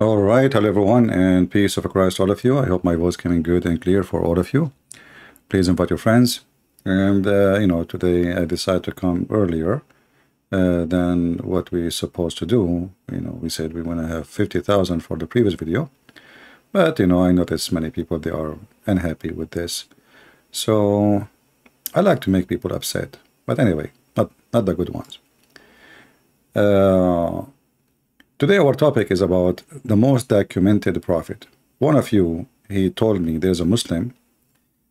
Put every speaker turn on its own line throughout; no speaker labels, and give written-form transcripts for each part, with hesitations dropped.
All right, hello everyone, and peace of Christ to all of you. I hope my voice coming good and clear for all of you. Please invite your friends. And today I decided to come earlier than what we supposed to do. We said we want to have 50,000 for the previous video, but I noticed many people they are unhappy with this. So I like to make people upset, but anyway, not the good ones. Today our topic is about the most documented prophet. One of you, he told me there's a Muslim,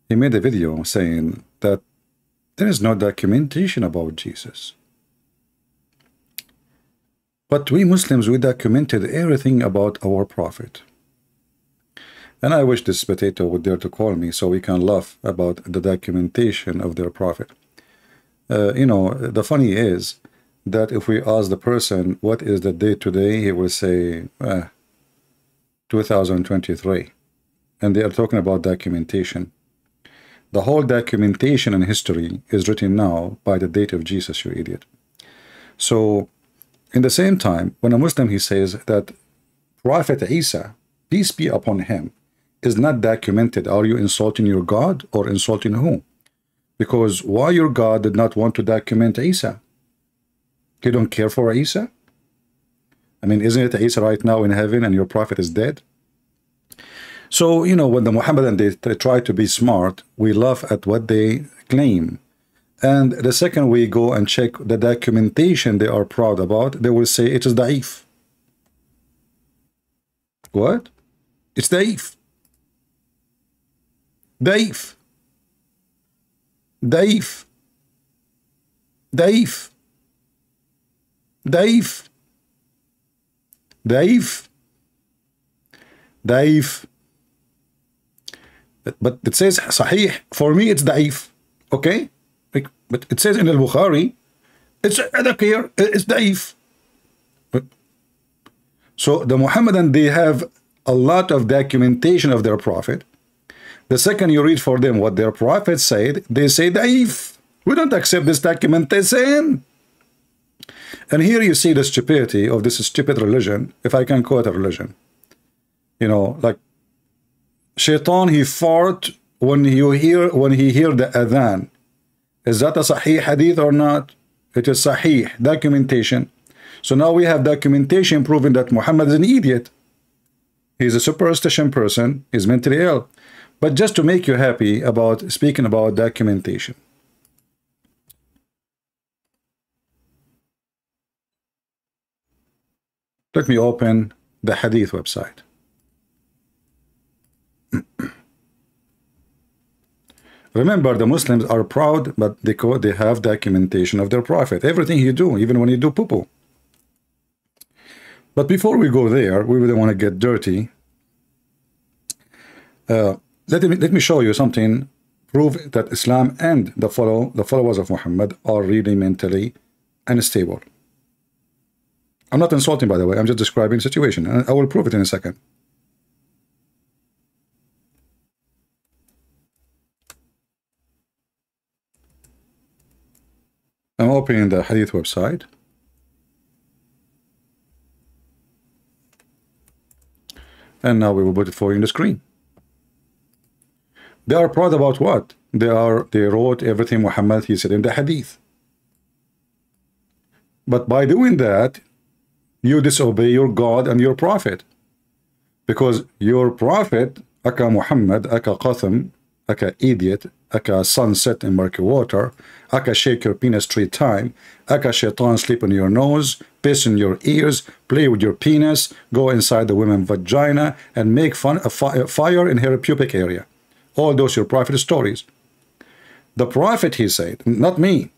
he made a video saying that there is no documentation about Jesus. But we Muslims, we documented everything about our prophet. And I wish this potato would dare to call me so we can laugh about the documentation of their prophet. The funny is that if we ask the person what is the date today, he will say 2023, and they are talking about documentation. The whole documentation in history is written now by the date of Jesus, you idiot. So in the same time, when a Muslim he says that Prophet Isa, peace be upon him, is not documented, are you insulting your God or insulting who? Because why your God did not want to document Isa? You don't care for Isa? I mean, isn't it Isa right now in heaven and your prophet is dead? So, when the Mohammedan, they try to be smart, we laugh at what they claim. And the second we go and check the documentation they are proud about, they will say it is da'if. What? It's da'if. Da'if. Da'if. Da'if. Daif. Daif. Daif. But it says Sahih. For me, it's Daif. Okay? But it says in al-Bukhari, it's here, it's Daif. So the Muhammadan, they have a lot of documentation of their prophet. The second you read for them what their prophet said, they say Daif. We don't accept this documentation. And here you see the stupidity of this stupid religion, if I can call it a religion. Like Shaitan, he fart when he hear the adhan. Is that a Sahih hadith or not? It is Sahih, documentation. So now we have documentation proving that Muhammad is an idiot. He's a superstition person, he's mentally ill. But just to make you happy about speaking about documentation. Let me open the Hadith website. Remember, the Muslims are proud, but they have documentation of their prophet. Everything you do, even when you do poo-poo. But before we go there, we really want to get dirty. Let me show you something. Prove that Islam and the followers of Muhammad are really mentally unstable. I'm not insulting, by the way. I'm just describing the situation, and I will prove it in a second. I'm opening the Hadith website. And now we will put it for you on the screen. They are proud about what? They wrote everything Muhammad he said in the Hadith. But by doing that, you disobey your God and your prophet. Because your prophet, aka Muhammad, aka Qatham, aka idiot, aka sunset in murky water, aka shake your penis 3 times, aka shaitan sleep on your nose, piss in your ears, play with your penis, go inside the woman's vagina, and make fire in her pubic area. All those your prophet stories. The prophet, he said, not me.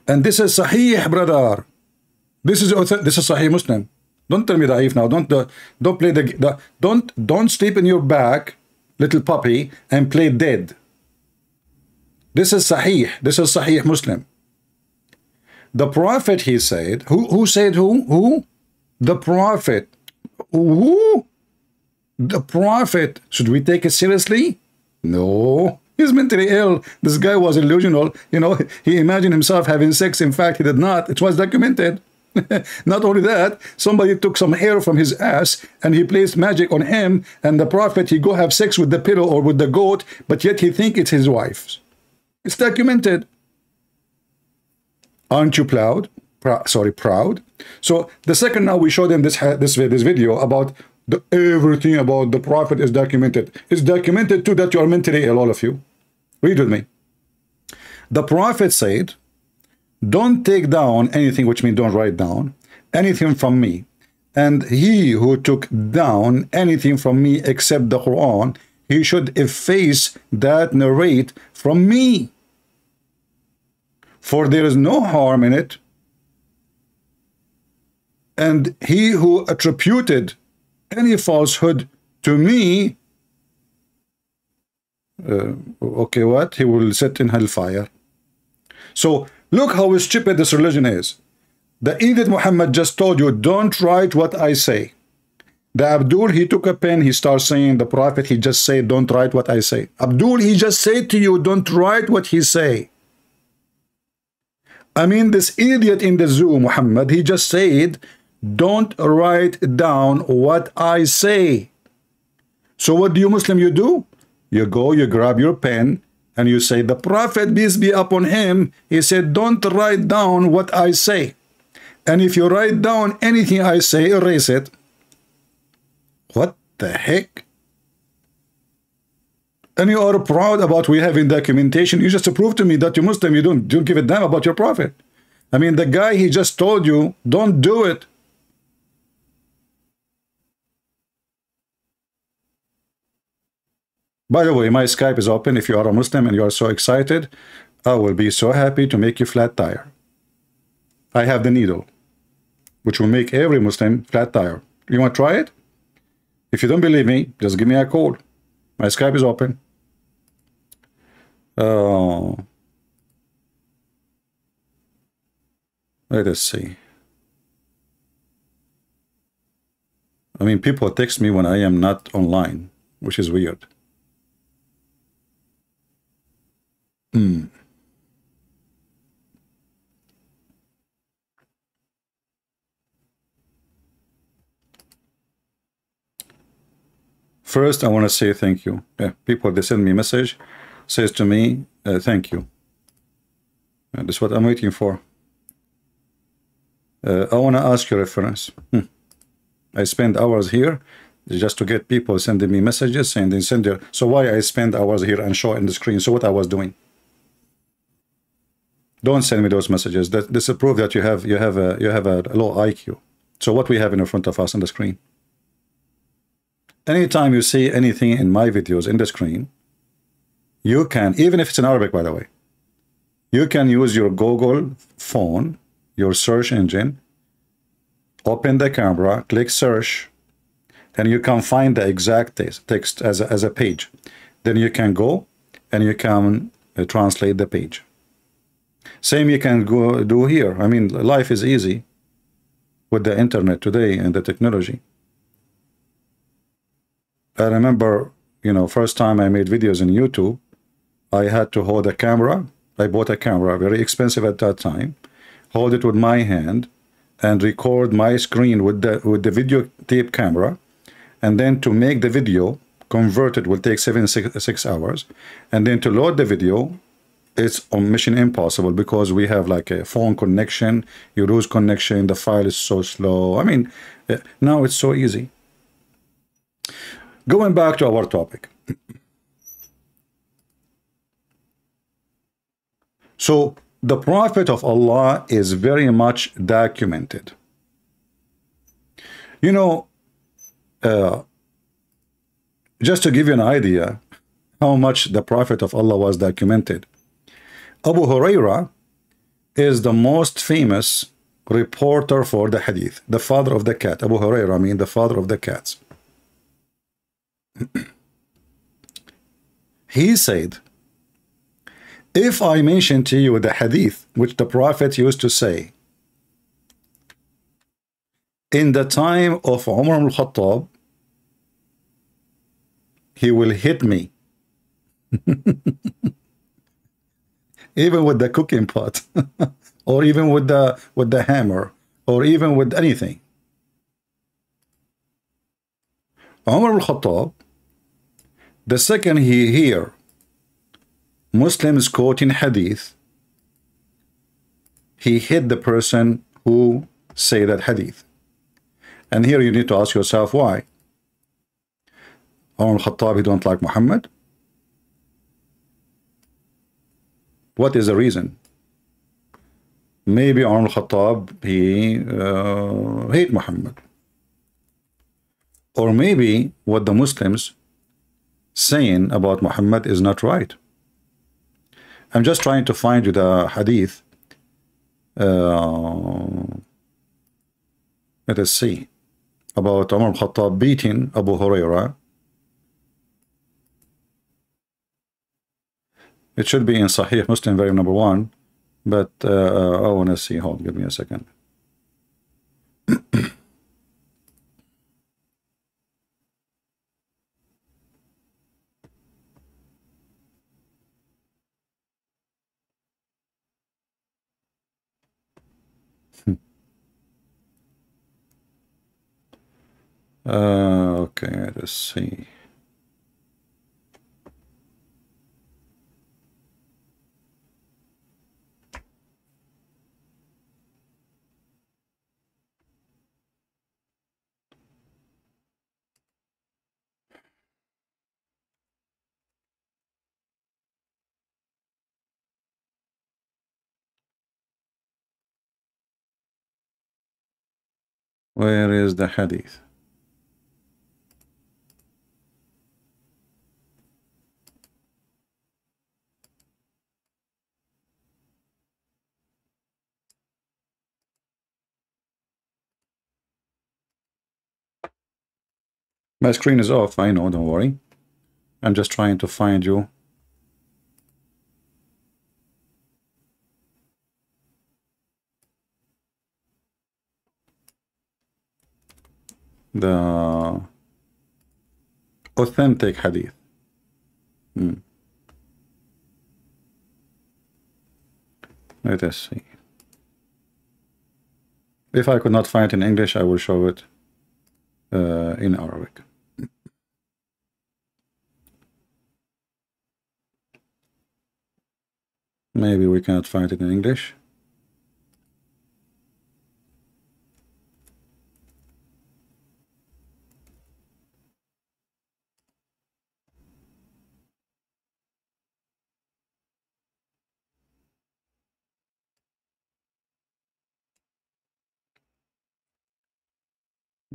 And this is Sahih, brother. This is Sahih Muslim. Don't tell me da'if now. Don't play don't sleep in your back, little puppy, and play dead. This is Sahih. This is Sahih Muslim. The prophet, he said. Who said who? Who? The prophet. Who? The prophet. Should we take it seriously? No. He's mentally ill. This guy was illusional. He imagined himself having sex. In fact, he did not. It was documented. Not only that, somebody took some hair from his ass and he placed magic on him, and the prophet, he go have sex with the pillow or with the goat, but yet he think it's his wife's. It's documented. Aren't you proud? Proud. So the second now we showed him this video about everything about the prophet is documented. It's documented too that you are mentally ill, all of you. Read with me. The prophet said, don't take down anything, which means don't write down anything from me. And he who took down anything from me except the Quran, he should efface that narrate from me. For there is no harm in it. And he who attributed any falsehood to me, okay, what? He will sit in hellfire. So look how stupid this religion is. The idiot Muhammad just told you, don't write what I say. The Abdul, he took a pen, he starts saying, the prophet, he just said, don't write what I say. Abdul, he just said to you, don't write what he say. I mean, this idiot in the zoo, Muhammad, he just said, don't write down what I say. So what do you Muslim, you do? You go, you grab your pen, and you say, the prophet, peace be upon him, he said, don't write down what I say. And if you write down anything I say, erase it. What the heck? And you are proud about we having documentation. You just prove to me that you're Muslim, you don't give a damn about your prophet. I mean, the guy, he just told you, don't do it. By the way, my Skype is open. If you are a Muslim and you are so excited, I will be so happy to make you flat tire. I have the needle, which will make every Muslim flat tire. You want to try it? If you don't believe me, just give me a call. My Skype is open. Let us see. I mean, people text me when I am not online, which is weird. First, I want to say thank you. People, they send me a message, says to me, thank you. That's what I'm waiting for. I want to ask you a reference. I spend hours here just to get people sending me messages and then send their... So why I spend hours here and show in the screen? So what I was doing? Don't send me those messages. This is proof that you have a low IQ. So what we have in front of us on the screen? Anytime you see anything in my videos in the screen, you can, even if it's in Arabic, by the way, you can use your Google phone, your search engine, open the camera, click search, and you can find the exact text as a page. Then you can go and you can translate the page. Same you can go do here. I mean, life is easy with the internet today and the technology. I remember, you know, first time I made videos in YouTube, I had to hold a camera. I bought a camera, very expensive at that time, hold it with my hand and record my screen with the video tape camera. And then to make the video, convert it will take 6 hours. And then to load the video, it's on mission impossible because we have like a phone connection, you lose connection, the file is so slow. I mean, now it's so easy. Going back to our topic. So the Prophet of Allah is very much documented. You know, just to give you an idea how much the Prophet of Allah was documented, Abu Huraira is the most famous reporter for the hadith, the father of the cat. Abu Huraira, I mean the father of the cats. He said, if I mention to you the hadith which the Prophet used to say in the time of Umar al-Khattab, he will hit me even with the cooking pot or even with the hammer. or even with anything. Umar al-Khattab, the second he hear Muslims quoting hadith, he hit the person who say that hadith. And here you need to ask yourself why. Umar al-Khattab, he don't like Muhammad? What is the reason? Maybe Umar al-Khattab, he hate Muhammad. Or maybe what the Muslims saying about Muhammad is not right. I'm just trying to find you the hadith. Let us see. About Umar al-Khattab beating Abu Huraira. It should be in Sahih Muslim, very number 1. But I want to see. Hold, give me a second. Okay, let's see. Where is the hadith? My screen is off, I know, don't worry. I'm just trying to find you. The authentic hadith. Let us see. If I could not find it in English, I will show it in Arabic. Maybe we cannot find it in English.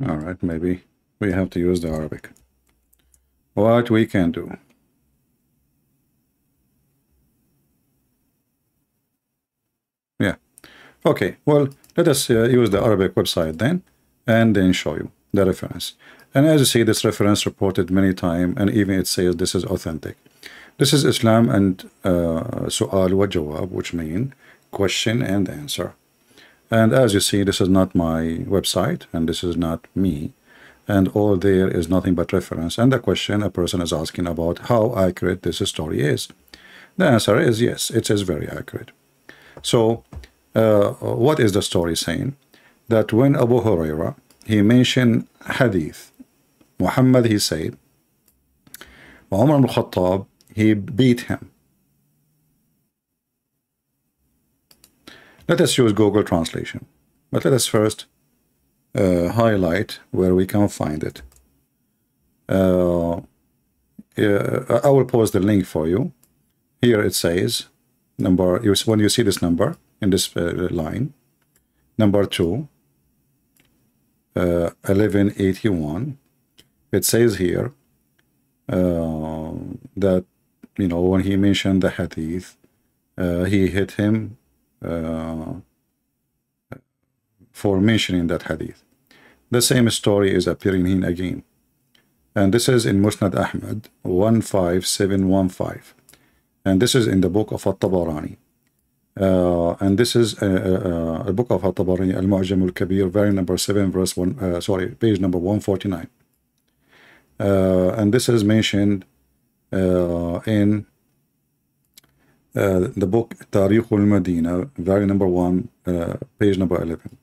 All right, maybe we have to use the Arabic. What we can do. Yeah. Okay, well, let us use the Arabic website then, and then show you the reference. And as you see, this reference reported many times, and even it says this is authentic. This is Islam and Su'al wa Jawab, which mean question and answer. And as you see, this is not my website, and this is not me. And all there is nothing but reference. And the question a person is asking about how accurate this story is. The answer is yes, it is very accurate. So, what is the story saying? That when Abu Huraira, he mentioned hadith, Muhammad, he said, Umar al-Khattab, he beat him. Let us use Google Translation. But let us first highlight where we can find it. I will post the link for you. Here it says, when you see this number in this line, number 2, 1181, it says here that, when he mentioned the hadith, he hit him for mentioning that hadith. The same story is appearing here again. And this is in Musnad Ahmad 15715. And this is in the book of At-Tabarani. And this is a book of At-Tabarani, Al-Mu'jam al-Kabir, very number 7, verse 1, page number 149. And this is mentioned in the book Tariq al-Madina, very number 1, page number 11.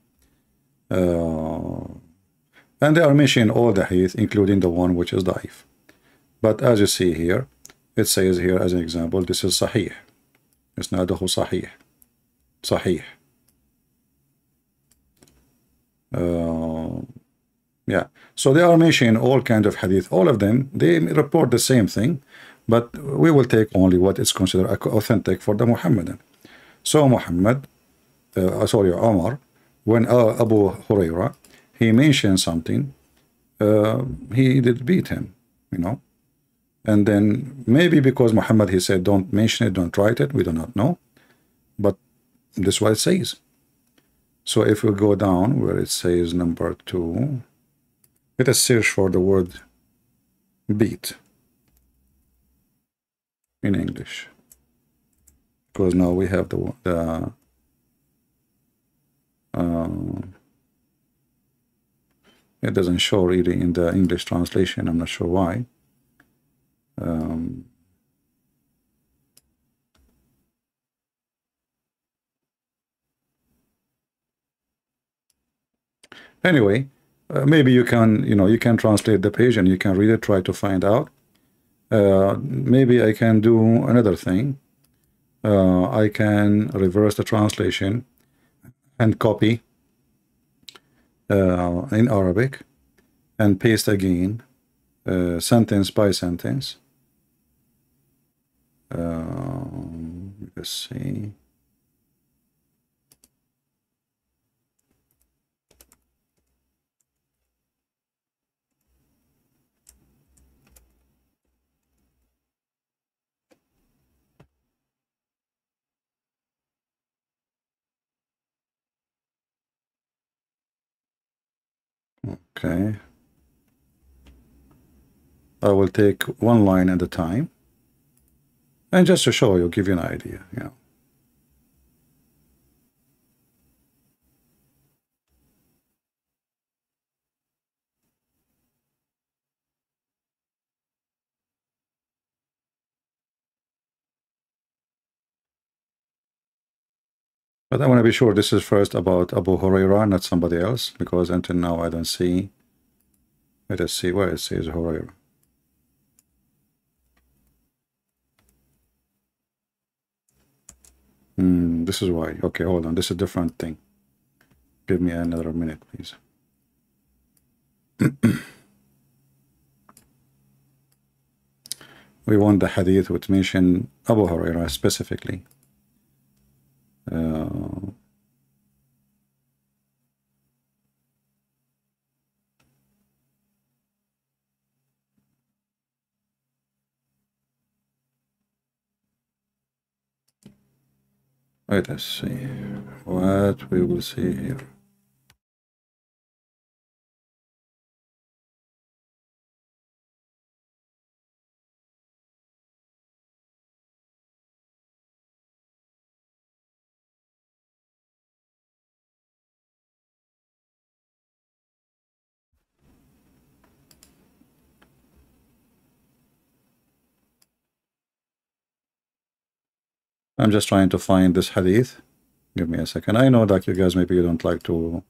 And they are mentioning all the hadith, including the one which is da'if. But as you see here, it says here as an example, this is sahih. Isnaduhu sahih. Sahih. Yeah. So they are mentioning all kinds of hadith. All of them, they report the same thing, but we will take only what is considered authentic for the Muhammadan. So Muhammad, Omar, when Abu Huraira, he mentioned something, he did beat him, you know. And then maybe because Muhammad, he said, don't mention it, don't write it, we do not know. But this is what it says. So if we go down where it says number 2, let us search for the word beat in English. Because now we have it doesn't show really in the English translation. I'm not sure why. Anyway, maybe you can, you can translate the page and you can read it, try to find out. Maybe I can do another thing. I can reverse the translation and copy in Arabic and paste again, sentence by sentence. Let's see. Okay. I will take one line at a time. And just to show you, give you an idea, But I want to be sure this is first about Abu Huraira, not somebody else, because until now I don't see. Let us see where it says Huraira. This is why. Okay, hold on. This is a different thing. Give me another minute, please. We want the hadith which mention Abu Huraira specifically. Let us see what we will see here. I'm just trying to find this hadith. Give me a second. I know that you guys maybe you don't like to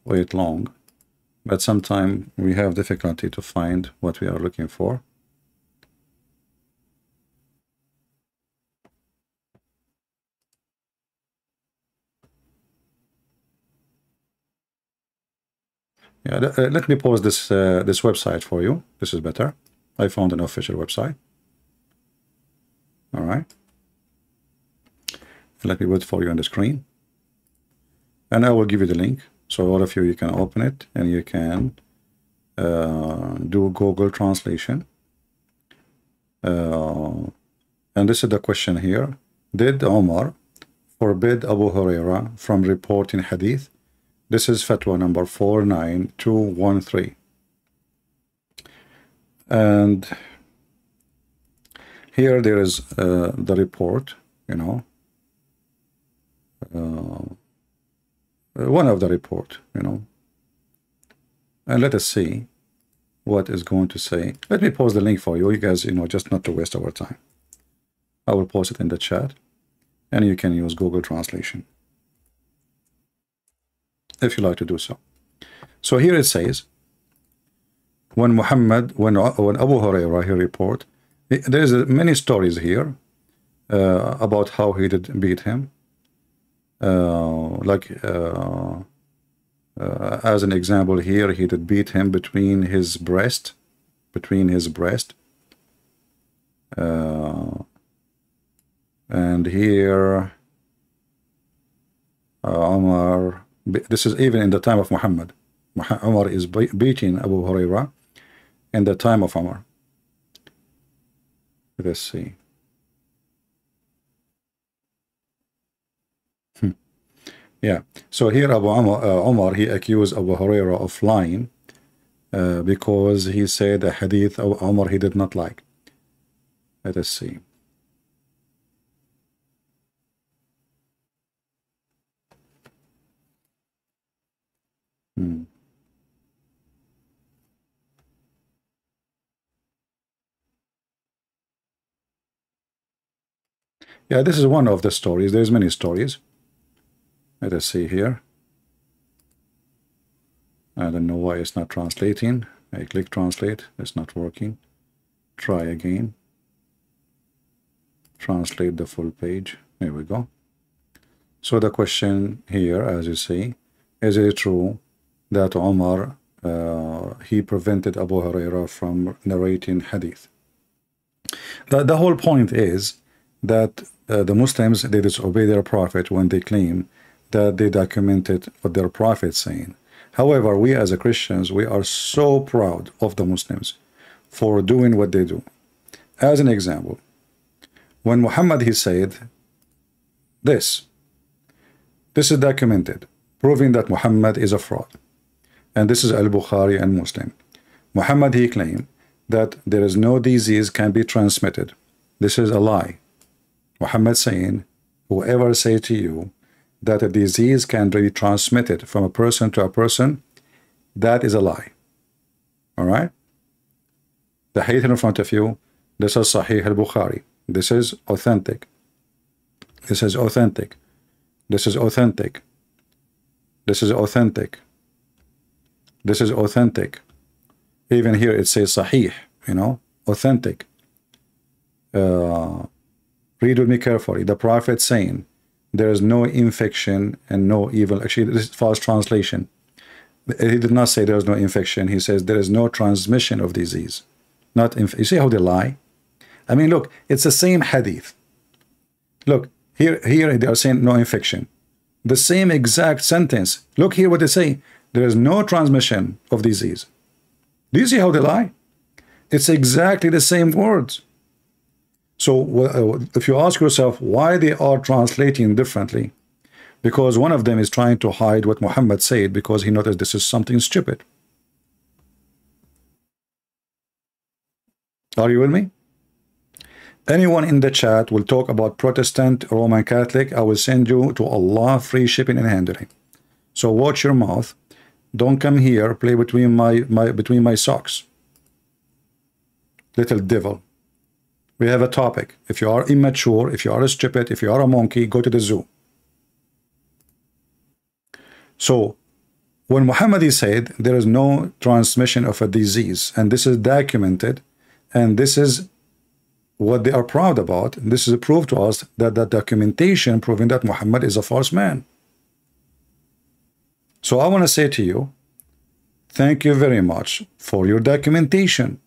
wait long, but sometimes we have difficulty to find what we are looking for. Yeah, let me pause this this website for you. This is better. I found an official website. All right. Let me put it for you on the screen. And I will give you the link. So all of you, you can open it and you can do Google translation. And this is the question here. Did Omar forbid Abu Huraira from reporting hadith? This is fatwa number 49213. And here there is the report, one of the report, and let us see what is going to say. Let me post the link for you, guys, just not to waste our time. I will post it in the chat, and you can use Google Translation if you like to do so. So here it says, when Muhammad, when Abu Hurairah, he report, there's many stories here about how he did beat him. As an example here, he did beat him between his breast, and here Umar, this is even in the time of Muhammad. Umar is beating Abu Hurairah in the time of Umar. Let's see. Yeah, so here Umar, he accused Abu Hurairah of lying because he said a hadith of Umar he did not like. Let us see. Yeah, this is one of the stories. There's many stories. Let us see here. I don't know why it's not translating. I click translate. It's not working. Try again. Translate the full page. There we go. So the question here, as you see, is it true that Umar he prevented Abu Hurairah from narrating hadith? The whole point is that the Muslims, they disobey their prophet when they claim that they documented what their prophet saying. However, we as a Christians, we are so proud of the Muslims for doing what they do. As an example, when Muhammad he said this is documented, proving that Muhammad is a fraud. And this is Al-Bukhari and Muslim. Muhammad he claimed that there is no disease can be transmitted. This is a lie. Muhammad saying, whoever say to you that a disease can be transmitted from a person to a person, that is a lie. All right? The hadith in front of you, this is Sahih al-Bukhari. This is authentic. This is authentic. This is authentic. This is authentic. This is authentic. Even here it says Sahih, you know, authentic. Read with me carefully. The Prophet saying, there is no infection and no evil. Actually, this is false translation. He did not say there is no infection. He says there is no transmission of disease. Not you see how they lie? I mean, look, it's the same hadith. Look, here they are saying no infection. The same exact sentence. Look here what they say. There is no transmission of disease. Do you see how they lie? It's exactly the same words. So if you ask yourself why they are translating differently, because one of them is trying to hide what Muhammad said because he noticed this is something stupid. Are you with me? Anyone in the chat will talk about Protestant, Roman Catholic, I will send you to Allah free shipping and handling. So watch your mouth. Don't come here, play between my socks. Little devil. We have a topic. If you are immature, if you are stupid, if you are a monkey, go to the zoo. So, when Muhammad said there is no transmission of a disease, and this is documented, and this is what they are proud about, this is a proof to us that the documentation proving that Muhammad is a false man. So I want to say to you, thank you very much for your documentation.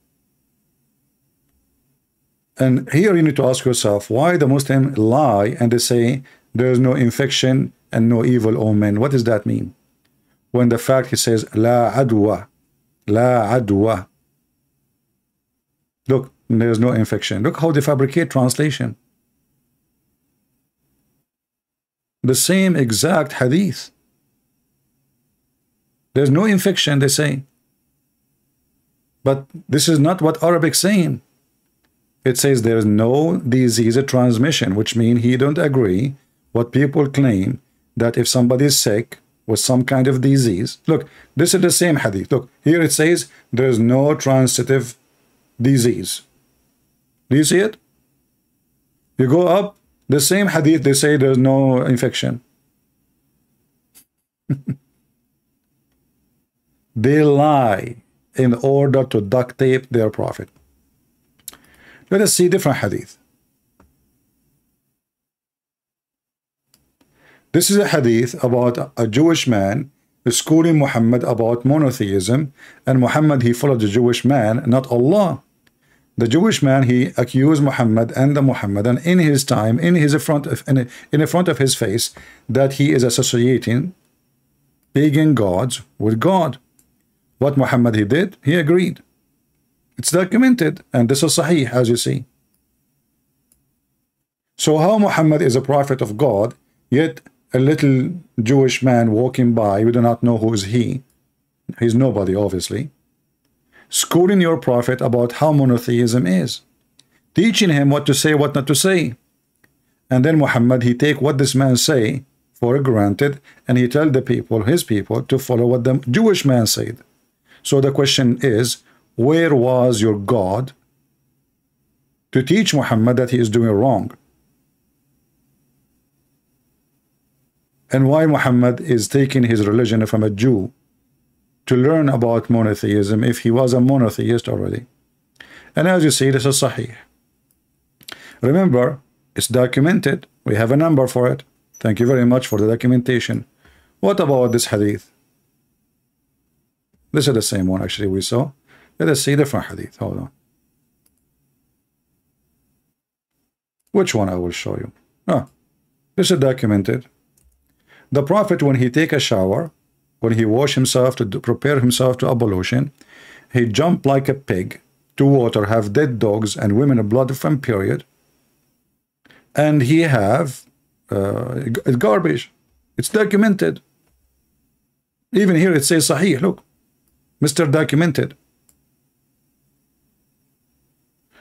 And here you need to ask yourself why the Muslims lie and they say there is no infection and no evil omen. What does that mean? When the fact he says la adwa, la adwa. Look, there is no infection. Look how they fabricate translation. The same exact hadith. There's no infection, they say. But this is not what Arabic saying. It says there is no disease transmission, which means he don't agree what people claim that if somebody is sick with some kind of disease. Look, this is the same hadith. Look, here it says there is no transitive disease. Do you see it? You go up, the same hadith, they say there's no infection. They lie in order to duct tape their prophet. Let us see different hadith. This is a hadith about a Jewish man schooling Muhammad about monotheism, and Muhammad, he followed the Jewish man, not Allah. The Jewish man, he accused Muhammad and the Muhammadan in his time, in the front of his face, that he is associating pagan gods with God. What Muhammad he did, he agreed. It's documented, and this is Sahih, as you see. So how Muhammad is a prophet of God, yet a little Jewish man walking by, we do not know who is he. He's nobody, obviously. Schooling your prophet about how monotheism is, teaching him what to say, what not to say. And then Muhammad, he take what this man say for granted, and he tell the people, his people, to follow what the Jewish man said. So the question is, where was your God to teach Muhammad that he is doing wrong? And why Muhammad is taking his religion from a Jew to learn about monotheism if he was a monotheist already? And as you see, this is Sahih. Remember, it's documented. We have a number for it. Thank you very much for the documentation. What about this hadith? This is the same one actually we saw. Let us see different hadith. Hold on. Which one I will show you? This is documented. The Prophet, when he take a shower, when he wash himself to prepare himself to ablution, he jump like a pig to water, have dead dogs and women blood from period, and he have garbage. It's documented. Even here it says Sahih. Look, Mr. Documented.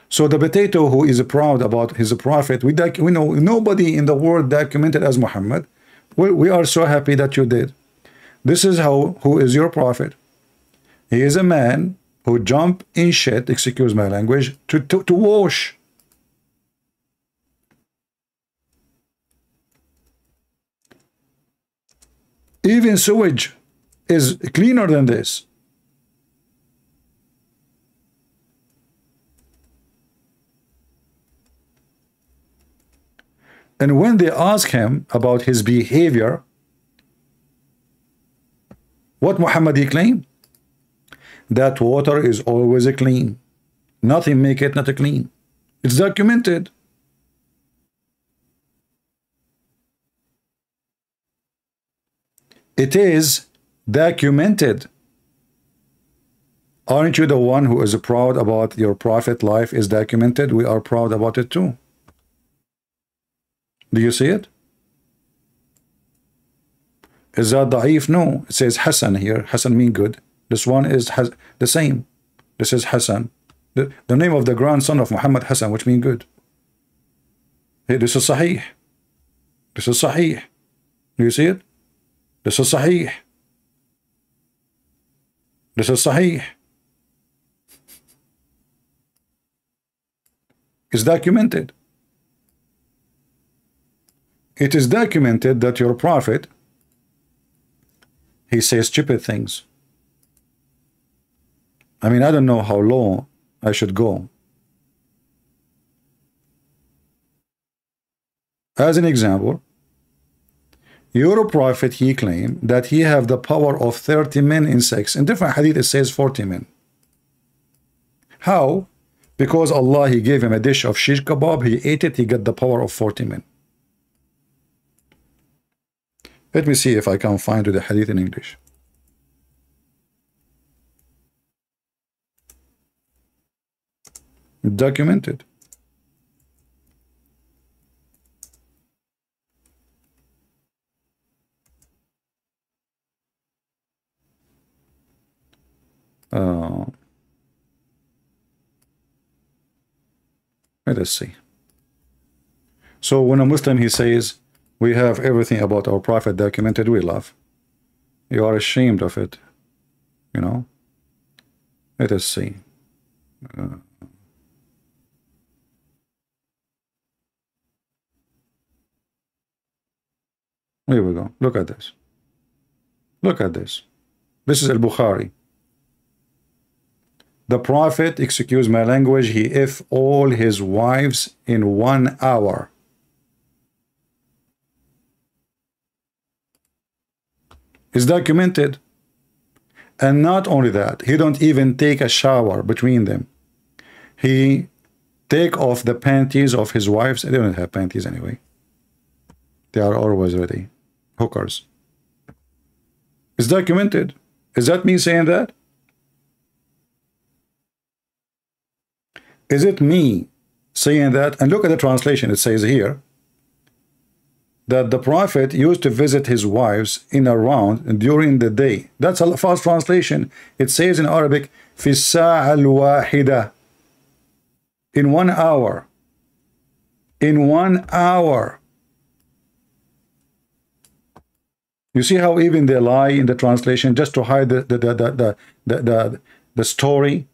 So the potato who is proud about his prophet, we know nobody in the world documented as Muhammad. We are so happy that you did. This is who is your prophet. He is a man who jump in shit, excuse my language, to wash. Even sewage is cleaner than this. And when they ask him about his behavior, what Muhammad he claimed? That water is always clean. Nothing make it not clean. It's documented. It is documented. Aren't you the one who is proud about your prophet life is documented? We are proud about it too. Do you see it? Is that da'if? No. It says Hassan here. Hassan mean good. This one is the same. This is Hassan. The name of the grandson of Muhammad, Hassan, which mean good. Hey, this is Sahih. This is Sahih. Do you see it? This is Sahih. This is Sahih. It's documented. It is documented that your prophet, he says stupid things. I mean, I don't know how low I should go. As an example, your prophet, he claimed that he have the power of 30 men in sex. In different hadith, it says 40 men. How? Because Allah, he gave him a dish of shish kebab, he ate it, he got the power of 40 men. Let me see if I can find the hadith in English. Documented. Let us see. So when a Muslim, he says, we have everything about our prophet documented, we laugh. You are ashamed of it, you know. Let us see. Here we go. Look at this. Look at this. This is Al-Bukhari. The Prophet, excuse my language, he F all his wives in 1 hour. It's documented. And not only that, he don't even take a shower between them. He take off the panties of his wives. They don't have panties anyway. They are always ready. Hookers. It's documented. Is that me saying that? Is it me saying that? And look at the translation. It says here that the Prophet used to visit his wives in a round during the day. That's a false translation. It says in Arabic, في الساعة الواحدة. In 1 hour. In 1 hour. You see how even they lie in the translation just to hide the story.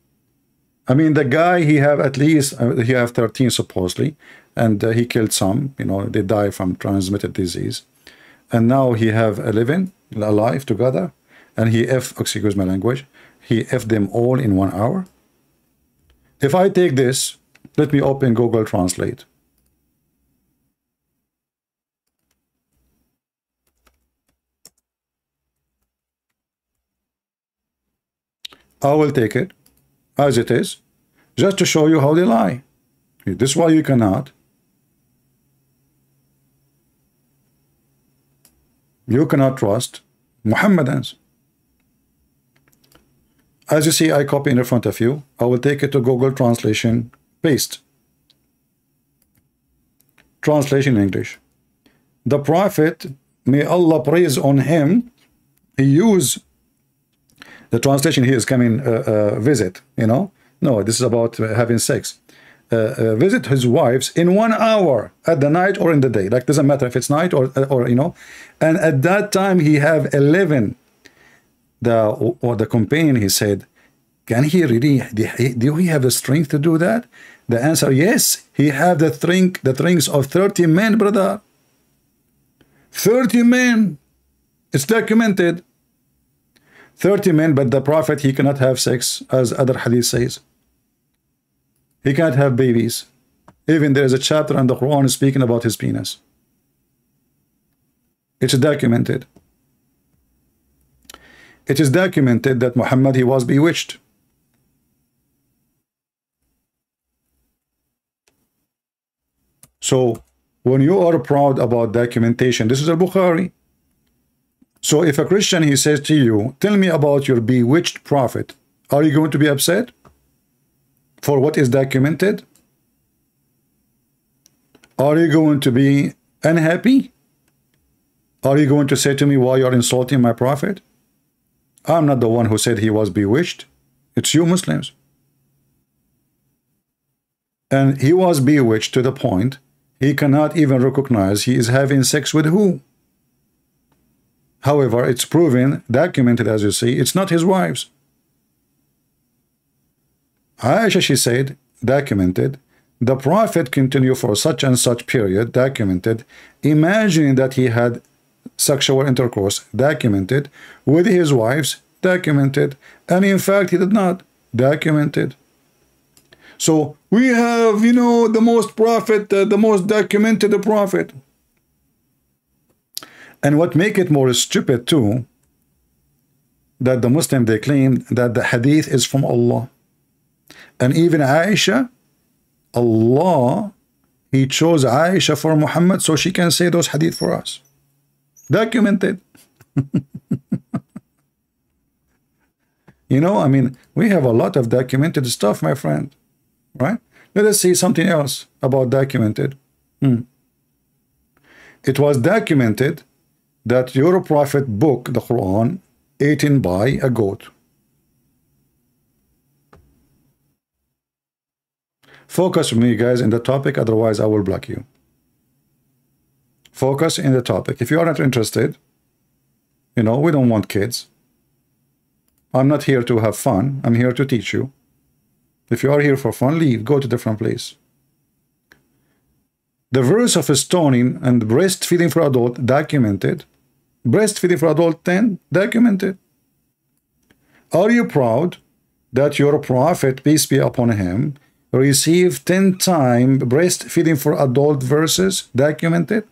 I mean, the guy, he have at least he have 13 supposedly, and he killed some. You know, they die from transmitted disease, and now he have 11 alive together, and he excuse my language, he them all in 1 hour. If I take this, let me open Google Translate. I will take it as it is, just to show you how they lie. This is why you cannot. You cannot trust Muhammadans. As you see, I copy in front of you. I will take it to Google Translation, paste. Translation English. The Prophet, may Allah praise on him, he used, the translation here is coming, visit, you know. No, this is about having sex. Visit his wives in 1 hour at the night or in the day. Like, doesn't matter if it's night or you know. And at that time, he have 11. The companion, he said, can he really, do he have the strength to do that? The answer, yes, he have the strength of 30 men, brother. 30 men. It's documented. 30 men, but the Prophet, he cannot have sex, as other hadith says. He can't have babies. Even there is a chapter in the Quran speaking about his penis. It's documented. It is documented that Muhammad, he was bewitched. So, when you are proud about documentation, this is al-Bukhari. So if a Christian, he says to you, tell me about your bewitched prophet, are you going to be upset for what is documented? Are you going to be unhappy? Are you going to say to me, why you're insulting my prophet? I'm not the one who said he was bewitched. It's you Muslims. And he was bewitched to the point he cannot even recognize he is having sex with who? However, it's proven, documented, as you see, it's not his wives. Aisha, she said, documented, the Prophet continued for such and such period, documented, imagining that he had sexual intercourse, documented, with his wives, documented, and in fact, he did not, documented. So, we have, you know, the most prophet, the most documented prophet. And what make it more stupid too, that the Muslim, they claim that the hadith is from Allah. And even Aisha, Allah, he chose Aisha for Muhammad so she can say those hadith for us. Documented. You know, I mean, we have a lot of documented stuff, my friend. Right? Let us see something else about documented. It was documented that your prophet book, the Quran, eaten by a goat. Focus with me, guys, in the topic, otherwise I will block you. Focus in the topic. If you are not interested, you know, we don't want kids. I'm not here to have fun. I'm here to teach you. If you are here for fun, leave. Go to a different place. The verse of stoning and breastfeeding for adult, documented. Breastfeeding for adult 10, documented. Are you proud that your prophet, peace be upon him, received 10 times breastfeeding for adult verses documented?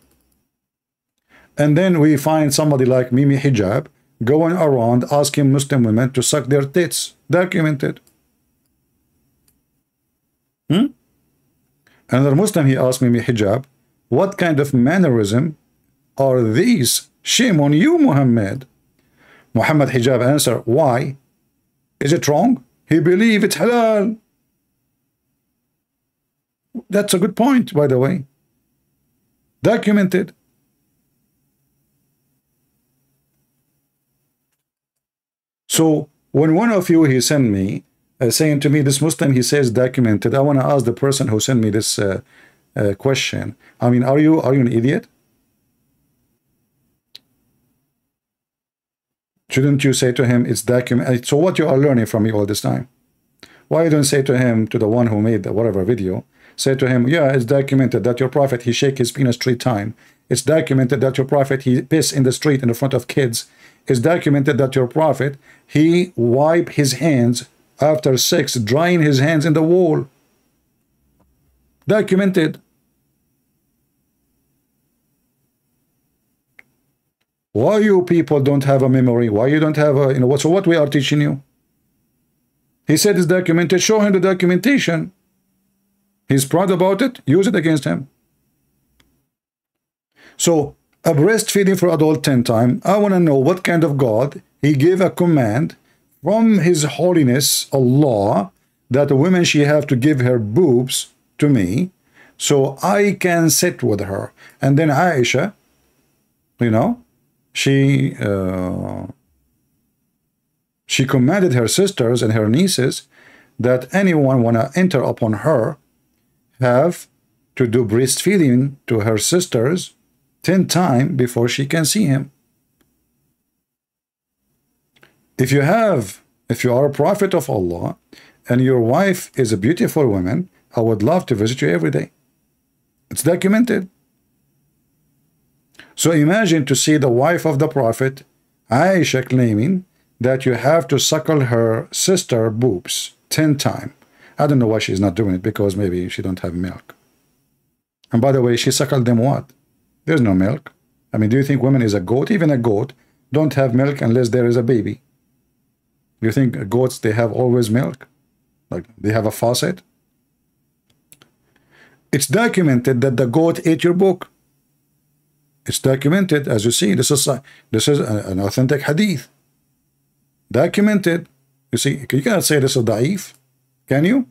And then we find somebody like Mimi Hijab going around asking Muslim women to suck their tits, documented. Another Muslim, he asked Mimi Hijab, what kind of mannerism are these? Shame on you, Muhammad. Muhammad Hijab answered, why? Is it wrong? He believes it's halal. That's a good point, by the way. Documented. So when one of you, he sent me, saying to me, this Muslim, he says documented, I want to ask the person who sent me this question. I mean, are you an idiot? Shouldn't you say to him, it's documented? So what you are learning from me all this time? Why you don't say to him, to the one who made the whatever video, say to him, yeah, it's documented that your prophet, he shake his penis 3 times. It's documented that your prophet, he piss in the street in the front of kids. It's documented that your prophet, he wipe his hands after sex, drying his hands in the wall. Documented. Why you people don't have a memory? Why you don't have a, you know, so what we are teaching you? He said it's documented. Show him the documentation. He's proud about it. Use it against him. So, a breastfeeding for adult 10 times. I want to know what kind of God, he gave a command from his holiness, Allah, that a woman, she have to give her boobs to me so I can sit with her. And then Aisha, you know, she commanded her sisters and her nieces that anyone want to enter upon her have to do breastfeeding to her sisters 10 times before she can see him. If you are a prophet of Allah and your wife is a beautiful woman, I would love to visit you every day. It's documented. So imagine to see the wife of the prophet, Aisha, claiming that you have to suckle her sister boobs 10 times. I don't know why she's not doing it, because maybe she don't have milk. And by the way, she suckled them what? There's no milk. I mean, do you think women is a goat? Even a goat don't have milk unless there is a baby. Do you think goats, they have always milk? Like they have a faucet? It's documented that the goat ate your book. It's documented, as you see. This is an authentic hadith. Documented. You see, you cannot say this is da'if. Can you?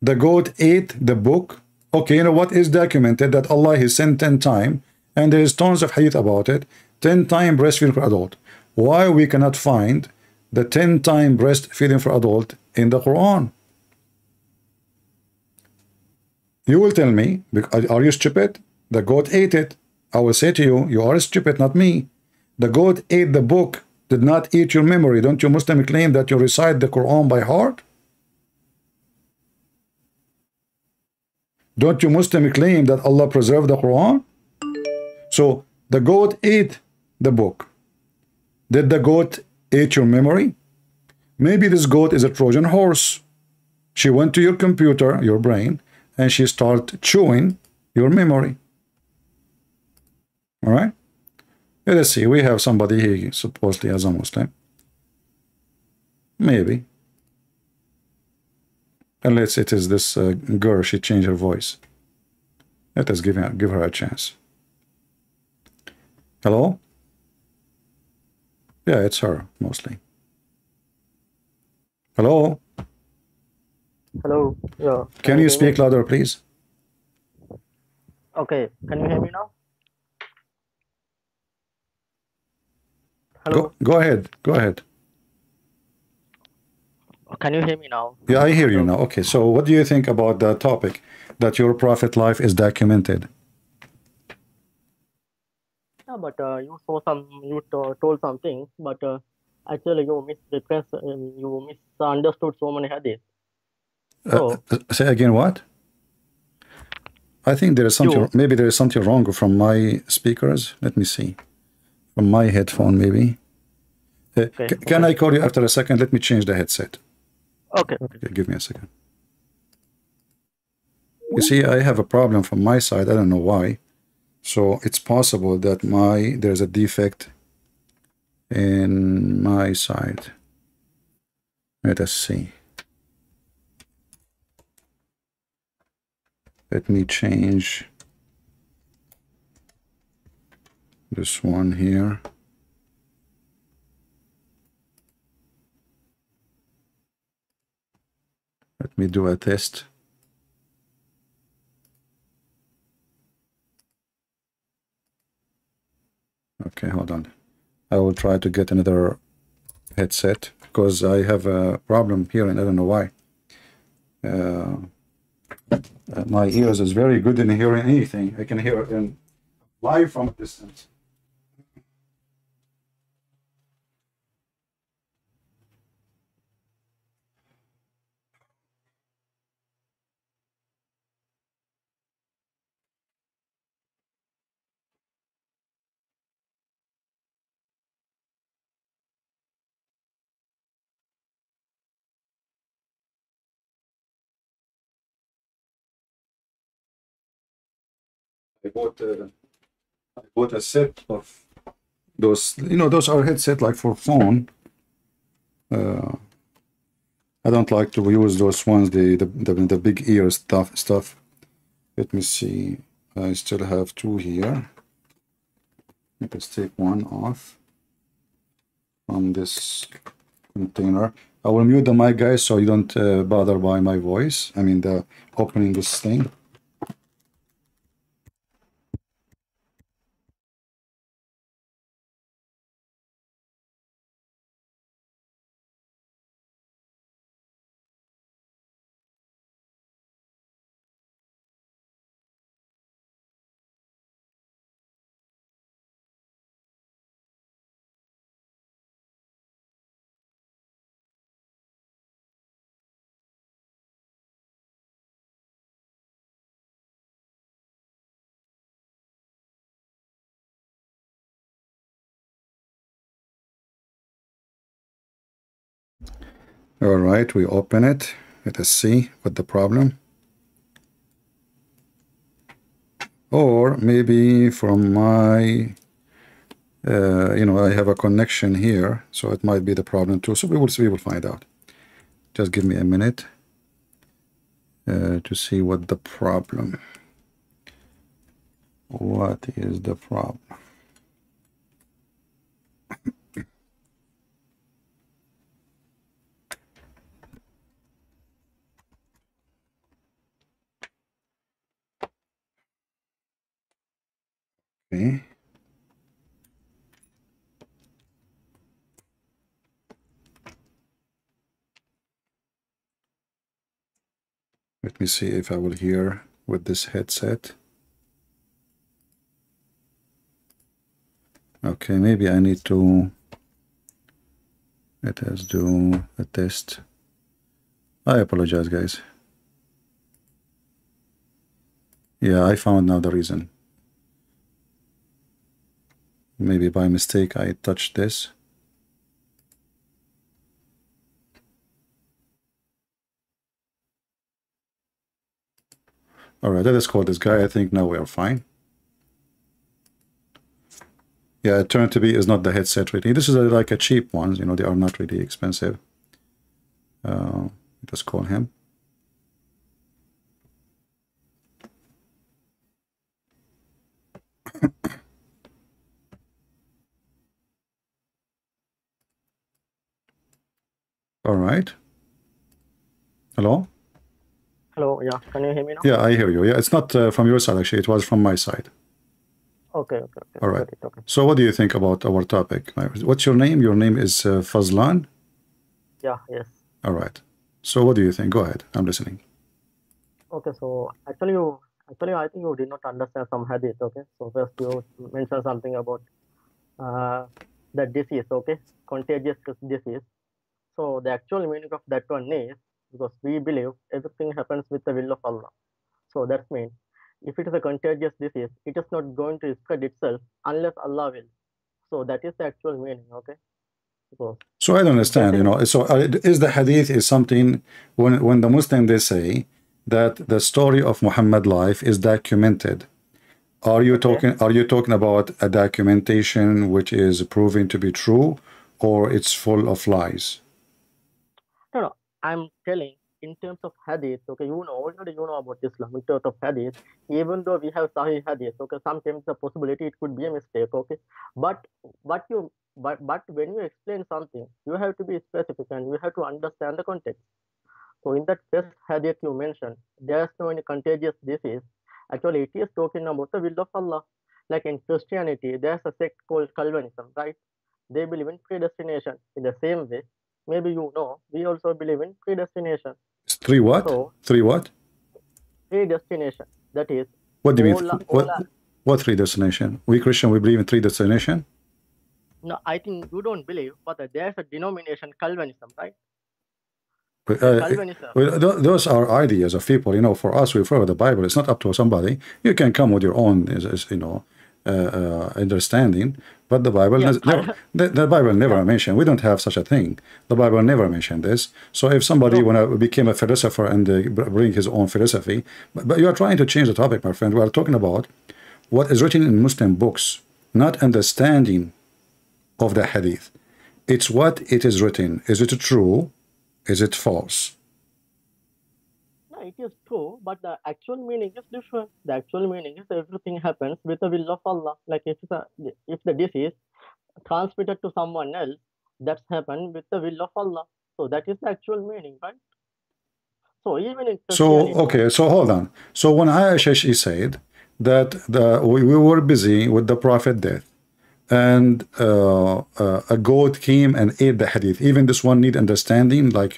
The goat ate the book. Okay, you know what is documented? That Allah has sent 10 times, and there is tons of hadith about it. 10 times breastfeeding for adult. Why we cannot find the 10 times breastfeeding for adult in the Quran? You will tell me, are you stupid? The goat ate it. I will say to you, you are stupid, not me. The goat ate the book, did not eat your memory. Don't you Muslim claim that you recite the Quran by heart? Don't you Muslim claim that Allah preserved the Quran? So the goat ate the book. Did the goat eat your memory? Maybe this goat is a Trojan horse. She went to your computer, your brain, and she started chewing your memory. All right? Let us see. We have somebody here supposedly as a Muslim. Maybe. Unless it is this girl, she changed her voice. Let us give her a chance. Hello? Yeah, it's her, mostly. Hello?
Hello. Yeah.
Can you speak louder, please?
Okay. Can you hear me now? Hello.
Go ahead. Go ahead.
Can you hear me now?
Yeah, I hear you now. Okay, so what do you think about the topic that your prophet life is documented?
Yeah, but you told something, but actually you misunderstood so many hadiths. So,
say again what? I think there is something, maybe there is something wrong from my speakers. Let me see. From my headphone, maybe.
Okay,
Can
okay,
I call you after a second? Let me change the headset.
okay, okay.
Okay, give me a second. You see, I have a problem from my side. I don't know why. So it's possible that there's a defect in my side. Let us see. Let me change this one here. Let me do a test. Okay, hold on. I will try to get another headset because I have a problem here and I don't know why. My ears is very good in hearing anything. I can hear it in live from a distance. I bought a set of those. Those are headset like for phone. I don't like to use those ones, the big ear stuff. Let me see. I still have two here. Let's take one off from this container. I will mute the mic, guys, so you don't bother by my voice. I mean, the opening this thing. All right, we open it. Let us see what the problem. Or maybe from my, I have a connection here, so it might be the problem too. So we will see, we will find out. Just give me a minute to see what the problem. What is the problem? Okay. Let me see if I will hear with this headset. Okay, maybe I need to, let us do a test. I apologize, guys. Yeah, I found now the reason. Maybe by mistake I touched this. All right, let us call this guy. I think now we are fine. Yeah, it turned to be is not the headset really. This is like a cheap ones, they are not really expensive. Let's call him. All right. Hello?
Hello, yeah. Can you hear me now?
Yeah, I hear you. Yeah, it's not from your side actually. It was from my side.
Okay, okay, okay.
All right.
Got it, okay.
So what do you think about our topic? What's your name? Your name is Fazlan?
Yeah, yes.
All right. So what do you think? Go ahead. I'm listening.
Okay, so actually, I think you did not understand some hadith. Okay, so first you mentioned something about the disease. Okay, contagious disease. So the actual meaning of that one is because we believe everything happens with the will of Allah. So that means if it is a contagious disease, it is not going to spread itself unless Allah will. So that is the actual meaning. Okay. Because
So I don't understand, you know. So is the hadith is something when the Muslim they say that the story of Muhammad life is documented. Are you talking about a documentation which is proven to be true, or it's full of lies?
no, no, I'm telling in terms of hadith, okay, already you know about Islam. In terms of hadith, even though we have Sahih hadith, okay, sometimes the possibility it could be a mistake, okay, but but when you explain something, you have to be specific and you have to understand the context. So in that first hadith you mentioned, there's no any contagious disease. Actually, it is talking about the will of Allah. Like in Christianity, there's a sect called Calvinism, right? They believe in predestination. In the same way, maybe we also believe in predestination.
It's three what?
So
Three what?
predestination, that is
What do you mean?
all
What three destination? We Christian, we believe in three destination.
no, I think you don't believe, but there's a denomination Calvinism, right? Calvinism.
Those are ideas of people, you know. For us, we follow the Bible. It's not up to somebody. You can come with your own, understanding. But the Bible,
Yeah,
the Bible never mentioned. We don't have such a thing. The Bible never mentioned this. So if somebody became a philosopher and bring his own philosophy, but you are trying to change the topic, my friend. We are talking about what is written in Muslim books, not understanding of the hadith. It's what it is written. Is it true? Is it false?
No, it is true, but the actual meaning is different. The actual meaning is everything happens with the will of Allah. Like if the disease transmitted to someone else, that's happened with the will of Allah. So that is the actual meaning, right? So even in
So
Christianity,
so hold on. So when Aisha she said that we were busy with the Prophet death, and a goat came and ate the hadith. Even this one need understanding. Like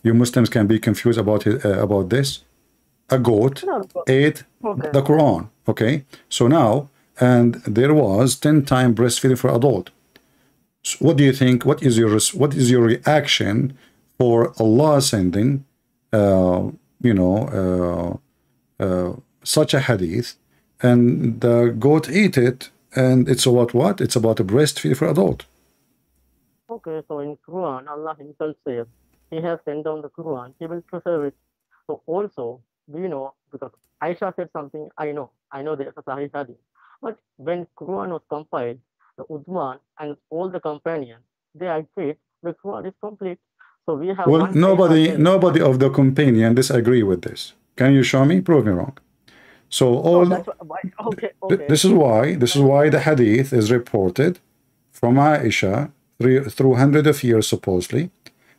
you Muslims can be confused about this. A goat ate the Quran. Okay, so now and there was 10 times breastfeeding for adult. So what do you think? What is your reaction for Allah sending such a hadith, and the goat ate it? And it's about what? It's about a breastfeed for adult.
okay, so in Quran, Allah Himself says He has sent down the Quran, He will preserve it. So also, we know, because Aisha said something, I know there's a Sahih Hadith. But when Quran was compiled, the Uthman and all the companions, they agreed the Quran is complete. So we have
well, nobody of the companion disagree with this. Can you show me? Prove me wrong. So all
okay.
This is why the hadith is reported from Aisha through hundreds of years supposedly,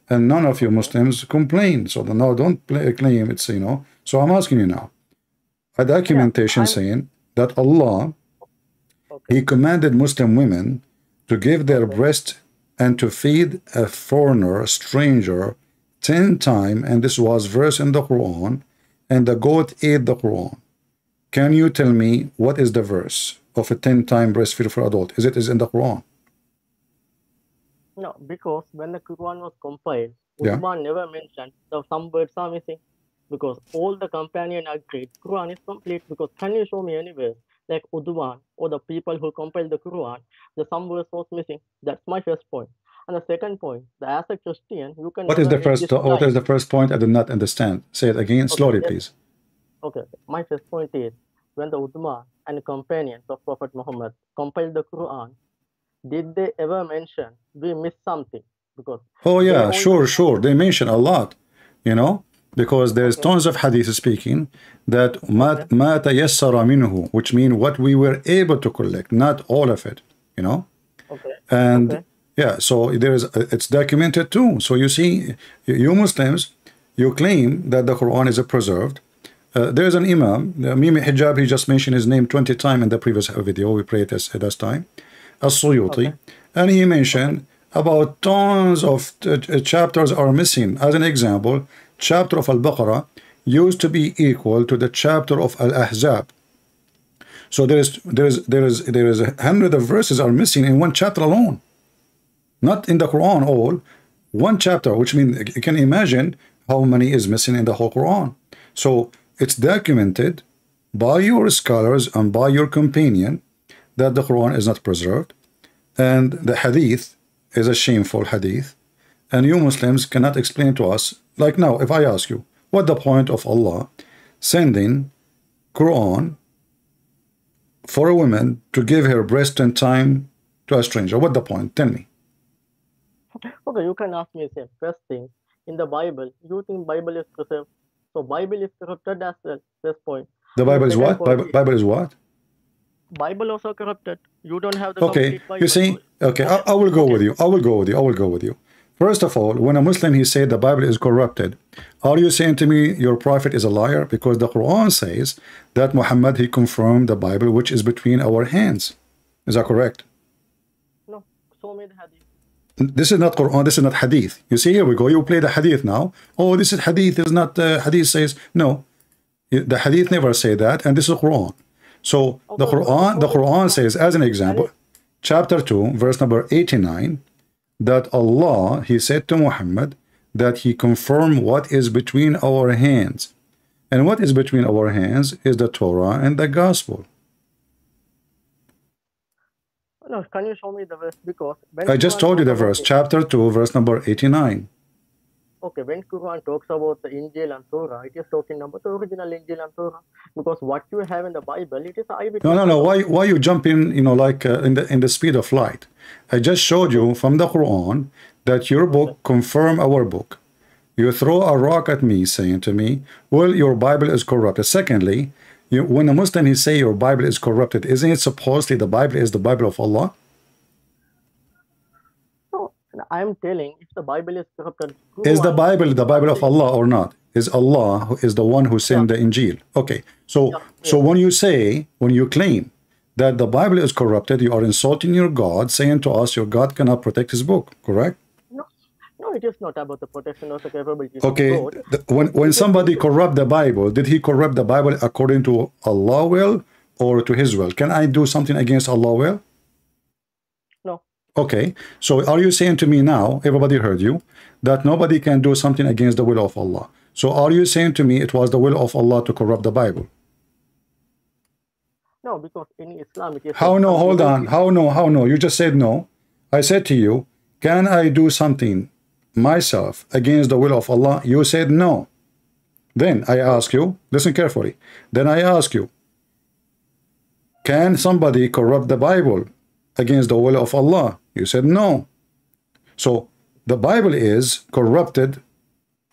and none of you Muslims complain. So no, don't claim it's So I'm asking you now, a documentation saying that Allah He commanded Muslim women to give their breast and to feed a foreigner, a stranger, 10 times, and this was verse in the Quran, and the goat ate the Quran. Can you tell me what is the verse of a 10-time breastfeed for adult? Is in the Quran?
No, because when the Quran was compiled, Uthman never mentioned that some words are missing. Because all the companion agreed Quran is complete. Because can you show me anywhere like Uthman or the people who compiled the Quran, some words was missing? That's my first point. And the second point, as a Christian, you can.
What is the first point? I did not understand. Say it again slowly, please.
Okay, my first point is when the Uthman and companions of Prophet Muhammad compiled the Quran, did they ever mention we missed something? Because
sure, they mention a lot, because there's tons of hadith speaking that ma tayassara minhu, which means what we were able to collect, not all of it, and so it's documented too. So you see, you Muslims, you claim that the Quran is preserved. There's an Imam, Mimi Hijab, he just mentioned his name 20 times in the previous video. We prayed this at this time. As-Suyuti. And he mentioned about tons of chapters are missing. As an example, chapter of Al-Baqarah used to be equal to the chapter of Al-Ahzab. So there is 100 of verses are missing in one chapter alone. Not in the Quran all. One chapter, which means you can imagine how many is missing in the whole Quran. So it's documented by your scholars and by your companion that the Quran is not preserved, and the hadith is a shameful hadith, and you Muslims cannot explain to us. Like now, if I ask you, what the point of Allah sending Quran for a woman to give her breast and time to a stranger? What the point? Tell me.
Okay, you can ask me the same. First thing, in the Bible, you think Bible is preserved. So Bible is corrupted as well. First point.
The Bible is what? Bible is what?
Bible also corrupted. You don't have the
okay.
complete Bible.
You see, okay, I will go with you. I will go with you. I will go with you. First of all, when a Muslim he said the Bible is corrupted, are you saying to me your prophet is a liar? Because the Quran says that Muhammad he confirmed the Bible which is between our hands. Is that correct?
No, show me the hadith.
This is not Quran, this is not hadith. You see, here we go. You play the hadith now. Oh, this is hadith, is not hadith says no. The hadith never say that, and this is Quran. So the Quran says, as an example, chapter 2, verse number 89, that Allah, he said to Muhammad that he confirmed what is between our hands. And what is between our hands is the Torah and the gospel.
No, can you show me the verse? Because
I just told you the verse, chapter 2, verse number 89.
Okay, when Quran talks about the Injil and Torah, it is talking about the original Injil and Torah. Because what you have in the Bible, it is eyewitness.
No. Why you jump in? You know, like in the speed of light. I just showed you from the Quran that your book confirm our book. You throw a rock at me, saying to me, "Well, your Bible is corrupted." Secondly, when a Muslim he say your Bible is corrupted, isn't it supposedly the Bible is the Bible of Allah?
I am telling, if the Bible is corrupted,
is the Bible of Allah or not? Is Allah who is the one who sent the Injil? Okay, so when you claim that the Bible is corrupted, you are insulting your God, saying to us your God cannot protect his book, correct?
No, it is not about the protection of the capabilities
okay,
of God.
When somebody corrupt the Bible, did he corrupt the Bible according to Allah will or to his will? Can I do something against Allah will?
No.
Okay, so are you saying to me now, everybody heard you, that nobody can do something against the will of Allah? So are you saying to me it was the will of Allah to corrupt the Bible?
No, because in Islam it is...
How no? Hold on. How no? You just said no. I said to you, can I do something myself against the will of Allah? You said no. Then I ask you, listen carefully. Then I ask you, can somebody corrupt the Bible against the will of Allah? You said no. So the Bible is corrupted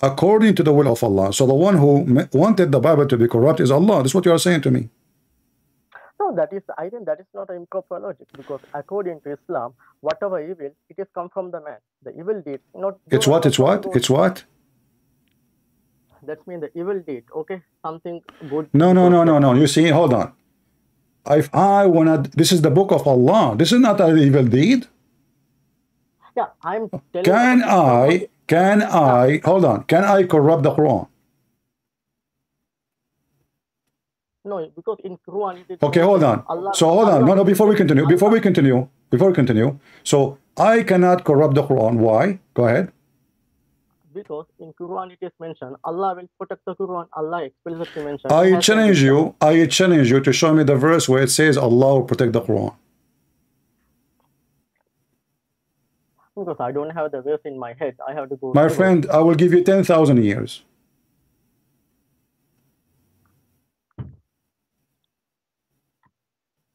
according to the will of Allah. So the one who wanted the Bible to be corrupt is Allah. That's what you are saying to me.
No, I think that is not an improper logic, because according to Islam, whatever evil, it is come from the man. The evil deed, not...
It's what? It's what? It's what?
That means the evil deed, okay? Something good...
No. You see, hold on. If I wanna... This is the book of Allah. This is not an evil deed.
Yeah, I'm telling...
Can I... Hold on. Can I corrupt the Quran?
No, because in Quran... It is
okay, hold on.
Allah,
so hold on. No, before we continue. So I cannot corrupt the Quran. Why? Go ahead.
Because in Quran it is mentioned, Allah will protect the Quran. Allah explicitly mentioned...
I challenge you to show me the verse where it says Allah will protect the Quran.
Because I don't have the verse in my head. I have to go...
My friend, I will give you 10,000 years.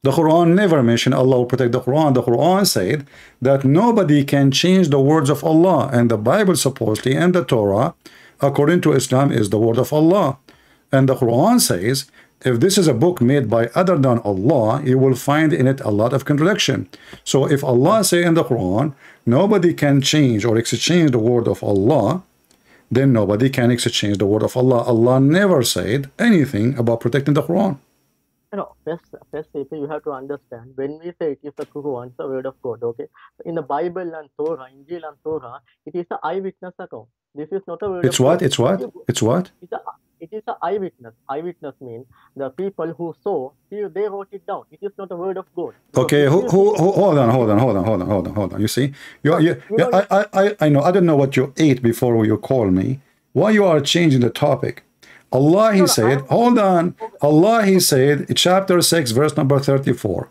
The Quran never mentioned Allah will protect the Quran. The Quran said that nobody can change the words of Allah, and the Bible supposedly and the Torah, according to Islam, is the word of Allah. And the Quran says, if this is a book made by other than Allah, you will find in it a lot of contradiction. So if Allah say in the Quran, nobody can change or exchange the word of Allah, then nobody can exchange the word of Allah. Allah never said anything about protecting the Quran.
No, first you have to understand, when we say it is the Quran, it's the word of God, okay? In the Bible and Torah, Injil and Torah, it is the eyewitness account. This is not a word
of
God.
It's what?
It is the eyewitness. Eyewitness means the people who saw, they wrote it down. It is not a word of God.
Okay, hold on. You see? I know, I don't know what you ate before you call me. Why you are changing the topic? Allah, he said, hold on. Allah, he said, chapter 6, verse number 34,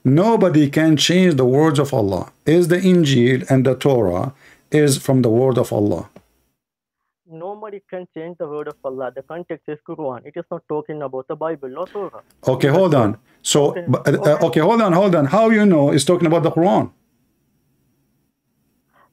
Nobody can change the words of Allah. Is the Injil and the Torah is from the word of Allah.
Nobody can change the word of Allah. The context is Quran. It is not talking about the Bible, no Torah.
Okay, hold on. So, okay, hold on. How you know it's talking about the Quran?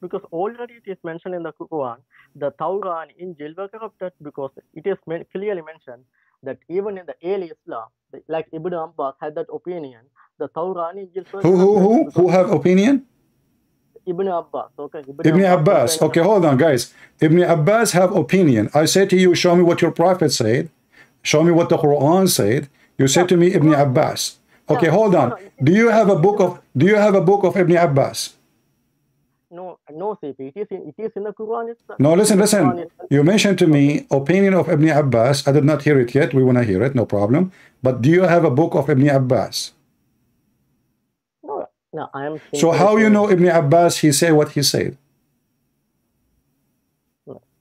Because already it is mentioned in the Quran, the Torah and Injil were corrupted, because it is clearly mentioned that even in the early Islam, like Ibn Abbas had that opinion, the Torah and Injil were corrupted.
Who have opinion?
Ibn Abbas, okay.
Ibn Abbas, okay, hold on, guys. Ibn Abbas have opinion. I say to you, show me what your prophet said. Show me what the Quran said. You say to me, Ibn Abbas. Okay, hold on. Do you have a book of Ibn Abbas?
No, CP. It is in the Quran itself.
No, listen. You mentioned to me opinion of Ibn Abbas. I did not hear it yet. We want to hear it, no problem. But do you have a book of Ibn Abbas?
No, I am.
So how you know Ibn Abbas, he said what he said?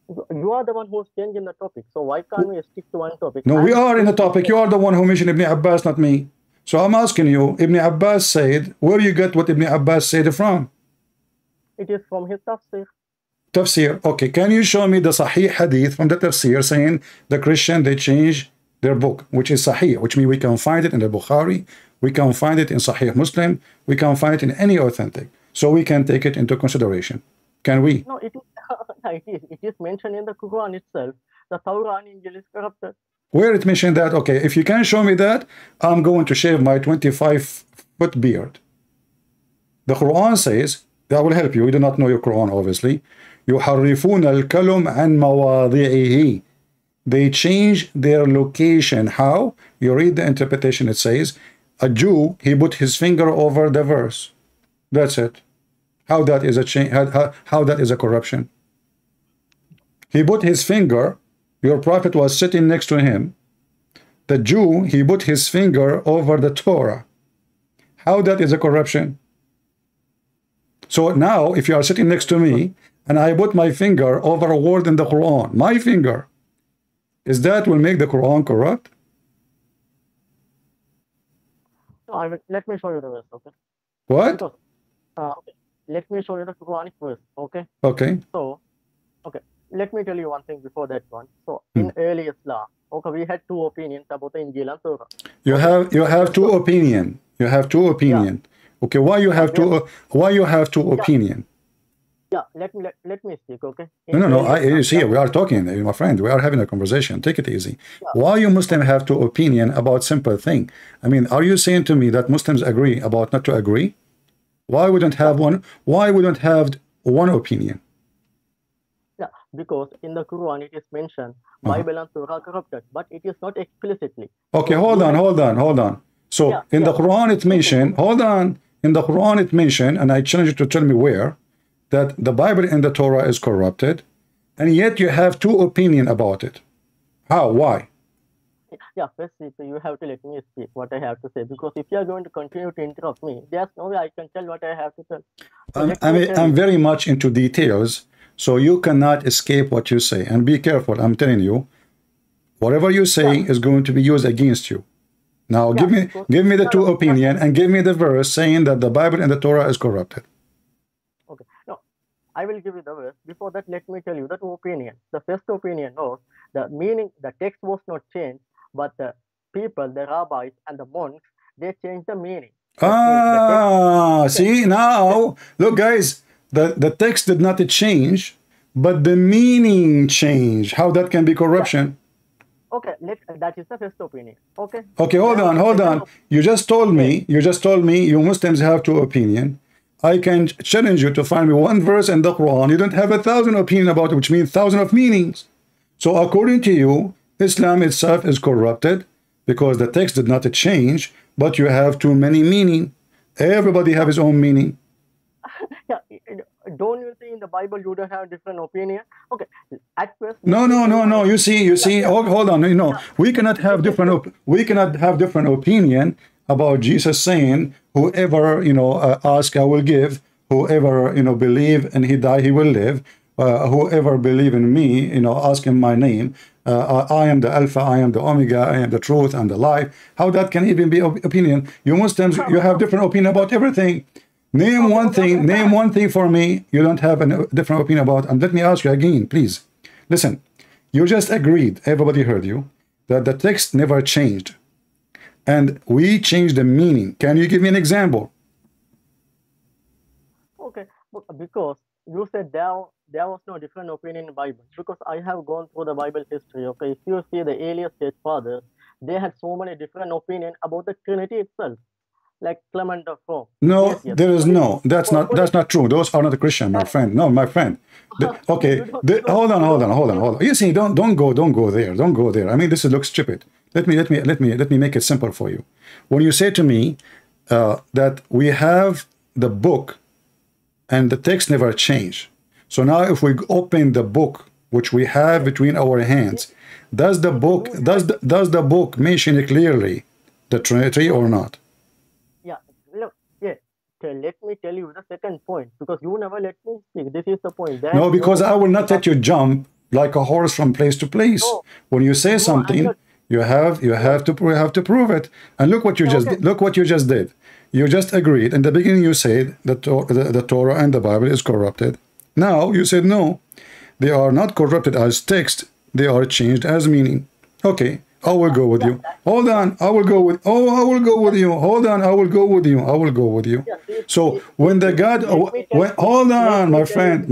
You are the one who's changing the topic. So why can't we stick to one topic?
No, we are in the topic. You are the one who mentioned Ibn Abbas, not me. So I'm asking you, Ibn Abbas said, where you get what Ibn Abbas said from?
It is from his tafsir.
Tafsir. Okay, can you show me the Sahih Hadith from the tafsir saying the Christian, they change their book, which is Sahih, which means we can find it in the Bukhari, we can find it in Sahih Muslim, we can find it in any authentic. So we can take it into consideration. Can we?
No, it is mentioned in the Quran itself. The Torah and Injil is corrupted.
Where it mentioned that? Okay, if you can show me that, I'm going to shave my 25-foot beard. The Quran says, that will help you. You do not know your Quran, obviously. يُحَرِّفُونَ الْكَلُمْ عَنْ مَوَاضِعِهِ. They change their location. How? You read the interpretation, it says, a Jew, he put his finger over the verse. That's it. How that is a change? How that is a corruption? He put his finger, your prophet was sitting next to him. The Jew, he put his finger over the Torah. How that is a corruption? So now, if you are sitting next to me, and I put my finger over a word in the Quran, my finger, is that will make the Quran corrupt?
No, let me show you the verse, okay?
What?
Because, okay. Let me show you the Quranic verse, okay?
Okay.
So, okay, let me tell you one thing before that one. So, in early Islam, okay, we had two opinions about the Injil and Torah.
You have two opinion. You have two opinion. Yeah. Okay, why you have two? Why you have two opinion?
Yeah, let me speak, okay?
No. You see, we are talking, my friend. We are having a conversation. Take it easy. Yeah. Why you Muslims have two opinion about simple thing? I mean, are you saying to me that Muslims agree about not to agree? Why we don't have one? Why we don't have one opinion?
Yeah, because in the Quran it is mentioned Bible and Torah corrupted, but it is not explicitly.
Okay, so hold on. So in the Quran it mentioned, hold on. In the Quran it mentioned, and I challenge you to tell me where, that the Bible and the Torah is corrupted, and yet you have two opinions about it. How? Why?
Yeah, first you have to let me speak what I have to say, because if you are going to continue to interrupt me, there's no way I can tell what I have to tell. So
I'm very much into details, so you cannot escape what you say. And be careful, I'm telling you, whatever you say is going to be used against you. Now, give me the two opinion and give me the verse saying that the Bible and the Torah is corrupted.
Okay, no, I will give you the verse. Before that, let me tell you the two opinions. The first opinion was the meaning, the text was not changed, but the people, the rabbis and the monks, they changed the meaning.
See, now, look guys, the text did not change, but the meaning changed. How that can be corruption?
Okay, that is the first opinion. Okay.
Okay, hold on. You just told me you Muslims have two opinions. I can challenge you to find me one verse in the Quran. You don't have 1,000 opinions about it, which means 1,000 of meanings. So according to you, Islam itself is corrupted because the text did not change, but you have too many meaning. Everybody have his own meaning.
Yeah, don't you think in the Bible you don't have different opinion? Okay, at first.
No. You see. Hold on. You know, we cannot have different opinion about Jesus saying, "Whoever ask, I will give. Whoever believe and he die, he will live." whoever believe in me, you know, ask him my name. I am the Alpha, I am the Omega, I am the truth and the life. How that can even be opinion? You Muslims, you have different opinion about everything. Name one thing for me you don't have a different opinion about. And let me ask you again, please. Listen, you just agreed, everybody heard you, that the text never changed. And we changed the meaning. Can you give me an example?
Okay, because you said there was no different opinion in the Bible. Because I have gone through the Bible history. Okay, if you see the earliest church fathers, they had so many different opinions about the Trinity itself, like Clement of Rome.
No, there is no. That's not true. Those are not a Christian, my friend. No, my friend. Okay, hold on. You see, don't go there. Don't go there. I mean, this looks stupid. Let me make it simple for you. When you say to me that we have the book and the text never changed. So now if we open the book which we have between our hands, does the book mention clearly the Trinity or not?
Yeah, look, yeah. Let me tell you the second point, because you never let me speak. This is the point.
No, because I will not let you jump like a horse from place to place. No, when you say something, you have to prove it. And look what you just did. You just agreed. In the beginning, you said that the Torah and the Bible is corrupted. Now you said no, they are not corrupted as text. They are changed as meaning. Okay, I will go with you. Hold on, I will go with. Oh, I will go with you. Hold on, I will go with you. I will go with you. So when the God, hold on, my friend.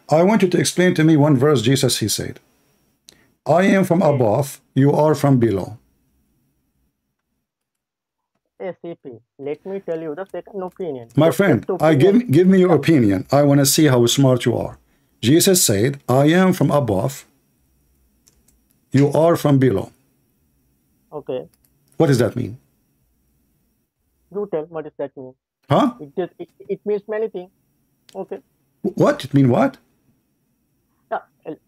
I want you to explain to me one verse. Jesus, he said, "I am from above, you are from below."
SCP, let me tell you the second opinion.
My friend, give me your opinion. I want to see how smart you are. Jesus said, "I am from above, you are from below."
Okay.
What does that mean?
You tell, what does that mean?
Huh?
It means many things. Okay.
What? It mean what?
Yeah,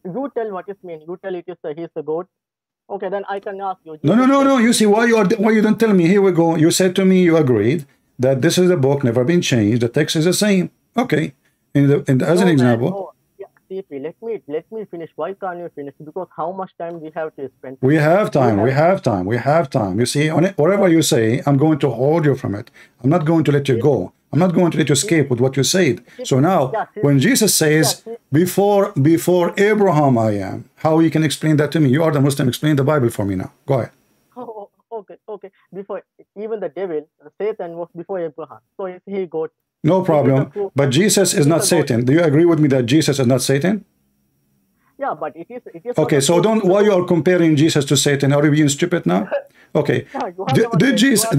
you tell what it means. You tell it is he's the God. Okay, then I can ask you.
No. You see why you don't tell me? Here we go. You said to me you agreed that this is the book, never been changed. The text is the same. Okay. As an example.
No. Yeah, CP, let me finish. Why can't you finish? Because how much time we have to spend?
We have time. You see, on it, whatever you say, I'm going to hold you from it. I'm not going to let you go. I'm not going to let you escape with what you said. So now, when Jesus says, before Abraham I am, how you can explain that to me? You are the Muslim. Explain the Bible for me now. Go ahead.
Oh, okay. Before, even the devil, Satan was before Abraham. So is he God?
No problem. But Jesus is not Satan. Do you agree with me that Jesus is not Satan?
Yeah, but it is.
Okay, so why you are comparing Jesus to Satan? Are you being stupid now? Okay. Did Jesus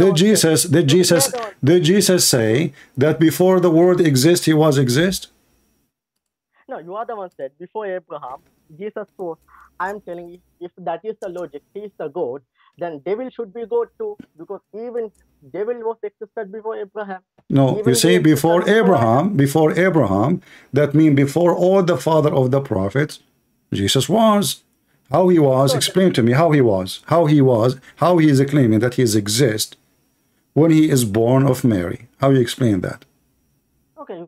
say that before the world exists, he was exist?
No, you are the one said before Abraham, Jesus was. I am telling you, if that is the logic, he is the God, then devil should be God too, because even devil was existed before Abraham.
No, you say before Abraham, that means before all the father of the prophets, Jesus was. How he was, explain to me how he was, how he is claiming that he exists when he is born of Mary. How you explain that?
Okay,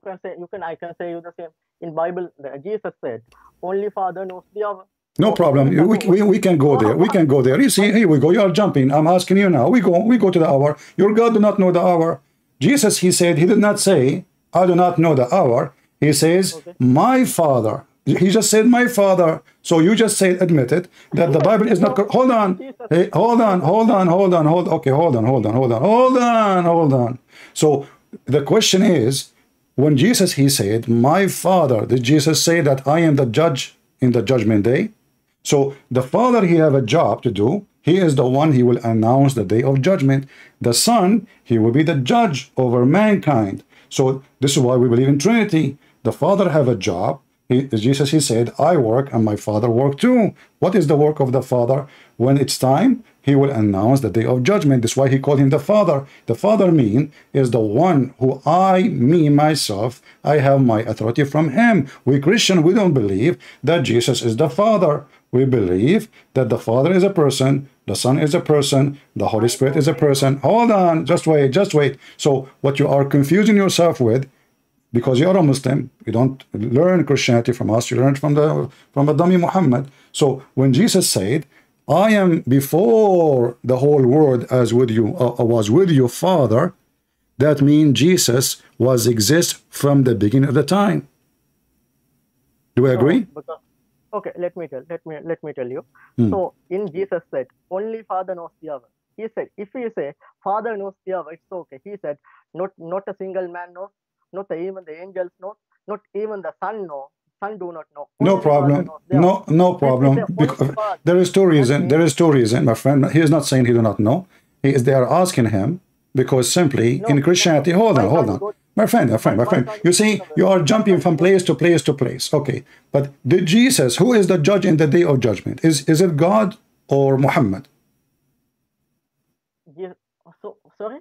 I can say you the same. In Bible, Jesus said, only Father knows the hour.
No problem. We can go there. We can go there. You see, here we go. You are jumping. I'm asking you now. We go to the hour. Your God do not know the hour. Jesus, he said, he did not say, I do not know the hour. He says, my Father. He just said, my Father. So you just said, admitted that the Bible is not. Hold on. Hey, hold on. Okay, hold on. So the question is, when Jesus, he said, my Father, did Jesus say that I am the judge in the judgment day? So the Father, he have a job to do. He is the one, he will announce the day of judgment. The Son, he will be the judge over mankind. So this is why we believe in Trinity. The Father have a job. Jesus, he said, I work and my Father work too. What is the work of the Father? When it's time, he will announce the day of judgment. That's why he called him the Father. The Father is the one who myself, I have my authority from him. We Christian, we don't believe that Jesus is the Father. We believe that the Father is a person, the Son is a person, the Holy Spirit is a person. Hold on, just wait. So what you are confusing yourself with, because you are a Muslim. You don't learn Christianity from us. You learn it from the dummy Muhammad. So when Jesus said, I am before the whole world as with you, was with you, Father, that means Jesus was exist from the beginning of the time. Do we agree?
Because, okay, let me tell you. So in Jesus said, only Father knows the hour. He said, if he say Father knows the hour, it's okay. He said, not a single man knows, not even the angels know, not even the Son know. Son do not know.
No
Only
problem. No problem. Because there is two reasons. There is two reasons, my friend. He is not saying he do not know. They are asking him because simply in Christianity. Hold on. My friend. You see, you are jumping from place to place to place. Okay, but did Jesus, who is the judge in the day of judgment? Is it God or Muhammad?
So sorry.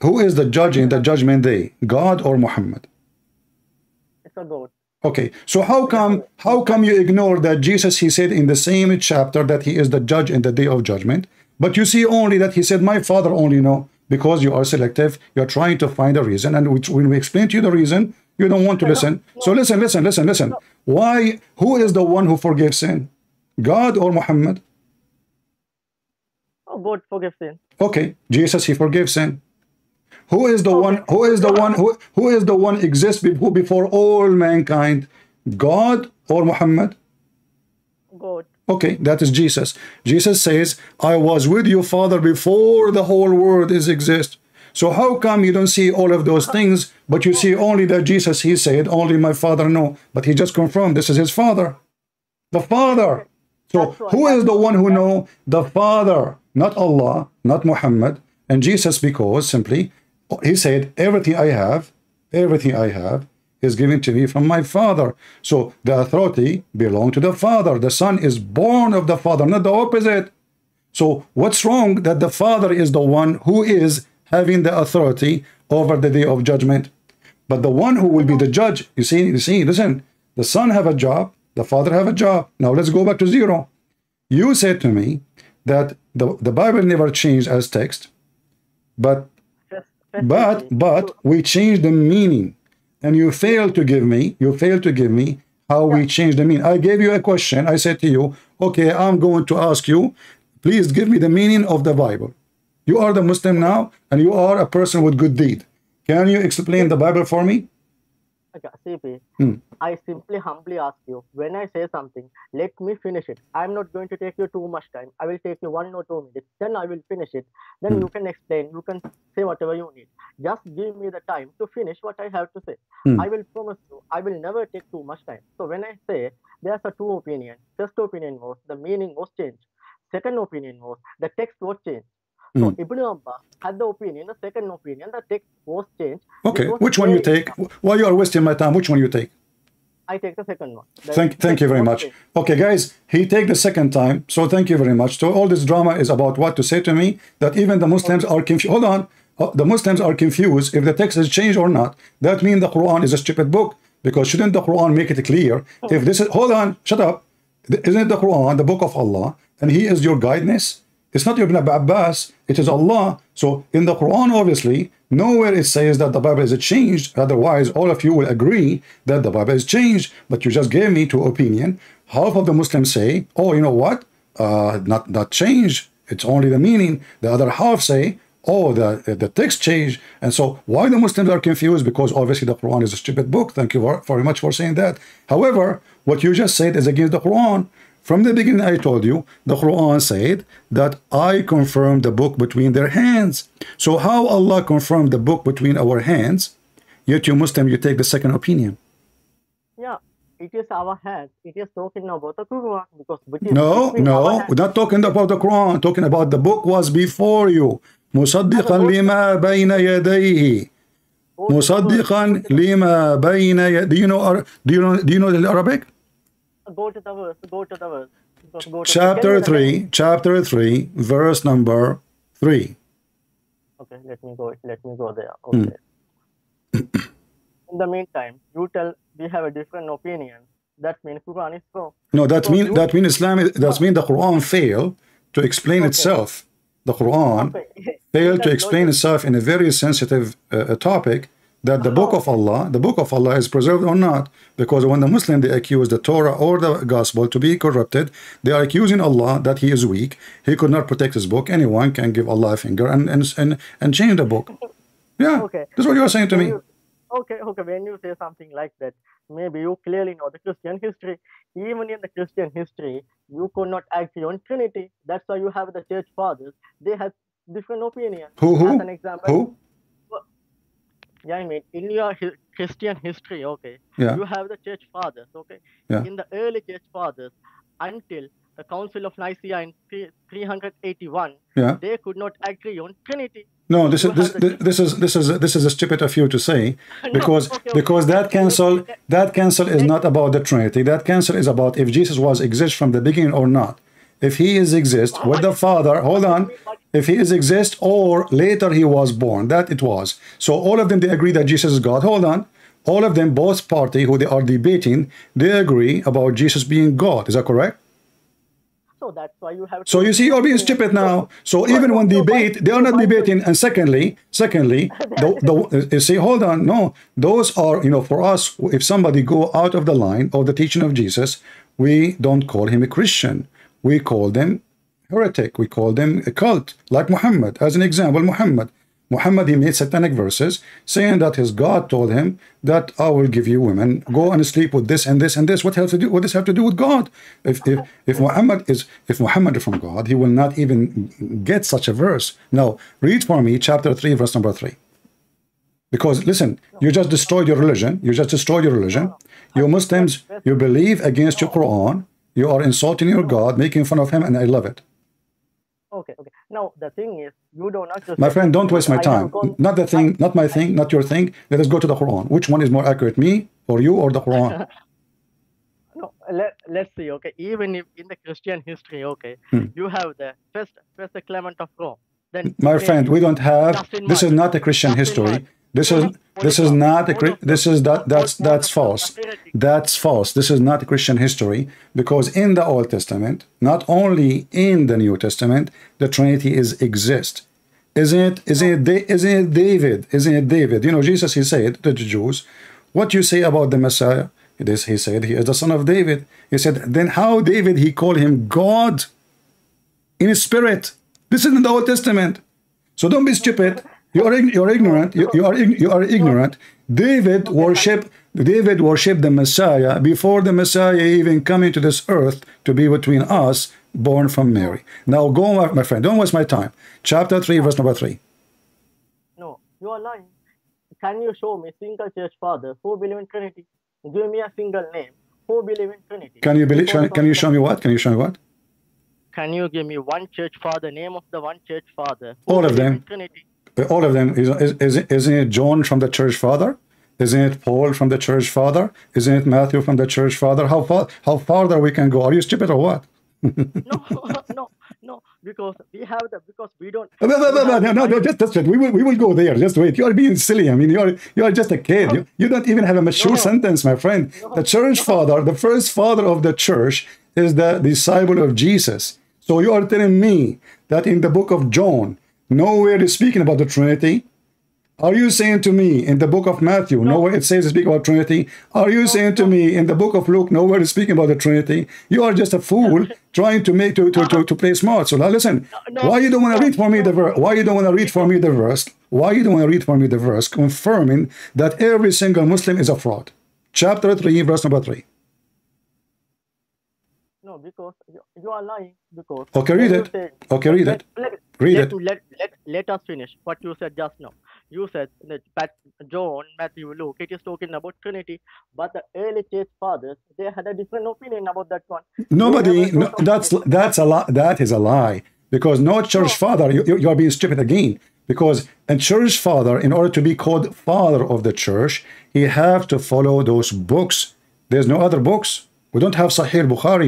Who is the judge in the judgment day? God or Muhammad?
It's a God.
Okay, so how come you ignore that Jesus, he said in the same chapter that he is the judge in the day of judgment, but you see only that he said, my Father only know, because you are selective, you're trying to find a reason, and when we explain to you the reason, you don't want to listen. So listen. Why? Who is the one who forgives sin? God or Muhammad?
Oh, God forgives sin.
Okay, Jesus, he forgives sin. Who is the one? Who is the one exists before all mankind? God or Muhammad?
God.
Okay, that is Jesus. Jesus says, I was with you, Father, before the whole world exist. So how come you don't see all of those things, but you see only that Jesus, he said, only my Father know. But he just confirmed this is his Father. The Father. So who is the one who know? The Father, not Allah, not Muhammad. And Jesus, because simply, he said, everything I have is given to me from my Father. So the authority belongs to the Father. The Son is born of the Father, not the opposite. So what's wrong that the Father is the one who is having the authority over the day of judgment? But the one who will be the judge, you see, listen, the Son have a job, the Father have a job. Now let's go back to zero. You said to me that the Bible never changed as text, but we changed the meaning, and you failed to give me how we changed the meaning. I gave you a question. I said to you, okay, I'm going to ask you, please give me the meaning of the Bible. You are the Muslim now, and you are a person with good deed. Can you explain the Bible for me?
Okay, CP, I simply humbly ask you, when I say something, let me finish it. I'm not going to take you too much time. I will take you 1 or 2 minutes. Then I will finish it. Then you can explain. You can say whatever you need. Just give me the time to finish what I have to say. I will promise you, I will never take too much time. So when I say there's a 2 opinions, first opinion was the meaning was changed. Second opinion was the text was changed. So Ibn Abbas had the opinion, the second opinion, the text was changed.
Okay, which one you take? While you are wasting my time, which one you take?
I take the second one.
Thank you very much. Okay, guys, he take the second time, so thank you very much. So all this drama is about what to say to me, that even the Muslims are confused. Hold on. The Muslims are confused if the text is changed or not. That means the Quran is a stupid book, because shouldn't the Quran make it clear? If this is, hold on, shut up. Isn't the Quran the book of Allah, and he is your guidance? It's not Ibn Abbas, it is Allah. So in the Quran, obviously, nowhere it says that the Bible is changed. Otherwise, all of you will agree that the Bible is changed. But you just gave me 2 opinions. Half of the Muslims say, oh, you know what? Not changed. It's only the meaning. The other half say, oh, the text changed. And so why the Muslims are confused? Because obviously the Quran is a stupid book. Thank you very much for saying that. However, what you just said is against the Quran. From the beginning, I told you, the Quran said that I confirmed the book between their hands. So how Allah confirmed the book between our hands, yet you Muslim, you take the second opinion?
Yeah, it is our hands. It is talking about the Quran. Because
no, we're not talking about the Quran. Talking about the book was before you. مصدقا لما بين يديه. مصدقا لما بين يديه. Do you know the Arabic?
Go to the verse.
Chapter 3, verse number 3.
Okay, let me go there. Okay. In the meantime, you tell we have a different opinion. That means Quran is wrong.
No, that means Islam. That means the Quran failed to explain itself. The Quran failed to explain itself in a very sensitive topic. that the book of Allah is preserved or not. Because when the Muslim, they accuse the Torah or the gospel to be corrupted, they are accusing Allah that he is weak, he could not protect his book. Anyone can give Allah a finger and change the book. Yeah,
Okay.
that's what you are saying to me.
Okay, when you say something like that, maybe you clearly know the Christian history. Even in the Christian history, you could not agree on Trinity. That's why you have the church fathers. They have different opinions.
Who?
As an example,
Who?
yeah, I mean, in your Christian history, okay,
Yeah.
you have the church fathers, okay.
Yeah.
In the early church fathers, until the Council of Nicaea in 381,
Yeah.
they could not agree on Trinity.
No,
You have the-
this is stupid of you to say,
No,
because
okay.
that cancel is not about the Trinity. That cancel is about if Jesus was exist from the beginning or not. If he is exist with the Father, hold on. If he is exist or later he was born, that it was. So all of them, they agree that Jesus is God. Hold on. All of them, both party who they are debating, they agree about Jesus being God. Is that correct?
So that's why you have.
So you see, you're being stupid now. So even when debate, they are not debating. And secondly, you see, hold on, no, those are, for us, if somebody go out of the line of the teaching of Jesus, we don't call him a Christian. We call them heretic. We call them a cult, like Muhammad. As an example, Muhammad, he made satanic verses saying that his God told him that I will give you women, go and sleep with this and this and this. What does this have to do with God? If Muhammad is from God, he will not even get such a verse. Now, read for me chapter 3, verse number 3. Because listen, you just destroyed your religion. You Muslims, you believe against your Quran. You are insulting your God, making fun of him, and I love it.
Okay. Now the thing is, you do not.
My friend, don't waste my time. Not the thing, not my thing, not your thing. Let us go to the Quran. Which one is more accurate, me or you or the Quran?
No, let's see. Okay, even if in the Christian history, okay, you have the first Clement of Rome. Then
my friend, we don't have. This is not a Christian history. This is not a. That's false. That's false. This is not a Christian history, because in the Old Testament, not only in the New Testament, the Trinity exists. Isn't it David? Isn't it David? Jesus, he said to the Jews, what you say about the Messiah? He said he is the son of David. He said, then how David, he called him God in his spirit? This is in the Old Testament. So don't be stupid. You're ignorant. You are ignorant. David worshipped the Messiah before the Messiah even come into this earth to be between us, born from Mary. Now go, my friend. Don't waste my time. Chapter 3, verse number 3.
No, you are lying. Can you show me single church father who believe in Trinity? Give me a single name who believe in Trinity.
Can you show me what? Can you show me what?
Can you give me one church father, name of the one church father?
All of them.
Trinity?
All of them. Isn't it John from the church father? Isn't it Paul from the church father? Isn't it Matthew from the church father? How farther we can go? Are you stupid or what?
No, because we don't.
No, just we will go there. Just wait. You are being silly. I mean, you are just a kid. You don't even have a mature sentence, my friend. The church father, the first father of the church, is the disciple of Jesus. So you are telling me that in the book of John, nowhere is speaking about the Trinity? Are you saying to me in the book of Matthew, nowhere it says to speak about Trinity? Are you saying to me in the book of Luke, nowhere is speaking about the Trinity? You are just a fool trying to make to play smart. So now listen, why you don't want to read for me the verse? Why you don't want to read for me the verse? Why you don't want to read for me the verse confirming that every single Muslim is a fraud? Chapter 3, verse number 3.
No, because you are lying. Because
okay, read it. Okay, read it.
Let us finish what you said just now. You said that John, Matthew, Luke, it is talking about Trinity, but the early church fathers, they had a different opinion about that one.
Nobody, that's a lie. That is a lie, because no church father, you are being stupid again. Because a church father, in order to be called father of the church, he have to follow those books. There's no other books. We don't have Sahih Bukhari.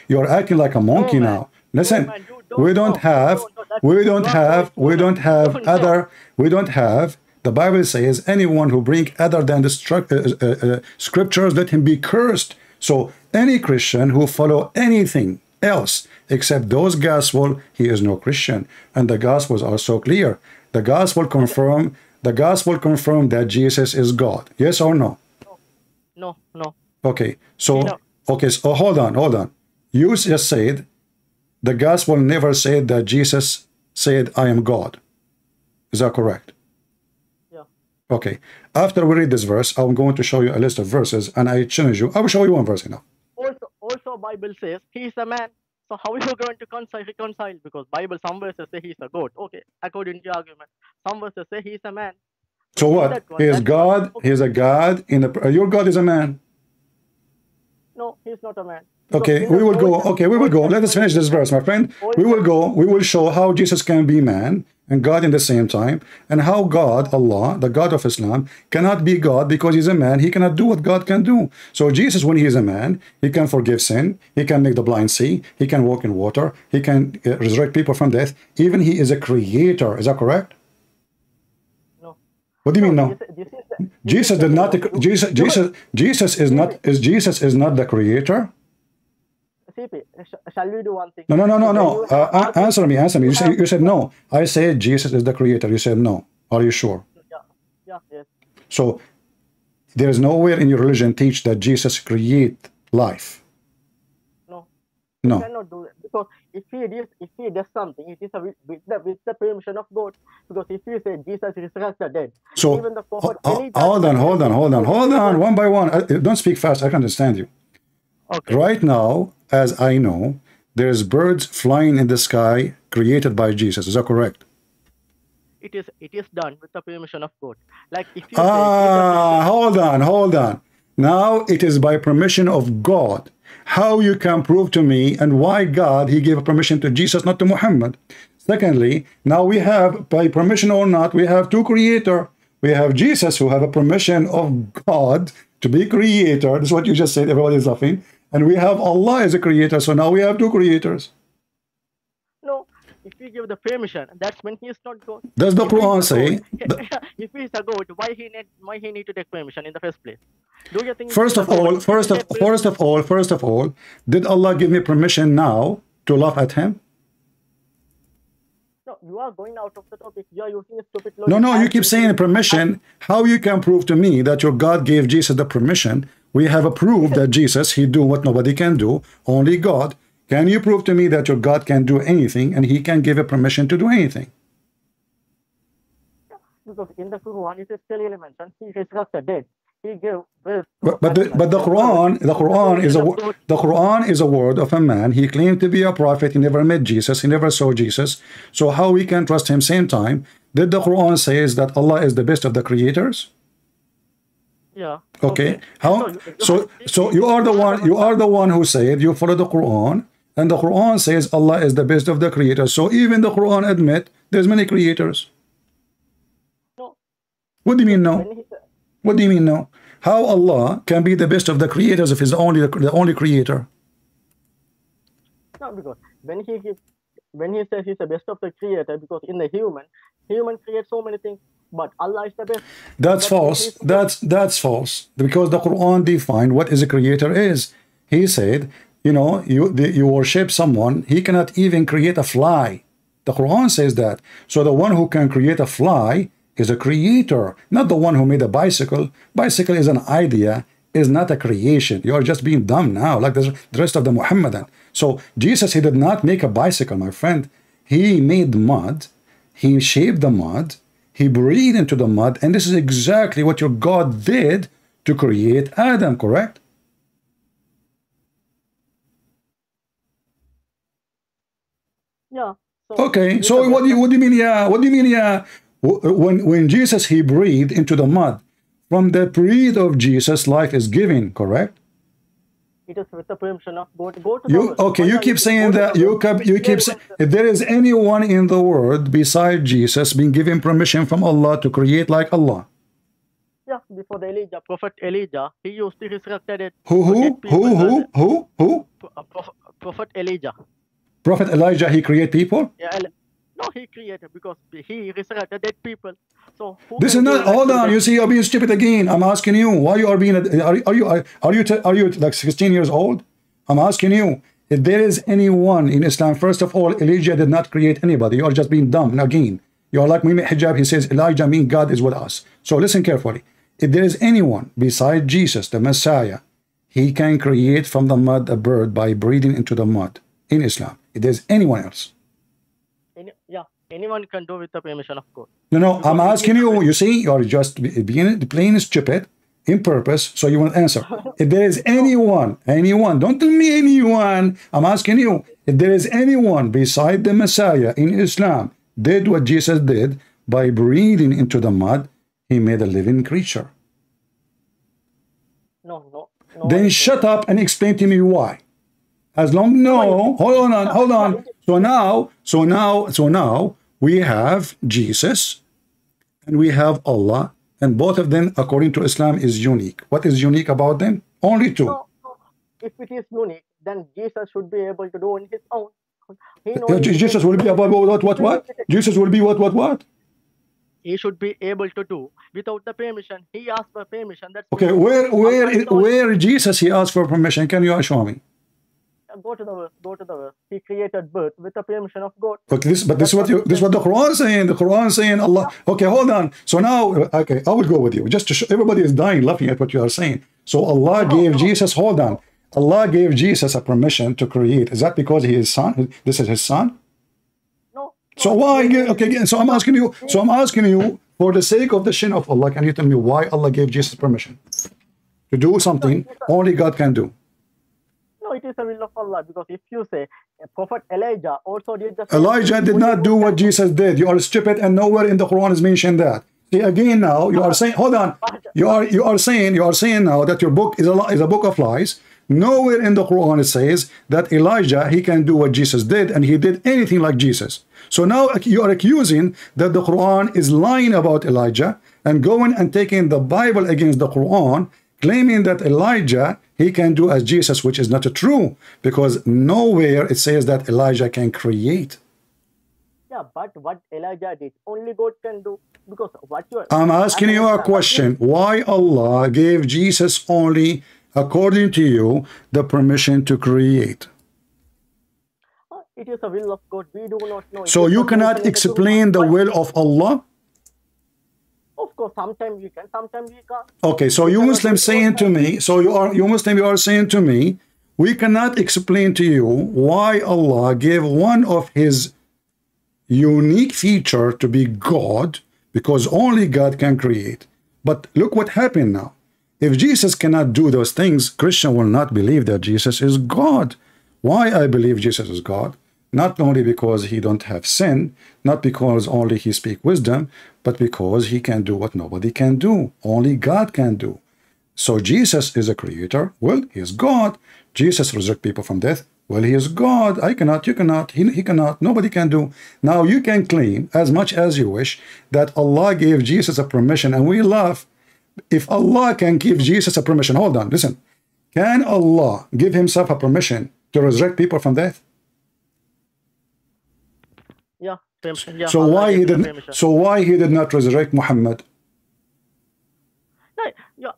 You're acting like a monkey now. Listen, we don't have. The Bible says anyone who bring other than the scriptures, let him be cursed. So any Christian who follow anything else except those gospel, he is no Christian. And the gospels are so clear. The gospel confirm the gospel confirm that Jesus is God? Yes or no?
No.
Okay, so hold on. You just said the gospel never said that Jesus said, I am God. Is that correct?
Yeah.
Okay. After we read this verse, I'm going to show you a list of verses, and I challenge you. I will show you one verse now.
Also, Bible says he is a man. So how are you going to reconcile? Because Bible, some verses say he's a goat. Okay, according to your argument. Some verses say he's a man.
So what? He is God. He is a God. Your God is a man.
No, he's not a man.
Okay, we will go. Okay, we will go. Let us finish this verse, my friend. We will go. We will show how Jesus can be man and God in the same time, and how God, Allah, the God of Islam, cannot be God because he's a man. He cannot do what God can do. So Jesus, when he is a man, he can forgive sin. He can make the blind see. He can walk in water. He can resurrect people from death. Even he is a creator. Is that correct?
No.
What do you mean no? Jesus did not. Jesus is not. Jesus is not the creator.
CP, shall we do one thing?
No. Answer me. You said no. I said Jesus is the creator. You said no. Are you sure?
Yeah. Yes.
So there is nowhere in your religion teach that Jesus create life.
No.
No.
You cannot do it because if he does something, it is with the permission of God. Because if you say Jesus resurrected dead,
so
even the prophet
hold on, one by one. Don't speak fast. I can understand you.
Okay.
Right now, as I know, there's birds flying in the sky created by Jesus. Is that correct?
It is done with the permission of God. Like if you
hold on. Now it is by permission of God. How you can prove to me and why God he gave permission to Jesus, not to Muhammad? Secondly, now we have, by permission or not, we have two creators. We have Jesus who have a permission of God to be creator. This is what you just said. Everybody is laughing. And we have Allah as a creator. So now we have two creators.
No, if you give the permission, that's when he is not God.
Does the Quran say?
If he is a God, why he need to take permission in the first place? Do you think?
First of all, did Allah give me permission now to laugh at him?
No, you are going out of the topic. You are using a stupid logic.
No, you keep saying permission. How you can prove to me that your God gave Jesus the permission? We have a proof that Jesus, he do what nobody can do, only God. Can you prove to me that your God can do anything and he can give a permission to do anything?
Because in the Quran, it is clearly mentioned, he resurrected dead. He gave birth.
But the Quran is a word of a man. He claimed to be a prophet. He never met Jesus. He never saw Jesus. So how we can trust him? Same time, did the Quran says that Allah is the best of the creators?
Yeah.
Okay. How? So you are the one who said you follow the Quran, and the Quran says Allah is the best of the creators. So even the Quran admit there's many creators.
No.
What do you mean no? What do you mean no? How Allah can be the best of the creators if he's the only creator?
No, because when he says he's the best of the creator, because in the human creates so many things. But Allah is the best.
That's false. That's false. Because the Quran defined what is a creator is. He said, you know, you worship someone, he cannot even create a fly. The Quran says that. So the one who can create a fly is a creator, not the one who made a bicycle. Bicycle is an idea, is not a creation. You are just being dumb now, like the rest of the Muhammadan. So Jesus, he did not make a bicycle, my friend. He made mud. He shaped the mud. He breathed into the mud, and this is exactly what your God did to create Adam, correct?
Yeah.
Okay, so what do you mean, yeah? What do you mean, yeah? When Jesus, he breathed into the mud, from the breath of Jesus, life is given, correct?
It is with the permission of God. Go to
you keep saying that. You keep saying if there is anyone in the world beside Jesus being given permission from Allah to create like Allah.
Yeah, before the Elijah, Prophet Elijah, he used to resurrect it.
Who?
Prophet Elijah.
Prophet Elijah, he create people?
Yeah, no, he created because he resurrected dead people. So
this is not. Hold on, you see, you're being stupid again. I'm asking you why you are being. Are you like 16 years old? I'm asking you if there is anyone in Islam. First of all, Elijah did not create anybody. You are just being dumb again. You are like Mimi Hijab. He says Elijah means God is with us. So listen carefully. If there is anyone beside Jesus, the Messiah, he can create from the mud a bird by breathing into the mud in Islam. If there's anyone else.
Yeah, anyone can do with the permission of God.
No, I'm asking you. You see, you are just being plain stupid in purpose, so you won't answer. If there is anyone, don't tell me anyone. I'm asking you, if there is anyone beside the Messiah in Islam did what Jesus did by breathing into the mud, he made a living creature.
No.
Then shut up and explain to me why. As long hold on. So now we have Jesus and we have Allah, and both of them according to Islam is unique. What is unique about them? Only two.
No. If it is unique, then Jesus should be able to do on his own.
Jesus will be about what? Jesus will be what?
He should be able to do without the permission. He asked for permission. That's
okay. Where Jesus he asked for permission? Can you show me?
Go to the verse. He created birth with the permission of God.
Okay, this is what the Quran is saying. The Quran is saying Allah. Okay, hold on. So now, okay, I will go with you. Just to show, everybody is dying laughing at what you are saying. So Allah gave Jesus. Hold on. Allah gave Jesus a permission to create. Is that because he is son? This is his son?
No.
So why? Okay, so I'm asking you. For the sake of the shin of Allah, can you tell me why Allah gave Jesus permission to do something only God can do?
No, it is the will of Allah, because if you say Prophet Elijah also did the same.
Elijah did not do what Jesus did. You are stupid, and nowhere in the Quran is mentioned that. See, again now you are saying, hold on. You are saying now that your book is a book of lies. Nowhere in the Quran it says that Elijah he can do what Jesus did, and he did anything like Jesus. So now you are accusing that the Quran is lying about Elijah and going and taking the Bible against the Quran, claiming that Elijah he can do as Jesus, which is not true, because nowhere it says that Elijah can create.
Yeah, but what Elijah did, only God can do. Because what you are...
I'm asking you a question. Why Allah gave Jesus only, according to you, the permission to create?
It is the will of God. We do not know.
So you cannot explain the will of Allah?
Of course, sometimes we can, sometimes we can't.
Okay, so you Muslims saying to me, you are saying to me, we cannot explain to you why Allah gave one of his unique feature to be God, because only God can create. But look what happened now. If Jesus cannot do those things, Christian will not believe that Jesus is God. Why I believe Jesus is God? Not only because he don't have sin, not because only he speak wisdom, but because he can do what nobody can do. Only God can do. So Jesus is a creator. Well, he is God. Jesus resurrect people from death. Well, he is God. I cannot, you cannot, he cannot, nobody can do. Now you can claim as much as you wish that Allah gave Jesus a permission, and we laugh. If Allah can give Jesus a permission, hold on, listen. Can Allah give himself a permission to resurrect people from death?
Yeah.
So why he didn't? So why he did not resurrect Muhammad?
Yeah.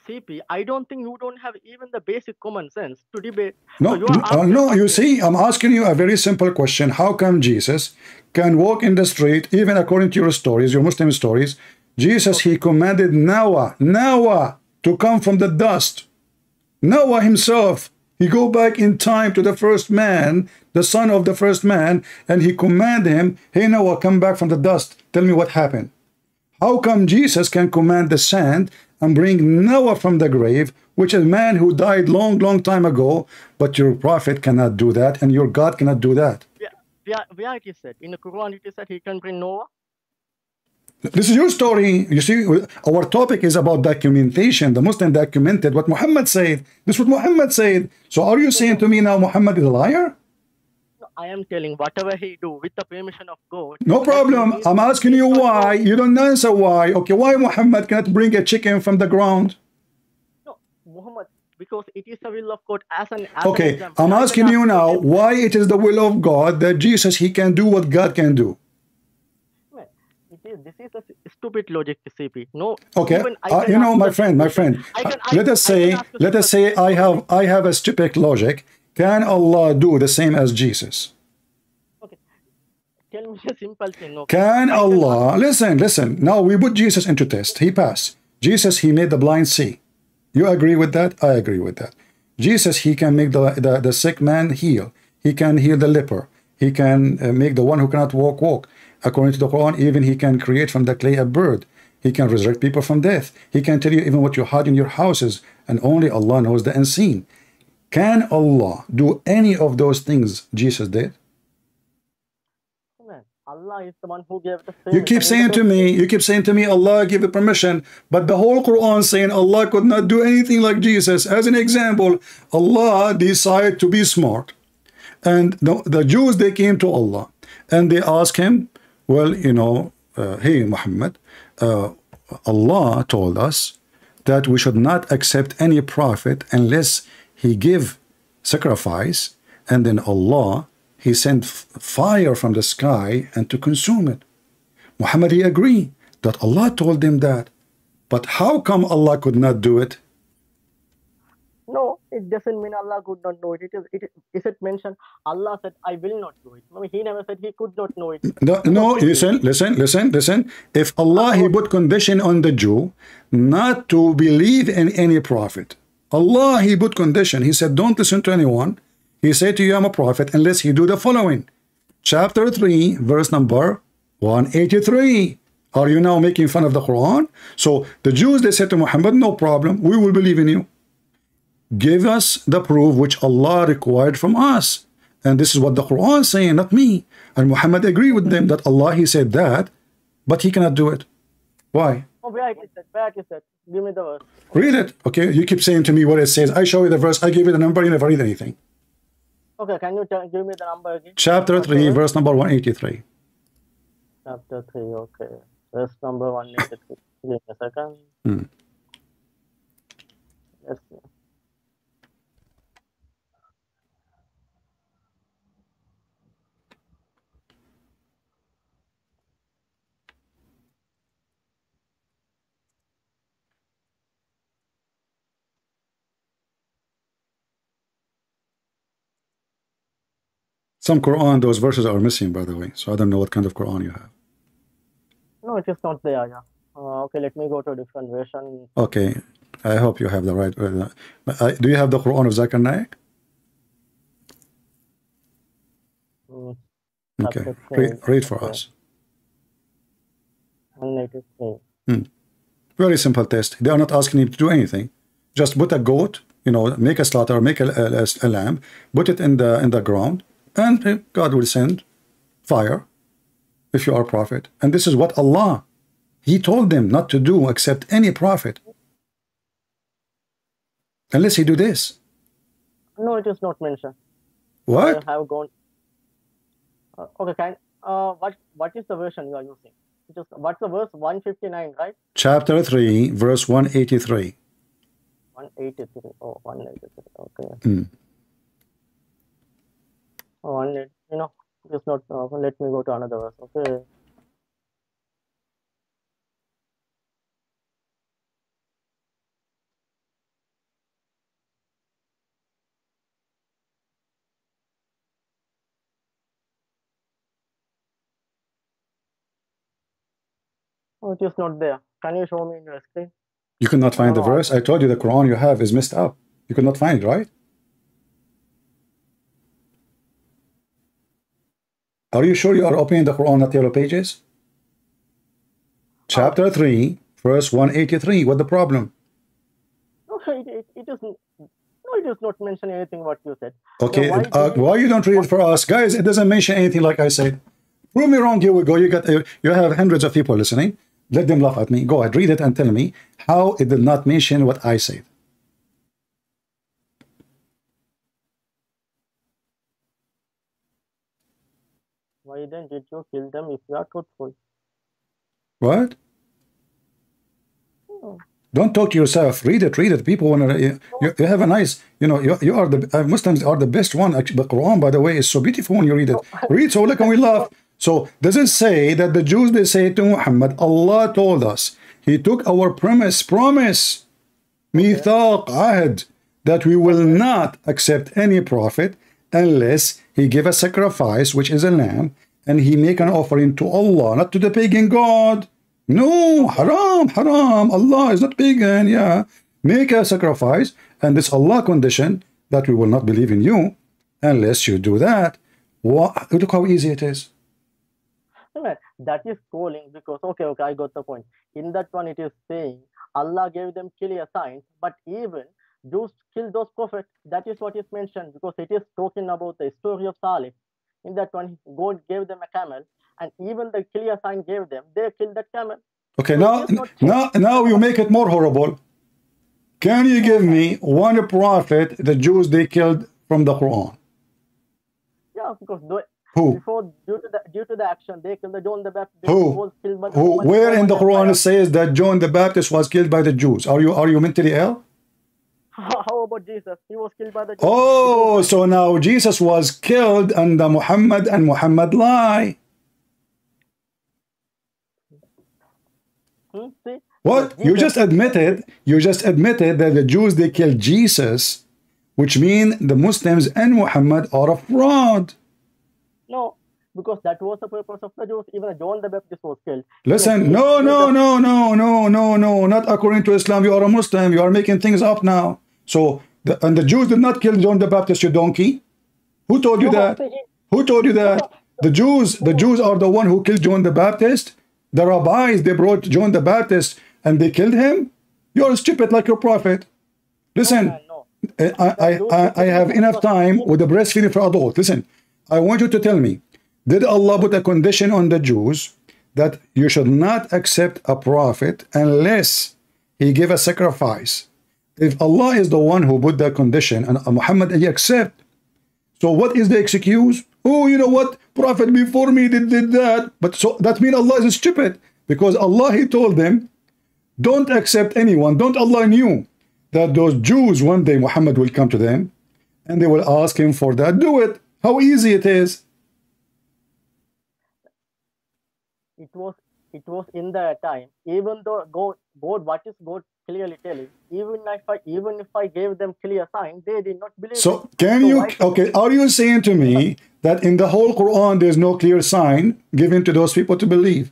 CP, I don't think you don't have even the basic common sense to debate.
No,
so
no. You see, I'm asking you a very simple question. How come Jesus can walk in the street, even according to your stories, your Muslim stories? Jesus, he commanded Noah to come from the dust. Noah himself, he go back in time to the first man, the son of the first man, and he commanded him, hey Noah, come back from the dust. Tell me what happened. How come Jesus can command the sand and bring Noah from the grave, which is a man who died long time ago, but your prophet cannot do that, and your God cannot do that?
Where it is said? In the Quran it is said he can bring Noah?
This is your story. You see, our topic is about documentation. The Muslim documented what Muhammad said. This is what Muhammad said. So are you saying to me now Muhammad is a liar?
No, I am telling whatever he do with the permission of God.
No problem. I'm asking you why. You don't answer why. Okay, why Muhammad cannot bring a chicken from the ground?
No, Muhammad, because it is the will of God
okay, I'm asking you now why it is the will of God that Jesus, he can do what God can do.
This is a stupid logic, CP. No.
Okay. You know, my friend. Let us say I have a stupid logic. Can Allah do the same as Jesus?
Okay. tell me a simple thing. Okay.
Can
I cannot.
Allah, listen, now we put Jesus into test. He passed. Jesus, he made the blind see. You agree with that? I agree with that. Jesus, he can make the sick man heal. He can heal the leper. He can make the one who cannot walk. According to the Quran, even he can create from the clay a bird. He can resurrect people from death. He can tell you even what you hide in your houses, and only Allah knows the unseen. Can Allah do any of those things Jesus did?
Man, Allah is the one who gave the
You keep saying to me, Allah gave the permission, but the whole Quran saying Allah could not do anything like Jesus. As an example, Allah decided to be smart. And the Jews, they came to Allah and they asked him, well, hey, Muhammad, Allah told us that we should not accept any prophet unless he give sacrifice, and then Allah, he sent fire from the sky and to consume it. Muhammad, he agreed that Allah told him that. But how come Allah could not do it?
No, it doesn't mean Allah could not know it. Is it mentioned? Allah said, I will not do it. I mean, he never said he could not know it.
No, listen. If Allah, he put condition on the Jew not to believe in any prophet. Allah, he put condition. He said, don't listen to anyone. He said to you, I'm a prophet, unless he do the following. Chapter 3, verse number 183. Are you now making fun of the Quran? So the Jews, they said to Muhammad, no problem, we will believe in you. Give us the proof which Allah required from us. And this is what the Quran is saying, not me. And Muhammad agreed with them that Allah, he said that, but he cannot do it. Why?
Oh, where is it? Give me the verse.
Read it. Okay, you keep saying to me what it says. I show you the verse, I give you the number, you never read anything.
Okay, can you give me the number again?
Chapter 3, verse number 183.
Chapter 3, okay. Verse number 183. Give me a second. Let's see.
Some Quran, those verses are missing, by the way. So I don't know what kind of Quran you have.
No, it is not there, yeah. Okay, let me go to a different version.
Okay, I hope you have the right. Do you have the Quran of Zakir Naik? Okay, read for us.
183.
Very simple test. They are not asking you to do anything. Just put a goat, make a slaughter, make a lamb, put it in the ground, and God will send fire if you are a prophet. And this is what Allah, he told them not to do except any prophet, unless he do this.
No, it is not mentioned.
What?
I have gone. Okay, what is the version you are using? What's the verse? 159, right?
Chapter 3, verse 183.
183. Oh, 183. Okay. Oh, just not. Let me go to another verse. Okay. Oh, it is not there. Can you show me in your screen?
You could not find the verse? I told you the Quran you have is messed up. You could not find it, right? Are you sure you are opening the Quran, not yellow pages? Chapter 3, verse 183. What the problem?
No, it does not mention anything what you said.
Okay, why you don't read it for us? Guys, it doesn't mention anything like I said. Prove me wrong, here we go. You have hundreds of people listening. Let them laugh at me. Go ahead, read it and tell me how it did not mention what I said.
Why then did you kill them if you are truthful?
What?
Oh.
Don't talk to yourself. Read it. People want to. You have a nice. You are the Muslims are the best one. Actually, the Quran, by the way, is so beautiful when you read it. Read so look and we laugh. So does it say that the Jews, they say to Muhammad, Allah told us, he took our promise, mithaq, ahd, that we will not accept any prophet unless he give a sacrifice, which is a lamb, and he make an offering to Allah, not to the pagan god. No, haram, haram. Allah is not pagan. Yeah, make a sacrifice, and this Allah condition that we will not believe in you unless you do that. What? Look how easy it is.
That is calling, because okay, I got the point. In that one, it is saying Allah gave them clear signs, but even Jews killed those prophets. That is what is mentioned, because it is talking about the story of Salih. In that one, God gave them a camel, and even the clear sign gave them, they killed that camel.
Okay, so now you make it more horrible. Can you give me one prophet the Jews they killed from the Quran?
Yeah, because
who?
Before, due to the action, they killed John the Baptist.
Who?
Was killed by
who? Where in the Quran it says that John the Baptist was killed by the Jews? Are you mentally ill?
How about Jesus? He was killed by the Jews.
Oh, so now Jesus was killed under Muhammad, and Muhammad lie.
See?
What? You just admitted that the Jews they killed Jesus, which mean the Muslims and Muhammad are a fraud.
No, because that was the purpose of the Jews. Even John the Baptist was killed.
Listen, no, not according to Islam. You are a Muslim. You are making things up now. So, and the Jews did not kill John the Baptist, you donkey. Who told you that? Who told you that? The Jews are the one who killed John the Baptist. The rabbis, they brought John the Baptist and they killed him. You're stupid like your prophet. Listen, I have enough time with the breastfeeding for adults. Listen, I want you to tell me, did Allah put a condition on the Jews that you should not accept a prophet unless he gave a sacrifice? If Allah is the one who put that condition and Muhammad he accept, so what is the excuse? Oh, you know what? Prophet before me did that. But so that means Allah is stupid, because Allah he told them, don't accept anyone. Don't Allah knew that those Jews one day Muhammad will come to them and they will ask him for that. Do it. How easy it is.
It was in that time. Even though God, what is God clearly telling? Even if I gave them clear sign, they did not believe.
So can you? Okay, are you saying to me that in the whole Quran there's no clear sign given to those people to believe?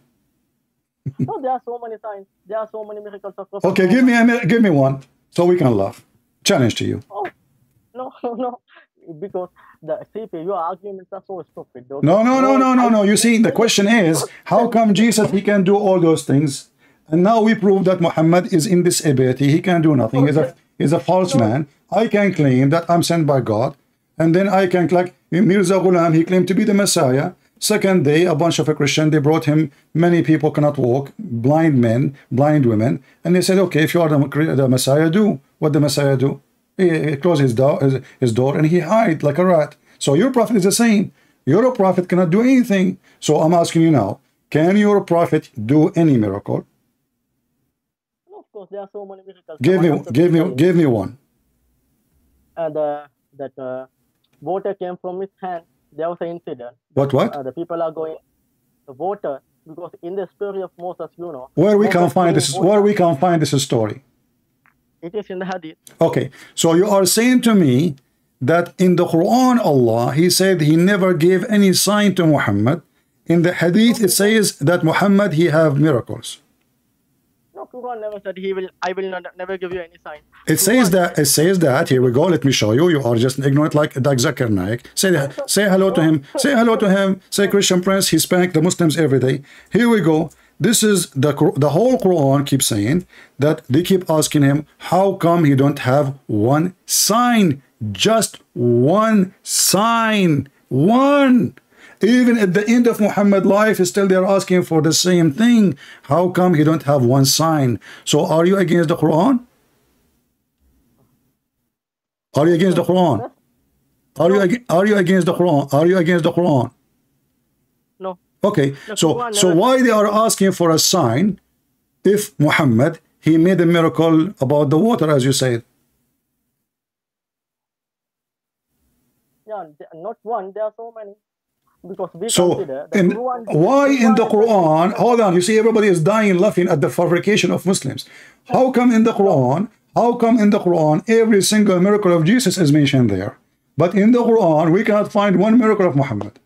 No, there are so many signs. There are so many miracles of Prophet.
Okay, give me one so we can laugh. Challenge to you.
Oh, no. Because the CP, your arguments are so stupid. Okay?
No. You see, the question is, how come Jesus he can do all those things, and now we prove that Muhammad is in disability, he can do nothing. He's a false man. I can claim that I'm sent by God, and then I can, like Mirza Ghulam, he claimed to be the Messiah. Second day, a bunch of a Christian, they brought him, many people cannot walk, blind men, blind women, and they said, okay, if you are the Messiah, do what the Messiah do. He closed his door and he hid like a rat. So your prophet is the same. Your prophet cannot do anything. So I'm asking you now, can your prophet do any miracle?
No, of course, there are so many miracles.
Give me one.
That water came from his hand. There was an incident.
What?
The people are going the water, because in the story of Moses,
where we can find this story.
It is in the Hadith.
Okay, so you are saying to me that in the Quran, Allah, he said he never gave any sign to Muhammad. In the Hadith, it says that Muhammad, he have miracles.
No, Quran never said I will never give you any sign.
It says that, here we go, let me show you. You are just ignorant like Zakir Naik. Say hello to him. Say hello to him. Say Christian Prince, he spanked the Muslims every day. Here we go. This is the whole Quran keeps saying that they keep asking him, how come he don't have one sign? Just one sign. One. Even at the end of Muhammad's life, still they're asking for the same thing. How come he don't have one sign? So are you against the Quran? Are you against the Quran? Are you against the Quran? Are you against the Quran?
No.
Okay, so why they are asking for a sign if Muhammad, he made a miracle about the water, as you said?
Yeah, not one, there are so many. Because we
consider why in the Quran, hold on, you see everybody is dying laughing at the fabrication of Muslims. How come in the Quran, every single miracle of Jesus is mentioned there, but in the Quran we cannot find one miracle of Muhammad?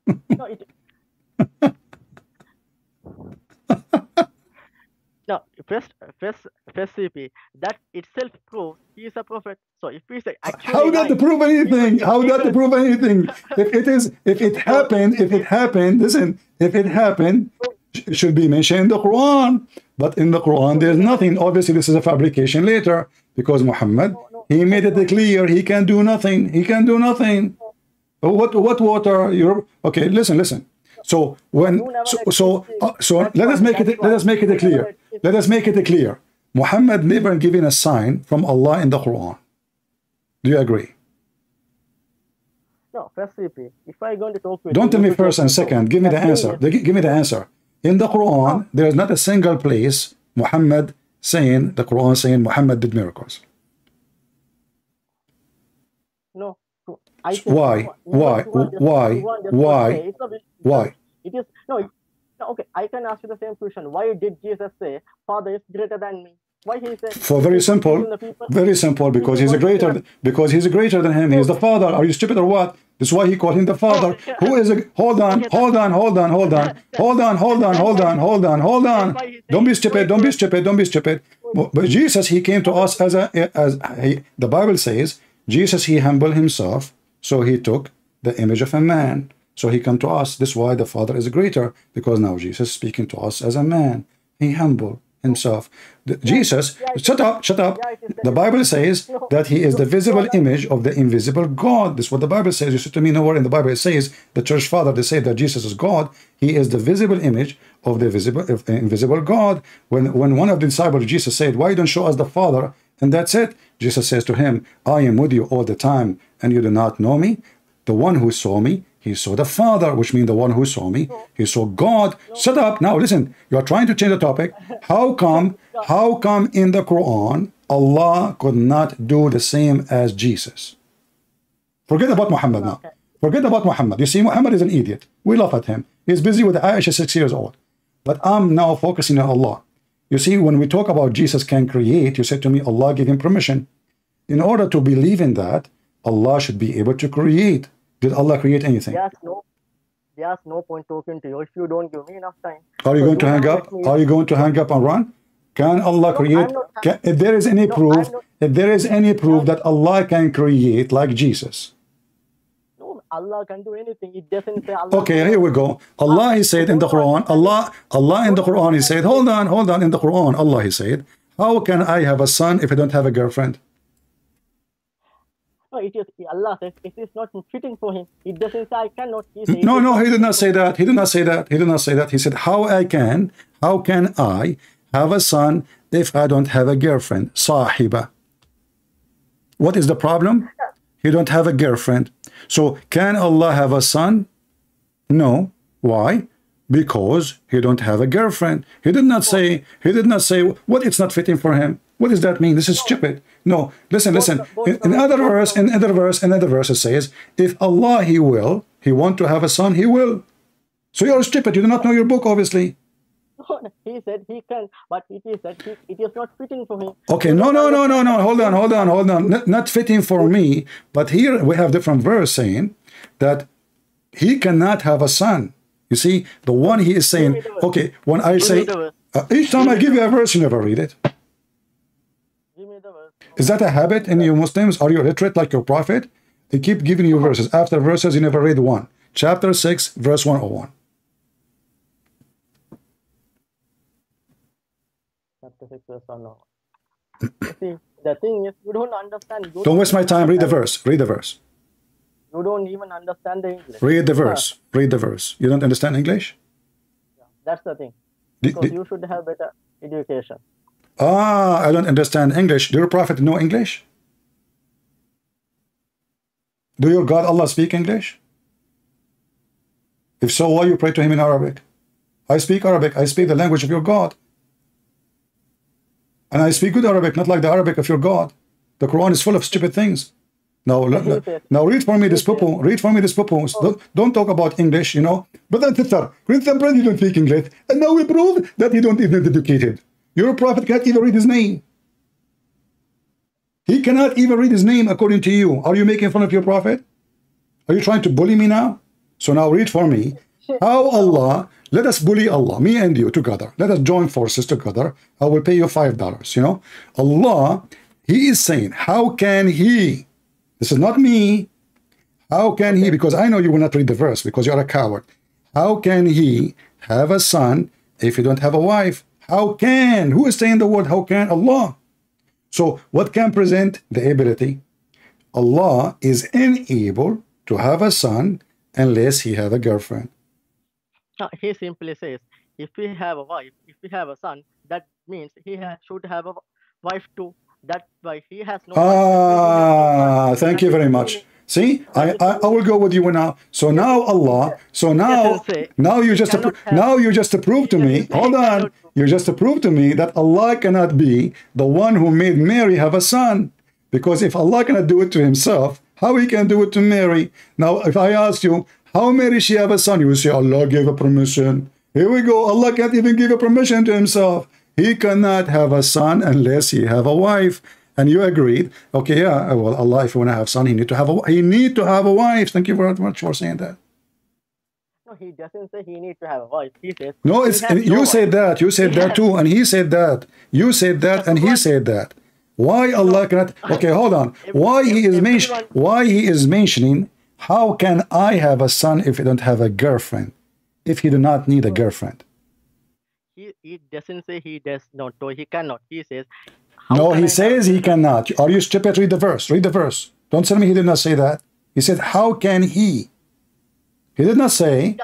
No, it, no, first CP, that itself proves he is a prophet. So if he is actually
How that to
lying,
prove anything? How that to prove anything? If it happened, listen, if it happened, it should be mentioned in the Quran. But in the Quran, there's nothing. Obviously, this is a fabrication later because Muhammad, he made it clear he can do nothing. He can do nothing. What water? You're okay. Listen. So when so let us make it clear. Let us make it clear. Muhammad never given a sign from Allah in the Quran. Do you agree?
No, first CP. If I going to talk with
Don't tell me
you,
first and second. Give me the answer. Give me the answer. In the Quran, there is not a single place Muhammad saying the Quran saying Muhammad did miracles.
No. I think
Why?
It is no. Okay, I can ask you the same question. Why did Jesus say, "Father is greater than me"? Why he said?
For very simple, because he's greater than him. He's the Father. Are you stupid or what? That's why he called him the Father. Who is a hold on. Don't be stupid. But Jesus, he came to us the Bible says, Jesus, he humbled himself, so he took the image of a man. So he come to us. This is why the Father is greater, because now Jesus is speaking to us as a man. He humbled himself. Jesus, shut up. The Bible says that he is the visible image of the invisible God. This is what the Bible says. You said to me, nowhere in the Bible it says, the church father, they say that Jesus is God. He is the visible image of the invisible God. When one of the disciples of Jesus said, why don't you show us the Father? And that's it. Jesus says to him, I am with you all the time, and you do not know me. The one who saw me, he saw the Father, which means the one who saw me, he saw God. Shut up. Now listen, you are trying to change the topic. How come in the Quran, Allah could not do the same as Jesus? Forget about Muhammad now. Forget about Muhammad. You see, Muhammad is an idiot. We laugh at him. He's busy with Aisha, 6 years old. But I'm now focusing on Allah. You see, when we talk about Jesus can create, you said to me, Allah gave him permission. In order to believe in that, Allah should be able to create. Did Allah create anything?
There's no point talking to you if you don't give me enough time.
Are you going to hang up? Are you going to hang up and run? Can Allah create? If there is any proof, that Allah can create like Jesus.
No, Allah can do anything. It doesn't say Allah.
Okay, here we go. Allah, he said in the Quran, Allah in the Quran, he said, hold on. In the Quran, Allah, he said, how can I have a son if I don't have a girlfriend?
No, it is Allah says it is not fitting for him. It doesn't say I cannot.
No, he did not say that. He did not say that. He said, how can I have a son if I don't have a girlfriend? Sahiba. What is the problem? He don't have a girlfriend. So can Allah have a son? No. Why? Because he don't have a girlfriend. He did not say what it's not fitting for him. What does that mean? This is stupid. No, listen. In another verse, it says, if Allah, he want to have a son, he will. So you're stupid. You do not know your book, obviously.
He said he can, but it is not fitting for him.
Okay, no. Hold on. Not fitting for me. But here we have different verse saying that he cannot have a son. You see, the one he is saying, okay, when I say, each time I give you a verse, you never read it.
Give me the verse.
Is that a habit in you Muslims? Are you illiterate like your prophet? They keep giving you verses. After verses, you never read one. Chapter 6, verse 101.
Chapter 6, verse 101. See, the thing is, you don't understand.
Don't waste my time. Read the verse.
You don't even understand the English.
Read the verse. You don't understand English?
Yeah, that's the thing. Because you should have better education.
I don't understand English. Do your prophet know English? Do your God Allah speak English? If so, why you pray to him in Arabic? I speak Arabic. I speak the language of your God. And I speak good Arabic, not like the Arabic of your God. The Quran is full of stupid things. Now read for me this poo-poo. Don't talk about English, you know. Brother and sister, Christian brother, you don't speak English. And now we prove that he don't even educated. Your prophet can't even read his name. He cannot even read his name according to you. Are you making fun of your prophet? Are you trying to bully me now? So now read for me. How Allah, let us bully Allah, me and you together. Let us join forces together. I will pay you $5. You know, Allah, He is saying, how can He? This is not me. How can He? Because I know you will not read the verse because you are a coward. How can He have a son if you don't have a wife? How can? Who is saying the word how can? Allah. So what can present the ability? Allah is unable to have a son unless he have a girlfriend.
He simply says, if we have a wife, if we have a son, that means he should have a wife too. That's why he has no wife.
Thank you very much. See, I will go with you now. So now Allah, now you just approved to me. Hold on, you just approved to me that Allah cannot be the one who made Mary have a son, because if Allah cannot do it to Himself, how He can do it to Mary? Now, if I ask you, how Mary she have a son, you will say Allah gave a permission. Here we go. Allah can't even give a permission to Himself. He cannot have a son unless he have a wife. And you agreed, okay, yeah, well, Allah, if you want to have a son, he need to have a wife. Thank you very much for saying that.
No, he doesn't say he need to have a wife. He says
no, it's you said that. You said that too, and he said that. You said that, and he said that. Why Allah cannot? Okay, hold on. Why he is mentioning? How can I have a son if I don't have a girlfriend? If he do not need a girlfriend?
He doesn't say he does not, or he cannot. He says.
No, he says he cannot. Are you stupid? Read the verse. Read the verse. Don't tell me he did not say that. He said, how can he? He did not say,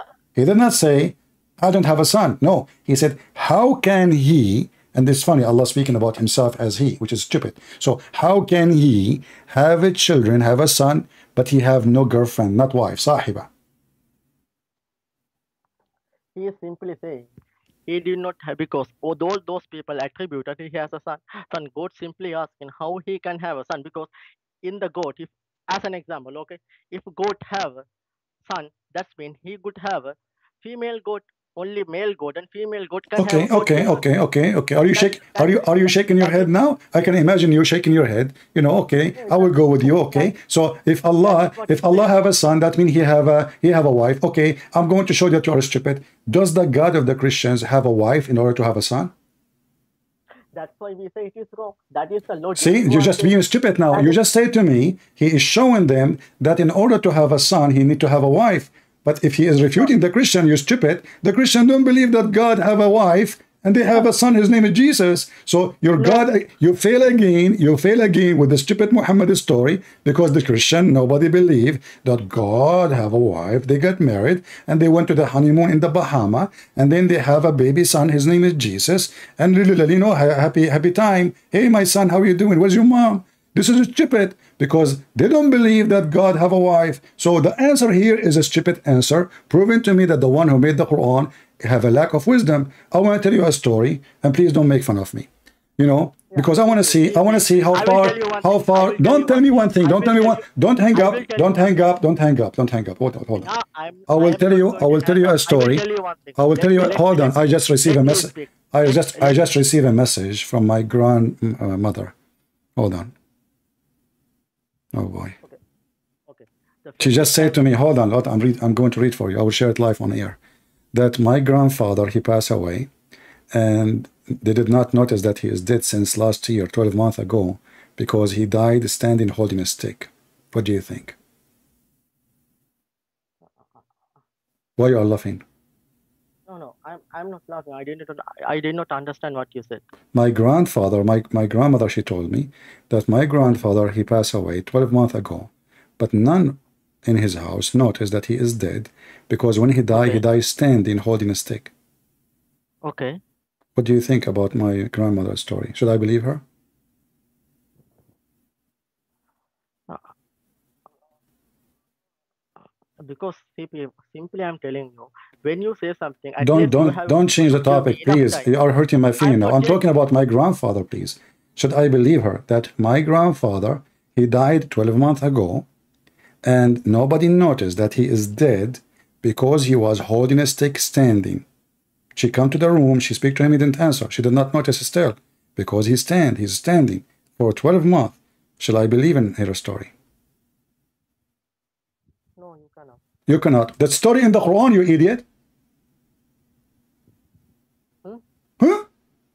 I don't have a son. No, he said, how can he? And it's funny, Allah speaking about himself as he, which is stupid. So how can he have a children, have a son, but he have no girlfriend, not wife, sahiba?
He is simply saying, he did not have, because although those people attributed he has a son, God simply asking how he can have a son, because in the goat, if as an example, okay, if goat have a son, that's mean he could have a female goat, only male goat, and female goat can have
okay. Are you shaking your head now? I can imagine you shaking your head. You know, okay, I will go with you. Okay, so if Allah have a son, that means he have a wife. Okay, I'm going to show that you are stupid. Does the God of the Christians have a wife in order to have a son?
That's why we say it is wrong. That is the logic.
See, you're just being stupid now. You just say to me, he is showing them that in order to have a son, he need to have a wife. But if he is refuting the Christian, you're stupid. The Christian don't believe that God have a wife and they have a son. His name is Jesus. So your God, you fail again. You fail again with the stupid Muhammad story, because the Christian, nobody believe that God have a wife. They got married and they went to the honeymoon in the Bahama, and then they have a baby son. His name is Jesus, and really, you know, happy time. Hey, my son, how are you doing? Where's your mom? This is stupid, because they don't believe that God have a wife. So the answer here is a stupid answer, proving to me that the one who made the Quran have a lack of wisdom. I want to tell you a story, and please don't make fun of me. You know, because I want to see how far. Don't tell me one thing. Don't tell me one. Don't hang up. Don't hang up. Hold on. I will tell you a story. I will tell you. Hold on. I just received a message. I just received a message from my grandmother. Hold on. Oh boy. Okay. She just said to me, hold on, I'm going to read for you. I will share it live on air. That my grandfather, he passed away, and they did not notice that he is dead since last year, 12 months ago, because he died standing holding a stick. What do you think? Why you are laughing?
No, I'm not laughing. I did not understand what you said.
My grandfather, my grandmother, she told me that my grandfather, he passed away 12 months ago, but none in his house noticed that he is dead, because when he died, he died standing holding a stick.
Okay.
What do you think about my grandmother's story? Should I believe her?
Because simply I'm telling you, when you say something,
don't change the topic, please. You are hurting my feeling now. I'm talking about my grandfather, please. Should I believe her that my grandfather, he died 12 months ago, and nobody noticed that he is dead because he was holding a stick standing? She come to the room, she speak to him, he didn't answer. She did not notice still, because he's standing for 12 months. Shall I believe in her story?
No, you cannot.
You cannot. That story in the Quran, you idiot. Huh?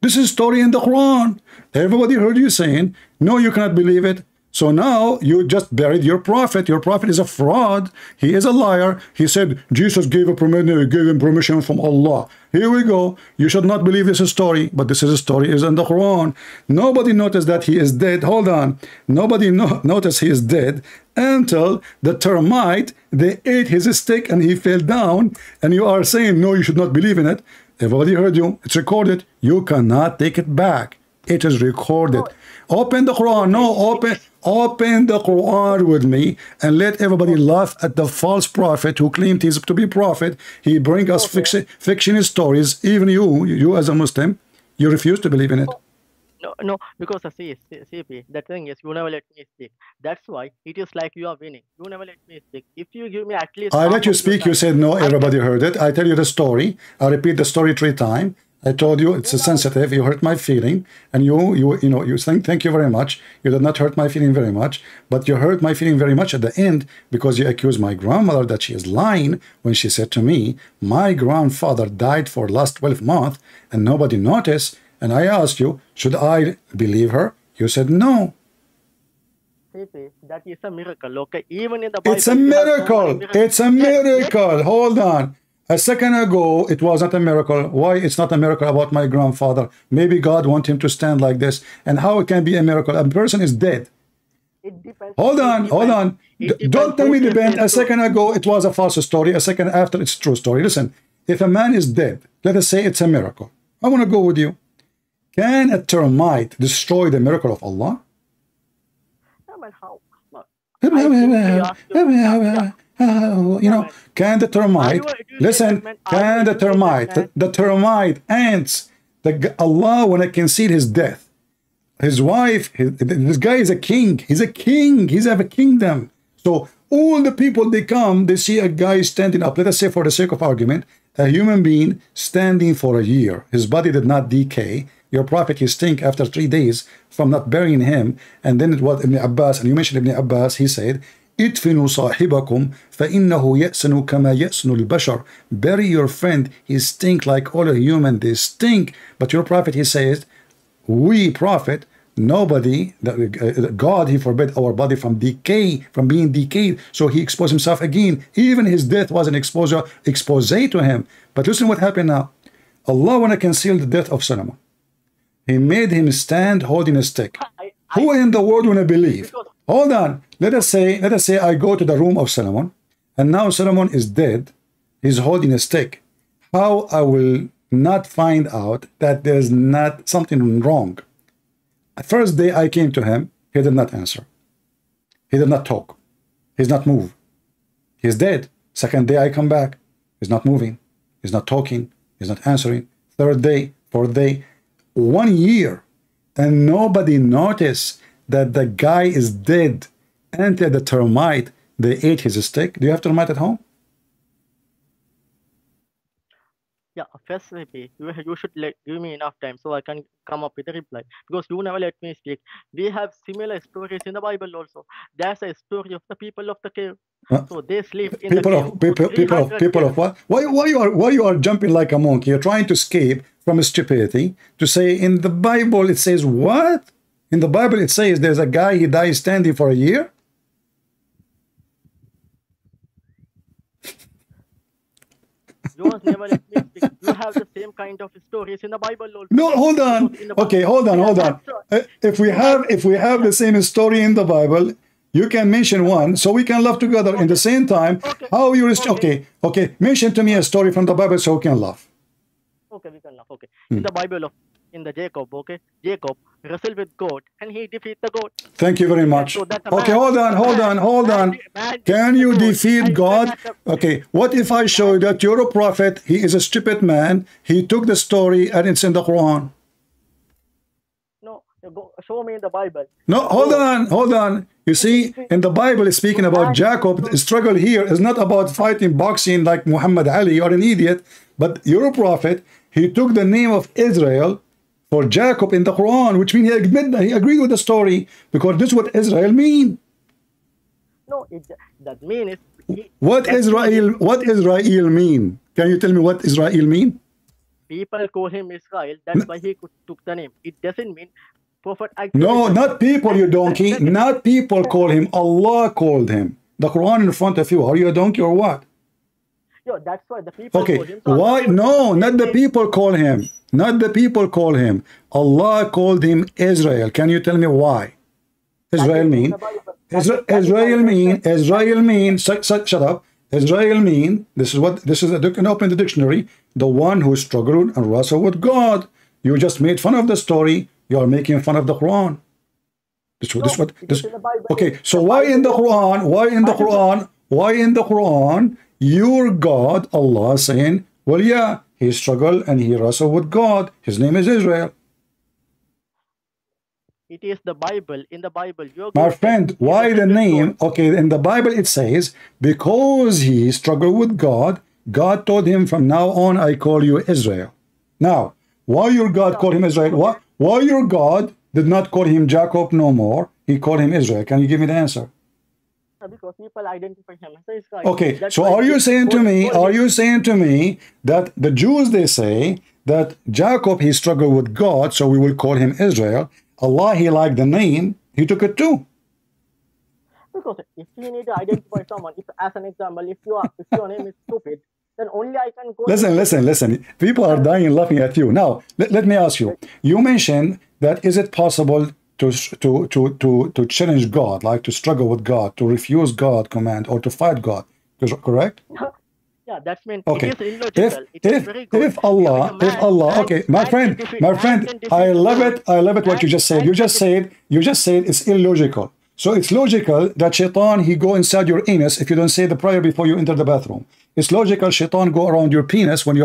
This is story in the Quran. Everybody heard you saying, no, you cannot believe it. So now you just buried your prophet. Your prophet is a fraud. He is a liar. He said Jesus gave him permission from Allah. Here we go. You should not believe this story, but this is a story is in the Quran. Nobody noticed that he is dead. Hold on. Nobody noticed he is dead until the termite, they ate his stick and he fell down. And you are saying, no, you should not believe in it. Everybody heard you. It's recorded. You cannot take it back. It is recorded. Open the Quran. No, open the Quran with me and let everybody laugh at the false prophet who claimed he's to be prophet. He bring us fiction stories. Even you as a Muslim, you refuse to believe in it.
No, because CP, the thing is, you never let me speak. That's why it is like you are winning. You never let me speak. If you give me at least...
I let you speak, you said no, everybody heard it. I tell you the story. I repeat the story 3 times. I told you it's sensitive. You hurt my feeling, and you think thank you very much. You did not hurt my feeling very much, but you hurt my feeling very much at the end because you accused my grandmother that she is lying when she said to me, my grandfather died for last 12 months and nobody noticed. And I asked you, should I believe her? You said no.
That is a miracle, okay? Even in the Bible,
it's a miracle. It's a miracle. Hold on. A second ago, it was not a miracle. Why it's not a miracle about my grandfather? Maybe God want him to stand like this. And how it can be a miracle? A person is dead.
It depends.
Hold on. Don't tell me depend. A second ago, it was a false story. A second after, it's true story. Listen, if a man is dead, let us say it's a miracle. I want to go with you. Can a termite destroy the miracle of Allah?
How?
Can the termite, listen, can the termite, ants, Allah, when I conceal his death, his wife, this guy is a king, he's a king, he's have a kingdom. So all the people, they come, they see a guy standing up, let us say for the sake of argument, a human being standing for a year, his body did not decay. Your prophet, he stink after 3 days from not burying him. And then it was Ibn Abbas, and you mentioned Ibn Abbas, he said, ادفنوا صاحبكم فإنه يأسن كما يأسن البشر. Bury your friend, he stink like all a human, they stink. But your prophet, he says, we prophet, nobody, God, he forbid our body from decay, from being decayed. So he exposed himself again. Even his death was an expose to him. But listen what happened now. Allah want to conceal the death of Solomon. He made him stand holding a stick. Who in the world want to believe? Hold on. Let us say I go to the room of Solomon, and now Solomon is dead. He's holding a stick. How I will not find out that there's not something wrong? First day I came to him, he did not answer. He did not talk. He's not moved. He's dead. Second day I come back. He's not moving. He's not talking. He's not answering. Third day, fourth day. 1 year, and nobody noticed that the guy is dead until the termite, they ate his stick. Do you have termite at home?
Yeah, first, you should give me enough time so I can come up with a reply, because you never let me speak. We have similar stories in the Bible also. There's a story of the people of the cave. So they sleep in
people of what? Why you are jumping like a monkey? You're trying to escape from stupidity to say in the Bible it says what? In the Bible it says there's a guy, he dies standing for a year.
You must never let me speak. You have the same kind of stories in the Bible also.
No, hold on. Okay, hold on. If we have the same story in the Bible, you can mention one, so we can laugh together in the same time. How you okay? Mention to me a story from the Bible so we can laugh.
Okay, we can laugh. Okay, in the Bible in the Jacob, okay, Jacob wrestled with God and he defeated the God.
Thank you very much. So okay, hold on. Can you defeat God? Okay, what if I show you that you're a prophet? He is a stupid man. He took the story and it's in the Quran.
No, show me in the Bible.
No, hold on. You see, in the Bible, it's speaking about Jacob. The struggle here is not about fighting boxing like Muhammad Ali. You're an idiot. But you're a prophet. He took the name of Israel for Jacob in the Quran, which means he agreed with the story, because this is what Israel mean.
No, that means
What Israel mean? Can you tell me what Israel mean?
People call him Israel. That's why he took the name. It doesn't mean prophet.
No, not people, you donkey. Not people call him. Allah called him. The Quran in front of you. Are you a donkey or what?
Yo, that's why the people
okay.
call him. So
why? No, not the people call him. Not the people call him. Allah called him Israel. Can you tell me why? Israel mean. Israel mean. Shut up. Israel mean. This is you can open the dictionary. The one who struggled and wrestled with God. You just made fun of the story. You are making fun of the Quran. Okay, so why in the Quran? Why in the Quran? Your God, Allah, saying, well, yeah, he struggled and he wrestled with God. His name is Israel.
It is the Bible. In the Bible,
my friend, why the name? Okay, in the Bible it says, because he struggled with God, God told him, from now on, I call you Israel. Now, why your God called him Israel? Why your God did not call him Jacob no more? He called him Israel. Can you give me the answer?
Because people identify him as Israel.
Okay, so are you saying to me that the Jews, they say that Jacob, he struggled with God, so we will call him Israel. Allah, he liked the name, he took it too.
Because if you need to identify someone, if, as an example, if your name is stupid, then only I can go.
Listen. People are dying laughing at you. Now, let me ask you. You mentioned that is it possible to challenge God, like to struggle with God, to refuse God command, or to fight God? Correct?
Yeah, that's mean.
Okay.
It is illogical.
If Allah, okay, my friend, I love it what you just said. You just said it's illogical. So it's logical that Shaitan, he go inside your anus if you don't say the prayer before you enter the bathroom. It's logical Shaitan go around your penis when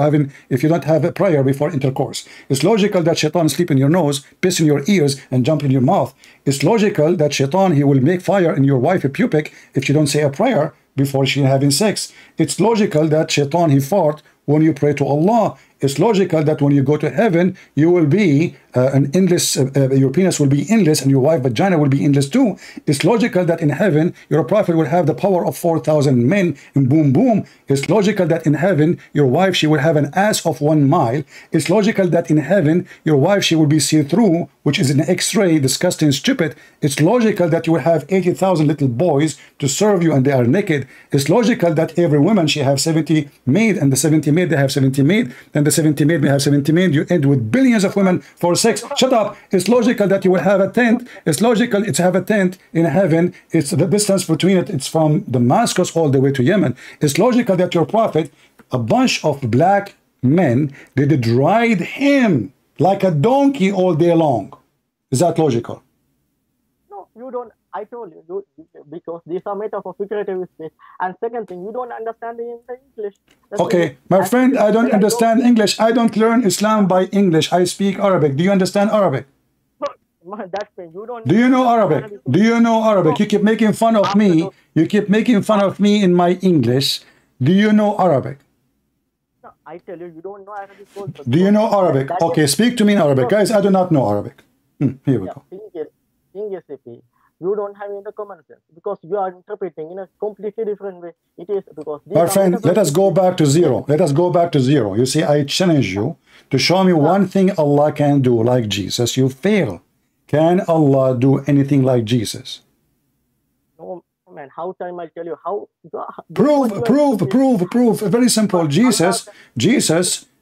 if you don't have a prayer before intercourse. It's logical that Shaitan sleep in your nose, piss in your ears, and jump in your mouth. It's logical that Shaitan, he will make fire in your wife pubic if you don't say a prayer before she having sex. It's logical that Shaitan, he fart when you pray to Allah. It's logical that when you go to heaven, you will be an endless, your penis will be endless and your wife vagina will be endless too. It's logical that in heaven, your prophet will have the power of 4,000 men in boom boom. It's logical that in heaven, your wife, she will have an ass of 1 mile. It's logical that in heaven, your wife, she will be see-through, which is an X-ray, disgusting, stupid. It's logical that you will have 80,000 little boys to serve you and they are naked. It's logical that every woman, she have 70 maid, and the 70 maid, they have 70 maid, and the 70 maid may have 70 maid. You end with billions of women for sex. Shut up. It's logical that you will have a tent. It's logical to have a tent in heaven. It's the distance between it. It's from Damascus all the way to Yemen. It's logical that your prophet, a bunch of black men, they did ride him like a donkey all day long. Is that logical?
No, you don't. I told you, because these are metaphor, figurative speech. And second thing, you don't understand the English. That's
okay, my friend, I don't understand English. I don't learn Islam by English. I speak Arabic. Do you understand Arabic?
That's when you don't.
Do you know Arabic? Do you know Arabic? You keep making fun of me. You keep making fun of me in my English. Do you know Arabic?
No, I tell you, you don't know Arabic also.
Do you know Arabic? Okay, speak to me in Arabic. Guys, I do not know Arabic. Here we go.
English, you don't have any common sense because you are interpreting in a completely different way. It is because
my friend, let us go back to zero. Let us go back to zero. You see, I challenge you to show me one thing Allah can do like Jesus. You fail. Can Allah do anything like Jesus?
No, man. How time I tell you how?
Prove. Very simple. Jesus,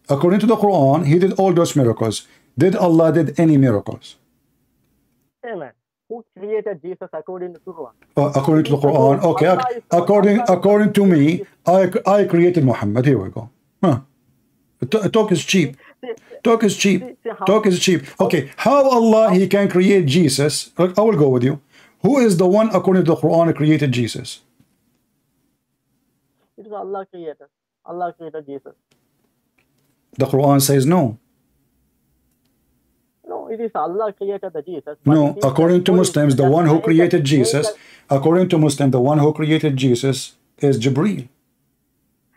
according to the Quran, he did all those miracles. Did Allah did any miracles?
Amen. Who created Jesus according to Quran?
According to the Quran, okay. According to me, I created Muhammad. Here we go. Talk is cheap. Talk is cheap. Talk is cheap. Okay, how Allah he can create Jesus? I will go with you. Who is the one according to the Quran created Jesus?
It is Allah created. Allah created Jesus.
The Quran says no.
No, it is Allah created the Jesus.
No, according to Muslims, the one who created Jesus, according to Muslims, the one who created Jesus is Jibreel.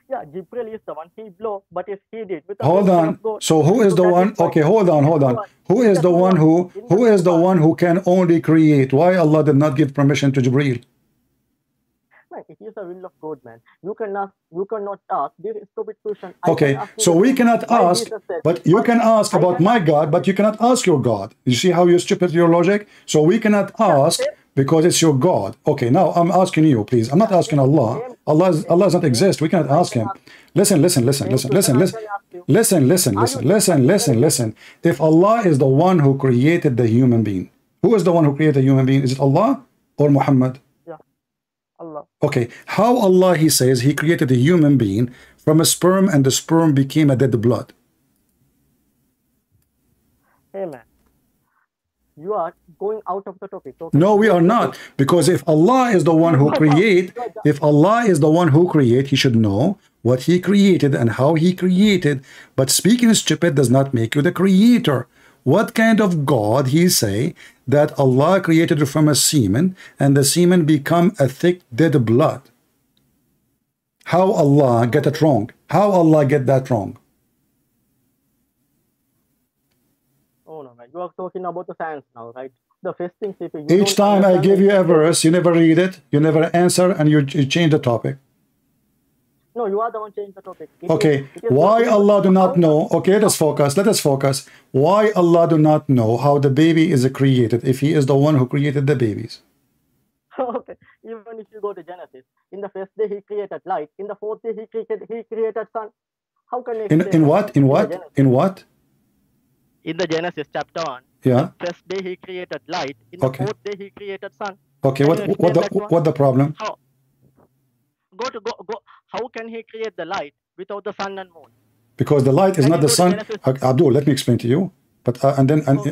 Yeah, Jibreel is the one he blew, but if he did.
Hold on. So who is the one? Okay, hold on. Who is the one who can only create? Why Allah did not give permission to Jibreel?
it is the will of God, man. You cannot ask this stupid question.
Okay, so we cannot ask, but you can ask about my God, but you cannot ask your God. You see how you stupid your logic? So we cannot ask because it's your God. Okay, now I'm asking you, please. I'm not asking Allah. Allah does not exist. We cannot ask him. Listen. If Allah is the one who created the human being, who is the one who created the human being? Is it Allah or Muhammad?
Allah.
Okay, how Allah, he says, he created a human being from a sperm and the sperm became a dead blood.
Hey man, you are going out of the topic. Okay?
No, we are not, because if Allah is the one who create, he should know what he created and how he created. But speaking stupid does not make you the creator. What kind of God he say that Allah created from a semen and the semen become a thick dead blood? How Allah get it wrong? How Allah get that wrong?
Oh no, man. You are talking about the science now, right? The first thing,
each time I give you a verse, you never read it, you never answer, and you change the topic.
No, you are the one changing the topic.
Okay, why Allah do not know? Okay, let us focus. Why Allah do not know how the baby is created if he is the one who created the babies?
Okay, even if you go to Genesis, in the first day he created light, in the fourth day he created sun. How can you
in what? In
the Genesis chapter 1.
Yeah.
The first day he created light, in the fourth day he created sun.
Okay, what the problem?
How? Go. How can he create the light without the sun and moon?
Because the light is not the sun. Abdul, let me explain to you. But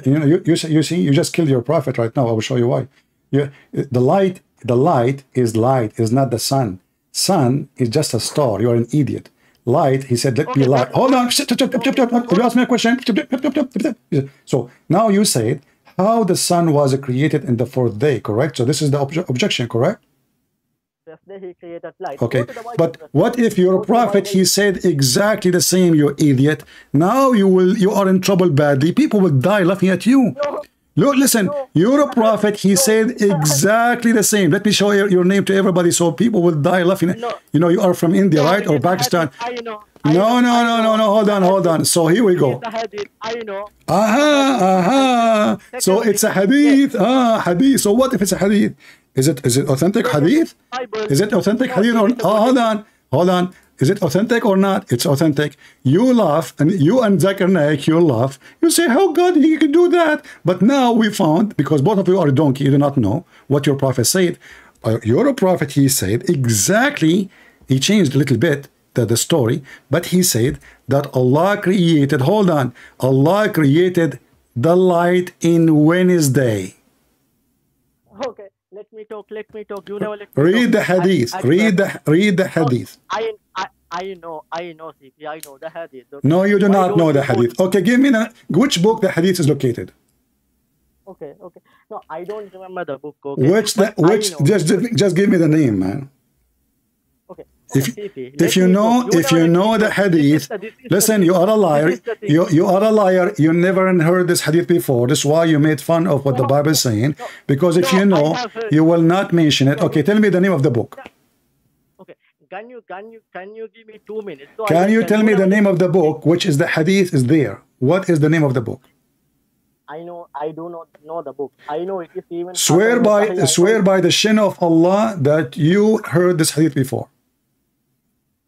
you know, you see, you just killed your prophet right now. I will show you why. The light is not the sun. Sun is just a star. You are an idiot. Light, he said, let me light. Hold on. You asked me a question. So now you said how the sun was created in the fourth day, correct? So this is the objection, correct?
First day he created light.
Okay, but what if your prophet, he said exactly the same, you idiot? Now you are in trouble badly. People will die laughing at you. Look, listen, you're a prophet, he said exactly the same. Let me show your name to everybody so people will die laughing. You know, you are from India, right? Or Pakistan. No, hold on. So here we go. So it's a hadith. Hadith. So what if it's a hadith? Is it authentic hadith? Is it authentic hadith or hold on. Is it authentic or not? It's authentic. You laugh, and you and Zakir Naik, you laugh. You say, how God he could do that? But now we found, because both of you are a donkey, you do not know what your prophet said. Your prophet, he said exactly, he changed a little bit the story, but he said that Allah created, Allah created the light in Wednesday.
Okay, let me talk. You never let me
read the hadith. Read the hadith.
I know, CP, I know the hadith.
Okay. No, you do not know the hadith. Okay, give me which book the hadith is located.
Okay. No, I don't remember the book. Okay.
Just give me the name, man.
Okay.
If you know the hadith, listen, you are a liar. You are a liar. You never heard this hadith before. This is why you made fun of what the Bible is saying. Because if you know, you will not mention it. Okay, tell me the name of the book.
Okay. Can you give me 2 minutes? So
can you tell me the name of the book, which is the hadith is there? What is the name of the book?
I do not know the book. I know it is even.
Swear by the shin of Allah that you heard this hadith before.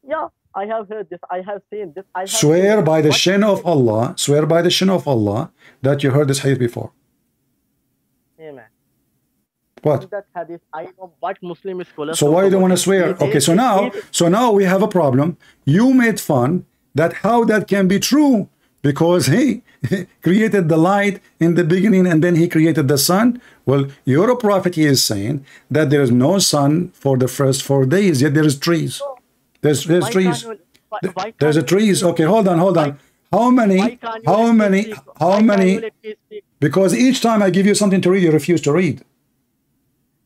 Yeah, I have heard this. I have seen this.
Swear by the shin of Allah. Swear by the shin of Allah that you heard this hadith before.
Amen.
What?
That hadith, I know what Muslim scholars.
So why do you want to swear? Okay, so now we have a problem. You made fun that how that can be true because he created the light in the beginning and then he created the sun. Well, your prophet, he is saying that there is no sun for the first 4 days, yet there is trees. There's trees. There's a trees. Okay, hold on. How many? Because each time I give you something to read, you refuse to read.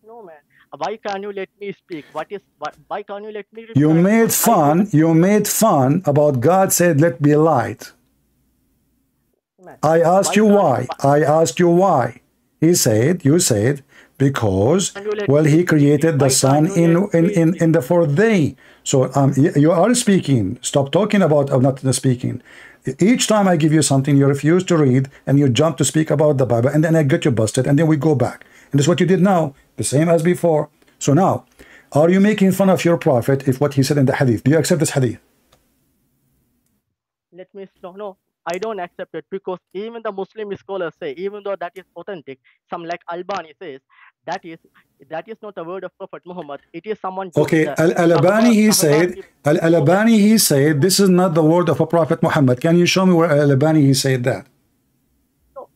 No, man. Why can't you let me speak? Why can't you let me reply?
You made fun about God said, let be light. I asked you why. He said, you said, because,
Can you let
well,
me
he
speak?
created the
Why
sun
can't you let me speak?
in the fourth day. So you are speaking. Stop talking about not speaking. Each time I give you something, you refuse to read, and you jump to speak about the Bible, and then I get you busted, and then we go back. And that's what you did now, the same as before. So now, are you making fun of your prophet if what he said in the hadith? Do you accept this hadith?
Let me no, I don't accept it, because even the Muslim scholars say, even though that is authentic, some like Albani says that is not the word of Prophet Muhammad. It is someone
Okay,
the
Al-Albani, he said,
okay.
Al-Albani, he said, this is not the word of a prophet Muhammad. Can you show me where Al-Albani, he said that?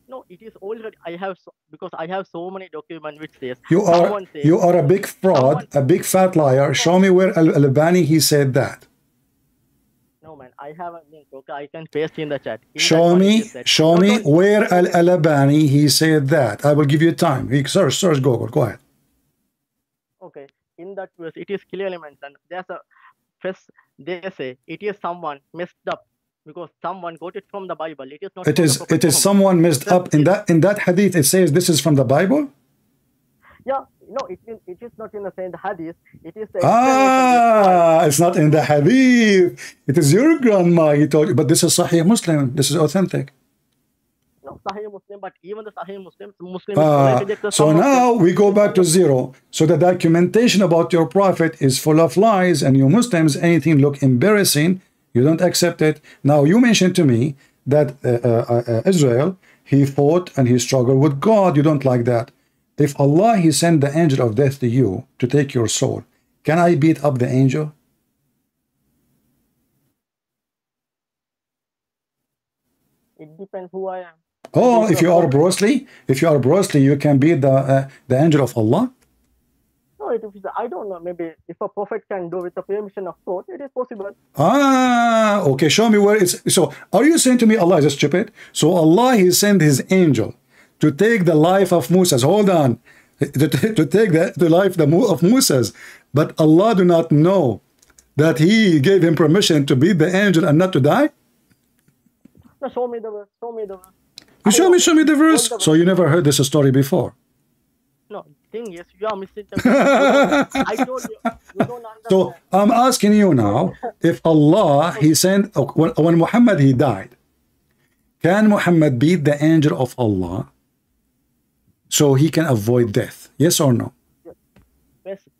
No, it is already. I have because I have so many documents which says
You
someone says
are a big fraud,
someone.
a big fat liar.
No,
Show me where Al-Albani, he said that.
no, man, I have a link. Okay, I can paste in the chat. In that
Show
one, it is
me,
said.
show
Not
me
only,
where
okay.
Al-Albani, he said that. I will give you time. Search Google. Go ahead.
Okay, in that verse, it is clearly mentioned. There's a first. They say it is someone messed up because someone got it from the Bible. It is not from the Prophet
It is
Muhammad.
someone messed up in that hadith. It says this is from the Bible.
Yeah, no, it is not in the same hadith. It is the explanation.
It's not in the hadith. It is your grandma. He told you, but this is Sahih Muslim. This is authentic.
No, Sahih Muslim, but even the Sahih Muslim
So now we go back to zero. So the documentation about your prophet is full of lies, and you Muslims, anything look embarrassing, you don't accept it. Now you mentioned to me that Israel, he fought and he struggled with God. You don't like that. If Allah, he sent the angel of death to you to take your soul, can I beat up the angel?
It depends who I am.
Oh, if you are Bruce Lee, you can beat the angel of Allah.
No, I don't know. Maybe if a prophet can do with the permission of God, it is possible.
Okay. Show me where it's. So, are you saying to me Allah is stupid? So Allah, he sent his angel to take the life of Moses. Hold on, to take the life of Moses, but Allah do not know that he gave him permission to beat the angel and not to die.
No, show me the verse. Show me the verse.
Show me the verse. So you never heard this story before?
No, thing is, you are misinterpreting. I told you, you don't understand.
So I'm asking you now, if Allah, he sent, when Muhammad, he died, can Muhammad beat the angel of Allah so he can avoid death? Yes or no?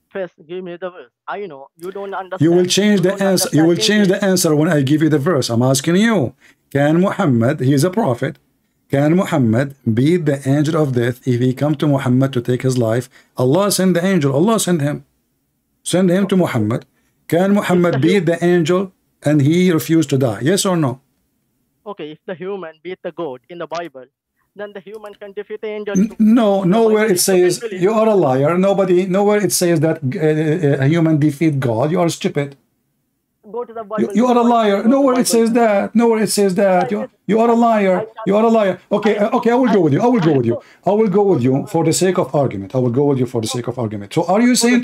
First, give me the verse. I know, you don't understand.
You will change the answer. You will change the answer when I give you the verse. I'm asking you, can Muhammad, he is a prophet, can Muhammad beat the angel of death if he come to Muhammad to take his life? Allah send the angel. Allah send him. Send him to Muhammad. Can Muhammad beat the angel and he refused to die? Yes or no?
Okay, if the human beat the God in the Bible, then the human can defeat the angel.
No, nowhere it says you are a liar. Nowhere it says that a human defeat God. You are stupid.
Go to the Bible.
You are a liar. Nowhere it says that. Nowhere it says that. You are a liar. You are a liar. Okay, I will go with you. I will go with you for the sake of argument. So are you saying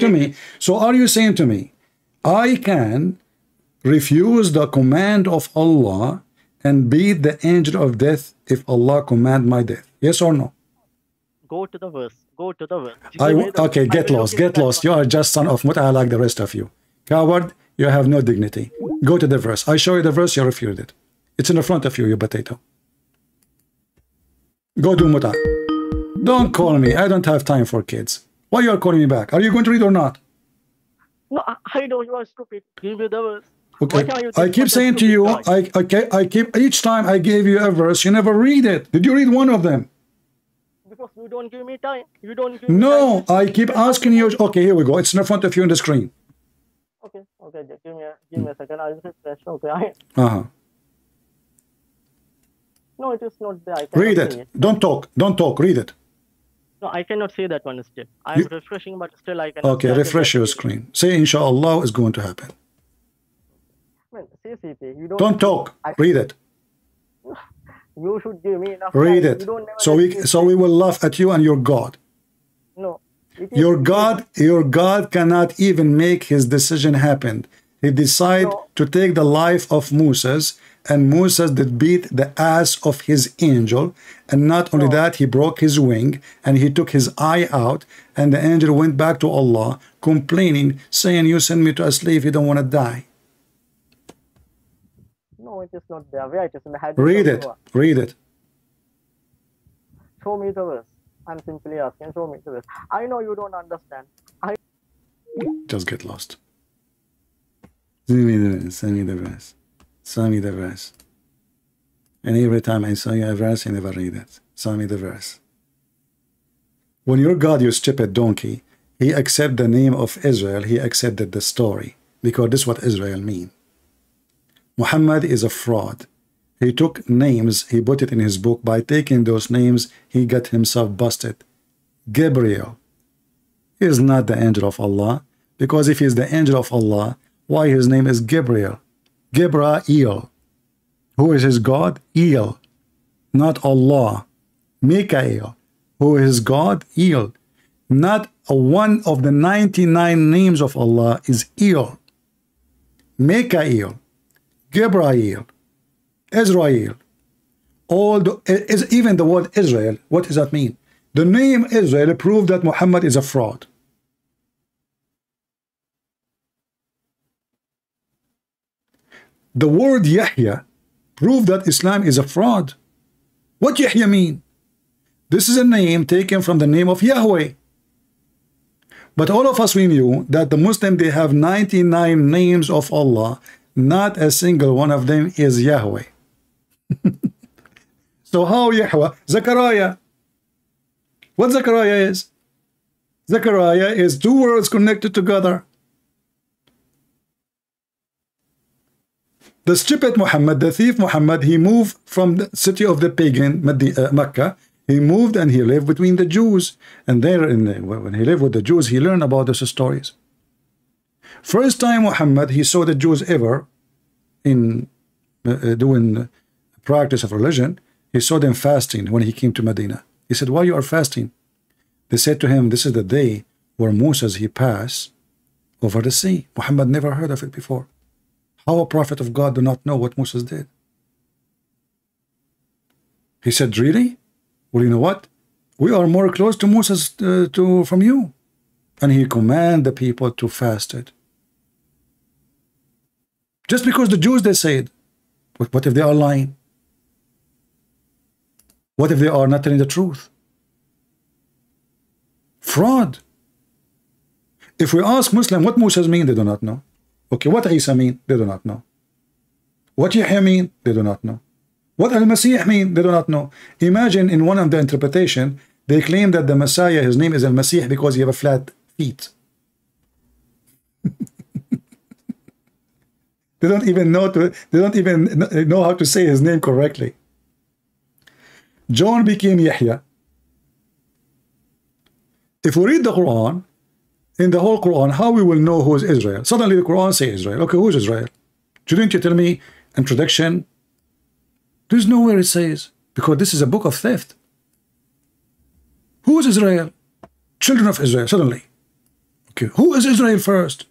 to me, I can refuse the command of Allah and beat the angel of death if Allah command my death? Yes or no?
Go to the verse.
Okay, get lost. You are just son of Mut'a like the rest of you. Coward. You have no dignity. Go to the verse. I show you the verse, you refute it. It's in the front of you, you potato. Go do muta. Don't call me. I don't have time for kids. Why you are calling me back? Are you going to read or not?
No, I know you are stupid. Give me the verse.
Okay. I keep saying to you, I keep, each time I gave you a verse, you never read it. Did you read one of them?
Because you don't give me time.
No, I keep asking you. Okay, here we go. It's in the front of you on the screen.
Okay, give me a second. I'll refresh. Okay. No, it is not there.
Read it. Don't talk. Read it.
No, I cannot see that one still. I'm refreshing, but still I cannot.
Okay, refresh your screen. Say, inshallah, is going to happen.
Man, CCP,
don't talk. Read it.
You should give me enough
Read
time.
it. So we will laugh at you and your God.
No.
Your God cannot even make his decision happen. He decided to take the life of Moses and Moses did beat the ass of his angel, and not only that, he broke his wing, and he took his eye out, and the angel went back to Allah, complaining, saying, you send me to a slave, you don't want to die.
No, it is not there. Where it is in the hadith?
Read it. Read it.
Show me the verse. I'm simply asking, show me the verse. I know you don't understand.
Just get lost. Send me the verse. Send me the verse. Send me the verse. And every time I saw you a verse, you never read it. Send me the verse. When your God, you stupid donkey, he accepted the name of Israel, he accepted the story. Because this is what Israel mean. Muhammad is a fraud. He took names, he put it in his book. By taking those names, he got himself busted. Gabriel is not the angel of Allah, because if he is the angel of Allah, why his name is Gabriel? Gabriel. Who is his God? El, not Allah. Mikael. Who is God? El. Not one of the 99 names of Allah is El. Mikael, Gabriel, Israel. Even the word Israel, what does that mean? The name Israel proved that Muhammad is a fraud. The word Yahya proved that Islam is a fraud. What Yahya mean? This is a name taken from the name of Yahweh. But all of us, we knew that the Muslim, they have 99 names of Allah. Not a single one of them is Yahweh. So how Yahweh? Zechariah. What Zechariah is? Zechariah is two words connected together. The stupid Muhammad, the thief Muhammad, he moved from the city of the pagan, Mecca. He moved and he lived between the Jews. And there, when he lived with the Jews, he learned about those stories. First time Muhammad, he saw the Jews ever in doing practice of religion, he saw them fasting when he came to Medina. He said, why you are fasting? They said to him, this is the day where Moses, he passed over the sea. Muhammad never heard of it before. How a prophet of God do not know what Moses did? He said, really? Well, you know what? We are more close to Moses from you. And he commanded the people to fast it. Just because the Jews, they said, but what if they are lying? What if they are not telling the truth? Fraud. If we ask Muslim what Moses mean, they do not know. Okay, what Isa mean? They do not know. What Yahya mean? They do not know. What Al-Masih mean? They do not know. Imagine in one of the interpretation, they claim that the Messiah, his name is Al-Masih because he have a flat feet. They don't even know how to say his name correctly. John became Yahya. If we read the Quran, in the whole Quran, how we will know who is Israel? Suddenly the Quran say Israel. Okay, who is Israel? Shouldn't you tell me introduction? There's nowhere it says, because this is a book of theft. Who is Israel? Children of Israel, suddenly. Okay, who is Israel first?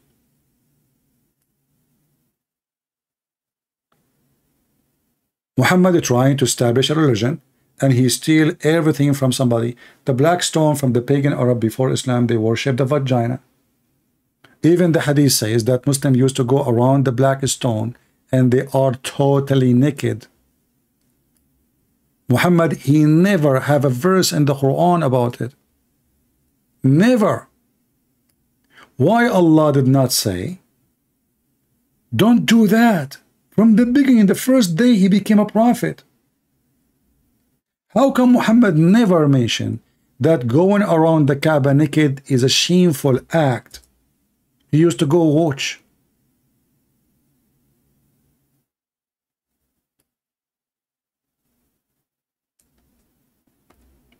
Muhammad is trying to establish a religion, and he steal everything from somebody. The black stone from the pagan Arab before Islam, they worship the vagina. Even the hadith says that Muslims used to go around the black stone and they are totally naked. Muhammad, he never have a verse in the Quran about it. Never. Why Allah did not say, don't do that? From the beginning, the first day he became a prophet. How come Muhammad never mentioned that going around the Kaaba naked is a shameful act? He used to go watch.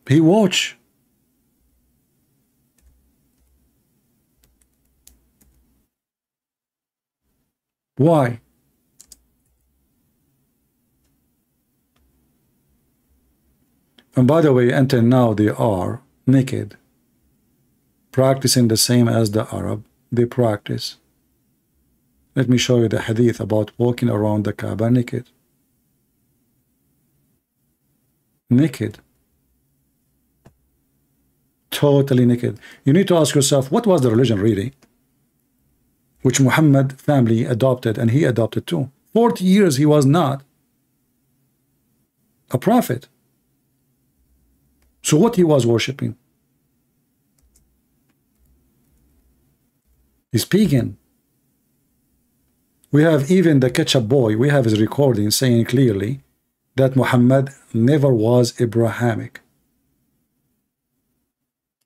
He watch. Why? And by the way, until now they are naked, practicing the same as the Arab. They practice. Let me show you the hadith about walking around the Kaaba naked. naked. Totally naked. You need to ask yourself, what was the religion really? Which Muhammad family adopted, and he adopted too. 40 years he was not a prophet. So what he was worshipping? He's pagan. We have even the ketchup boy, we have his recording saying clearly that Muhammad never was Abrahamic.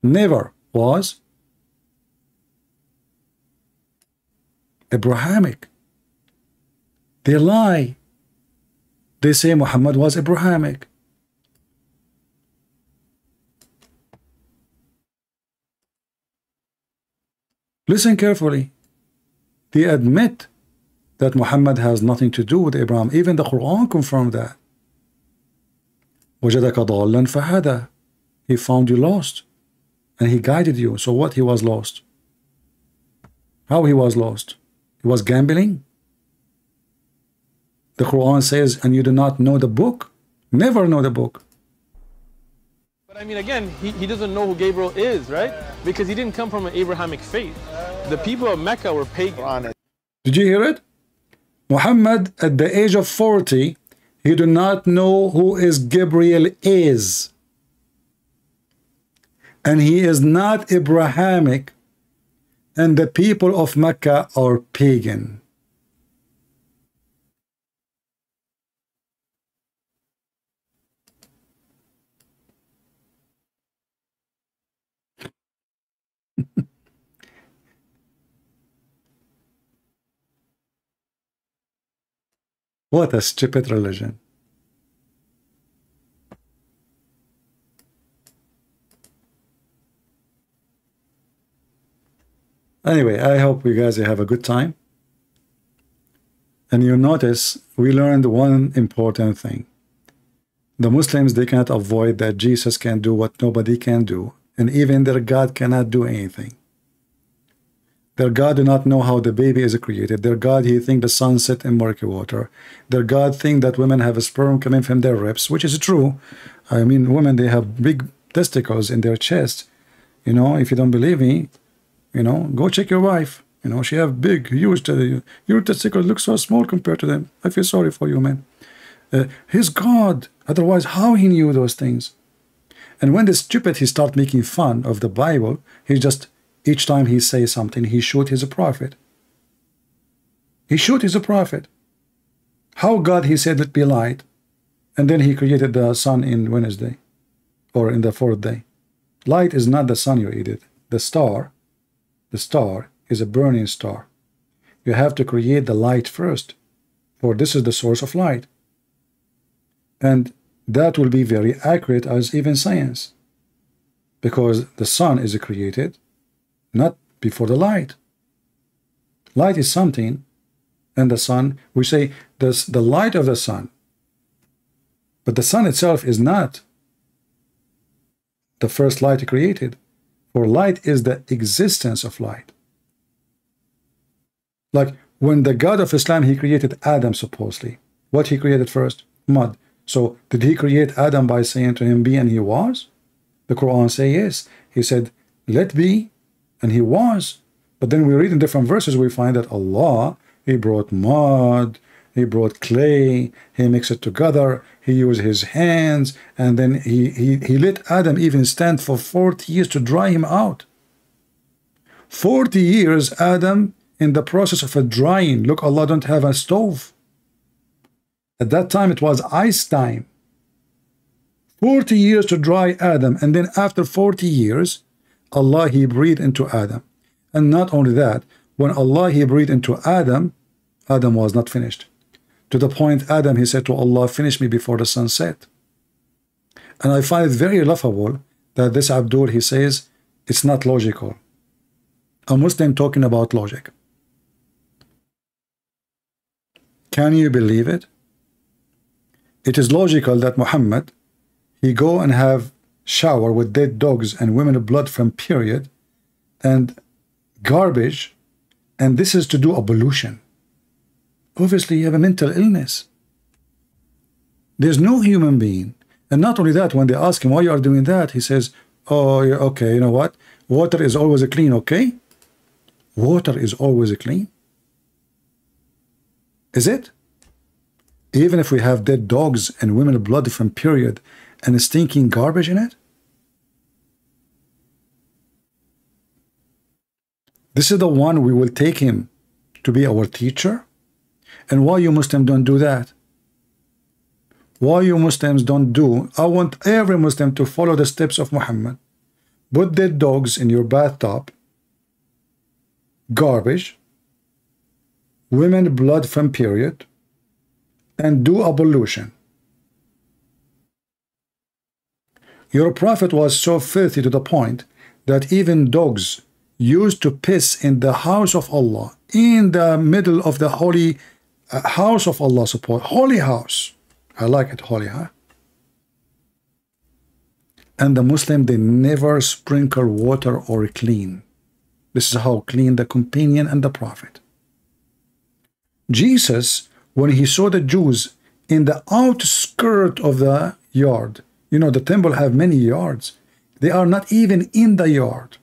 Never was Abrahamic. They lie. They say Muhammad was Abrahamic. Listen carefully. They admit that Muhammad has nothing to do with Abraham. Even the Quran confirmed that. وَجَدَكَ ضَالًّا فَهَدَى. He found you lost and he guided you. So what? He was lost. How he was lost? He was gambling. The Quran says, and you do not know the book. Never know the book.
But I mean, again, he doesn't know who Gabriel is, right? Because he didn't come from an Abrahamic faith. The people of Mecca were pagan.
Did you hear it? Muhammad, at the age of 40, he do not know who is Gabriel is. And he is not Abrahamic. And the people of Mecca are pagan. What a stupid religion. Anyway, I hope you guys have a good time. And you notice we learned one important thing. The Muslims, they cannot avoid that Jesus can do what nobody can do. And even their God cannot do anything. Their God do not know how the baby is created. Their God, he think the sun set in murky water. Their God think that women have a sperm coming from their ribs, which is true. I mean, women, they have big testicles in their chest. You know, if you don't believe me, you know, go check your wife. You know, she have big, huge, your testicles look so small compared to them. I feel sorry for you, man. His God. Otherwise, how he knew those things? And when the stupid, he start making fun of the Bible, he just, each time he says something, he shoot he's a prophet. He shoot he's a prophet. How God, he said, let be light. And then he created the sun in Wednesday. Or in the fourth day. Light is not the sun, you idiot. The star is a burning star. You have to create the light first. For this is the source of light. And that will be very accurate as even science. Because the sun is created not before the light. Light is something, and the sun, we say this, the light of the sun. But the sun itself is not the first light created. For light is the existence of light. Like when the God of Islam, he created Adam supposedly. What he created first? Mud. So did he create Adam by saying to him, be, and he was? The Quran says yes. He said, let be, and he was. But then we read in different verses, we find that Allah, he brought mud, he brought clay, he mixed it together, he used his hands, and then he let Adam even stand for 40 years to dry him out. 40 years, Adam, in the process of a drying. Look, Allah don't have a stove. At that time, it was ice time. 40 years to dry Adam, and then after 40 years, Allah, he breathed into Adam. And not only that, when Allah, he breathed into Adam, Adam was not finished. To the point, Adam, he said to Allah, finish me before the sun set. And I find it very laughable that this Abdul, he says, it's not logical. A Muslim talking about logic. Can you believe it? It is logical that Muhammad, he go and have shower with dead dogs and women blood from period and garbage, and this is to do ablution. Obviously, you have a mental illness. There's no human being And not only that, when they ask him why you are doing that, he says, oh, yeah, okay, you know what? Water is always clean, okay? Water is always clean. Is it? Even if we have dead dogs and women blood from period and stinking garbage in it? This is the one we will take him to be our teacher? And why you Muslims don't do that? Why you Muslims don't do? I want every Muslim to follow the steps of Muhammad. Put dead dogs in your bathtub, garbage, women blood from period, and do ablution. Your prophet was so filthy to the point that even dogs used to piss in the house of Allah, in the middle of the holy house of Allah, support holy house. I like it, holy, huh? And the Muslim, they never sprinkle water or clean. This is how clean the companion and the prophet. Jesus, when he saw the Jews in the outskirt of the yard, you know, the temple have many yards. They are not even in the yard.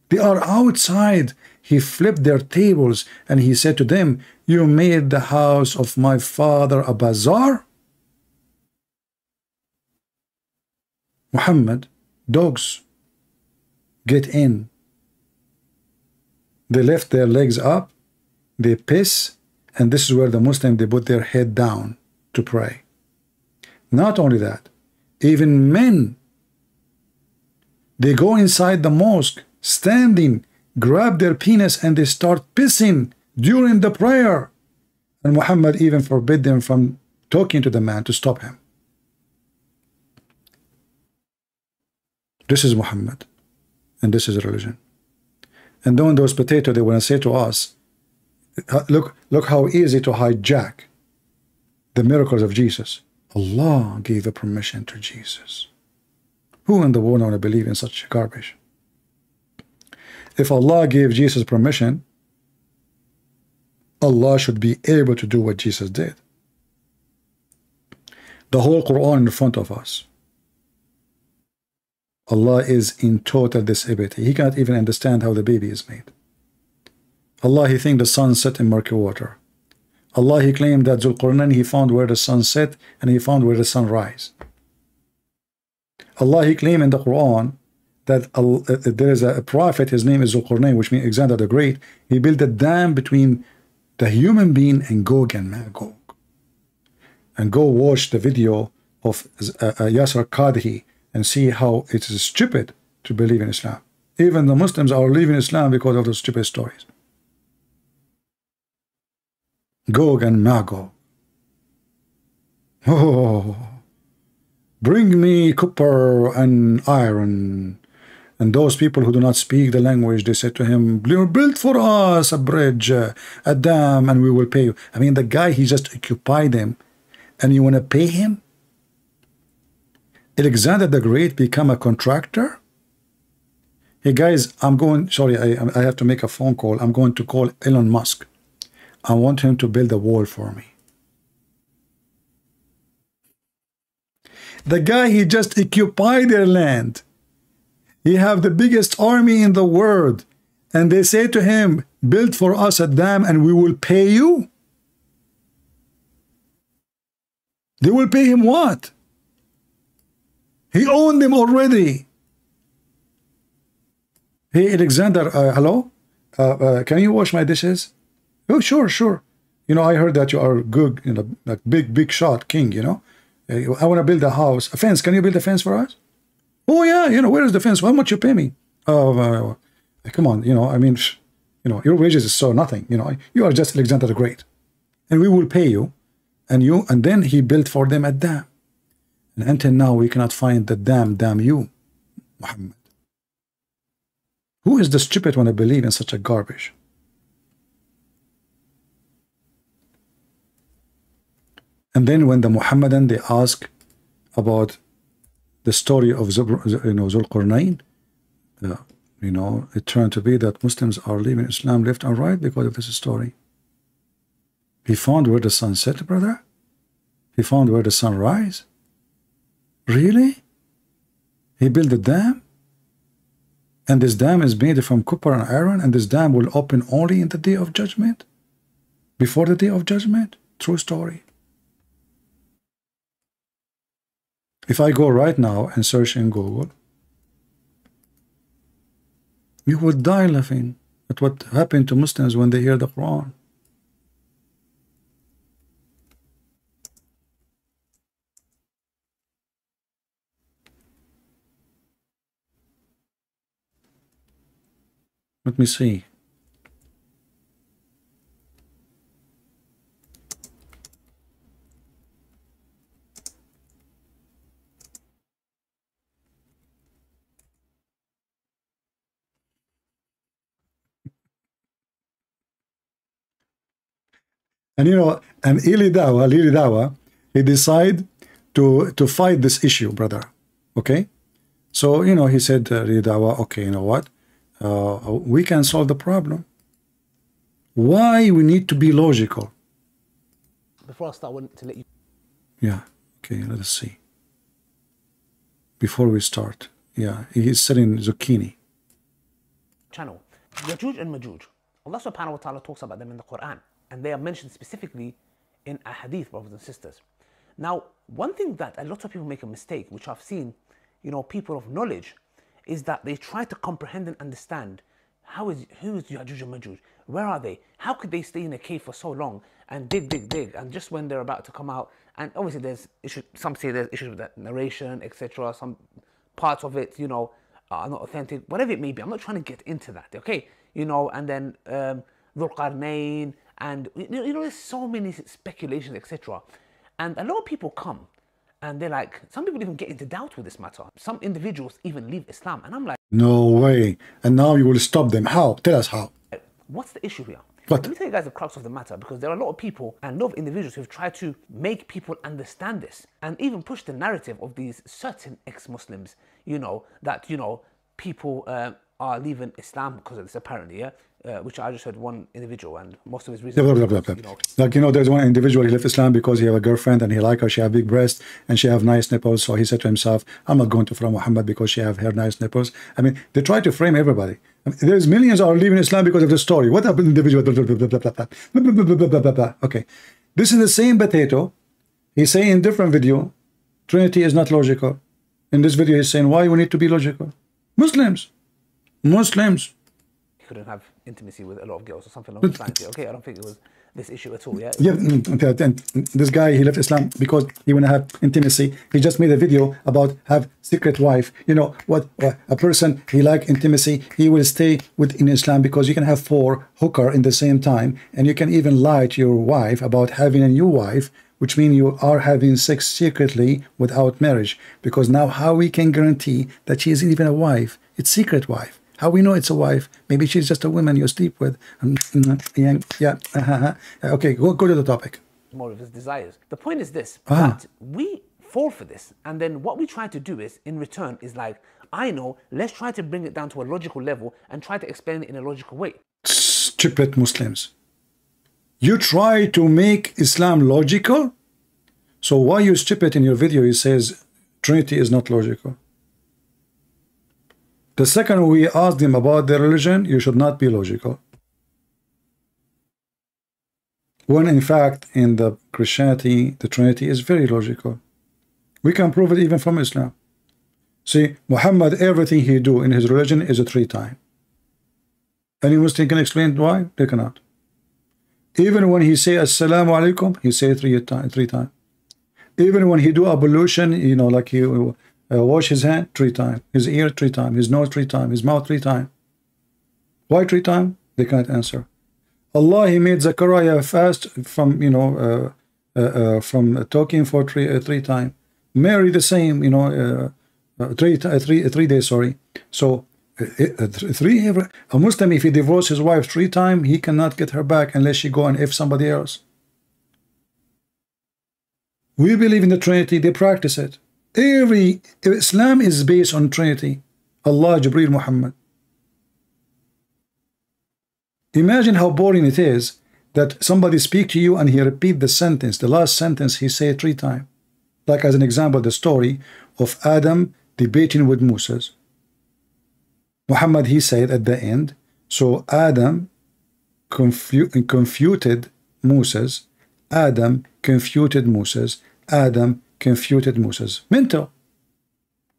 They are outside. He flipped their tables and he said to them, you made the house of my father a bazaar? Muhammad, dogs get in. They lift their legs up, they piss, and this is where the Muslims, they put their head down to pray. Not only that, even men, they go inside the mosque, standing, grab their penis, and they start pissing during the prayer. And Muhammad even forbid them from talking to the man to stop him. This is Muhammad, and this is religion. And then those potatoes, they want to say to us, look how easy to hijack the miracles of Jesus. Allah gave the permission to Jesus. Who in the world want to believe in such garbage? If Allah gave Jesus permission, Allah should be able to do what Jesus did. The whole Quran in front of us. Allah is in total disability. He cannot even understand how the baby is made. Allah, he thinks the sun set in murky water. Allah, he claimed that Zulqarnain, he found where the sun set and he found where the sun rise. Allah, he claimed in the Quran that there is a prophet, his name is Zulqarnain, which means Alexander the Great. He built a dam between the human being and Gog and Magog. And go watch the video of Yasser Qadhi and see how it is stupid to believe in Islam. Even the Muslims are leaving Islam because of those stupid stories. Gog and Magog. Oh, bring me copper and iron. And those people who do not speak the language, they said to him, build for us a bridge, a dam, and we will pay you. I mean, the guy, he just occupied them, and you want to pay him? Alexander the Great become a contractor? Hey guys, I'm going, sorry, I have to make a phone call. I'm going to call Elon Musk. I want him to build a wall for me. The guy, he just occupied their land. He have the biggest army in the world. And they say to him, build for us a dam and we will pay you. They will pay him what? He owned them already. Hey, Alexander, hello? Can you wash my dishes? Oh, sure, sure. You know, I heard that you are good, you know, like big shot king, you know. I want to build a house. A fence. Can you build a fence for us? Oh, yeah, you know, where is the fence? How much you pay me? Oh, come on, you know, I mean, you know, your wages is so nothing, you know. You are just Alexander the Great. And we will pay you. And then he built for them a dam. And until now, we cannot find the dam, damn you, Muhammad. Who is the stupid one to believe in such a garbage? And then when the Muhammadan, they ask about the story of Zulqarnain, you know, it turned to be that Muslims are leaving Islam left and right because of this story. He found where the sun set, brother. He found where the sun rise. Really? He built a dam? And this dam is made from copper and iron, and this dam will open only in the day of judgment? Before the day of judgment? True story. If I go right now and search in Google, you would die laughing at what happened to Muslims when they hear the Quran. Let me see. And you know, and Lili Dawa, he decided to fight this issue, brother. Okay? So, you know, he said, Lili Dawa, okay, you know what? We can solve the problem. Why we need to be logical?
Before I start, I want to let you...
Yeah, okay, let us see. Before we start. Yeah, he's selling zucchini.
Channel. Yajuj and Majuj. Allah subhanahu wa ta'ala talks about them in the Quran. And they are mentioned specifically in a hadith, brothers and sisters. Now, one thing that a lot of people make a mistake, which I've seen, you know, people of knowledge, is that they try to comprehend and understand who is Yajuj and Majuj? Where are they? How could they stay in a cave for so long and dig, and just when they're about to come out? And obviously there's issues, some say there's issues with that narration, etc. Some parts of it, you know, are not authentic, whatever it may be. I'm not trying to get into that, okay? You know, and then Dhul Qarnayn, and you know, there's so many speculations, etc. And a lot of people come and they're like, some people even get into doubt with this matter. Some individuals even leave Islam, and I'm like,
no way. And now you will stop them. How? Tell us how.
What's the issue here?
What?
Let me tell you guys the crux of the matter, because there are a lot of people and a lot of individuals who've tried to make people understand this and even push the narrative of these certain ex-Muslims, you know, that, you know, people are leaving Islam because of this, apparently, yeah? Which I just heard one individual, and most of his reasons, you know,
like, you know, there's one individual, he left Islam because he have a girlfriend and he like her, she have big breasts and she have nice nipples, so he said to himself, I'm not going to follow Muhammad because she have her nice nipples. I mean, they try to frame everybody. I mean, there's millions are leaving Islam because of the story. What happened individual? Okay, this is the same potato. He's saying in different video, Trinity is not logical. In this video, he's saying why we need to be logical. Muslims.
He couldn't have intimacy with a lot of girls or something along those lines. Okay, I don't think it was this issue at all. Yeah.
Yeah. And this guy, he left Islam because he want to have intimacy. He just made a video about have secret wife. You know what? A person he like intimacy, he will stay within Islam because you can have 4 hooker in the same time, and you can even lie to your wife about having a new wife, which means you are having sex secretly without marriage. Because now, how we can guarantee that she isn't even a wife? It's secret wife. How we know it's a wife? Maybe she's just a woman you sleep with. Yeah. Okay, go to the topic.
More of his desires. The point is this, that we fall for this, and then what we try to do is, in return, is like, I know, let's try to bring it down to a logical level and try to explain it in a logical way.
Stupid Muslims. You try to make Islam logical? So why you stupid in your video, he says Trinity is not logical. The second we asked him about their religion, you should not be logical. When in fact, in the Christianity, the Trinity is very logical. We can prove it even from Islam. See, Muhammad, everything he do in his religion is a 3 time. Any Muslim can explain why? They cannot. Even when he say Assalamu alaikum, he say 3 times. Even when he do ablution, you know, like he wash his hand 3 times, his ear 3 times, his nose 3 times, his mouth 3 times. Why 3 times? They can't answer. Allah, he made Zechariah fast from, you know, from talking for 3 times. Mary the same, you know, 3 days, sorry. So a Muslim, if he divorces his wife 3 times, he cannot get her back unless she go and F somebody else. We believe in the Trinity, they practice it. Islam is based on Trinity. Allah, Jibreel, Muhammad. Imagine how boring it is that somebody speak to you and he repeat the sentence, the last sentence he say 3 times. Like as an example, the story of Adam debating with Moses. Muhammad, he said at the end, so Adam confuted Moses, Adam confuted Moses, Adam confuted Moses. Mental.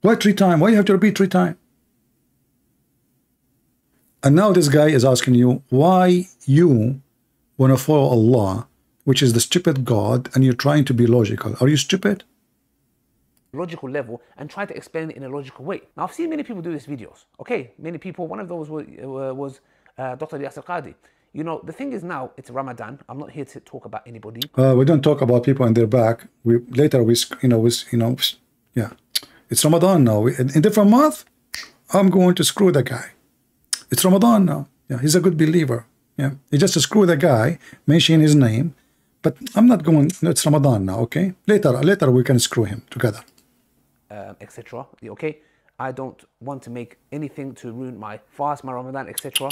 Why 3 times? Why you have to repeat 3 times? And now this guy is asking you why you want to follow Allah, which is the stupid God, and you're trying to be logical. Are you stupid?
Logical level and try to explain it in a logical way. Now, I've seen many people do these videos. Okay, many people. One of those was Dr. Yasir Qadi. You know, the thing is now it's Ramadan. I'm not here to talk about anybody.
We don't talk about people on their back. Yeah, it's Ramadan now. In different month, I'm going to screw the guy. It's Ramadan now. Yeah, he's a good believer. Yeah, he just screw the guy, mention his name, but I'm not going. No, it's Ramadan now. Okay, later we can screw him together.
Etc. Okay, I don't want to make anything to ruin my fast, my Ramadan, etc.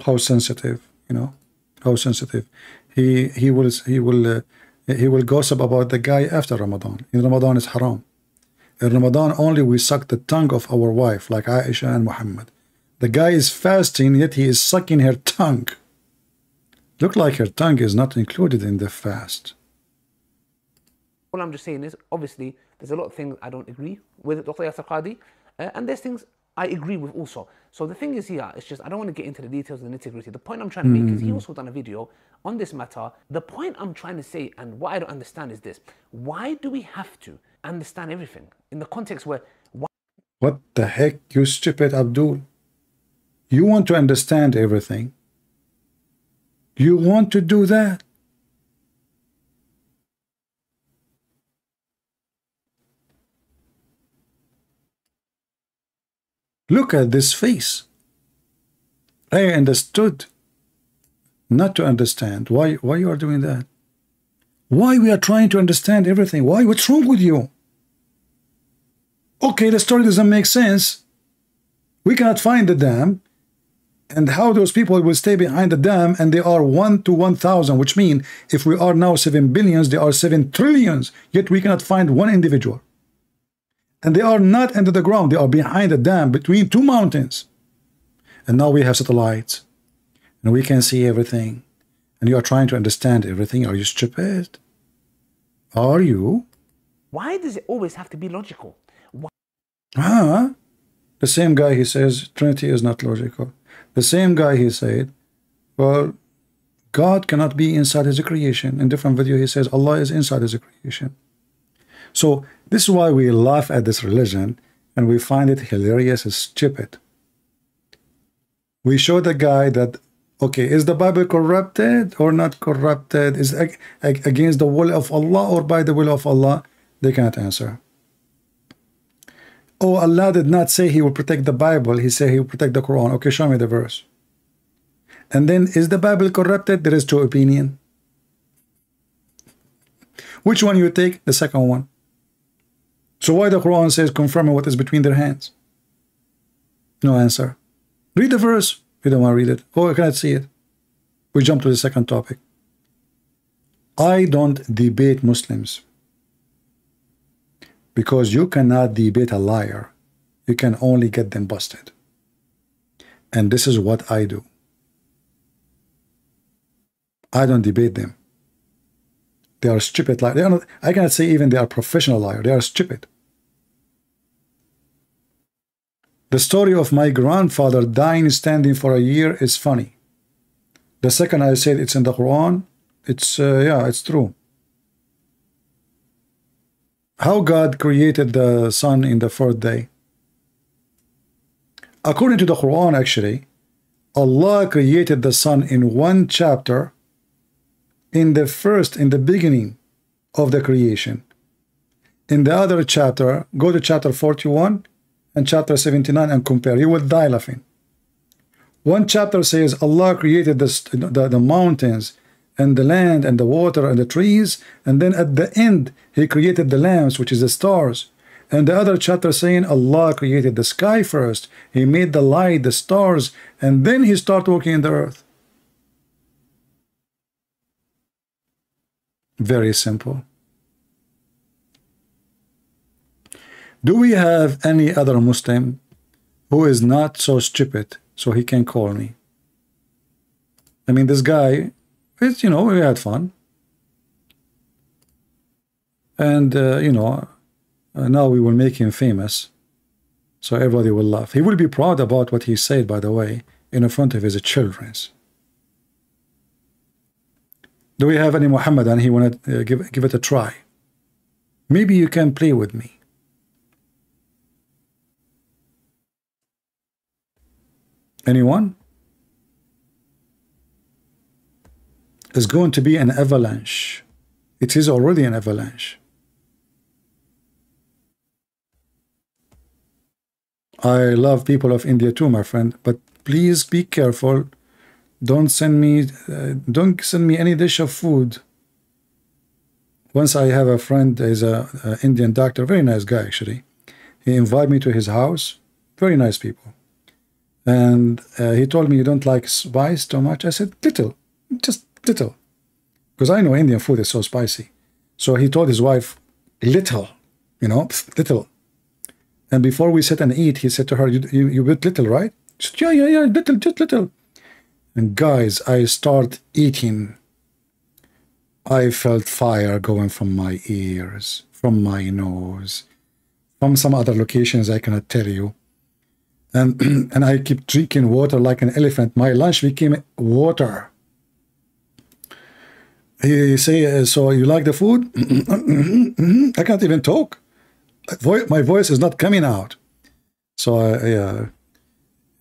How sensitive, you know, how sensitive. He will gossip about the guy after Ramadan. In Ramadan is haram. In Ramadan only we suck the tongue of our wife like Aisha and Muhammad. The guy is fasting, yet he is sucking her tongue. Look like her tongue is not included in the fast.
All I'm just saying is, obviously, there's a lot of things I don't agree with Dr. Yasir Qadi, and there's things I agree with also. So the thing is here, it's just, I don't want to get into the details and the nitty-gritty. The point I'm trying to make is, he also done a video on this matter. The point I'm trying to say, and what I don't understand is this: why do we have to understand everything in the context where...
What the heck, you stupid Abdul? You want to understand everything? You want to do that? Look at this face. I understood not to understand. Why you are doing that? Why we are trying to understand everything? Why? What's wrong with you? Okay, the story doesn't make sense. We cannot find the dam. And how those people will stay behind the dam, and they are 1 to 1,000, which means if we are now 7 billions, they are 7 trillions, yet we cannot find one individual. And they are not under the ground, they are behind the dam between 2 mountains. And now we have satellites, and we can see everything. And you are trying to understand everything. Are you stupid? Are you?
Why does it always have to be logical?
The same guy, he says Trinity is not logical. The same guy, he said, well, God cannot be inside his creation. In different video, he says Allah is inside his creation. So this is why we laugh at this religion, and we find it hilarious and stupid. We show the guy that, okay, is the Bible corrupted or not corrupted? Is it against the will of Allah or by the will of Allah? They cannot answer. Oh, Allah did not say he will protect the Bible. He said he will protect the Quran. Okay, show me the verse. And then, is the Bible corrupted? There is 2 opinions. Which one you take? The second one. So why the Quran says confirming what is between their hands? No answer. Read the verse. You don't want to read it. Oh, I cannot see it. We jump to the second topic. I don't debate Muslims. Because you cannot debate a liar. You can only get them busted. And this is what I do. I don't debate them. They are stupid liars. They are not, I cannot say even they are professional liars. They are stupid. The story of my grandfather dying standing for a year is funny. The second I said it's in the Quran, it's yeah, it's true. How God created the sun in the 4th day. According to the Quran, actually, Allah created the sun in 1 chapter in the beginning of the creation. In the other chapter, go to chapter 41 and chapter 79 and compare. You will die laughing. 1 chapter says Allah created the mountains and the land and the water and the trees, and then at the end he created the lamps, which is the stars. And the other chapter saying Allah created the sky first, he made the light, the stars, and then he started working in the earth. Very simple. Do we have any other Muslim who is not so stupid so he can call me? I mean, this guy, it's, you know, we had fun. And, you know, now we will make him famous. So everybody will laugh. He will be proud about what he said, by the way, in front of his children. Do we have any Mohammedan? He want to give it a try. Maybe you can play with me. Anyone? It's going to be an avalanche. It is already an avalanche. I love people of India too, my friend, but please be careful. Don't send me any dish of food. Once I have a friend, is a Indian doctor, very nice guy actually. He invited me to his house. Very nice people. And he told me, you don't like spice too much? I said, little, just little. Because I know Indian food is so spicy. So he told his wife, little, you know, little. And before we sit and eat, he said to her, you bit little, right? She said, yeah, little, just little. And guys, I start eating. I felt fire going from my ears, from my nose, from some other locations I cannot tell you. And I keep drinking water like an elephant. My lunch became water. He say, so you like the food? I can't even talk. My voice is not coming out. So yeah,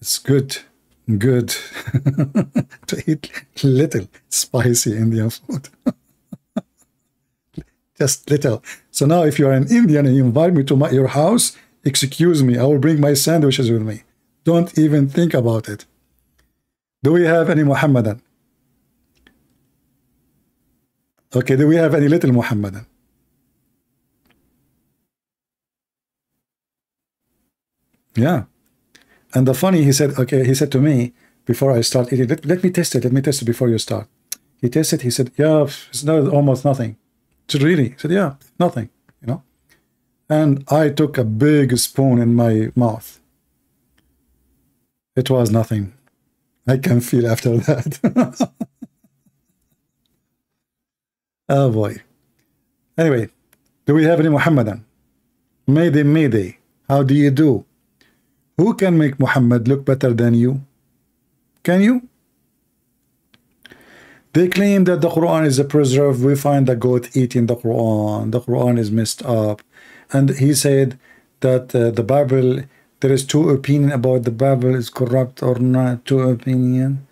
it's good to eat little spicy Indian food. Just little. So now if you're an Indian and you invite me to your house, excuse me, I will bring my sandwiches with me. Don't even think about it. Do we have any Mohammedan? Okay, do we have any little Mohammedan? Yeah. And the funny, he said, okay, he said to me, before I start eating, let me test it before you start. He tested, he said, yeah, it's almost nothing. I said, really? He said, yeah, nothing, you know. And I took a big spoon in my mouth. It was nothing. I can feel after that. Oh boy. Anyway, do we have any Muhammadan? Mayday, Mayday. How do you do? Who can make Muhammad look better than you? Can you? They claim that the Quran is a preserve. We find the goat eating the Quran. The Quran is messed up. And he said that the Bible, there is two opinions about the Bible is corrupt or not. Two opinion.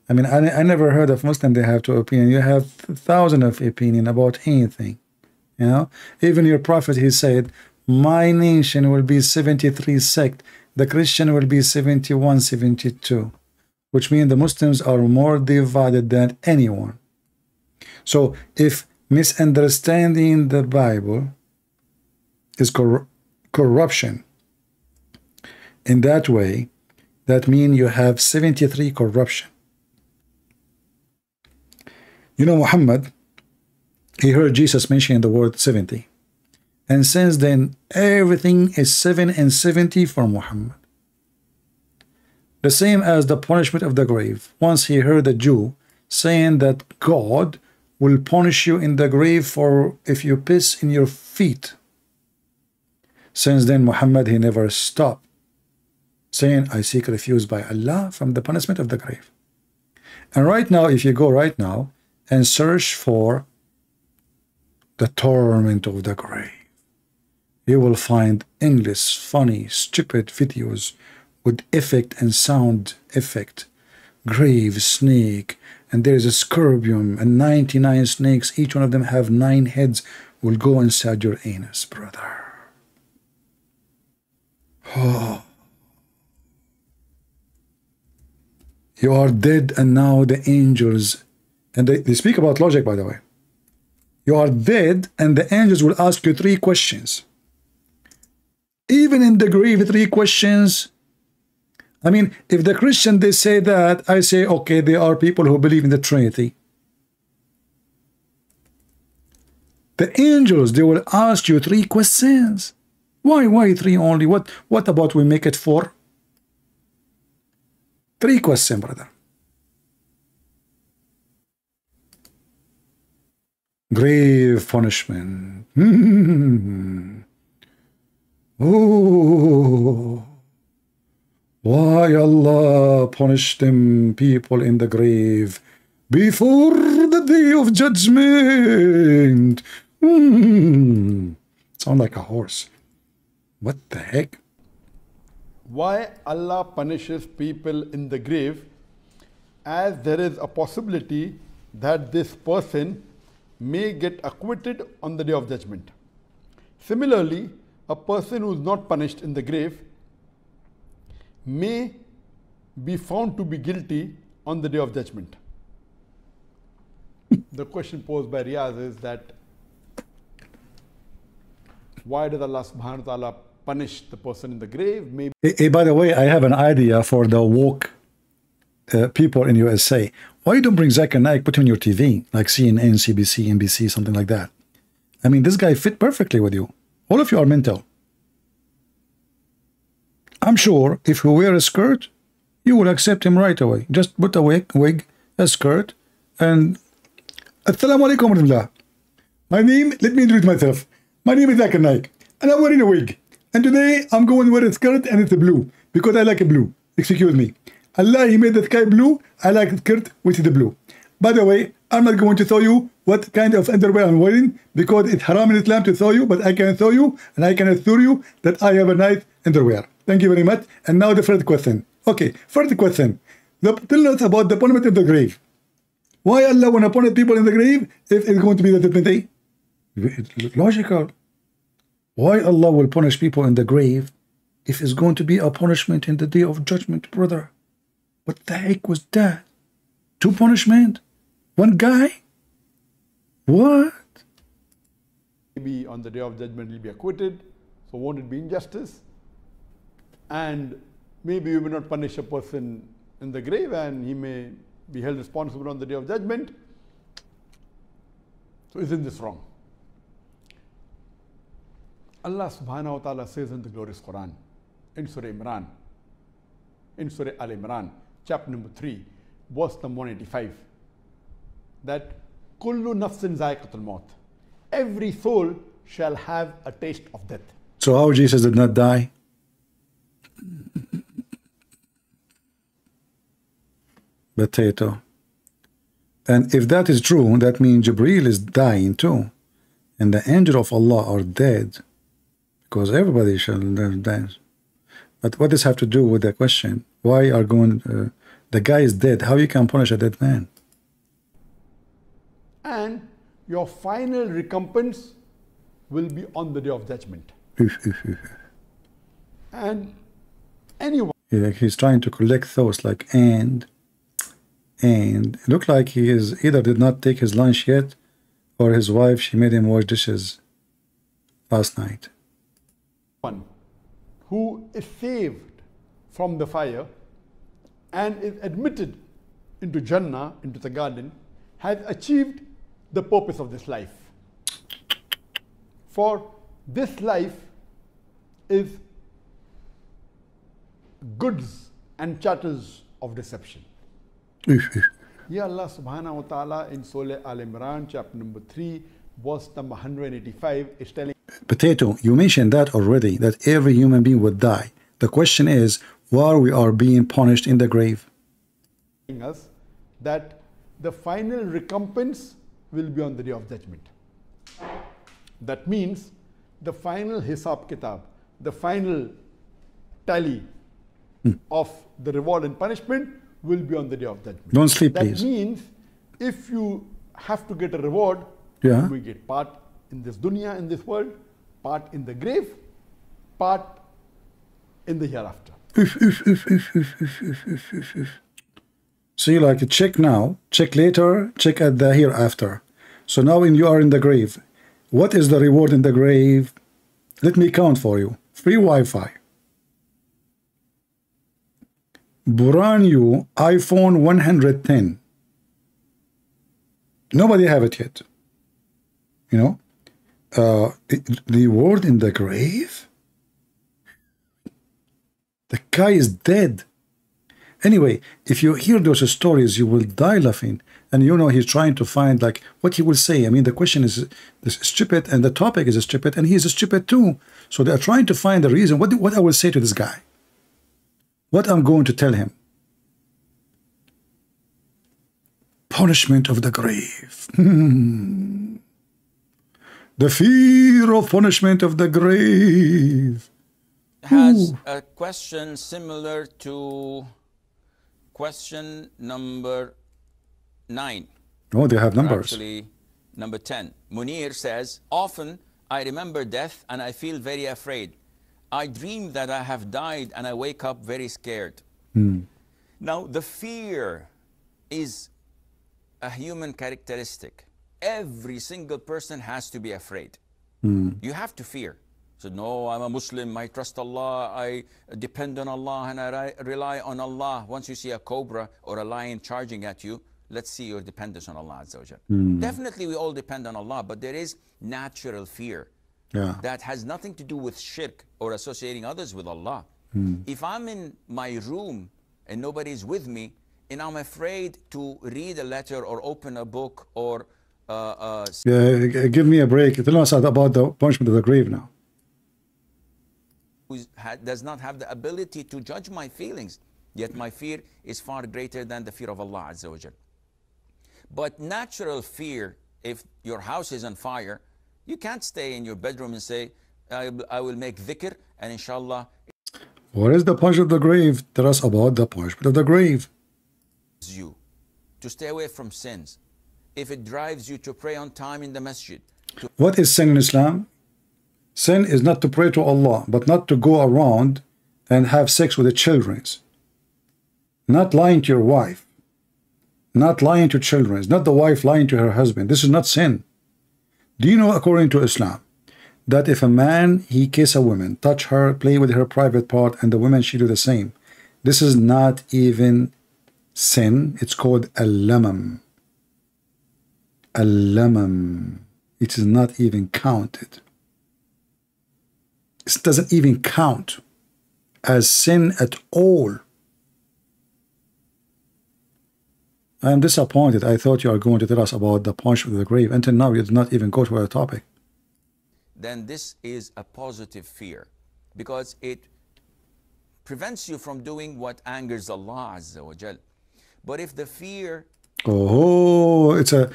I mean, I never heard of Muslim they have two opinions. You have thousands of opinions about anything. You know, even your prophet, he said, my nation will be 73 sect. The Christian will be 71, 72. Which means the Muslims are more divided than anyone. So if misunderstanding the Bible is corruption in that way, that means you have 73 corruption. You know, Muhammad, he heard Jesus mention the word 70. And since then, everything is 7 and 70 for Muhammad. The same as the punishment of the grave. Once he heard a Jew saying that God will punish you in the grave for if you piss in your feet. Since then, Muhammad, he never stopped saying, I seek refuge by Allah from the punishment of the grave. And right now, if you go right now and search for the torment of the grave, you will find endless, funny, stupid videos with effect and sound effect. Grave, snake, and there is a scorpion and 99 snakes. Each one of them have 9 heads. Will go inside your anus, brother. Oh. You are dead, and now the angels, and they speak about logic, by the way. You are dead, and the angels will ask you 3 questions. Even in the grave, 3 questions. I mean, if the Christian, they say that, I say, okay, there are people who believe in the Trinity. The angels, they will ask you 3 questions. Why 3 only? What about we make it 4? 3 questions, brother. Grave punishment. Oh, why Allah punished them people in the grave before the day of judgment? Sound like a horse. What the heck?
Why Allah punishes people in the grave, as there is a possibility that this person may get acquitted on the day of judgment. Similarly, a person who is not punished in the grave may be found to be guilty on the day of judgment. The question posed by Riyaz is that why does Allah subhanahu wa ta'ala punish the person in the grave? Maybe.
Hey, by the way, I have an idea for the woke people in USA. Why you don't bring Zakir Naik, put him on your TV, like CNN, CBC, NBC, something like that? I mean, this guy fit perfectly with you. All of you are mental. I'm sure if you wear a skirt, you will accept him right away. Just put a wig, a skirt, and Assalamu alaikum warahmatullah. My name, let me introduce myself. My name is Zakir Naik, and I'm wearing a wig. And today I'm going to wear a skirt, and it's blue, because I like blue. Excuse me. Allah, He made the sky blue. I like the skirt, which is the blue. By the way, I'm not going to tell you what kind of underwear I'm wearing, because it's haram in Islam to tell you, but I can tell you, and I can assure you that I have a nice underwear. Thank you very much. And now the first question. Okay, first question. Tell us about the punishment of the grave. Why Allah want to punish people in the grave if it's going to be the judgment day? It's logical. Why Allah will punish people in the grave if it's going to be a punishment in the day of judgment, brother? What the heck was that? 2 punishment? 1 guy? What?
Maybe on the day of judgment he'll be acquitted, so won't it be injustice? And maybe you may not punish a person in the grave and he may be held responsible on the day of judgment. So isn't this wrong? Allah subhanahu wa ta'ala says in the glorious Quran, in Surah Imran, in Surah Al Imran, chapter number 3, verse number 185, that kullu nafsin zaiqatul maut, every soul shall have a taste of death.
So how Jesus did not die? Potato. And if that is true, that means Jibreel is dying too, and the angel of Allah are dead, because everybody shall die. But what does have to do with the question? Why are going? The guy is dead. How you can punish a dead man?
And your final recompense will be on the day of judgment. And anyone.
Like he's trying to collect thoughts, like and it looked like he is either did not take his lunch yet, or his wife, she made him wash dishes last night.
One who is saved from the fire and is admitted into Jannah, into the garden, has achieved the purpose of this life. For this life is goods and chattels of deception. Here Allah subhanahu wa ta'ala in Surah Al Imran, chapter number 3, verse number 185 is telling
Potato, you mentioned that already, that every human being would die. The question is, why we are being punished in the grave?
us that the final recompense will be on the day of judgment. That means the final hisab kitab, the final tally of the reward and punishment will be on the day of judgment.
Don't sleep,
that
please.
That means if you have to get a reward,
yeah,
you will get part in this dunya, in this world, part in the grave, part in the hereafter.
See, like check now, check later, check at the hereafter. So now when you are in the grave, what is the reward in the grave? Let me count for you. Free Wi-Fi. Brand new iPhone 110. Nobody have it yet. You know, the reward in the grave, The guy is dead. Anyway, if you hear those stories, you will die laughing. And you know, he's trying to find like what he will say. I mean, the question is stupid, and the topic is stupid, and he's stupid too. So they are trying to find the reason. What I will say to this guy? What I'm going to tell him? Punishment of the grave. The fear of punishment of the grave.
Has a question similar to question number 9.
Oh, they have numbers.
Actually, number 10. Munir says, often I remember death and I feel very afraid. I dream that I have died and I wake up very scared. Now, the fear is a human characteristic. Every single person has to be afraid. You have to fear. So, no, I'm a Muslim, I trust Allah, I depend on Allah, and I rely on Allah. Once you see a cobra or a lion charging at you, let's see your dependence on Allah Azza wa Jal. Definitely we all depend on Allah, but there is natural fear that has nothing to do with shirk or associating others with Allah. If I'm in my room and nobody's with me, and I'm afraid to read a letter or open a book or
give me a break. Tell us about the punishment of the grave now.
Who does not have the ability to judge my feelings, yet my fear is far greater than the fear of Allah Azza wa Jal. But natural fear, if your house is on fire, you can't stay in your bedroom and say, I will make dhikr and inshallah.
What is the punishment of the grave? Tell us about the punishment of the grave.
You to stay away from sins. If it drives you to pray on time in the masjid.
What is sin in Islam? Sin is not to pray to Allah, but not to go around and have sex with the children. Not lying to your wife. Not lying to children. Not the wife lying to her husband. This is not sin. Do you know, according to Islam, that if a man, he kiss a woman, touch her, play with her private part, and the woman, she do the same, this is not even sin. It's called al-lamam. Al-lamam. It is not even counted. It doesn't even count as sin at all. I am disappointed. I thought you are going to tell us about the punishment of the grave. Until now, you did not even go to our topic.
Then this is a positive fear, because it prevents you from doing what angers Allah Azza wa Jal. But if the fear...
Oh, it's a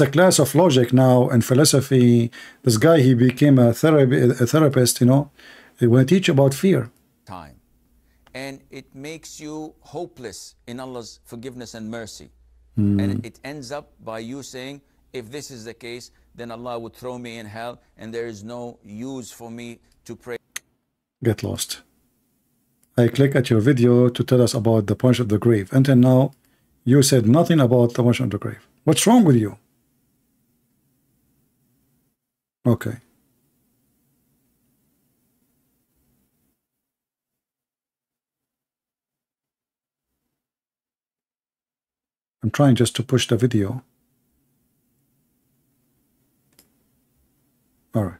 class of logic now and philosophy. This guy, he became a therapist, you know. He will teach about fear.
Time. And it makes you hopeless in Allah's forgiveness and mercy. And it ends up by you saying, if this is the case, then Allah would throw me in hell and there is no use for me to pray.
Get lost. I click at your video to tell us about the punishment of the grave. Until now, you said nothing about the punishment of the grave. What's wrong with you? Okay. I'm trying just to push the video. All right.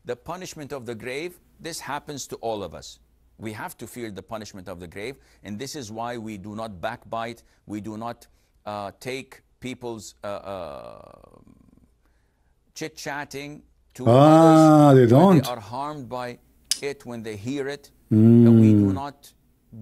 The punishment of the grave, this happens to all of us. We have to fear the punishment of the grave, and this is why we do not backbite, we do not take people's chit-chatting to others.
They don't.
They are harmed by it when they hear it. We do not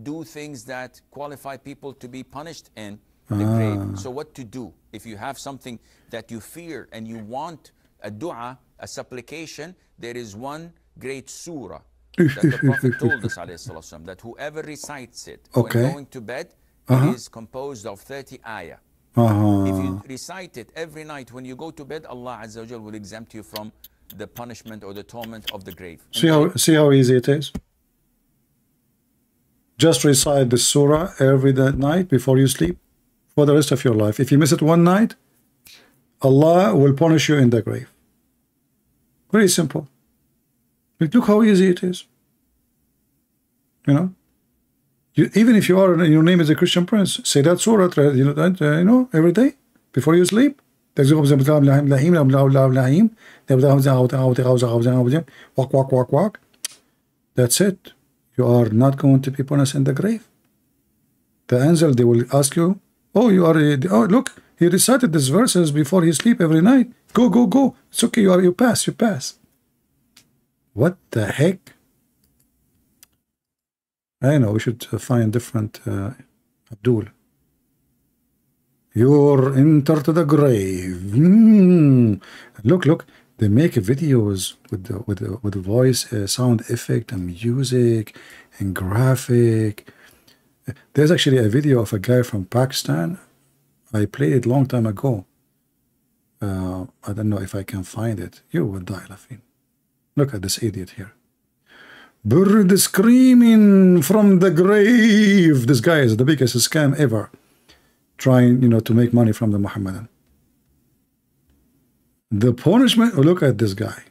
do things that qualify people to be punished in the grave. So what to do? If you have something that you fear and you want a dua, a supplication, there is one great surah that the Prophet told us ﷺ, that whoever recites it when going to bed, it is composed of 30 ayah. If you recite it every night when you go to bed, Allah Azza wa Jal will exempt you from the punishment or the torment of the grave.
See how easy it is? Just recite the surah every night before you sleep for the rest of your life. If you miss it one night, Allah will punish you in the grave. Very simple. But look how easy it is. You know, even if you are, your name is a Christian prince, say that surah, every day before you sleep. That's it. You are not going to be punished in the grave. The angel, they will ask you, oh, you are, oh, look, he recited these verses before he sleep every night. Go, go, go. It's okay, you pass, you pass. What the heck? I know, we should find different Abdul. You're enter to the grave. Look, they make videos with the voice, sound effect, and music, and graphic. There's actually a video of a guy from Pakistan. I played it long time ago. I don't know if I can find it. You will die laughing. Look at this idiot here. Bird screaming from the grave. This guy is the biggest scam ever. Trying, to make money from the Mohammedan. The punishment, look at this guy.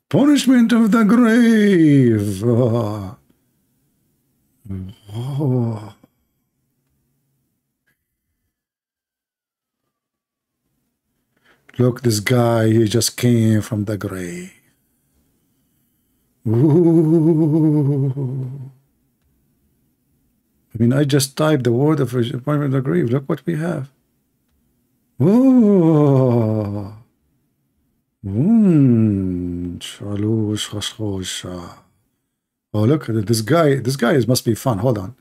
Punishment of the grave. Oh. Look, this guy, he just came from the grave. Ooh. I mean, I just typed the word of punishment of the grave. Look what we have. Oh. Oh, look at this guy. This guy must be fun. Hold on.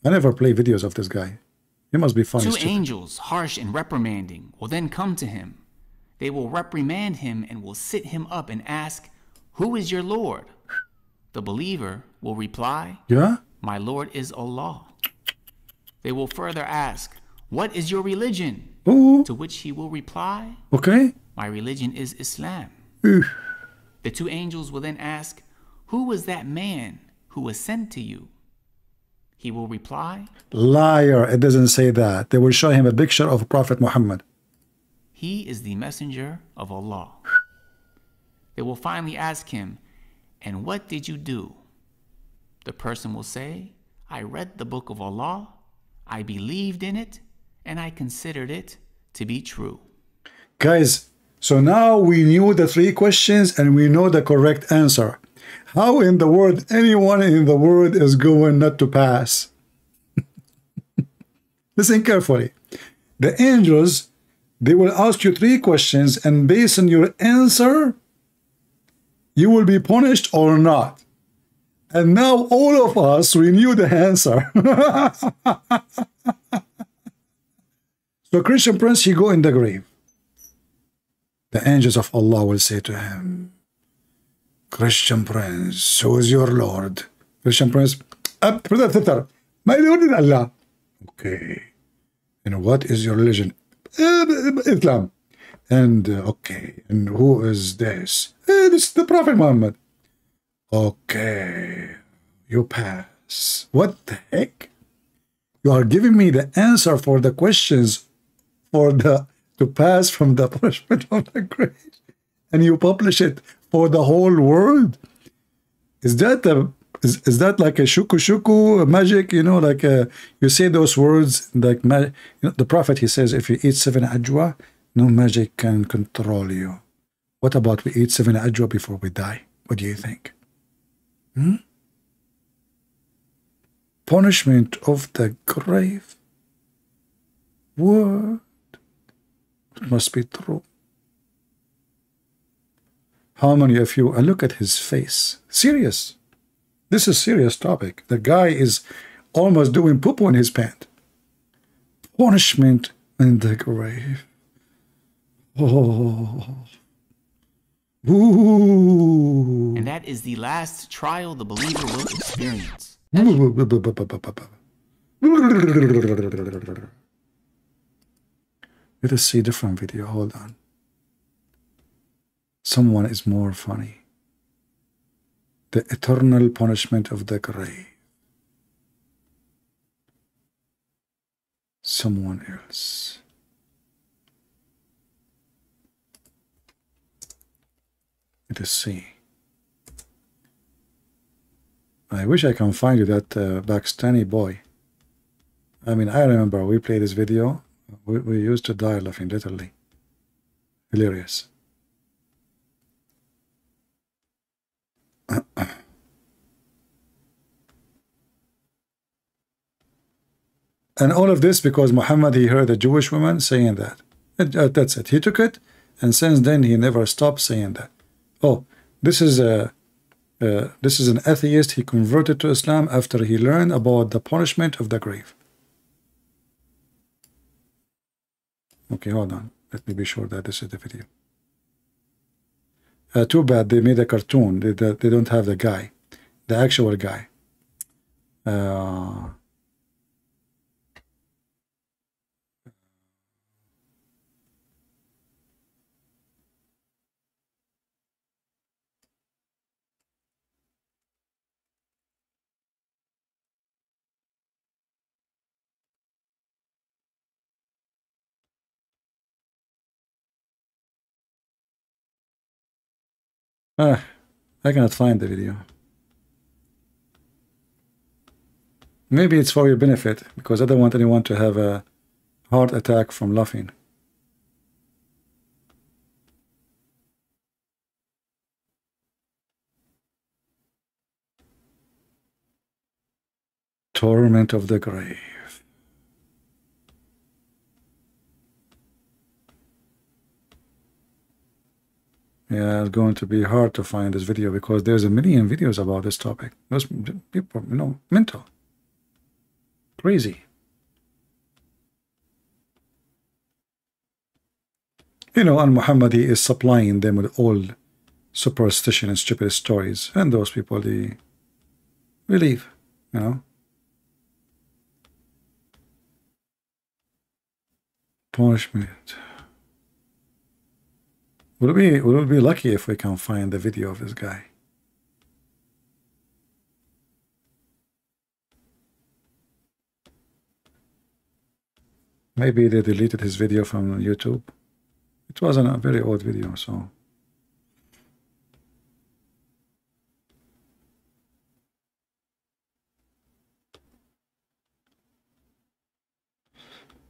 I never play videos of this guy. He must be fun.
Two angels, harsh and reprimanding, will then come to him. They will reprimand him and will sit him up and ask, "Who is your Lord?" The believer will reply,
"Yeah,
my Lord is Allah." They will further ask, "What is your religion?"
Ooh.
To which he will reply,
"Okay,
my religion is Islam." The two angels will then ask, "Who was that man who was sent to you?" He will reply,
"Liar, it doesn't say that." They will show him a picture of Prophet Muhammad.
"He is the messenger of Allah." They will finally ask him, "And what did you do?" The person will say, "I read the book of Allah, I believed in it, and I considered it to be true."
Guys, so now we knew the three questions and we know the correct answer. How in the world anyone in the world is going not to pass? Listen carefully. The angels, they will ask you three questions, and based on your answer, you will be punished or not. And now all of us, we knew the answer. So Christian Prince, he go in the grave. The angels of Allah will say to him, "Christian Prince, who is your Lord?" Christian Prince, "My Lord is Allah." "Okay. And what is your religion?" "Islam." "And okay. And who is this?" "This is the Prophet Muhammad." "Okay. You pass." What the heck? You are giving me the answer for the questions to pass from the punishment of the grave, and you publish it for the whole world. Is that like a shuku magic? Like you say those words like the Prophet, he says, if you eat 7 ajwa, no magic can control you. What about we eat 7 ajwa before we die? What do you think? Punishment of the grave. What? It must be true. How many of you, and look at his face, serious. This is serious topic. The guy is almost doing poo-poo in his pant. Punishment in the grave. Oh. Ooh.
And that is the last trial the believer will experience.
Let us see a different video. Hold on. Someone is more funny. The eternal punishment of the grave. Someone else. Let us see. I wish I can find you that Pakistani boy. I mean, I remember we played this video We used to die laughing, literally. Hilarious. And all of this because Muhammad, he heard a Jewish woman saying that. That's it. He took it, and since then he never stopped saying that. Oh, this is an atheist. He converted to Islam after he learned about the punishment of the grave. Okay, hold on. Let me be sure that this is the video. Too bad they made a cartoon. They don't have the guy, the actual guy. I cannot find the video. Maybe it's for your benefit, because I don't want anyone to have a heart attack from laughing. Torment of the grave. Yeah, it's going to be hard to find this video because there's a million videos about this topic. Those people, mental. Crazy. And Muhammad, he is supplying them with all superstition and stupid stories. And those people, they believe, Punishment. Would we be lucky if we can find the video of this guy? Maybe they deleted his video from YouTube. It wasn't a very old video, so.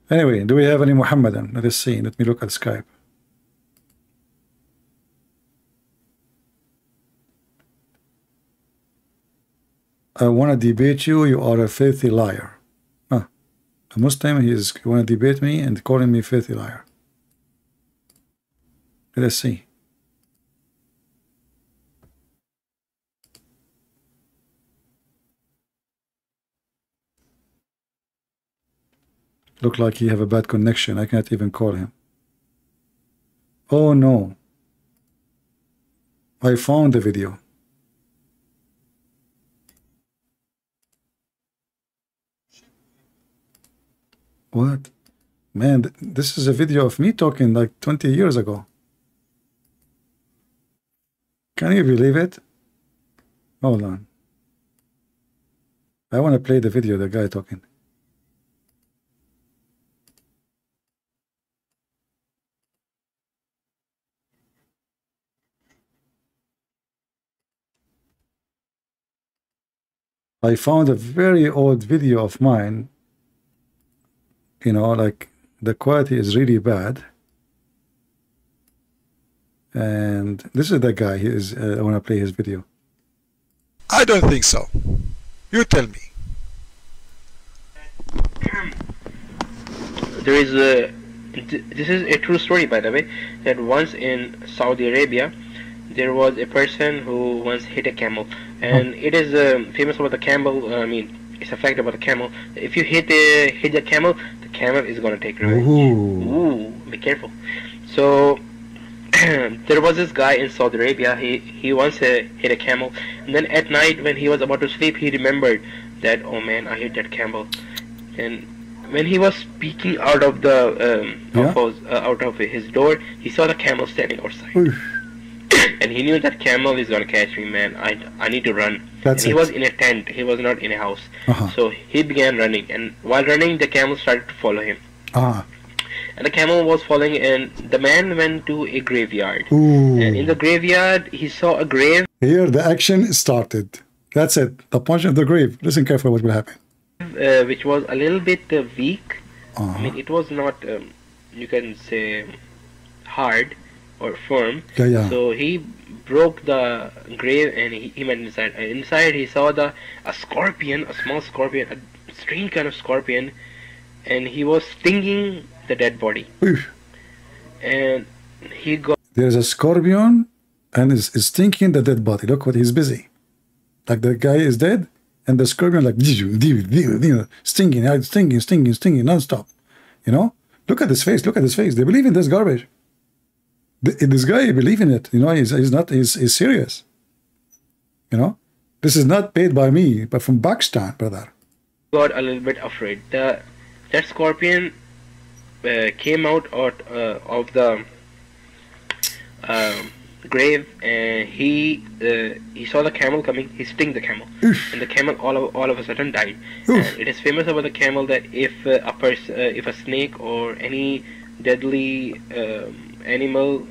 Anyway, do we have any Muhammadan? Let us see. Let me look at Skype. I want to debate you. You are a filthy liar. A Muslim, he want to debate me and calling me filthy liar. Let us see. Look like he have a bad connection. I can't even call him. Oh no. I found the video. What? Man, this is a video of me talking like 20 years ago. Can you believe it? Hold on. I want to play the video, the guy talking. I found a very old video of mine. Like the quality is really bad. And this is the guy. I want to play his video.
I don't think so. You tell me.
There is this is a true story, by the way, that once in Saudi Arabia, there was a person who once hit a camel. And it is famous about the camel. It's a fact about the camel. If you hit the camel is gonna take revenge. Ooh, be careful. So there was this guy in Saudi Arabia. He once hit a camel, and then at night when he was about to sleep, he remembered that, oh man, I hit that camel. And when he was speaking out of the out of his door, he saw the camel standing outside. And he knew that camel is gonna catch me, man. I need to run. And he was in a tent. He was not in a house. So he began running, and while running, the camel started to follow him. And the camel was following, and the man went to a graveyard. And in the graveyard, he saw a grave.
Here, the action started. That's it. The punch of the grave. Listen carefully what will happen.
Which was a little bit weak. I mean, it was not, you can say, hard or firm.
Yeah, yeah.
So he broke the grave and he went inside. And inside he saw a scorpion, a small scorpion, a strange kind of scorpion, and he was stinging the dead body.
Oof.
And he got.
There's a scorpion and is stinking the dead body. Look what he's busy. Like the guy is dead and the scorpion like stinging non-stop. You know? Look at his face. Look at his face. They believe in this garbage. This guy believe in it. You know, he's serious. You know? This is not paid by me, but from Pakistan, brother.
Got a little bit afraid. That scorpion came out of the grave, and he saw the camel coming. He sting the camel, and the camel all of a sudden died. And it is famous about the camel that if a snake or any deadly animal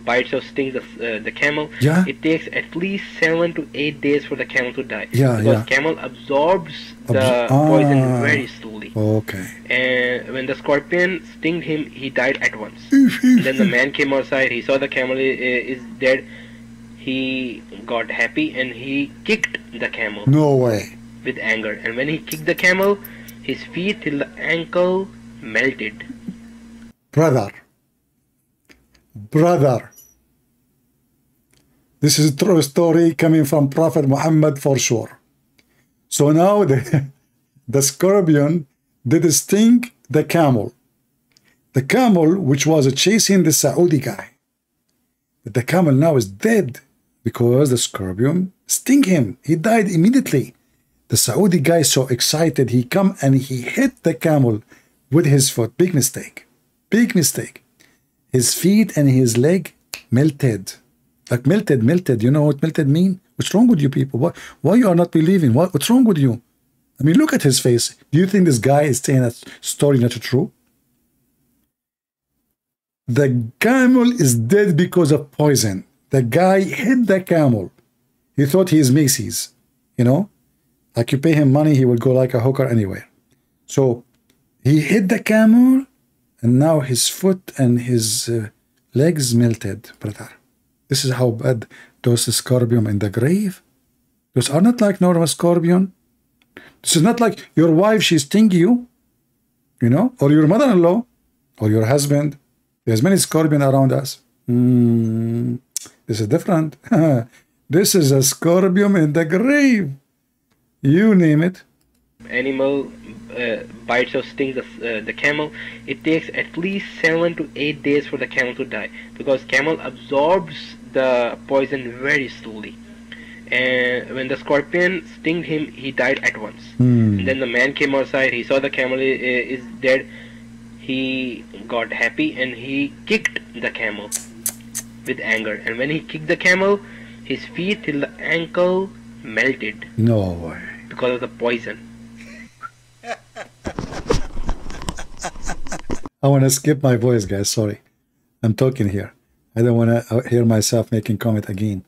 bites or stings the camel,
yeah,
it takes at least 7 to 8 days for the camel to die.
Yeah,
because camel absorbs the poison very slowly.
Okay.
And when the scorpion stinged him, he died at once. And then the man came outside. He saw the camel is dead. He got happy and he kicked the camel.
No way.
With anger. And when he kicked the camel, his feet till the ankle melted.
Brother, this is a true story coming from Prophet Muhammad for sure. So now the scorpion did sting the camel. The camel, which was chasing the Saudi guy. The camel now is dead because the scorpion sting him. He died immediately. The Saudi guy is so excited. He come and he hit the camel with his foot. Big mistake. Big mistake. His feet and his leg melted. Like melted. You know what melted mean? What's wrong with you people? Why you are not believing? What's wrong with you? I mean, look at his face. Do you think this guy is saying that story not true? The camel is dead because of poison. The guy hit the camel. He thought he is Macy's. You know? Like you pay him money, he will go like a hooker anywhere. So he hit the camel, and now his foot and his legs melted, brother. This is how bad those scorpion in the grave. Those are not like normal scorpion. This is not like your wife, she sting you, you know, or your mother-in-law, or your husband. There's many scorpion around us. This is different. This is a scorpion in the grave. You name it.
Animal bites or stings the camel, it takes at least 7 to 8 days for the camel to die, because camel absorbs the poison very slowly. And when the scorpion stinged him, he died at once. And then the man came outside. He saw the camel is dead. He got happy and he kicked the camel with anger. And when he kicked the camel, his feet till the ankle melted.
No way.
Because of the poison.
I want to skip my voice, guys. Sorry. I'm talking here. I don't want to hear myself making comment again.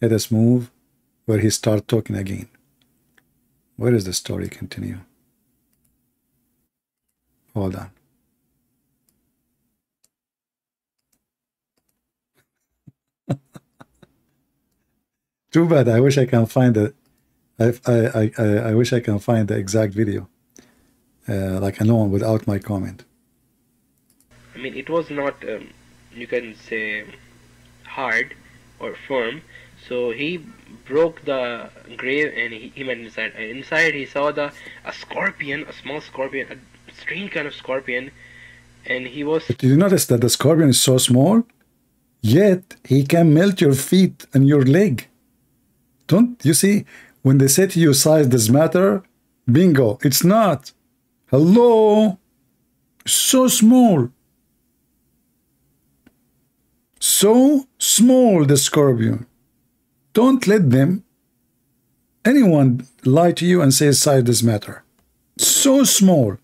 Let us move where he start talking again. Where is the story continue? Hold on. Too bad. I wish I can find it. I wish I can find the exact video. Like alone without my comment.
I mean, it was not, you can say, hard or firm. So he broke the grave and he went inside. And inside he saw a scorpion, a small scorpion, a strange kind of scorpion. And he was...
Did you notice that the scorpion is so small? Yet he can melt your feet and your leg. Don't you see? When they say to you size does matter, bingo, it's not. Hello? So small. So small, the scorpion. Don't let them, anyone lie to you and say size does matter. So small.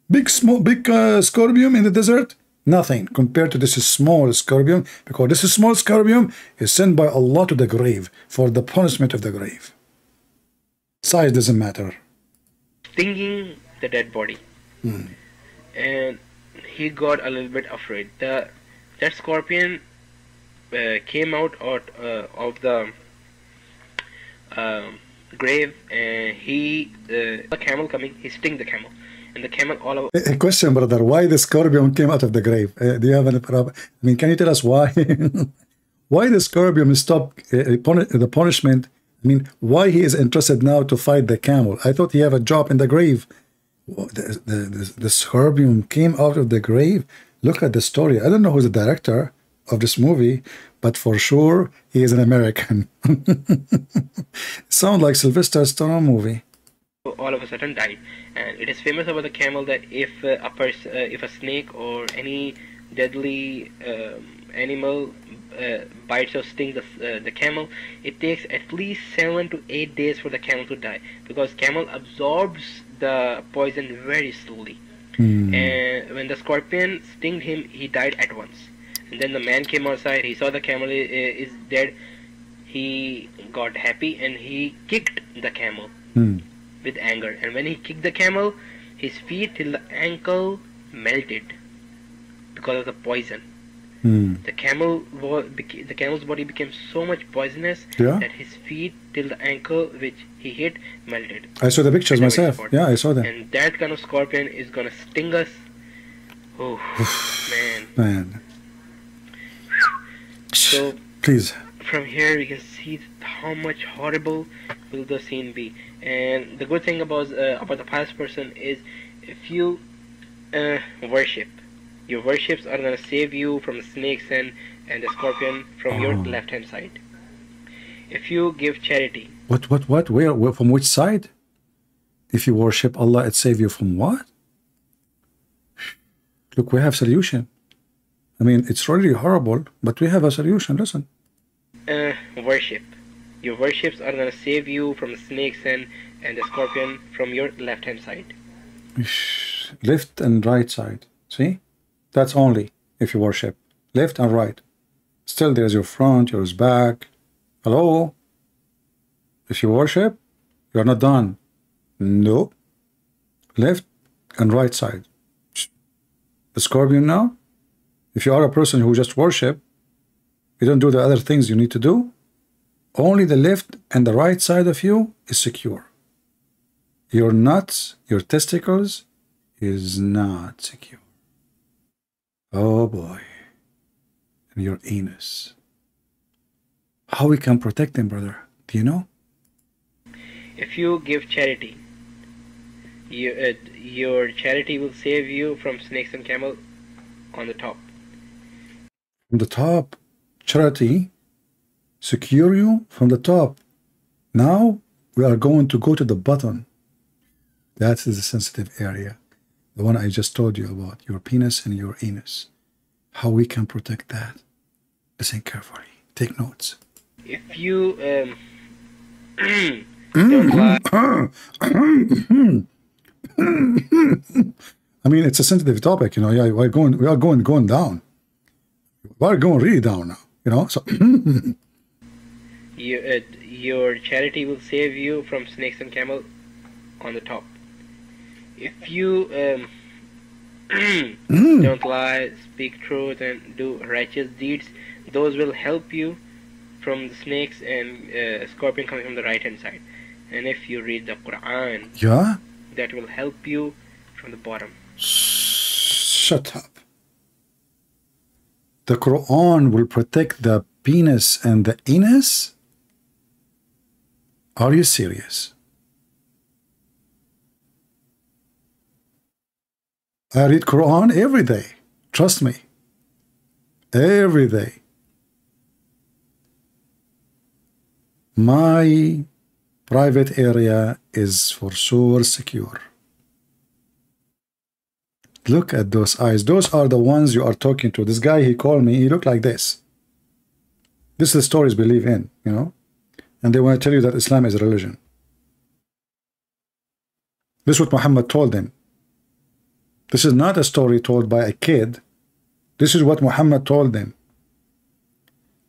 Big scorpion in the desert, nothing compared to this small scorpion, because this small scorpion is sent by Allah to the grave for the punishment of the grave. Size doesn't matter.
Stinging the dead body. and he got a little bit afraid. That scorpion came out of the grave, and the camel coming, he sting the camel, and the camel all over.
A question, brother. Why the scorpion came out of the grave? Do you have any problem? I mean, can you tell us why? Why the scorpion stopped the punishment? I mean, why he is interested now to fight the camel? I thought he have a job in the grave. The scorpion came out of the grave. Look at the story. I don't know who's the director of this movie, but for sure he is an American. Sound like Sylvester Stallone movie.
All of a sudden died, and it is famous about the camel that if a snake or any deadly animal bites or stings the camel, it takes at least 7 to 8 days for the camel to die, because camel absorbs the poison very slowly. And when the scorpion stinged him, he died at once. And then the man came outside, he saw the camel is dead, he got happy and he kicked the camel with anger. And when he kicked the camel, his feet till the ankle melted because of the poison. The camel's body became so much poisonous that his feet till the ankle which he hit melted.
I saw the pictures myself. Yeah, I saw that.
And that kind of scorpion is gonna sting us. Oh man. So
please,
from here we can see how much horrible will the scene be. And the good thing about the pious person is, if you worship, your worships are going to save you from the snakes and the scorpion from your left hand side. If you give charity.
What? Where? From which side? If you worship Allah, it save you from what? Look, we have solution. I mean, it's really horrible, but we have a solution. Listen.
Worship. Your worships are going to save you from the snakes and the scorpion from your left hand side.
Left and right side. See? That's only if you worship. Left and right. Still there's your front, yours back. Hello? If you worship, you're not done. No. Left and right side. The scorpion now? If you are a person who just worship, you don't do the other things you need to do, only the left and the right side of you is secure. Your nuts, your testicles is not secure. Oh boy. And your anus. How we can protect them, brother? Do you know?
If you give charity, your charity will save you from snakes and camel on the top.
From the top. Charity secure you from the top. Now we are going to go to the bottom. That is the sensitive area. The one I just told you about, your penis and your anus. How we can protect that. Listen carefully. Take notes.
If you don't lie.
I mean, it's a sensitive topic, you know. Yeah, we are going down. We are going really down now, you know. So
your charity will save you from snakes and camel on the top. If you don't lie, speak truth, and do righteous deeds, those will help you from the snakes and scorpion coming from the right hand side. And if you read the Quran, that will help you from the bottom.
Shut up. The Quran will protect the penis and the anus? Are you serious? I read Quran every day. Trust me. Every day. My private area is for sure secure. Look at those eyes. Those are the ones you are talking to. This guy, he called me. He looked like this. This is the stories believe in, you know. And they want to tell you that Islam is a religion. This is what Muhammad told them. This is not a story told by a kid. This is what Muhammad told them.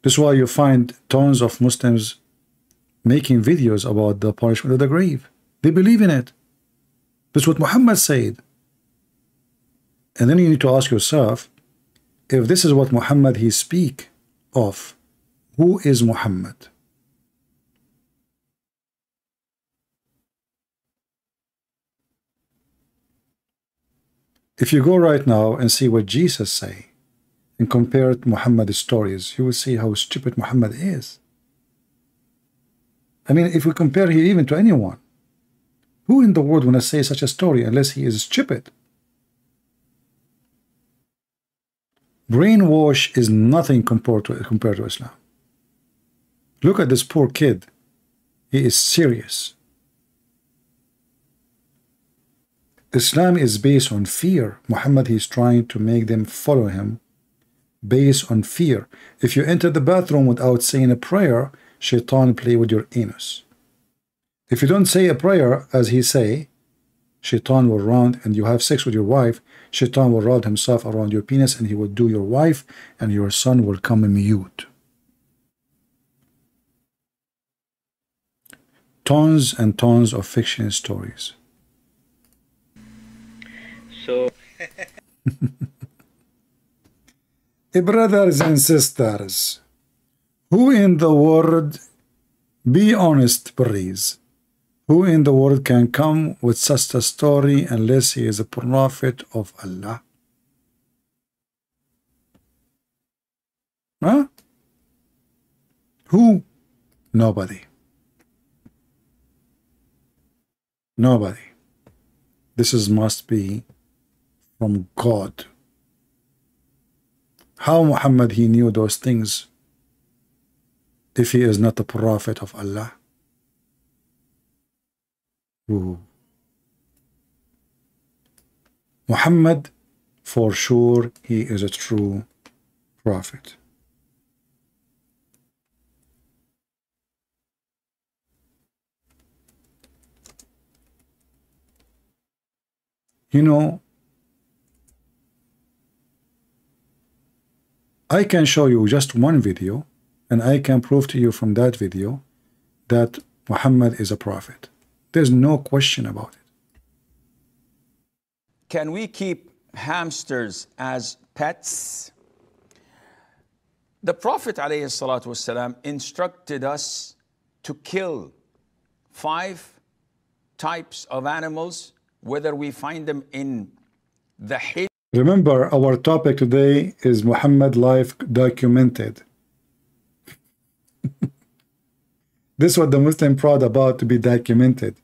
This is why you find tons of Muslims making videos about the punishment of the grave. They believe in it. This is what Muhammad said. And then you need to ask yourself, if this is what Muhammad he speak of, who is Muhammad? If you go right now and see what Jesus say and compare it to Muhammad's stories, you will see how stupid Muhammad is. I mean, if we compare him even to anyone, who in the world want to say such a story unless he is stupid? Brainwash is nothing compared to Islam. Look at this poor kid. He is serious. Islam is based on fear. Muhammad is trying to make them follow him based on fear. If you enter the bathroom without saying a prayer, Shaitan play with your anus. If you don't say a prayer as he say, Shaitan will round, and you have sex with your wife, Shaitan will round himself around your penis and he will do your wife, and your son will come mute. Tons and tons of fiction stories.
So
brothers and sisters, who in the world, be honest please, who in the world can come with such a story unless he is a prophet of Allah? Huh? Who? Nobody. Nobody. This must be from God. How Muhammad he knew those things if he is not a prophet of Allah? Ooh. Muhammad, for sure, he is a true prophet. You know, I can show you just one video, and I can prove to you from that video that Muhammad is a prophet. There's no question about it.
Can we keep hamsters as pets? The Prophet ﷺ instructed us to kill 5 types of animals, whether we find them in the Hijr.
Remember, our topic today is Muhammad life documented. This is what the Muslim proud about, to be documented.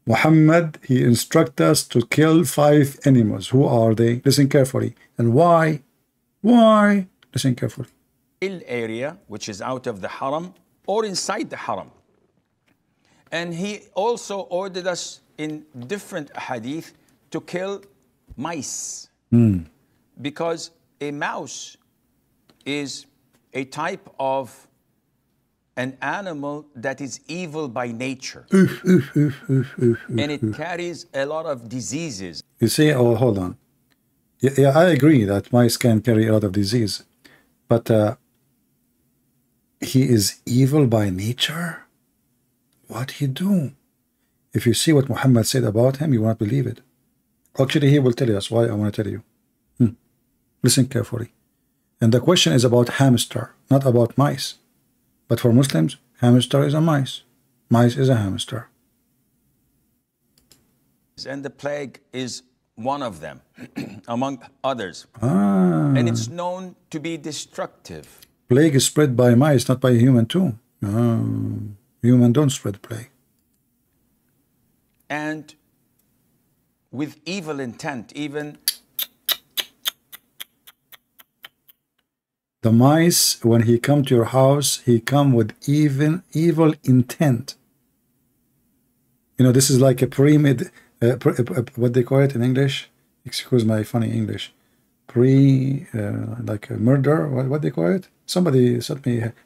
Muhammad, he instructs us to kill 5 animals. Who are they? Listen carefully. And why? Why? Listen carefully.
Area, which is out of the haram or inside the haram. And he also ordered us in different hadith to kill mice. Because a mouse is a type of an animal that is evil by nature. And it carries a lot of diseases.
You see, oh, hold on. Yeah, I agree that mice can carry a lot of disease. But he is evil by nature? What he do? If you see what Muhammad said about him, you won't believe it. Actually, he will tell us why. I want to tell you. Listen carefully. And the question is about hamster, not about mice. But for Muslims, hamster is a mice. Mice is a hamster.
And the plague is one of them, among others. And it's known to be destructive.
Plague is spread by mice, not by human too. Human don't spread plague.
And with evil intent, even
the mice, when he come to your house, he come with even evil intent. You know, this is like a what they call it in English? Excuse my funny English. Like a murder. What they call it? Somebody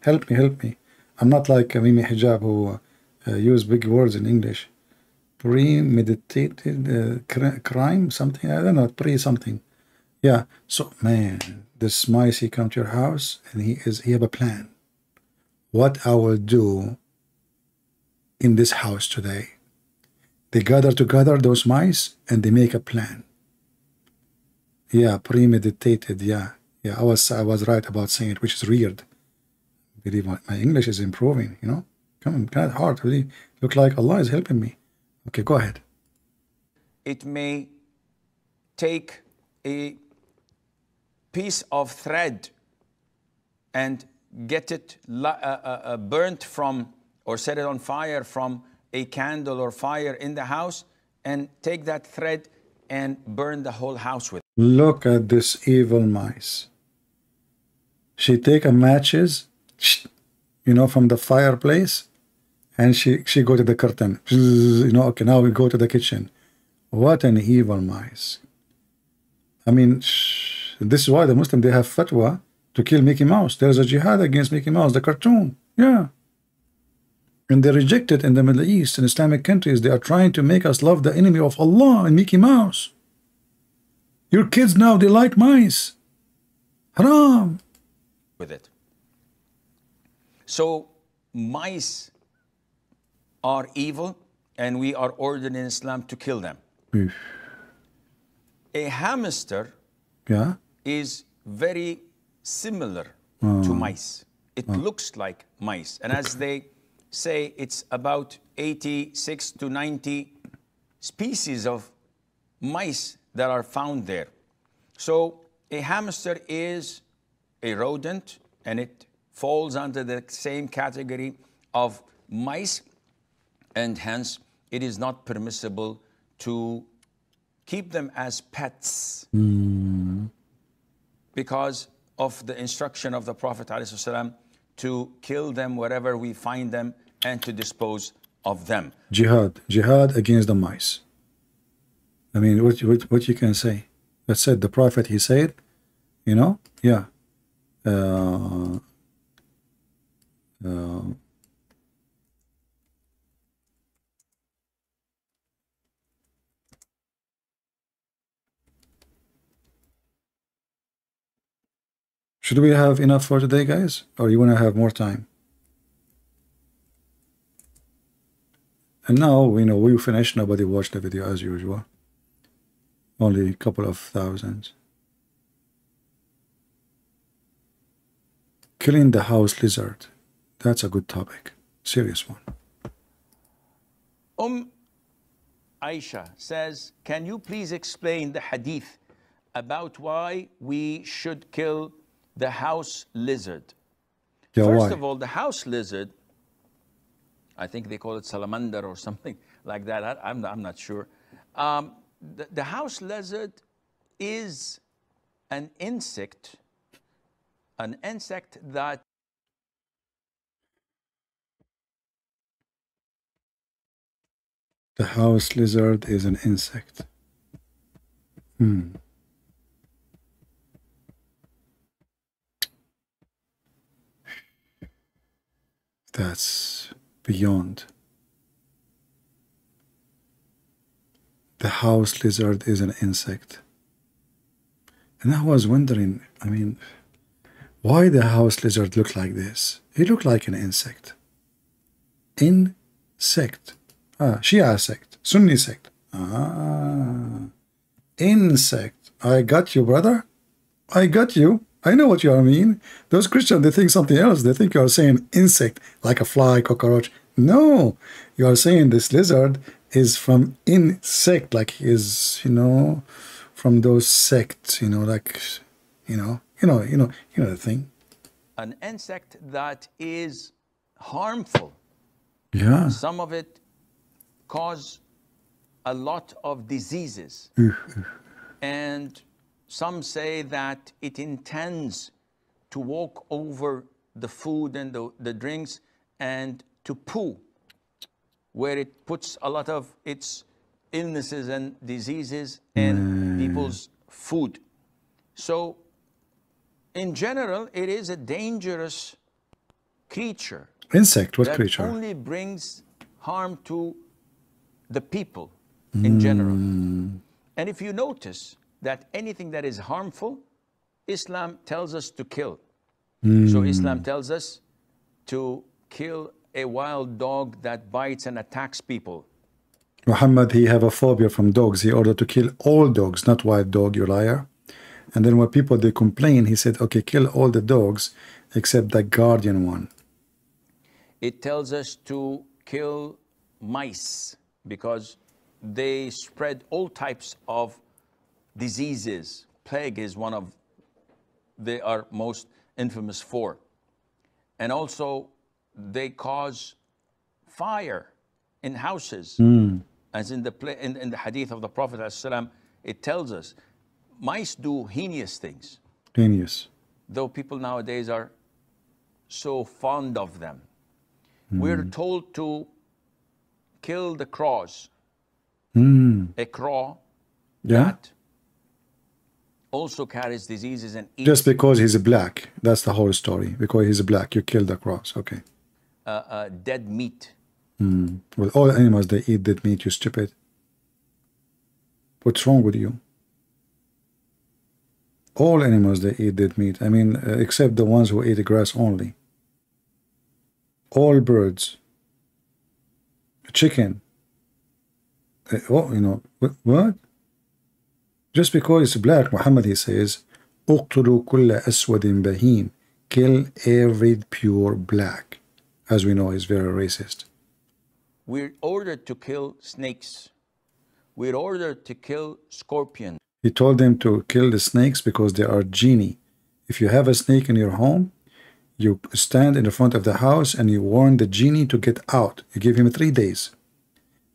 help me. I'm not like Mimi Hijab who use big words in English. Premeditated crime, something. I don't know. Pre something. Yeah. So man. This mice, he come to your house and he have a plan. What I will do in this house today. They gather together, those mice, and they make a plan. Yeah, premeditated. Yeah, yeah. I was right about saying it, which is weird. Believe my English is improving. You know, come on, kind of hard. Really look like Allah is helping me. Okay, go ahead.
It may take a piece of thread and get it burnt from, or set it on fire from a candle or fire in the house, and take that thread and burn the whole house with it.
Look at this evil mice. She take a matches, you know, from the fireplace, and she go to the curtain. You know, okay, now we go to the kitchen. What an evil mice. I mean, this is why the Muslim, they have fatwa to kill Mickey Mouse. There's a jihad against Mickey Mouse, the cartoon. Yeah. And they reject it in the Middle East and Islamic countries. They are trying to make us love the enemy of Allah and Mickey Mouse. Your kids now, they like mice. Haram.
With it. So mice are evil, and we are ordered in Islam to kill them. A hamster,
yeah,
is very similar to mice. It looks like mice. And as they say, it's about 86 to 90 species of mice that are found there. So a hamster is a rodent, and it falls under the same category of mice, and hence it is not permissible to keep them as pets because of the instruction of the Prophet ﷺ to kill them wherever we find them and to dispose of them.
Jihad against the mice. I mean, what you can say? That said, the Prophet, he said, you know, yeah. Should we have enough for today, guys? Or you want to have more time? And now, we know, we finished. Nobody watched the video as usual. Only a couple of thousands. Killing the house lizard. That's a good topic. Serious one.
Aisha says, can you please explain the hadith about why we should kill the house lizard?
Yeah,
First
why?
of all, the house lizard, I think they call it salamander or something like that. I'm not sure. The house lizard is an insect that
the house lizard is an insect. That's beyond. The house lizard is an insect. And I was wondering, I mean, why the house lizard look like this? It looked like an insect. Insect. Shia sect. Sunni sect. Insect. I got you, brother. I got you. I know what you mean. Those Christians, they think something else. They think you are saying insect, like a fly, cockroach. No, you are saying this lizard is from insect, like he is, you know, from those sects, you know, like, you know the thing.
An insect that is harmful.
Yeah.
Some of it cause a lot of diseases. And some say that it intends to walk over the food and the drinks and to poo, where it puts a lot of its illnesses and diseases in people's food. So, in general, it is a dangerous creature.
Insect, what
that
creature?
Only brings harm to the people in general. And if you notice that anything that is harmful, Islam tells us to kill. So Islam tells us to kill a wild dog that bites and attacks people.
Muhammad, he have a phobia from dogs. He ordered to kill all dogs, not wild dog, you liar. And then when people, they complain, he said, okay, kill all the dogs except the guardian one.
It tells us to kill mice because they spread all types of diseases. Plague is one of they are most infamous for. And also they cause fire in houses. As in the hadith of the Prophet ﷺ, it tells us mice do heinous things.
Heinous.
Though people nowadays are so fond of them. We're told to kill the crows. A crow that also carries diseases and eats.
Just because he's black. That's the whole story. Because he's black, you kill the crows. Okay.
Dead meat.
Well, all animals, they eat dead meat, you stupid. What's wrong with you? All animals, they eat dead meat. I mean, except the ones who eat grass only. All birds. Chicken. Oh, you know, what? Just because it's black, Muhammad, he says, اقتلوا كل أسود بهيم. Kill every pure black. As we know, he's very racist.
We're ordered to kill snakes. We're ordered to kill scorpions.
He told them to kill the snakes because they are genie. If you have a snake in your home, you stand in the front of the house and you warn the genie to get out. You give him 3 days.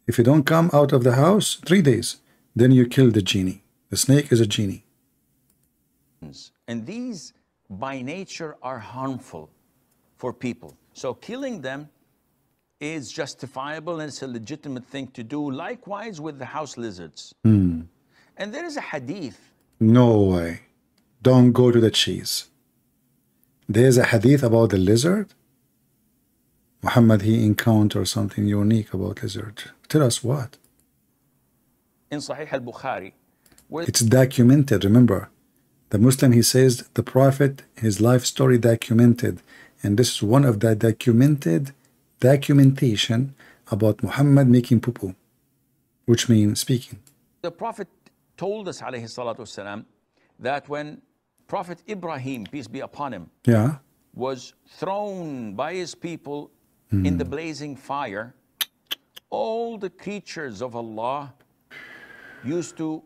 If you don't come out of the house, 3 days, then you kill the genie. The snake is a genie.
And these, by nature, are harmful for people. So killing them is justifiable and it's a legitimate thing to do. Likewise with the house lizards. And there is a hadith.
No way. Don't go to the cheese. There's a hadith about the lizard. Muhammad, he encountered something unique about lizard. Tell us what.
In Sahih al-Bukhari.
It's documented, remember. The Muslim, he says, the Prophet, his life story documented. And this is one of the documentation about Muhammad making poo-poo, which means speaking.
The Prophet told us, alayhi salatu wasalam, that when Prophet Ibrahim, peace be upon him, was thrown by his people in the blazing fire, all the creatures of Allah used to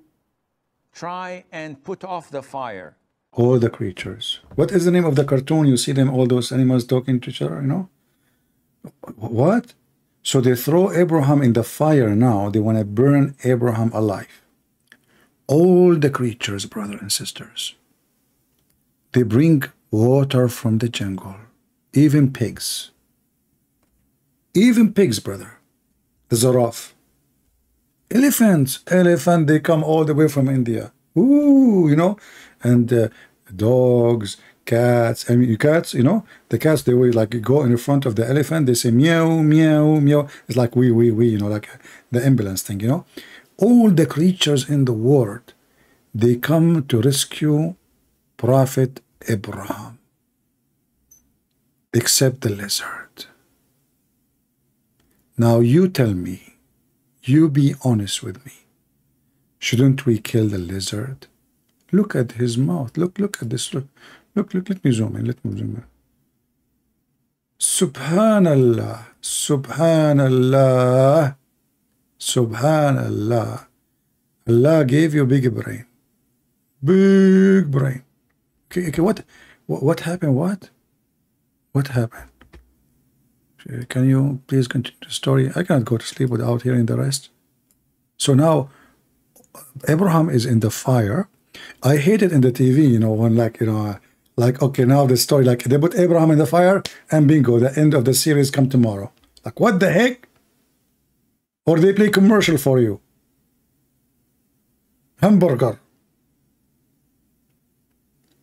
try and put off the fire.
All the creatures. What is the name of the cartoon? You see them, all those animals talking to each other, you know? What? So they throw Abraham in the fire now. They want to burn Abraham alive. All the creatures, brothers and sisters. They bring water from the jungle. Even pigs. Even pigs, brother. The giraffe. Elephants. Elephant, they come all the way from India. Ooh, you know? And dogs, cats. I mean, cats, you know? The cats, they will like go in front of the elephant. They say meow, meow, meow. It's like we, you know, like the ambulance thing, you know? All the creatures in the world, they come to rescue Prophet Abraham. Except the lizard. Now you tell me, you be honest with me. Shouldn't we kill the lizard? Look at his mouth. Look at this. Look, let me zoom in. Let me zoom in. Subhanallah. Subhanallah. Subhanallah. Allah gave you big brain. Big brain. Okay, what happened? What happened? Can you please continue the story? I cannot go to sleep without hearing the rest. So now, Abraham is in the fire. I hate it in the TV, you know, when like, you know, like, okay, now the story, like they put Abraham in the fire and bingo, the end of the series come tomorrow. Like, what the heck? Or they play commercial for you. Hamburger.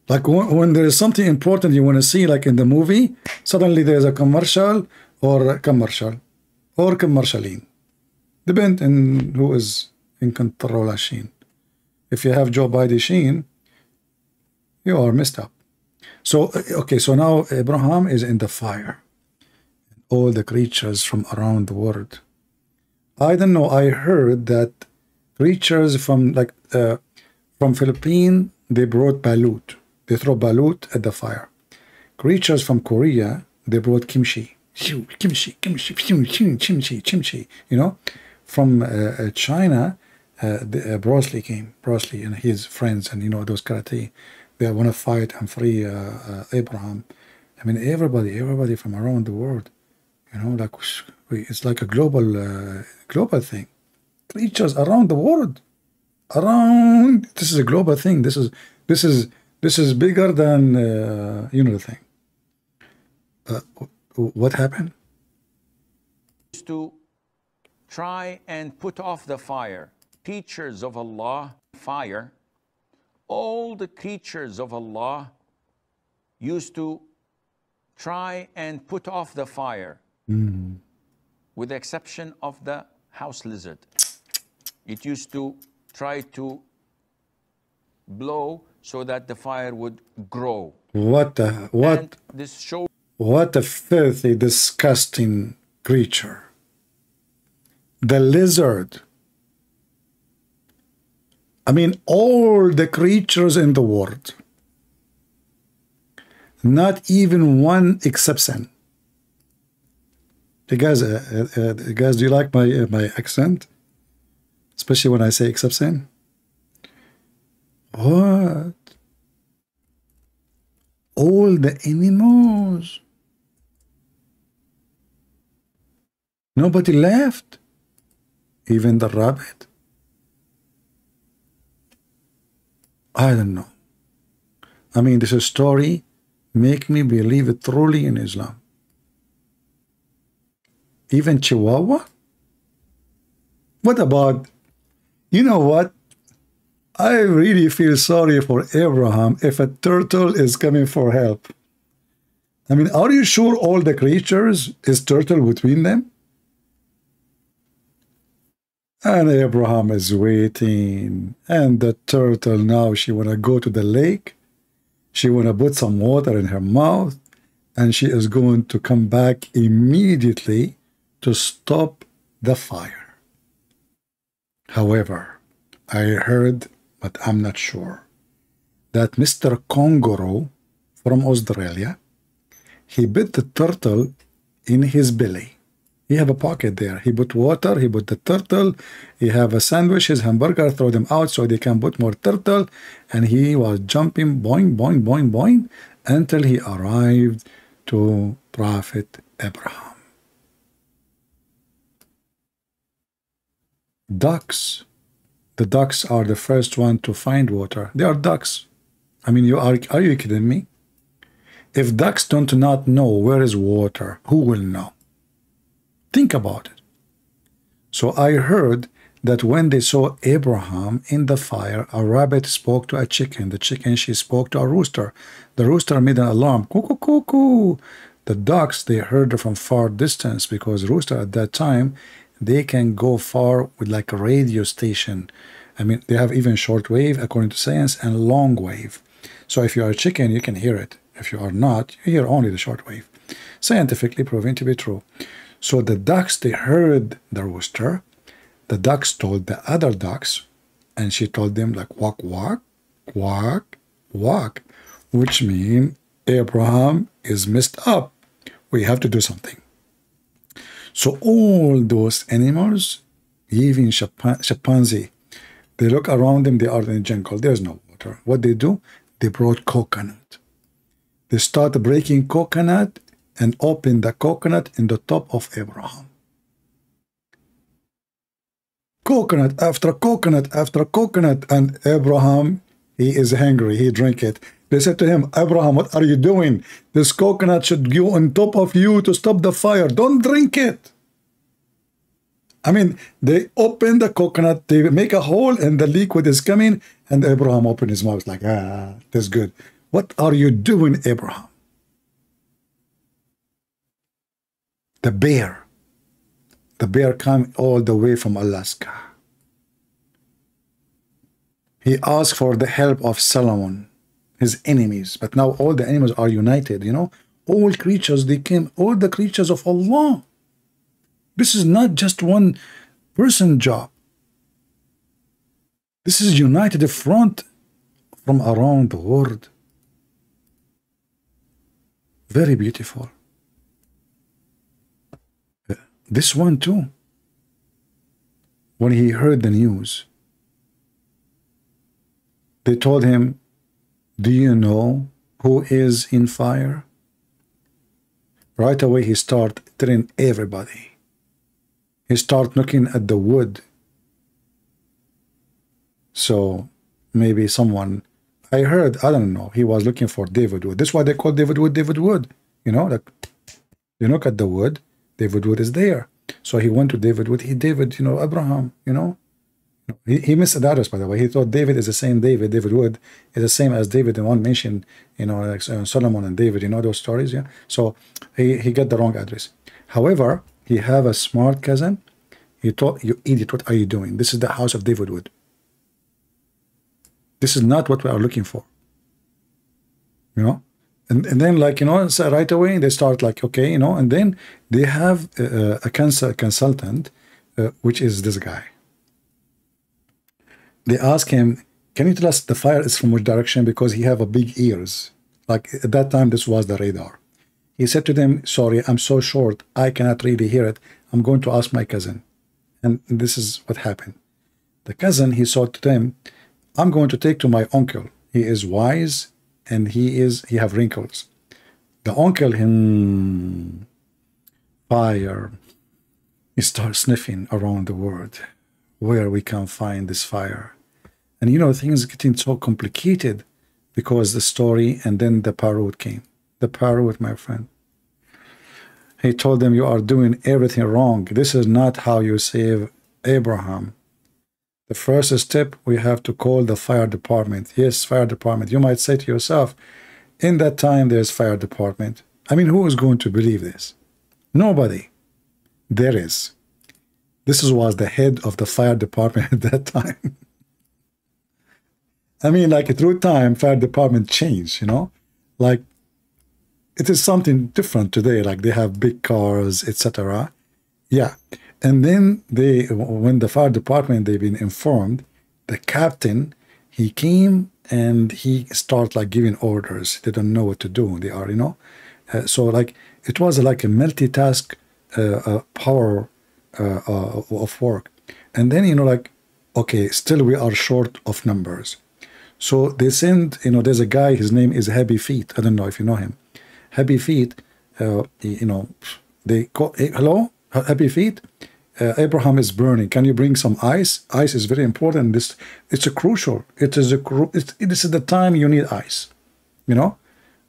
Like when there is something important you want to see, like in the movie, suddenly there's a commercial or commercialine. Depends on who is in control Sheen. If you have Joe Biden Sheen, you are messed up. So, okay, so now Abraham is in the fire. All the creatures from around the world. I don't know, I heard that creatures from like from Philippines, they brought balut. They throw balut at the fire. Creatures from Korea, they brought kimchi. Kimchi, kimchi, kimchi. You know, from China, Bruce Lee came. Bruce Lee and his friends, and you know those karate. They want to fight and free Abraham. I mean, everybody from around the world. You know, like it's like a global thing. Creatures around the world, around. This is a global thing. This is bigger than you know the thing. What happened?
To try and put off the fire. Creatures of Allah, fire. All the creatures of Allah used to try and put off the fire, with the exception of the house lizard. It used to try to blow so that the fire would grow.
What
And this shows
what a filthy, disgusting creature. The lizard. I mean, all the creatures in the world. Not even one exception. You guys, do you like my accent? Especially when I say exception. What? All the animals. Nobody left. Even the rabbit. I don't know. I mean, this story make me believe it truly in Islam. Even Chihuahua? What about, you know what? I really feel sorry for Abraham if a turtle is coming for help. I mean, are you sure all the creatures is turtle between them? And Abraham is waiting. And the turtle now, she want to go to the lake. She want to put some water in her mouth. And she is going to come back immediately to stop the fire. However, I heard, but I'm not sure, that Mr. Kangaroo from Australia, he bit the turtle in his belly. He have a pocket there. He put water, he put the turtle, he have a sandwich, his hamburger, throw them out so they can put more turtle, and he was jumping boing, boing, boing, boing, until he arrived to Prophet Abraham. Ducks. The ducks are the first one to find water. They are ducks. I mean, are you kidding me? If ducks do not know where is water, who will know? Think about it. So I heard that when they saw Abraham in the fire, a rabbit spoke to a chicken. The chicken, she spoke to a rooster. The rooster made an alarm. Cuckoo, cuckoo. The ducks, they heard from far distance because rooster at that time, they can go far with like a radio station. I mean, they have even short wave, according to science, and long wave. So if you are a chicken, you can hear it. If you are not, you hear only the short wave. Scientifically proven to be true. So the ducks, they heard the rooster. The ducks told the other ducks, and she told them like, walk, walk, walk, walk, which means Abraham is messed up. We have to do something. So all those animals, even chimpanzee, they look around them, they are in the jungle, there's no water. What they do? They brought coconut. They start breaking coconut and open the coconut in the top of Abraham. Coconut after coconut after coconut, and Abraham, he is hungry, he drink it. They said to him, Abraham, what are you doing? This coconut should go on top of you to stop the fire. Don't drink it. I mean, they open the coconut, they make a hole, and the liquid is coming, and Abraham opened his mouth like, that's good. What are you doing, Abraham? The bear came all the way from Alaska. He asked for the help of Solomon, his enemies, but now all the animals are united, you know. All creatures, they came, all the creatures of Allah. This is not just one person job. This is united front from around the world. Very beautiful. This one too, when he heard the news, they told him, do you know who is in fire? Right away he started telling everybody. He started looking at the wood. So maybe someone, I heard, I don't know, he was looking for David wood. That's why they call David wood David wood. You know, like you look at the wood, David wood is there. So he went to David wood. David, you know, Abraham, you know. He missed the address, by the way. He thought David is the same David. David wood is the same as David in one mention, you know, like Solomon and David, you know those stories, yeah? So he got the wrong address. However, he have a smart cousin. He thought, you idiot, what are you doing? This is the house of David wood. This is not what we are looking for. You know? And then, like, you know, so right away they start like, okay, you know, and then they have a consultant, which is this guy. They ask him, can you tell us the fire is from which direction? Because he have a big ears. Like at that time, this was the radar. He said to them, sorry, I'm so short, I cannot really hear it. I'm going to ask my cousin. And this is what happened. The cousin, he said to them, I'm going to take to my uncle. He is wise and he have wrinkles. The uncle, fire. He starts sniffing around the world where we can find this fire. And you know, things getting so complicated because the story, and then the parrot came. The parrot, my friend. He told them, you are doing everything wrong. This is not how you save Abraham. The first step, we have to call the fire department. Yes, fire department. You might say to yourself, in that time, there's fire department. I mean, who is going to believe this? Nobody. There is. This was the head of the fire department at that time. I mean, like through time, fire department changed, you know? Like, it is something different today. Like they have big cars, etc. Yeah. And then when the fire department, they've been informed, the captain, he came and he started like giving orders. They don't know what to do. They are, you know. So like it was like a multitask power of work. And then, you know, like, okay, still we are short of numbers. So they send, you know, there's a guy, his name is Happy Feet. I don't know if you know him. Happy Feet, you know, they call, hey, hello, Happy Feet? Abraham is burning. Can you bring some ice? Ice is very important. It's a crucial. This is the time you need ice, you know,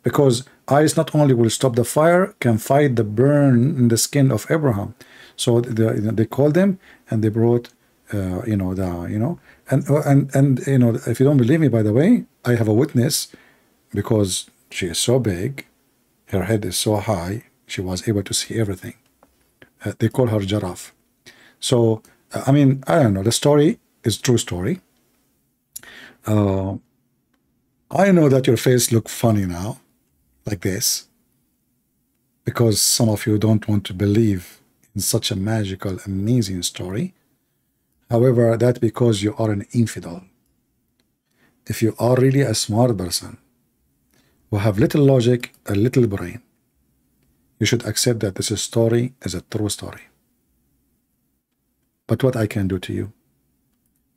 because ice not only will stop the fire, can fight the burn in the skin of Abraham. So they called them and they brought, you know, and you know, if you don't believe me, by the way, I have a witness because she is so big, her head is so high, she was able to see everything. They call her giraffe. So, I mean, I don't know. The story is true story. I know that your face look funny now, like this, because some of you don't want to believe in such a magical, amazing story. However, that's because you are an infidel. If you are really a smart person who have little logic, a little brain, you should accept that this story is a true story. But what I can do to you?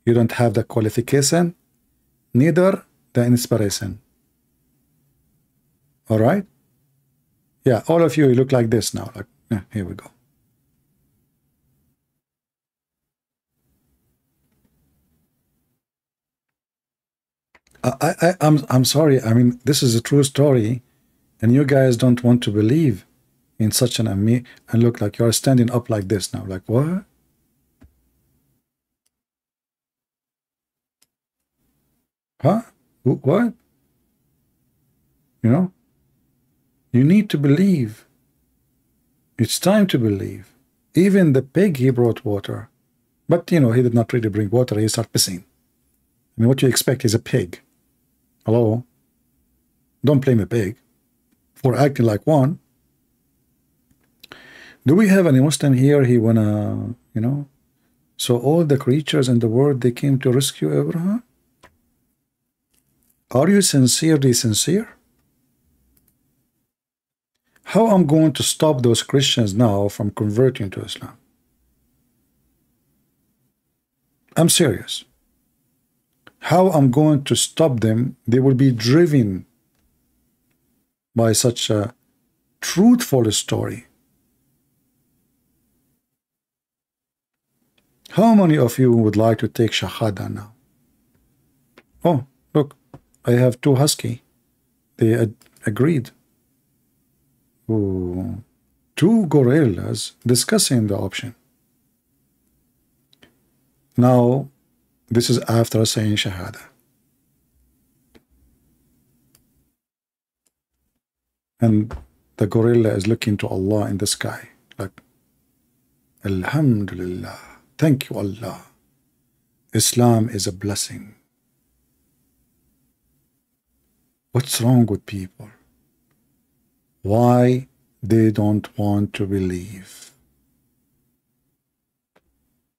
You don't have the qualification, neither the inspiration. All right? Yeah, all of you look like this now. Like, yeah, here we go. I'm sorry. I mean, this is a true story, and you guys don't want to believe in such an and look like you're standing up like this now. Like, what? Huh? What? You know? You need to believe. It's time to believe. Even the pig, he brought water. But, you know, he did not really bring water. He started pissing. I mean, what do you expect? He's a pig. Hello? Don't blame a pig for acting like one. Do we have any Muslim here? He wanna, you know? So all the creatures in the world, they came to rescue Abraham? Are you sincerely sincere? How I'm going to stop those Christians now from converting to Islam? I'm serious. How I'm going to stop them? They will be driven by such a truthful story. How many of you would like to take Shahada now? Oh, look, I have two husky. They agreed. Ooh, two gorillas discussing the option. Now, this is after saying Shahada. And the gorilla is looking to Allah in the sky, like, Alhamdulillah, thank you Allah. Islam is a blessing. What's wrong with people? Why they don't want to believe?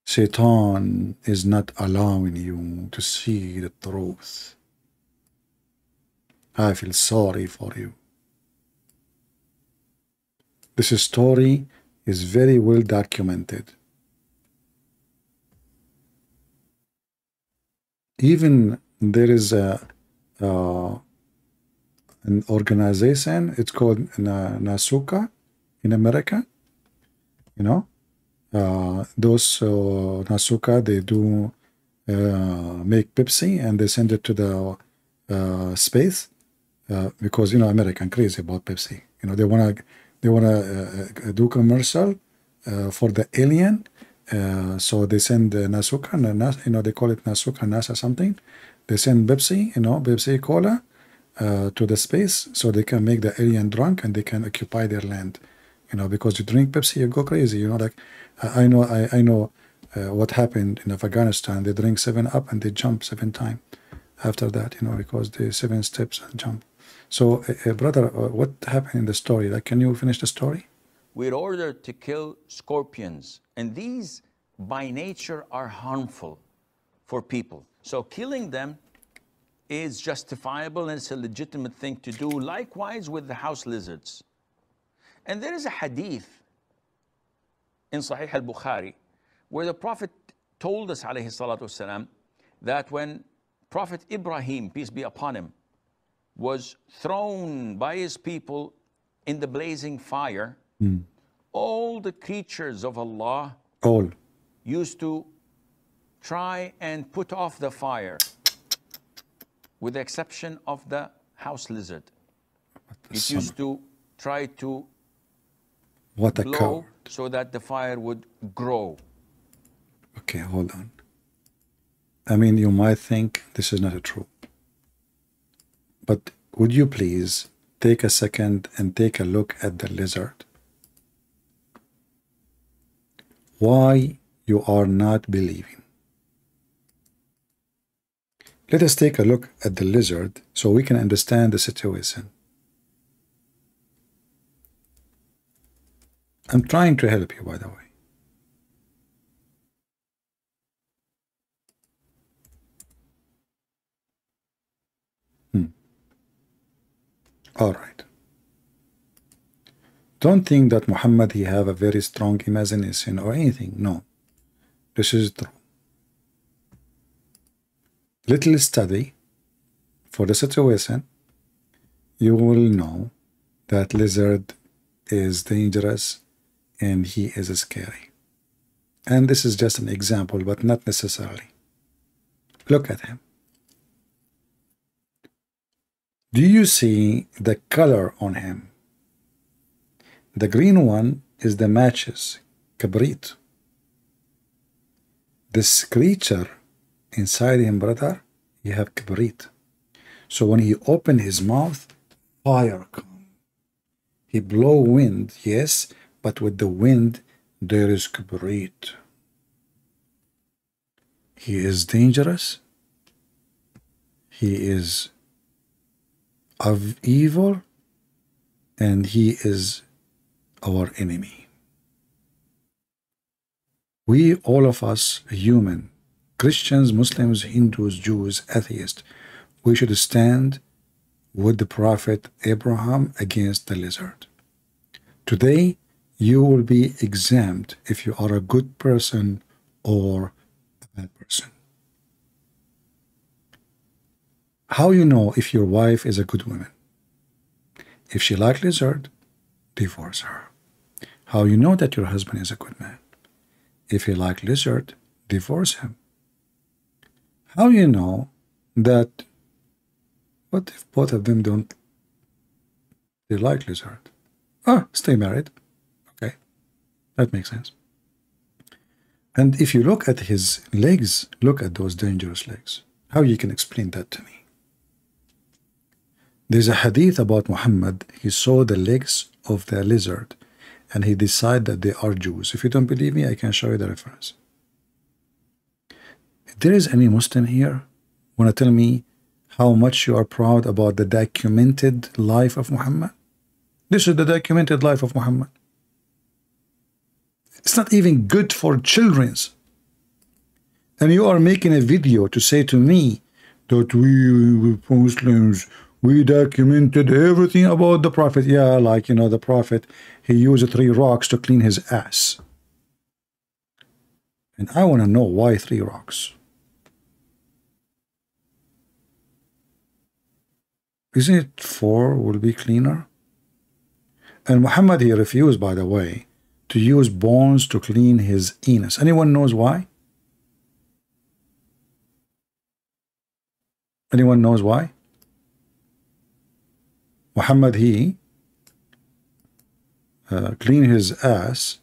Satan is not allowing you to see the truth. I feel sorry for you. This story is very well documented. Even there is an organization, it's called Nasuka in America. You know, those Nasuka, they do make Pepsi and they send it to the space because, you know, American crazy about Pepsi. You know, they wanna do commercial for the alien. So they send Nasuka, and you know, they call it Nasuka, NASA something. They send Pepsi, you know, Pepsi Cola to the space so they can make the alien drunk and they can occupy their land. You know, because you drink Pepsi, you go crazy. You know, like I know what happened in Afghanistan. They drink 7-Up and they jump 7 times after that. You know, because they 7 steps and jump. So, brother, what happened in the story? Like, can you finish the story?
We're ordered to kill scorpions, and these by nature are harmful for people. So killing them is justifiable and it's a legitimate thing to do. Likewise with the house lizards. And there is a hadith in Sahih al-Bukhari where the Prophet told us, alayhi salatu wasalam, that when Prophet Ibrahim, peace be upon him, was thrown by his people in the blazing fire, all the creatures of Allah used to try and put off the fire, with the exception of the house lizard. It used to try to blow so that the fire would grow.
Okay, hold on. I mean, you might think this is not true. But would you please take a second and take a look at the lizard? Why you are not believing? Let us take a look at the lizard so we can understand the situation. I'm trying to help you, by the way. All right. Don't think that Muhammad, he have a very strong imagination or anything. No. This is true. Little study for the situation, you will know that lizard is dangerous and he is scary. And this is just an example, but not necessarily. Look at him. Do you see the color on him? The green one is the matches, kabrit. This creature inside him, brother, you have kabrit. So when he open his mouth, fire come. He blow wind, yes, but with the wind there is kabrit. He is dangerous. He is of evil, and he is our enemy. We, all of us, human, Christians, Muslims, Hindus, Jews, atheists, we should stand with the Prophet Abraham against the lizard. Today, you will be exempt if you are a good person or a bad person. How you know if your wife is a good woman? If she like lizard, divorce her. How you know that your husband is a good man? If he like lizard, divorce him. How you know that, what if both of them don't, they like lizard? Stay married. Okay, that makes sense. And if you look at his legs, look at those dangerous legs. How you can explain that to me? There's a hadith about Muhammad. He saw the legs of the lizard and he decided that they are Jews. If you don't believe me, I can show you the reference. If there is any Muslim here, want to tell me how much you are proud about the documented life of Muhammad? This is the documented life of Muhammad. It's not even good for children's. And you are making a video to say to me that we Muslims, we documented everything about the Prophet. Yeah, like, you know, the Prophet, he used 3 rocks to clean his ass. And I want to know why 3 rocks. Isn't it 4 will be cleaner? And Muhammad, he refused, by the way, to use bones to clean his anus. Anyone knows why? Anyone knows why? Muhammad, he cleaned his ass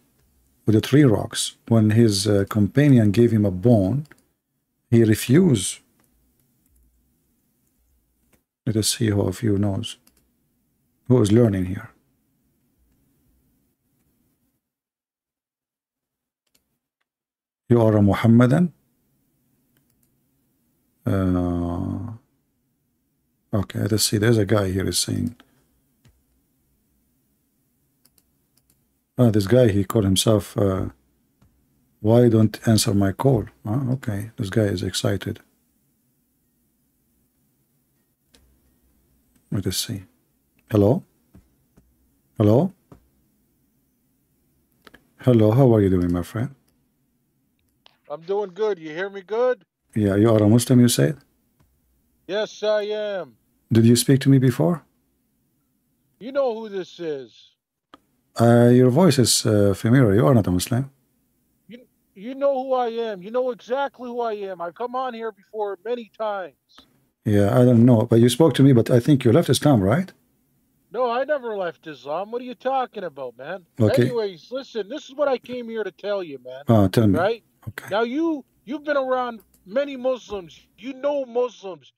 with the 3 rocks. When his companion gave him a bone, he refused. Let us see who of you knows. Who is learning here? You are a Muhammadan? Okay, let us see. There's a guy here is saying. This guy, he called himself, why don't answer my call? Okay, this guy is excited. Let us see. Hello? Hello? Hello, how are you doing, my friend?
I'm doing good. You hear me good?
Yeah, you are a Muslim, you said?
Yes, I am.
Did you speak to me before?
You know who this is.
Your voice is familiar. You are not a Muslim.
You know who I am. You know exactly who I am. I've come on here before many times.
Yeah, I don't know. But you spoke to me, but I think you left Islam, right?
No, I never left Islam. What are you talking about, man?
Okay.
Anyways, listen, this is what I came here to tell you, man.
Tell me.
Right?
Okay.
Now, you've been around many Muslims. You know Muslims.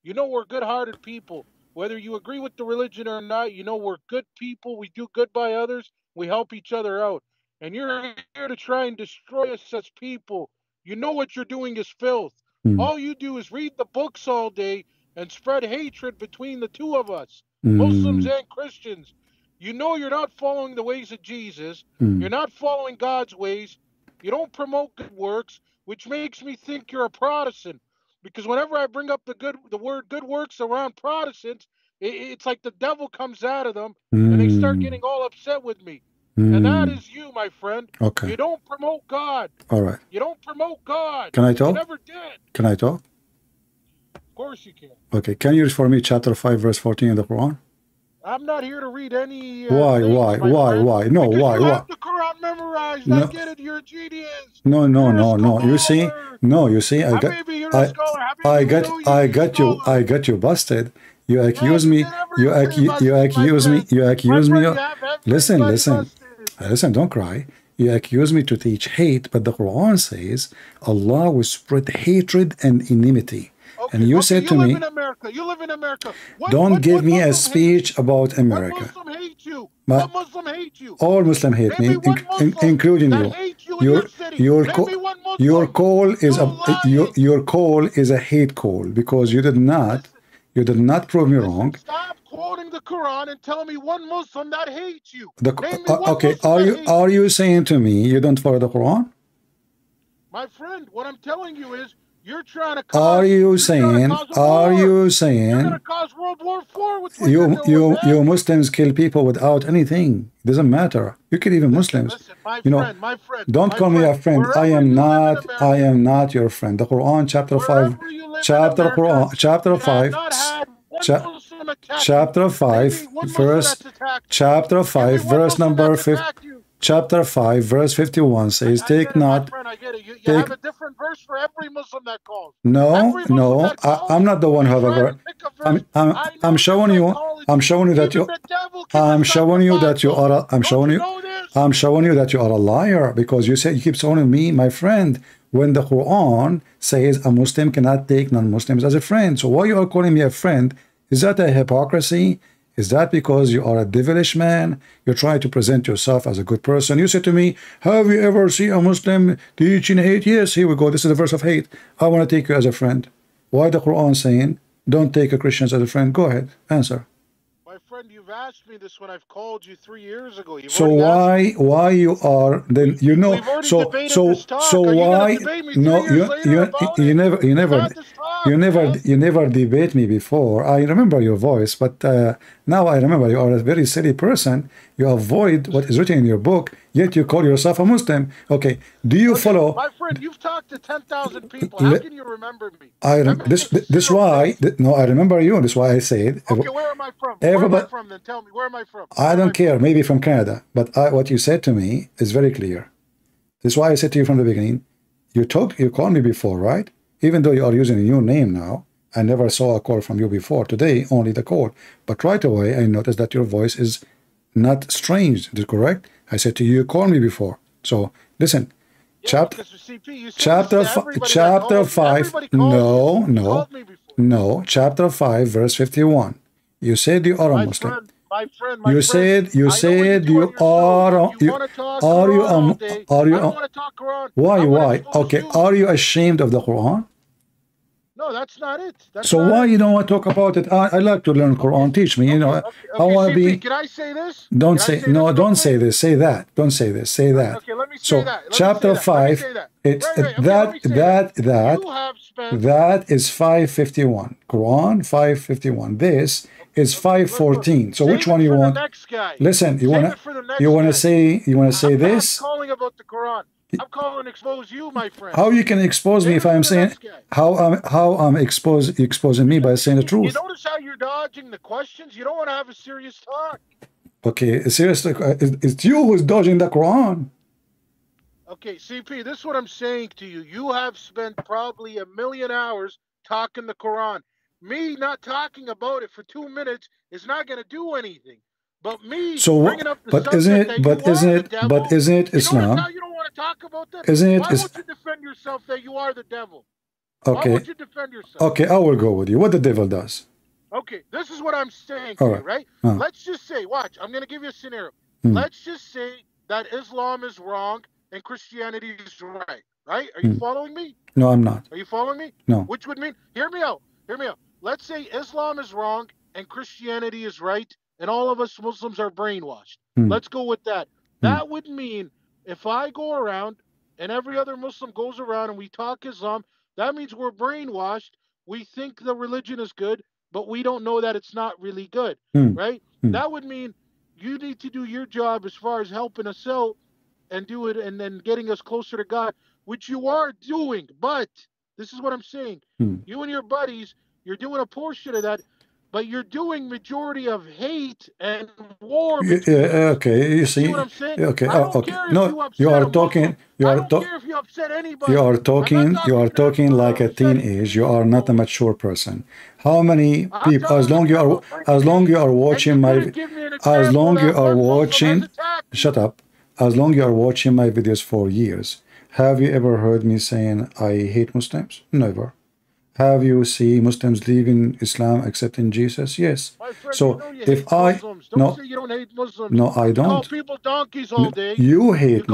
You know we're good-hearted people. Whether you agree with the religion or not, you know we're good people. We do good by others. We help each other out. And you're here to try and destroy us as people. You know what you're doing is filth. All you do is read the books all day and spread hatred between the two of us, Muslims and Christians. You know you're not following the ways of Jesus. You're not following God's ways. You don't promote good works, which makes me think you're a Protestant. Because whenever I bring up the word good works around Protestants, it's like the devil comes out of them and they start getting all upset with me. And that is you, my friend.
Okay.
You don't promote God.
All right.
You don't promote God.
Can I talk?
You never did.
Can I talk?
Of course you can.
Okay. Can you read for me chapter 5, verse 14 in the Quran?
I'm not here to read any.
Why?
Things,
Why?
No,
because
why?
You
have the Quran memorized.
No.
I get it. You're a genius.
No. You see? No, you see? I got you busted. You accuse me. You accuse me. Listen, don't cry. You accuse me to teach hate, but the Quran says Allah will spread hatred and enmity.
Okay,
and you said to me,
you live in America.
Don't give me a speech about America.
What Muslim hates you? What Muslim hates you?
All Muslims hate me, including you. Your call is a hate call because you did not prove me wrong.
Stop quoting the Quran and tell me one Muslim that hates you.
Okay, are you saying to me you don't follow the Quran?
My friend, what I'm telling you is You're trying to
Are
cause.
you saying? Are you
You're
saying?
gonna cause World War IV with what you're doing,
You Muslims kill people without anything. It doesn't matter. You kill even Muslims.
Listen, my friend,
don't call me a friend. I am not your friend. The Quran, chapter 5, chapter Quran, chapter 5, chapter 5, chapter 5, verse number 50. Chapter 5, verse 51 says, take not...
I get it. You have a different verse for every Muslim that calls.
No, I'm not the one who ever... I'm showing you that you... I'm showing you that you are a liar, because you keep telling me, my friend, when the Quran says a Muslim cannot take non-Muslims as a friend. So why you are calling me a friend? Is that a hypocrisy? Is that because you are a devilish man? You're trying to present yourself as a good person. You said to me, have you ever seen a Muslim teaching hate? Yes, here we go. This is the verse of hate. I want to take you as a friend. Why the Quran saying, don't take a Christian as a friend? Go ahead, answer.
My friend, you've asked me this when I've called you 3 years ago.
So why you are then so why you never debate me before. I remember your voice, but now I remember you are a very silly person. You avoid what is written in your book, yet you call yourself a Muslim. Okay, do you follow?
My friend, you've talked to 10,000 people. How can you remember me?
This why no, I remember you. This is why I said.
Okay, where am I from? Where am I from? Then tell me, where am I from?
I don't care. Maybe from Canada, but what you said to me is very clear. This is why I said to you from the beginning. You called me before, right? Even though you are using a new name now. I never saw a call from you before. Today, only the call. But right away, I noticed that your voice is not strange. Is it correct? I said to you, you called me before. So listen, chapter 5. No, chapter 5, verse 51. You said you are a Muslim. You said you are. Why? Okay, are you ashamed of the Quran?
No, that's not it.
So why you don't want to talk about it? I like to learn Quran. Teach me. I want to be.
Can I say this?
Don't say this. Say that. Don't say this. Say that.
Okay, let me say that.
Chapter 5. It's that is 551. Quran 551. This is 514. So which one you want? Listen, you want to say this?
I'm calling about the Quran. I'm calling to expose you, my friend.
How you can expose me if I'm saying how I'm exposing me by saying the truth?
You notice how you're dodging the questions? You don't want to have a serious talk.
Okay, seriously, it's you who's dodging the Quran.
Okay, CP, this is what I'm saying to you. You have spent probably 1 million hours talking the Quran. Me not talking about it for 2 minutes is not going to do anything. But me bringing up the subject
isn't it Islam?
Now you don't want to talk about that?
Why
won't you defend yourself that you are the devil?
Okay.
Why won't you defend yourself?
Okay, I will go with you. What the devil does?
Okay, this is what I'm saying to you, right? Let's just say, watch, I'm going to give you a scenario. Let's just say that Islam is wrong and Christianity is right, right? Are you following me?
No, I'm not.
Are you following me?
No.
Which would mean, hear me out. Let's say Islam is wrong and Christianity is right, and all of us Muslims are brainwashed. Let's go with that. That would mean if I go around and every other Muslim goes around and we talk Islam, that means we're brainwashed. We think the religion is good, but we don't know that it's not really good, right? That would mean you need to do your job as far as helping us out and do it and then getting us closer to God, which you are doing. But this is what I'm saying. You and your buddies, you're doing a portion of that, but you're doing majority of hate and war.
Okay, you see.
What I'm saying?
Okay,
okay.
No, you are talking. You are talking like a teenage. You are not a mature person. How many people? As long you are watching my, shut up. As long you are watching my videos for years, have you ever heard me saying I hate Muslims? Never. Have you seen Muslims leaving Islam accepting Jesus? Yes. So if I
don't say you don't hate Muslims.
No, I don't.
You call people donkeys all day.
You hate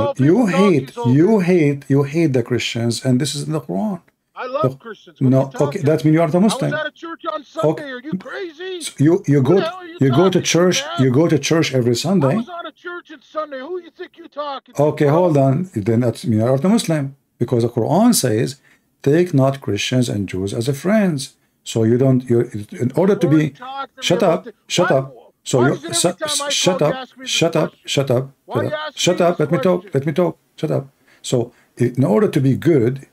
the Christians, and this is in the Quran.
I love Christians.
No, okay, that means you are the Muslim.
I was at a church on Sunday. Are you crazy?
So you go to church. You go to church every Sunday.
I was on a church on Sunday. Who you think you talking to?
Okay, hold on. Then that's you are the Muslim, because the Quran says take not Christians and Jews as a friends. So you don't, you in order to be, shut up, shut up. So you shut up, shut up, shut up, shut up. Let me talk. Let me talk. Shut up. So in order to be good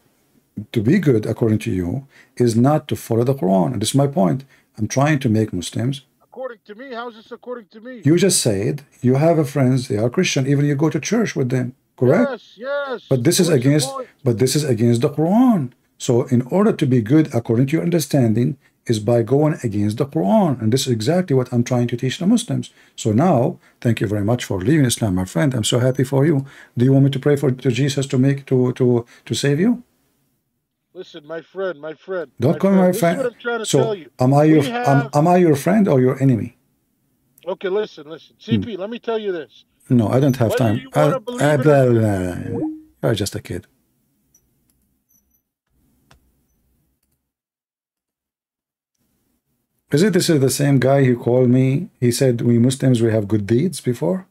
according to you, is not to follow the Quran. And this is my point. I'm trying to make Muslims.
According to me, how's this according to me?
You just said you have a friends, they are Christian, even you go to church with them, correct?
Yes, yes.
But this is against the Quran. So in order to be good according to your understanding is by going against the Quran. And this is exactly what I'm trying to teach the Muslims. So now, thank you very much for leaving Islam, my friend. I'm so happy for you. Do you want me to pray to Jesus to save you?
Listen, my friend.
Don't call me my friend.
This is what I'm trying to
so
tell you.
am I your friend or your enemy?
Okay, listen. CP, let me tell you this.
No, I don't have
Whether
time.
you wanna believe
You're just a kid. This is the same guy who called me? He said we Muslims, we have good deeds before.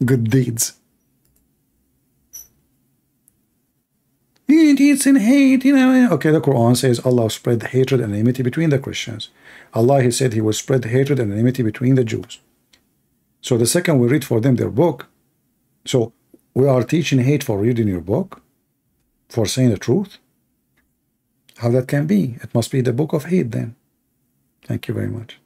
Good deeds. It's in hate, you know. Okay, the Quran says Allah spread hatred and enmity between the Christians. Allah, He said He will spread hatred and enmity between the Jews. So the second we read for them their book, so we are teaching hate for reading your book, for saying the truth. How that can be? It must be the book of hate then. Thank you very much.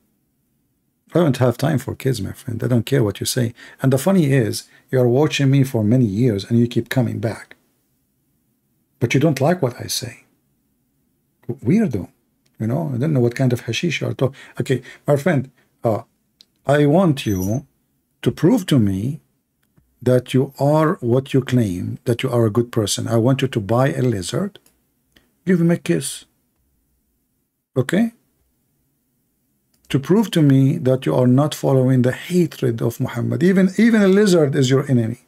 I don't have time for kids, my friend. I don't care what you say. And the funny is, you are watching me for many years and you keep coming back. But you don't like what I say. Weirdo. You know, I don't know what kind of hashish you are talking. Okay, my friend, I want you to prove to me that you are what you claim, that you are a good person. I want you to buy a lizard, give him a kiss. Okay? To prove to me that you are not following the hatred of Muhammad. Even a lizard is your enemy.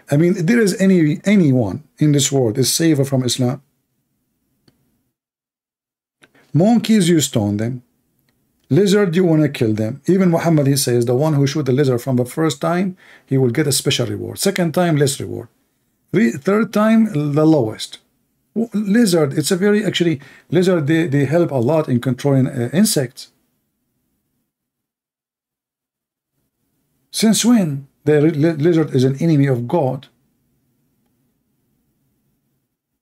I mean, there is anyone in this world is safer from Islam. Monkeys, you stone them. Lizard, you want to kill them. Even Muhammad, he says, the one who shoot the lizard from the first time, he will get a special reward. Second time, less reward. Third time, the lowest. Lizard, it's a very, actually, lizard, they help a lot in controlling insects. Since when? The lizard is an enemy of God.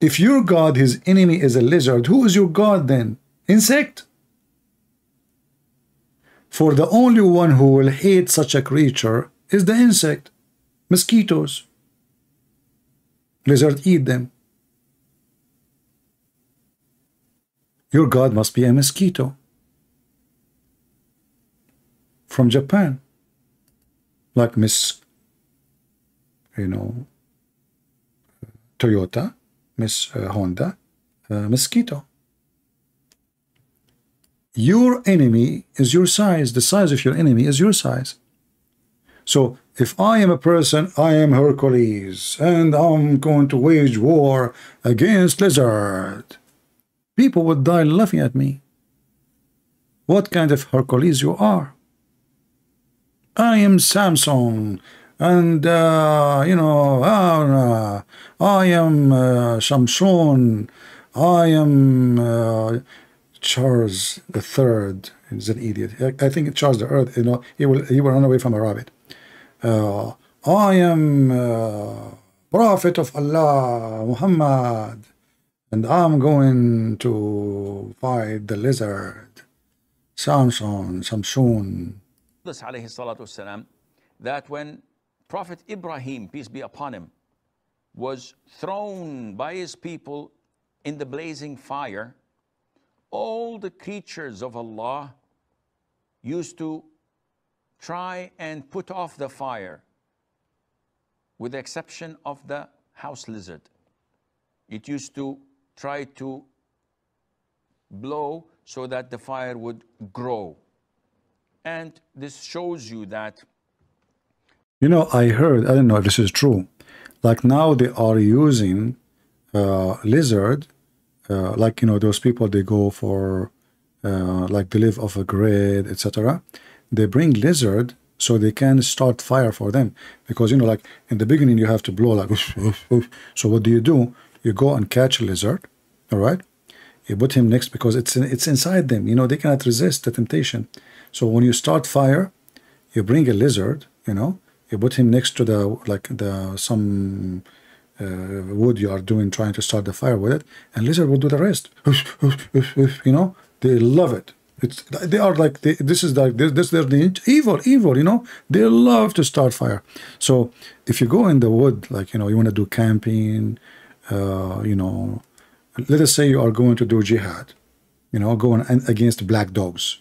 If your God, his enemy, is a lizard, who is your God then? Insect? For the only one who will hate such a creature is the insect. Mosquitoes. Lizard eat them. Your God must be a mosquito. From Japan. Like Miss, you know, Toyota, Miss Honda, mosquito. Your enemy is your size. The size of your enemy is your size. So if I am a person, I am Hercules, and I'm going to wage war against lizard, people would die laughing at me. What kind of Hercules you are? I am Samson, and you know, I am Shamshon, I am Charles the Third. He's an idiot. I think Charles the Third. You know, he will run away from a rabbit. I am Prophet of Allah, Muhammad, and I'm going to fight the lizard, Samson.
That when Prophet Ibrahim, peace be upon him, was thrown by his people in the blazing fire, all the creatures of Allah used to try and put off the fire, with the exception of the house lizard. It used to try to blow so that the fire would grow. And this shows you that.
You know, I heard, I don't know if this is true, like now they are using lizard, like, you know, those people, they go for, like they live off a grid, etc. They bring lizard so they can start fire for them. Because, you know, like in the beginning, you have to blow like, oof, oof, oof. So what do? You go and catch a lizard, all right? You put him next because it's inside them. You know, they cannot resist the temptation. So when you start fire, you bring a lizard, you know, you put him next to some wood you are trying to start the fire with it, and lizard will do the rest. You know, they love it. They are like this is they're the evil. You know, they love to start fire. So if you go in the wood, like, you know, you want to do camping, you know, let us say you are going to do jihad, you know, going against black dogs,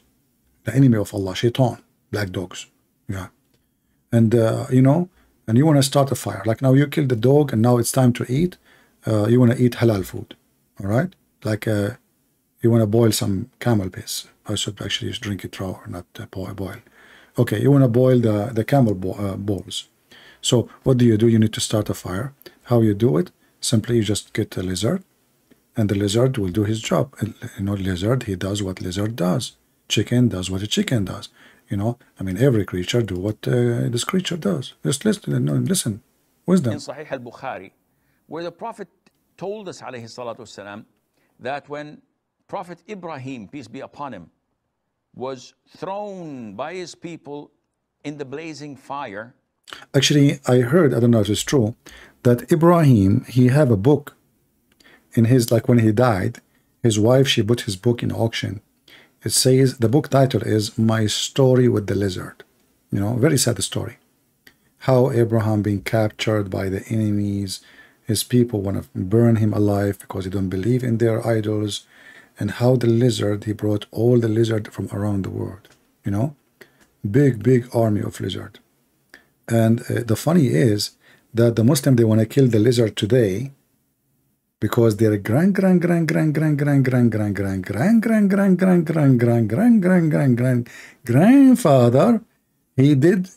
the enemy of Allah, shaitan, black dogs, yeah, and you know. And you want to start a fire. Like now you killed the dog and now it's time to eat. You want to eat halal food. All right? Like you want to boil some camel piss. I should actually just drink it raw or not boil. Okay, you want to boil the camel balls. So what do? You need to start a fire. How you do it? Simply you just get a lizard and the lizard will do his job. You know, lizard, he does what lizard does. Chicken does what a chicken does. You know, I mean, every creature do what this creature does. Just listen. Wisdom.
In Sahih al-Bukhari, where the Prophet told us, alayhi salatu wasalam, that when Prophet Ibrahim, peace be upon him, was thrown by his people in the blazing fire.
Actually, I heard, I don't know if it's true, that Ibrahim, he have a book in his, like when he died, his wife, she put his book in auction. It says, the book title is My Story with the Lizard. You know, very sad story. How Abraham being captured by the enemies, his people want to burn him alive because they don't believe in their idols, and how the lizard, he brought all the lizard from around the world, you know, big army of lizard. And the funny is that the Muslim, they want to kill the lizard today because their grandfather, he did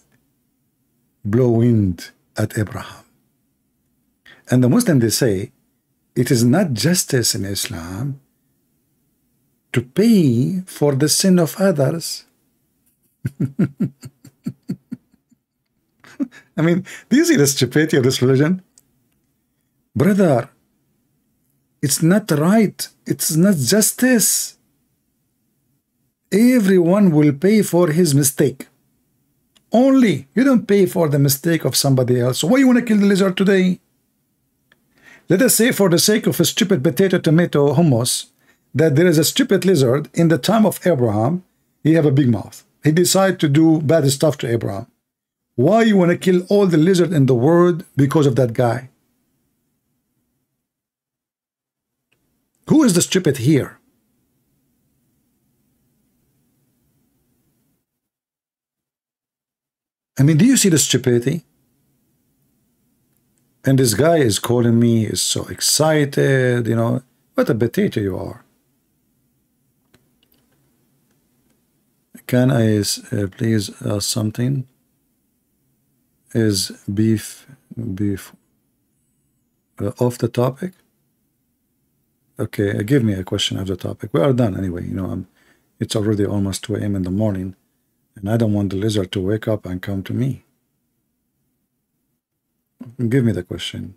blow wind at Abraham. And the Muslim, they say, it is not justice in Islam to pay for the sin of others. I mean, do you see the stupidity of this religion? Brother, it's not right. It's not justice. Everyone will pay for his mistake. Only you don't pay for the mistake of somebody else. So why you want to kill the lizard today? Let us say, for the sake of a stupid potato, tomato, hummus, that there is a stupid lizard in the time of Abraham. He have a big mouth. He decided to do bad stuff to Abraham. Why you want to kill all the lizard in the world because of that guy? Who is the stupid here? I mean, do you see the stupidity? And this guy is calling me, is so excited, you know. What a potato you are. Can I please ask something? Is beef off the topic? Okay, give me a question of the topic. We are done anyway. You know, it's already almost 2 a.m. in the morning, and I don't want the lizard to wake up and come to me. Give me the question.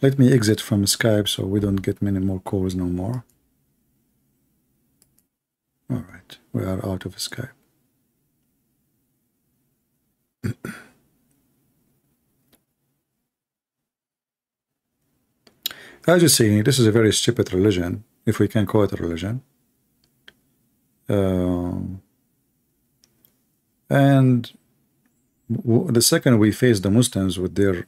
Let me exit from Skype so we don't get many more calls no more. All right, we are out of Skype. As you see, this is a very stupid religion, if we can call it a religion. And the second we face the Muslims with their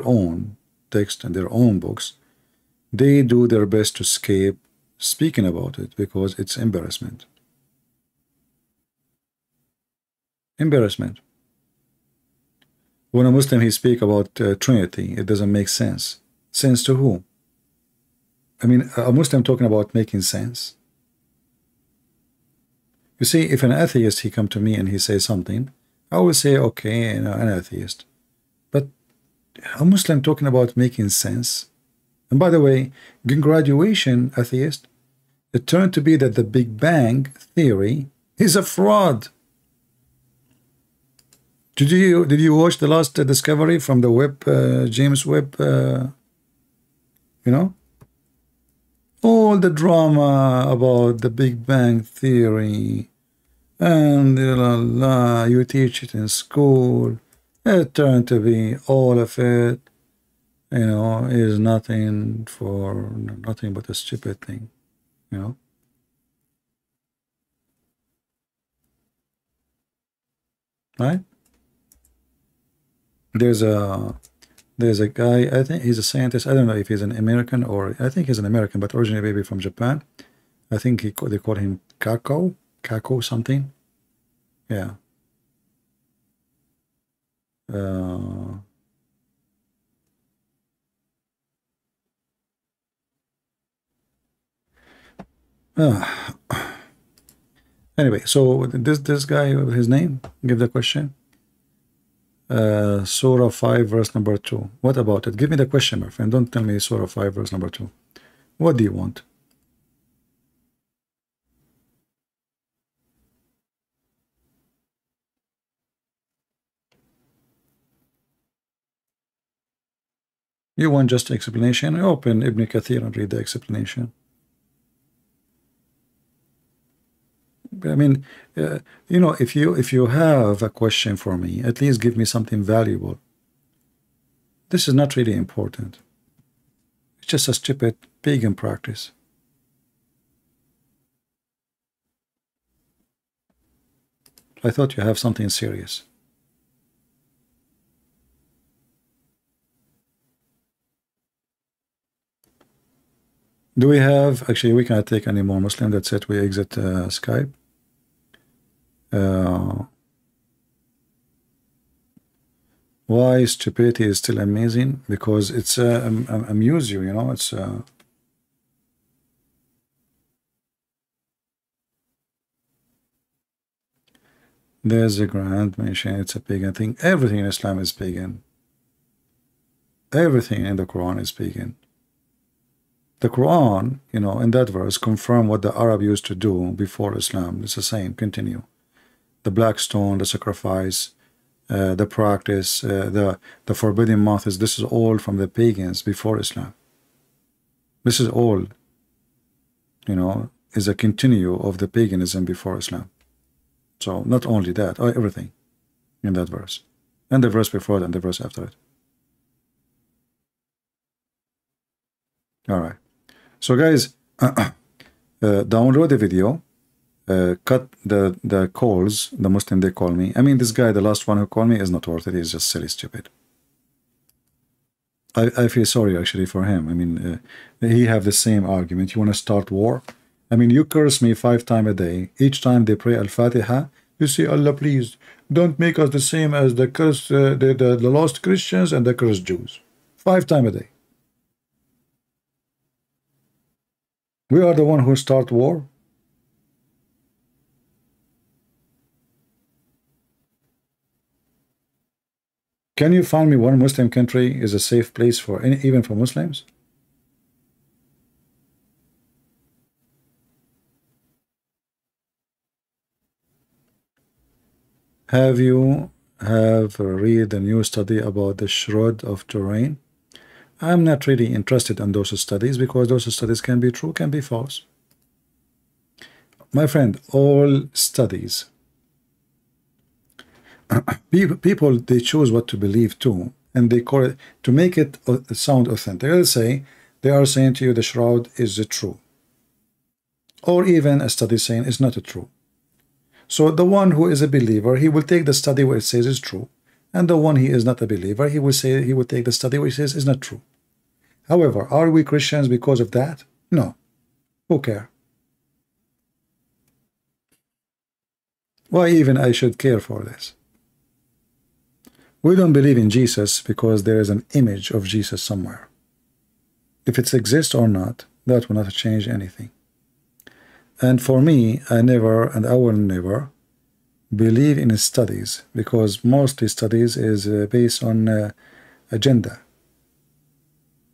own text and their own books, they do their best to escape speaking about it because it's embarrassment. Embarrassment. When a Muslim he speak about Trinity, it doesn't make sense. Sense to who? I mean, a Muslim talking about making sense. You see, if an atheist he come to me and he say something, I will say, okay, you know, an atheist. But a Muslim talking about making sense. And by the way, in graduation, atheist, it turned to be that the Big Bang theory is a fraud. Did you watch the last discovery from the Webb, James Webb? You know, all the drama about the Big Bang theory, and you teach it in school. It turned to be all of it, you know, is nothing but a stupid thing, you know. Right? There's a guy, I think he's a scientist. I don't know if he's an American, or I think he's an American, but originally maybe from Japan. I think they call him Kako something. Yeah. Anyway, so this guy, his name, give the question. Surah 5 verse number 2. What about it? Give me the question, my friend. Don't tell me Surah 5 verse number 2. What do you want? You want just explanation? Open Ibn Kathir and read the explanation. I mean, you know, if you have a question for me, at least give me something valuable. This is not really important. It's just a stupid pagan practice. I thought you have something serious. Do we have, actually we cannot take any more Muslim, that's it, we exit Skype. Why stupidity is still amazing? Because it's amuse you, you know, it's there's a grand mention, it's a pagan thing. Everything in Islam is pagan. Everything in the Quran is pagan. The Quran, you know, in that verse, confirm what the Arab used to do before Islam. It's the same, continue. The black stone, the sacrifice, the practice, the forbidden months, this is all from the pagans before Islam. This is all, you know, is a continue of the paganism before Islam. So not only that, everything in that verse, and the verse before it, and the verse after it. All right. So guys, download the video, cut the calls, the Muslim they call me. I mean, this guy, the last one who called me, is not worth it. He's just silly, stupid. I feel sorry actually for him. I mean, he have the same argument. You want to start war? I mean, you curse me 5 times a day. Each time they pray Al-Fatiha, you say, Allah, please don't make us the same as the cursed, the lost Christians and the cursed Jews. 5 times a day. We are the one who start war. Can you find me one Muslim country is a safe place for any, even for Muslims? Have you read the new study about the shroud of Turin? I'm not really interested in those studies because those studies can be true, can be false. My friend, all studies, people, they choose what to believe too, and they call it, to make it sound authentic. Let's say they are saying to you the shroud is true, or even a study saying it's not true. So the one who is a believer, he will take the study where it says is true, and the one he is not a believer, he will say he will take the study where it says is not true. However, are we Christians because of that? No. Who care? Why even I should care for this? We don't believe in Jesus because there is an image of Jesus somewhere. If it exists or not, that will not change anything. And for me, I never, and I will never, believe in studies, because mostly studies is based on agenda.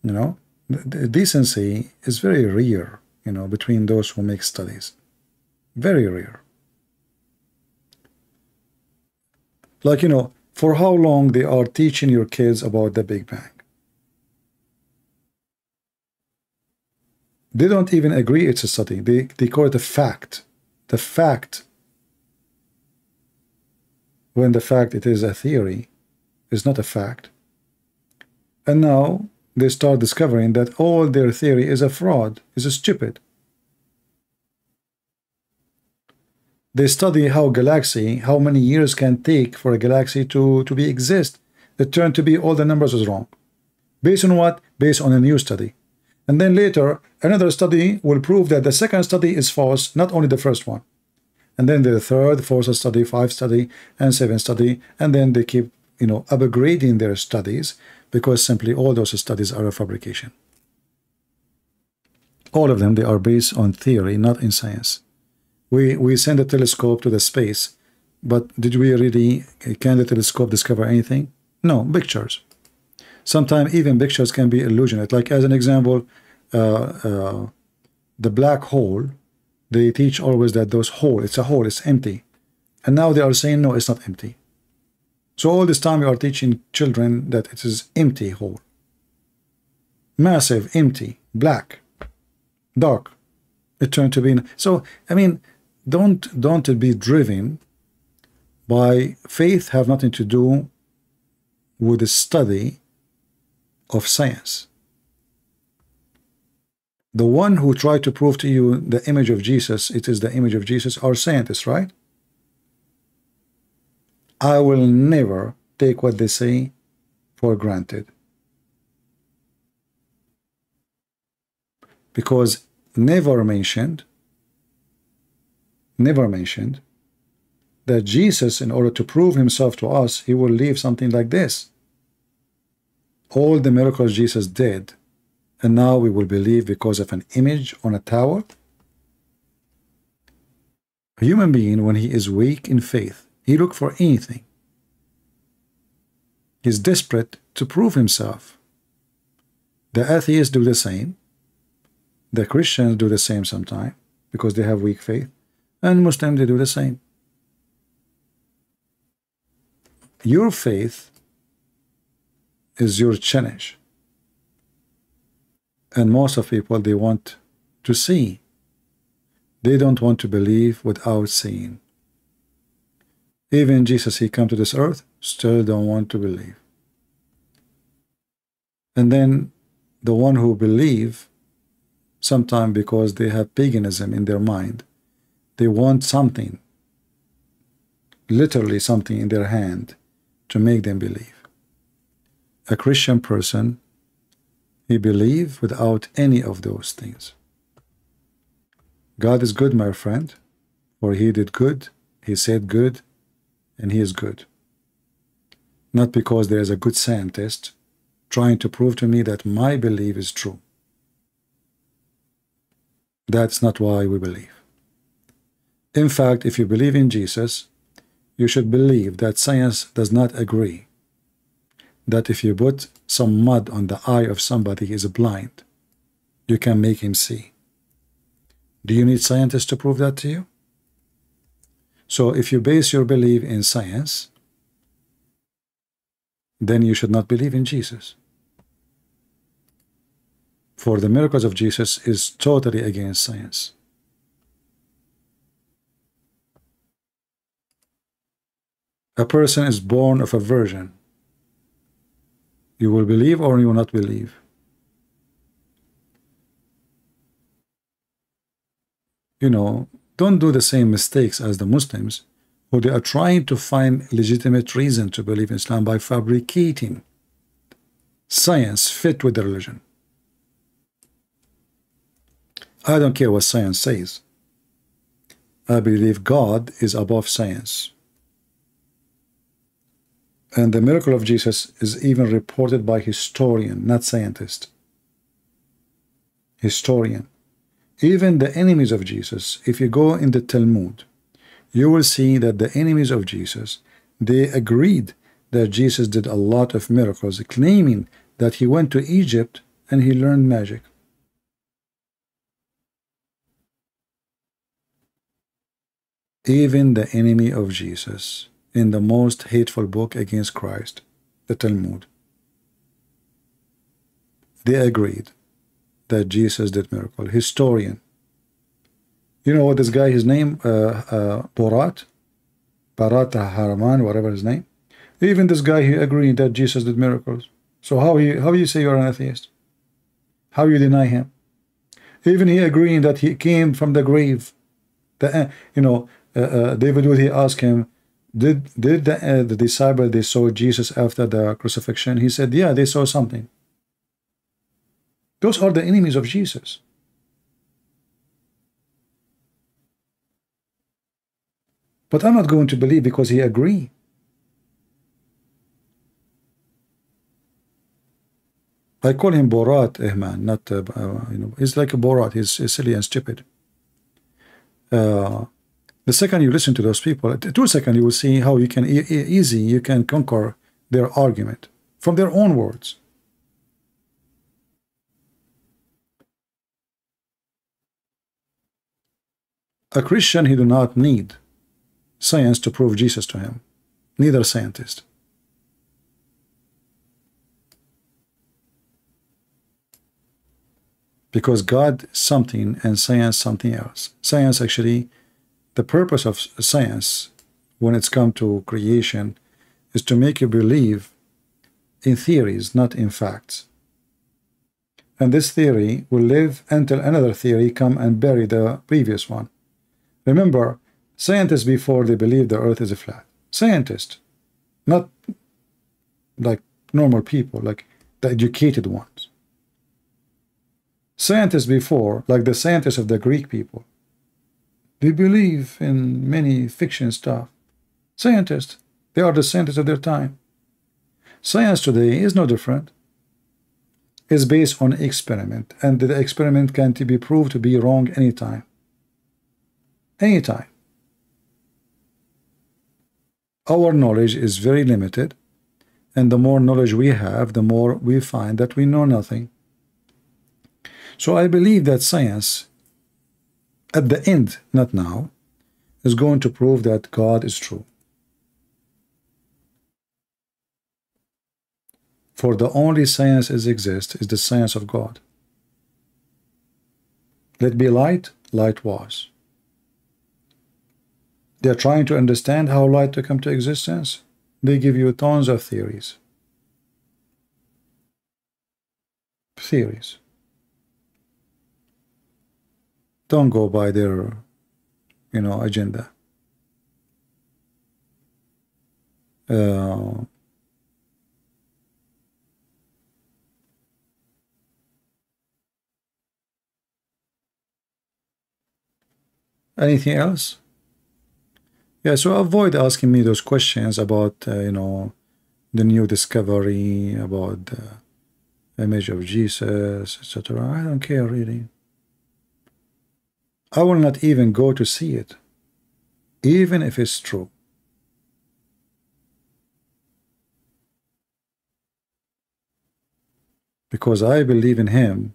You know, the decency is very rare you know, between those who make studies. Very rare. Like, you know, for how long they are teaching your kids about the Big Bang? They don't even agree it's a study. They call it a fact. The fact, when the fact it is a theory, is not a fact. And now they start discovering that all their theory is a fraud, is a stupid. They study how many years can take for a galaxy to be exist. It turned to be all the numbers was wrong. Based on what? Based on a new study. And then later, another study will prove that the second study is false, not only the first one. And then the third, fourth study, fifth study, and seventh study. And then they keep, you know, upgrading their studies because simply all those studies are a fabrication. All of them, they are based on theory, not in science. We send a telescope to the space, but did we really, can the telescope discover anything? No, pictures. Sometimes even pictures can be illusionate. Like as an example, the black hole, they teach always that those hole, it's a hole, it's empty. And now they are saying, no, it's not empty. So all this time we are teaching children that it is empty hole. Massive, empty, black, dark. It turned to be, so, I mean, don't be driven by faith. Have nothing to do with the study of science. The one who tried to prove to you the image of Jesus, it is the image of Jesus, are scientists, right? I will never take what they say for granted. Because never mentioned that Jesus, in order to prove himself to us, he will leave something like this. All the miracles Jesus did, and now we will believe because of an image on a tower? A human being, when he is weak in faith, he looks for anything. He's desperate to prove himself. The atheists do the same. The Christians do the same sometimes because they have weak faith. And Muslims, they do the same. Your faith is your challenge. And most of people, they want to see. They don't want to believe without seeing. Even Jesus, he come to this earth, still don't want to believe. And then the one who believe, sometimes because they have paganism in their mind, they want something, literally something in their hand to make them believe. A Christian person, he believes without any of those things. God is good, my friend, for he did good, he said good, and he is good. Not because there is a good scientist trying to prove to me that my belief is true. That's not why we believe. In fact, if you believe in Jesus, you should believe that science does not agree. That if you put some mud on the eye of somebody who is blind, you can make him see. Do you need scientists to prove that to you? So if you base your belief in science, then you should not believe in Jesus. For the miracles of Jesus is totally against science. A person is born of a virgin. You will believe or you will not believe. You know, don't do the same mistakes as the Muslims, who they are trying to find legitimate reason to believe in Islam by fabricating science fit with the religion. I don't care what science says. I believe God is above science. And the miracle of Jesus is even reported by historian, not scientist. Historian. Even the enemies of Jesus, if you go in the Talmud, you will see that the enemies of Jesus, they agreed that Jesus did a lot of miracles, claiming that he went to Egypt and he learned magic. Even the enemy of Jesus, in the most hateful book against Christ, the Talmud, they agreed that Jesus did miracle. Historian. You know what this guy, his name, Barat Harman, whatever his name. Even this guy, he agreed that Jesus did miracles. So how you say you're an atheist? How you deny him? Even he agreeing that he came from the grave. David Wood, he asked him, did the disciple, they saw Jesus after the crucifixion? He said, yeah, they saw something. Those are the enemies of Jesus. But I'm not going to believe because he agreed. I call him Borat, man, not, he's like a Borat. He's silly and stupid. The second you listen to those people, 2 seconds, you will see how you can you can conquer their argument from their own words. A Christian, he do not need science to prove Jesus to him. Neither scientist. Because God is something and science something else. Science actually, the purpose of science when it's come to creation is to make you believe in theories, not in facts. And this theory will live until another theory come and bury the previous one. Remember, scientists before they believe the earth is a flat. Scientists, not like normal people, like the educated ones. Scientists before, like the scientists of the Greek people, they believe in many fiction stuff. Scientists, they are the scientists of their time. Science today is no different. It's based on experiment, and the experiment can be proved to be wrong anytime. Anytime. Our knowledge is very limited, and the more knowledge we have, the more we find that we know nothing. So I believe that science, at the end, not now, is going to prove that God is true. For the only science that exists is the science of God. Let be light, light was. They're trying to understand how light to come to existence. They give you tons of theories. Theories. Don't go by their, agenda. Anything else? Yeah, so avoid asking me those questions about, the new discovery, about the image of Jesus, etc. I don't care, really. I will not even go to see it, even if it's true. Because I believe in him,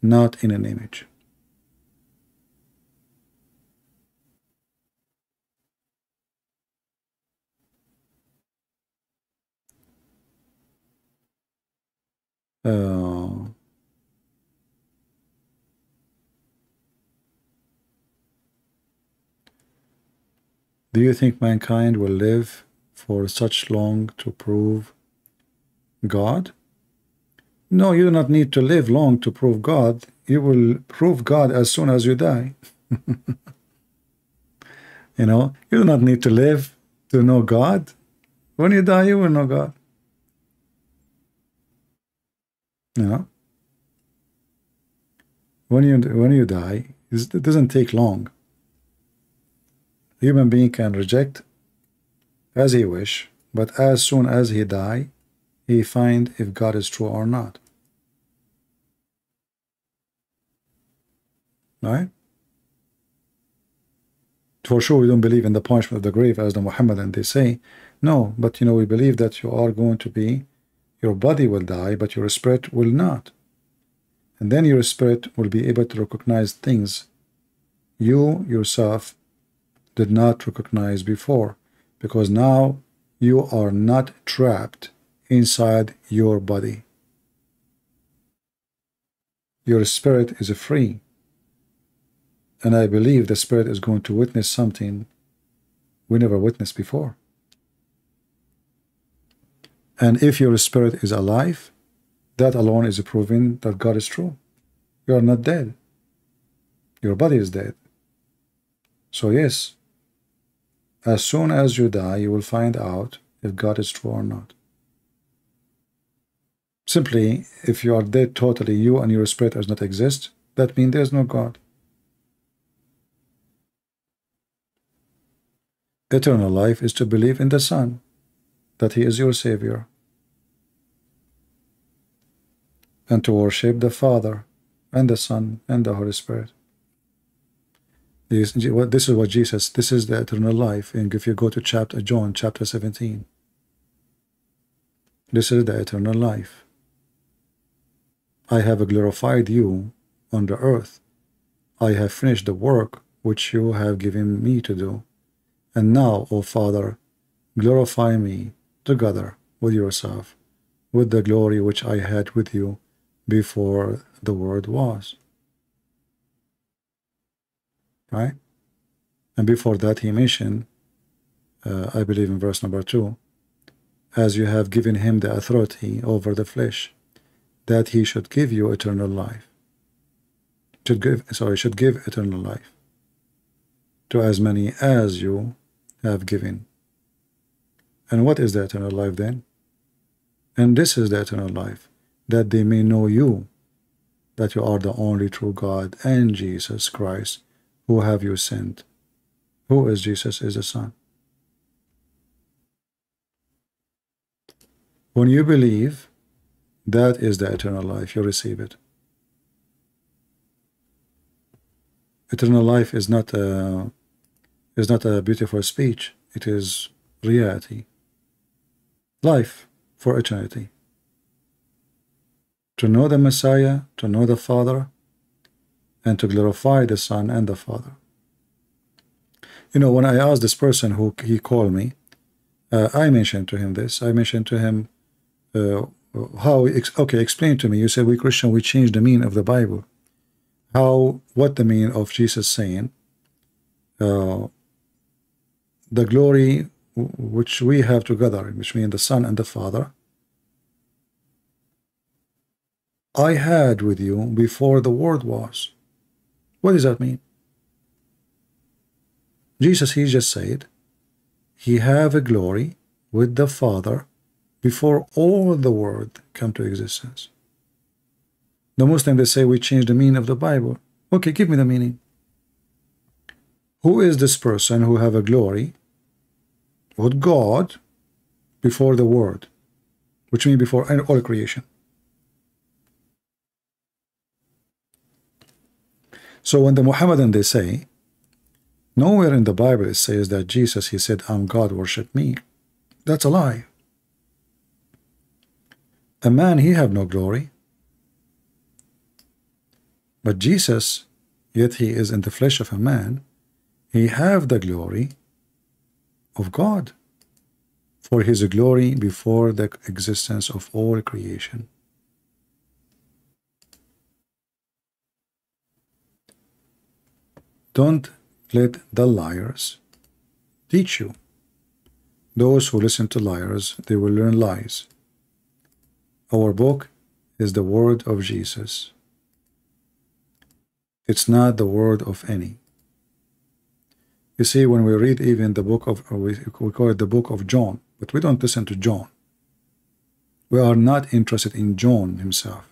not in an image. Do you think mankind will live for such long to prove God? No, you do not need to live long to prove God. You will prove God as soon as you die. You do not need to live to know God. When you die, you will know God. When you die, it doesn't take long. Human being can reject as he wish, but as soon as he die, he find if God is true or not. Right? For sure, we don't believe in the punishment of the grave as the Mohammedan they say. No, but we believe that you are going to be, your body will die, but your spirit will not. And then your spirit will be able to recognize things you yourself did not recognize before, because now you are not trapped inside your body. Your spirit is free. And I believe the spirit is going to witness something we never witnessed before. And if your spirit is alive, that alone is proving that God is true. You are not dead. Your body is dead. So yes, as soon as you die, you will find out if God is true or not. Simply, if you are dead totally, you and your spirit does not exist, that means there is no God. Eternal life is to believe in the Son, that He is your Savior, and to worship the Father and the Son and the Holy Spirit. This is what Jesus, this is the eternal life. And if you go to John chapter 17, this is the eternal life. I have glorified you on the earth. I have finished the work which you have given me to do. And now, O Father, glorify me together with yourself, with the glory which I had with you before the world was. Right? And before that he mentioned, I believe in verse number 2, as you have given him the authority over the flesh, that he should give you eternal life. Should give eternal life to as many as you have given. And what is the eternal life then? And this is the eternal life, that they may know you, that you are the only true God, and Jesus Christ, who have you sent. Who is Jesus? Is the Son. When you believe, that is the eternal life. You receive it. Eternal life is not a beautiful speech. It is reality. Life for eternity. To know the Messiah, to know the Father, and to glorify the Son and the Father. You know, when I asked this person who he called me, I mentioned to him this. I mentioned to him explain to me. You said we Christian, we change the meaning of the Bible. What the meaning of Jesus saying, the glory which we have together, which means the Son and the Father, I had with you before the world was. What does that mean? Jesus, he just said, he have a glory with the Father before all the world come to existence. The Muslims, they say we change the meaning of the Bible. Okay, give me the meaning. Who is this person who have a glory with God before the world, which means before all creation? So when the Mohammedan, they say, nowhere in the Bible it says that Jesus, he said, I'm God, worship me. That's a lie. A man, he have no glory. But Jesus, yet he is in the flesh of a man, he have the glory of God, for his glory before the existence of all creation. Don't let the liars teach you. Those who listen to liars, they will learn lies. Our book is the word of Jesus. It's not the word of any. You see, when we read even the book of, we call it the book of John, but we don't listen to John. We are not interested in John himself.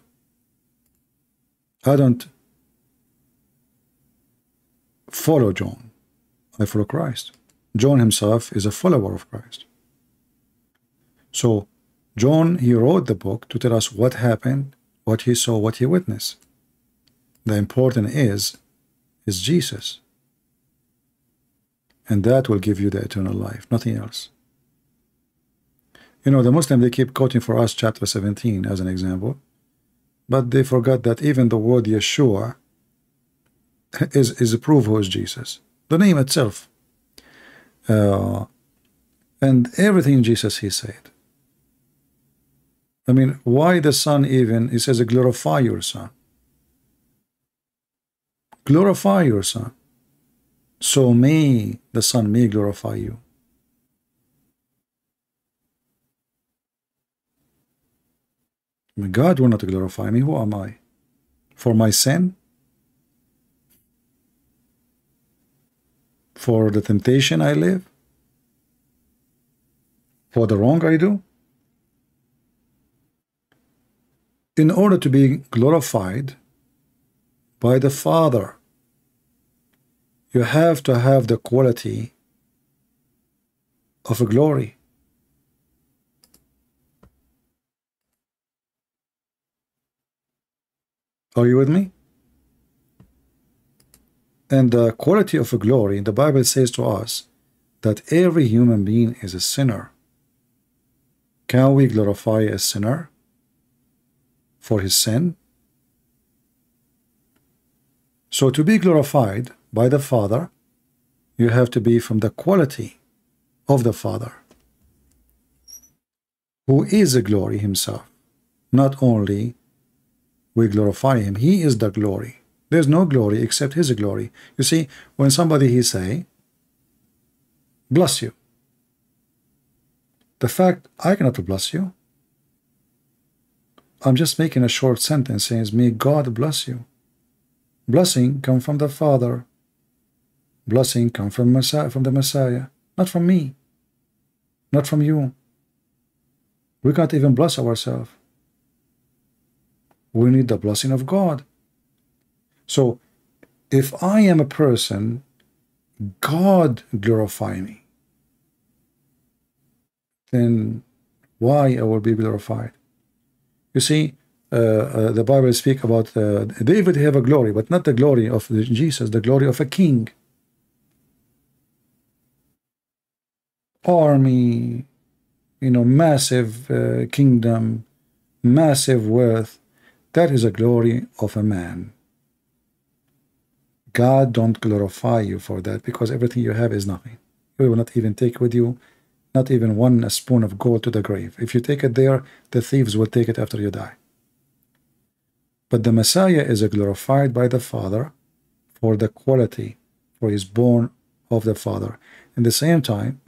I don't follow John. I follow Christ. John himself is a follower of Christ. So John, he wrote the book to tell us what happened, what he saw, what he witnessed. The important is Jesus. And that will give you the eternal life, nothing else. You know, the Muslim, they keep quoting for us chapter 17 as an example, but they forgot that even the word Yeshua is a proof who is Jesus. The name itself. And everything Jesus he said. I mean, why the Son even, he says, glorify your Son. Glorify your Son. So may the Son may glorify you. I mean, God will not glorify me. Who am I? For my sin? For the temptation I live? For the wrong I do? In order to be glorified by the Father, you have to have the quality of a glory. Are you with me? And the quality of a glory, the Bible says to us that every human being is a sinner. Can we glorify a sinner for his sin? So to be glorified by the Father, you have to be from the quality of the Father, who is a glory himself. Not only we glorify him, he is the glory. There's no glory except his glory. You see, when somebody he say, bless you, the fact I cannot bless you, I'm just making a short sentence saying, may God bless you. Blessing come from the Father. Blessing come from Messiah, from the Messiah, not from me, not from you. We can't even bless ourselves. We need the blessing of God. So if I am a person, God glorify me, then why I will be glorified? You see, the Bible speaks about David have a glory, but not the glory of Jesus, the glory of a king. Army, massive kingdom, massive wealth. That is a glory of a man. God don't glorify you for that, because everything you have is nothing. You will not even take with you, not even one spoon of gold to the grave. If you take it there, the thieves will take it after you die. But the Messiah is glorified by the Father for the quality, for he is born of the Father. At the same time,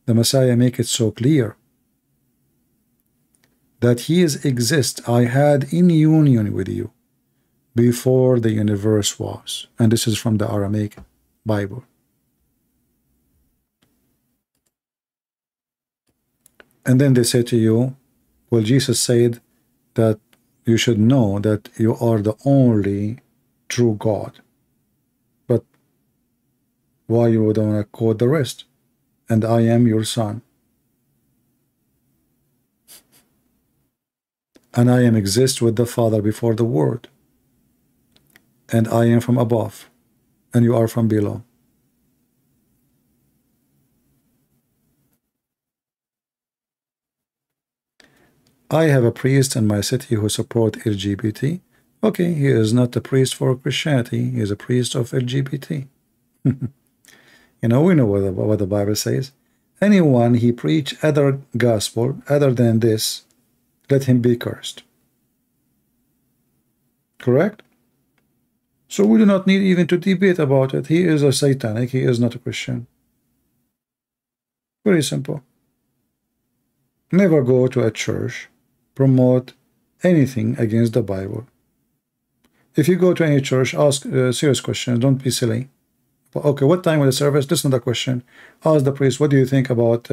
the Messiah make it so clear that he is exist. I had in union with you before the universe was. And this is from the Aramaic Bible. And then they say to you, well, Jesus said that you should know that you are the only true God. But why you don't want to quote the rest? And I am your son. And I am exist with the Father before the world. And I am from above, and you are from below. I have a priest in my city who support LGBT. Okay, he is not a priest for Christianity. He is a priest of LGBT. We know what the Bible says. Anyone he preach other gospel other than this, let him be cursed. Correct? So we do not need even to debate about it. He is a satanic. He is not a Christian. Very simple. Never go to a church, promote anything against the Bible. If you go to any church, ask serious questions. Don't be silly. Okay, what time of the service? This is not a question. Ask the priest, what do you think about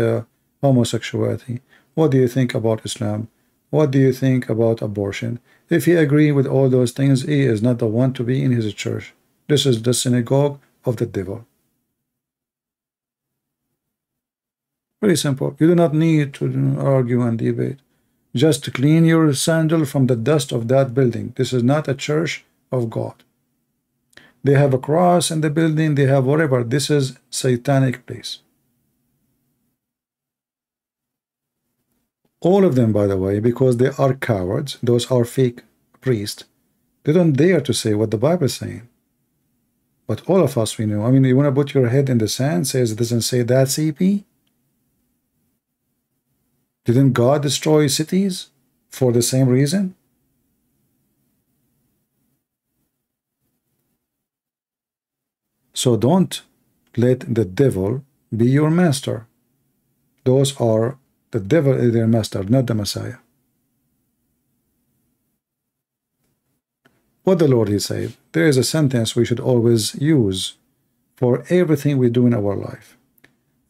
homosexuality? What do you think about Islam? What do you think about abortion? If he agree with all those things, he is not the one to be in his church. This is the synagogue of the devil. Very simple. You do not need to argue and debate. Just clean your sandal from the dust of that building. This is not a church of God. They have a cross in the building. They have whatever. This is satanic place. All of them, by the way, because they are cowards. Those are fake priests. They don't dare to say what the Bible is saying. But all of us, we know. I mean, you want to put your head in the sand, says it doesn't say that, CP? Didn't God destroy cities for the same reason? So don't let the devil be your master. Those are, the devil is their master, not the Messiah. What the Lord, he said, there is a sentence we should always use for everything we do in our life.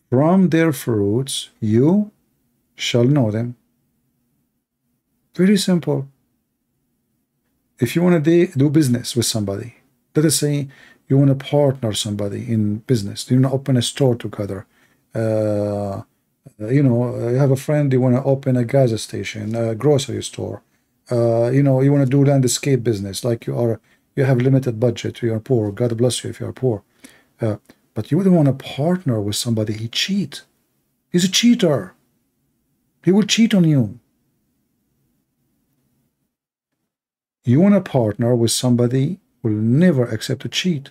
From their fruits you shall know them. Very simple. If you want to do business with somebody, let us say you want to partner somebody in business, you want to open a store together, you know, you have a friend, you want to open a gas station, a grocery store, you know, you want to do landscape business, like you have limited budget, you are poor, God bless you if you are poor, but you wouldn't want to partner with somebody, he cheat. He's a cheater. He will cheat on you. You want to partner with somebody who will never accept a cheat.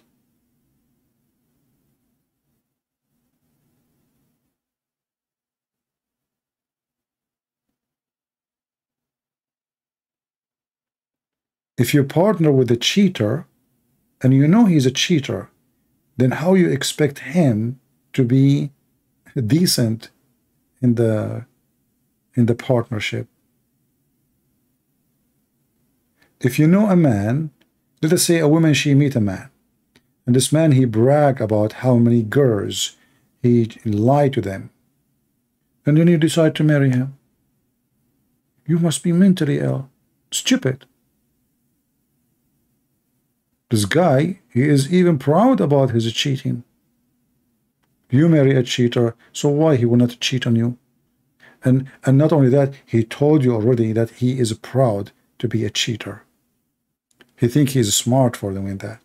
If you partner with a cheater and you know he's a cheater, then how you expect him to be decent in the partnership? If you know a man, let us say a woman, she meet a man, and this man, he brag about how many girls he lied to them, and then you decide to marry him. You must be mentally ill, stupid. This guy, he is even proud about his cheating. You marry a cheater, so why he will not cheat on you? And not only that, he told you already that he is proud to be a cheater. He think he is smart for doing that.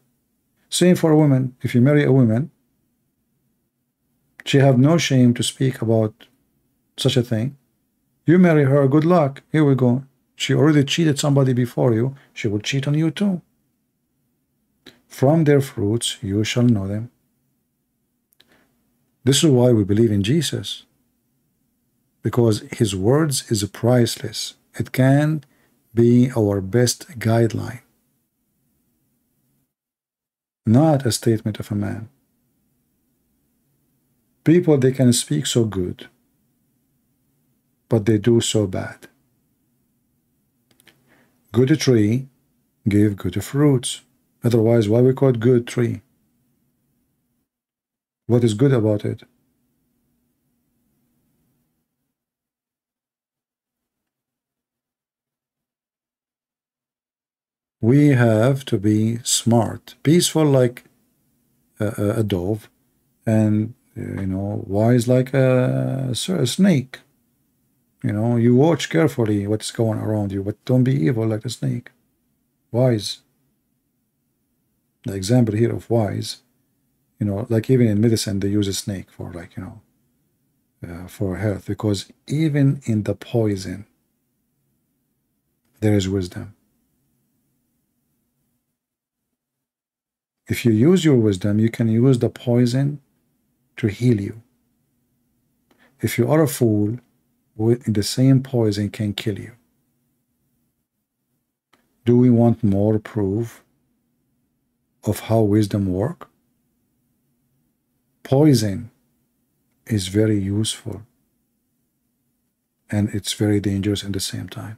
Same for a woman. If you marry a woman, she have no shame to speak about such a thing. You marry her, good luck. Here we go. She already cheated somebody before you. She will cheat on you too. From their fruits you shall know them. This is why we believe in Jesus, because his words is priceless. It can be our best guideline, not a statement of a man. People, they can speak so good, but they do so bad. Good tree give good fruits. Otherwise, why we call it good tree? What is good about it? We have to be smart, peaceful like a dove, and you know, wise like a snake. You know, you watch carefully what's going around you, but don't be evil like the snake. Wise. The example here of wise, you know, like even in medicine they use a snake for, like, you know, for health, because even in the poison there is wisdom. If you use your wisdom, you can use the poison to heal you. If you are a fool, the same poison can kill you. Do we want more proof of how wisdom works? Poison is very useful, and it's very dangerous at the same time.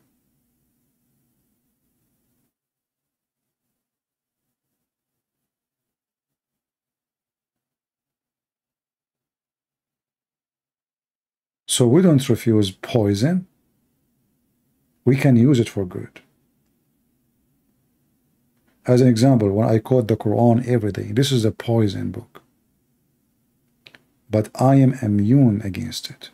So we don't refuse poison. We can use it for good. As an example, when I quote the Quran every day, this is a poison book, but I am immune against it.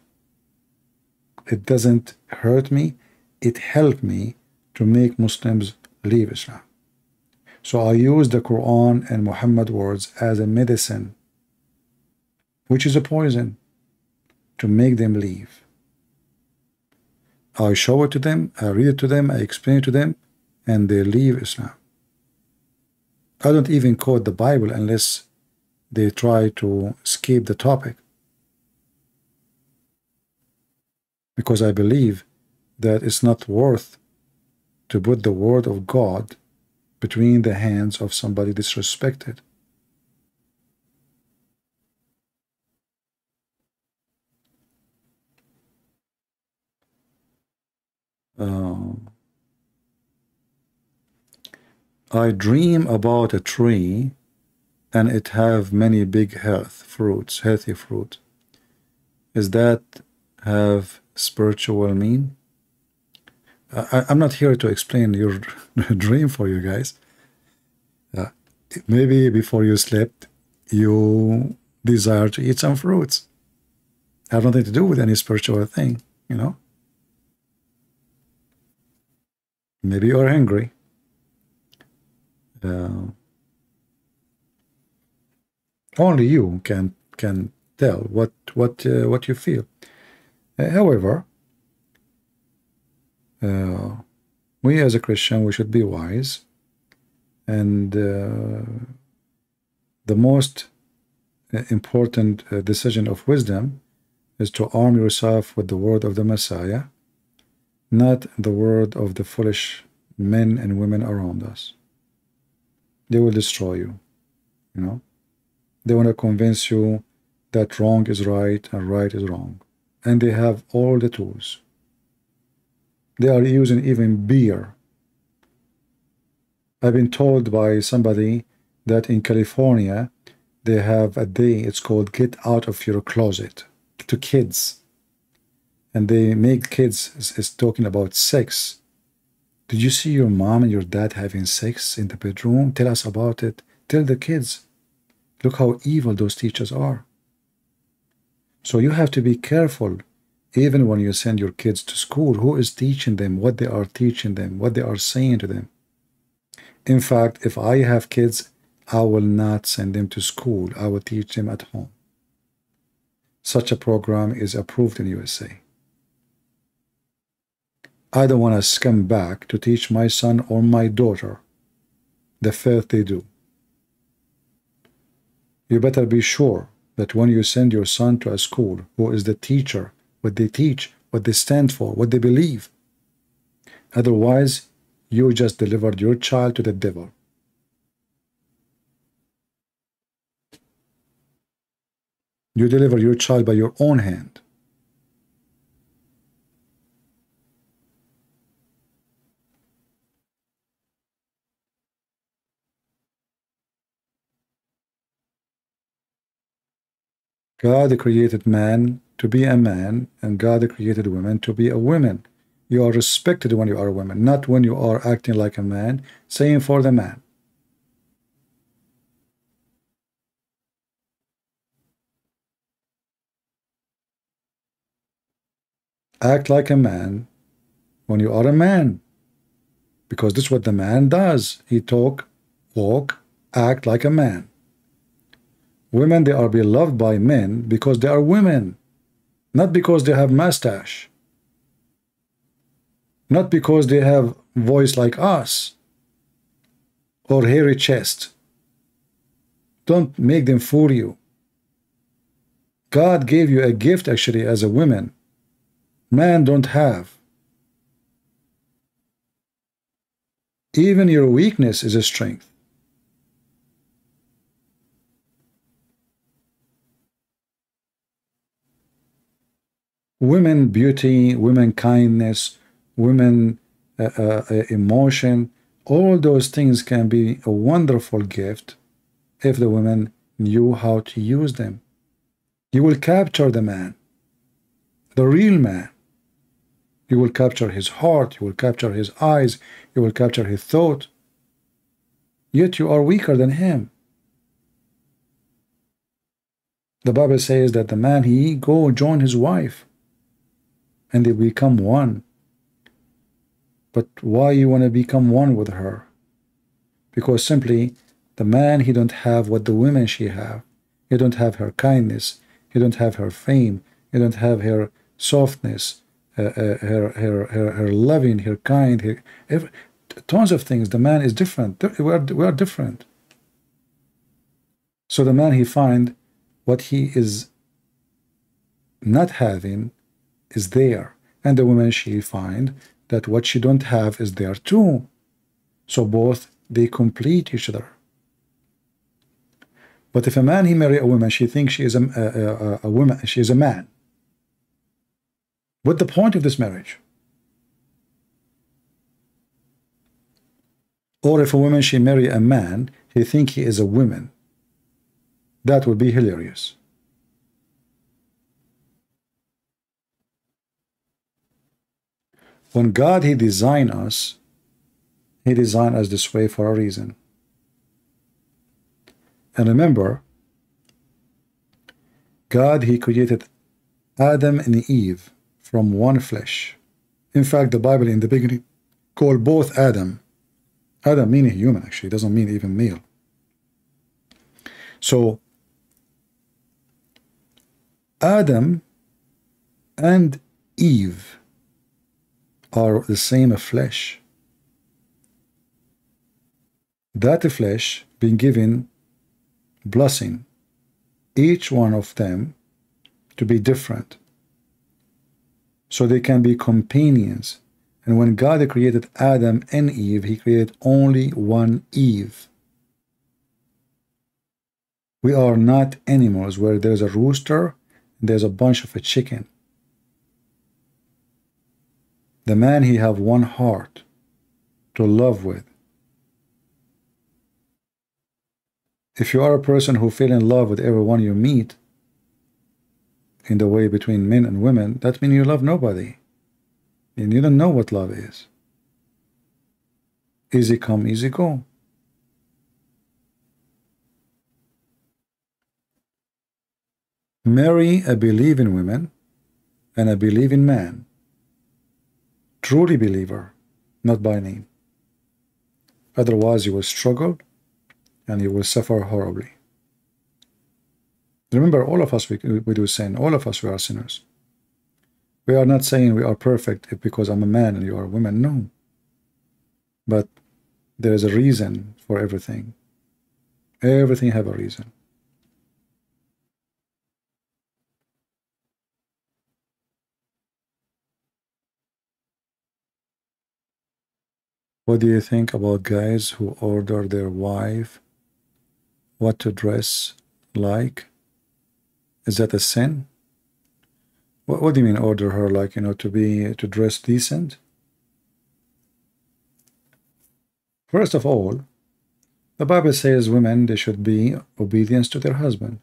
It doesn't hurt me. It helped me to make Muslims leave Islam. So I use the Quran and Muhammad words as a medicine, which is a poison, to make them leave. I show it to them, I read it to them, I explain it to them, and they leave Islam. I don't even quote the Bible unless they try to escape the topic, because I believe that it's not worth to put the word of God between the hands of somebody disrespected. I dream about a tree and it have many big healthy fruit. Is that have spiritual mean? I'm not here to explain your dream for you guys. Maybe before you slept, you desire to eat some fruits. Have nothing to do with any spiritual thing, you know. Maybe you're hungry. Only you can tell what you feel. However, we as a Christian, we should be wise, and the most important decision of wisdom is to arm yourself with the word of the Messiah, not the word of the foolish men and women around us. They will destroy you, you know. They want to convince you that wrong is right and right is wrong, and they have all the tools. They are using even beer. I've been told by somebody that in California they have a day, it's called Get Out of Your Closet, to kids, and they make kids is talking about sex. Did you see your mom and your dad having sex in the bedroom? Tell us about it. Tell the kids. Look how evil those teachers are. So you have to be careful, even when you send your kids to school, who is teaching them, what they are teaching them, what they are saying to them. In fact, if I have kids, I will not send them to school. I will teach them at home. Such a program is approved in USA. I don't want to come back to teach my son or my daughter the filth they do. You better be sure that when you send your son to a school, who is the teacher, what they teach, what they stand for, what they believe. Otherwise, you just delivered your child to the devil. You deliver your child by your own hand. God created man to be a man, and God created women to be a woman. You are respected when you are a woman, not when you are acting like a man, saying for the man. Act like a man when you are a man, because this is what the man does. He talk, walk, act like a man. Women, they are beloved by men because they are women, not because they have mustache, not because they have voice like us or hairy chest. Don't make them fool you. God gave you a gift actually as a woman. Man don't have. Even your weakness is a strength. Women beauty, women kindness, women emotion, all those things can be a wonderful gift if the women knew how to use them. You will capture the man, the real man. You will capture his heart, you will capture his eyes, you will capture his thought. Yet you are weaker than him. The Bible says that the man, he go join his wife and they become one. But why you want to become one with her? Because simply the man, he don't have what the women she have. He don't have her kindness, he don't have her fame, he don't have her softness, her loving, her kind, tons of things. The man is different. We are different. So the man, he find what he is not having is there, and the woman, she find that what she don't have is there too. So both, they complete each other. But if a man, he marry a woman, she thinks she is a woman, she is a man. What's the point of this marriage? Or if a woman, she marry a man, he think he is a woman. That would be hilarious. When God, he designed us, he designed us this way for a reason. And remember, God, he created Adam and Eve from one flesh. In fact, the Bible in the beginning called both Adam. Adam meaning human, actually. It doesn't mean even male. So, Adam and Eve are the same flesh. That flesh being given blessing, each one of them to be different, so they can be companions. And when God created Adam and Eve, he created only one Eve. We are not animals where there's a rooster and there's a bunch of a chicken. The man, he have one heart to love with. If you are a person who fell in love with everyone you meet in the way between men and women, that means you love nobody. And you don't know what love is. Easy come, easy go. Marry a believing woman and a believing man. Truly believer, not by name. Otherwise you will struggle and you will suffer horribly. Remember, all of us, we do sin. All of us, we are sinners. We are not saying we are perfect because I'm a man and you are a woman. No. But there is a reason for everything. Everything have a reason. What do you think about guys who order their wife what to dress like? Is that a sin? What do you mean order her, like, to dress decent? First of all, the Bible says women, they should be obedient to their husband.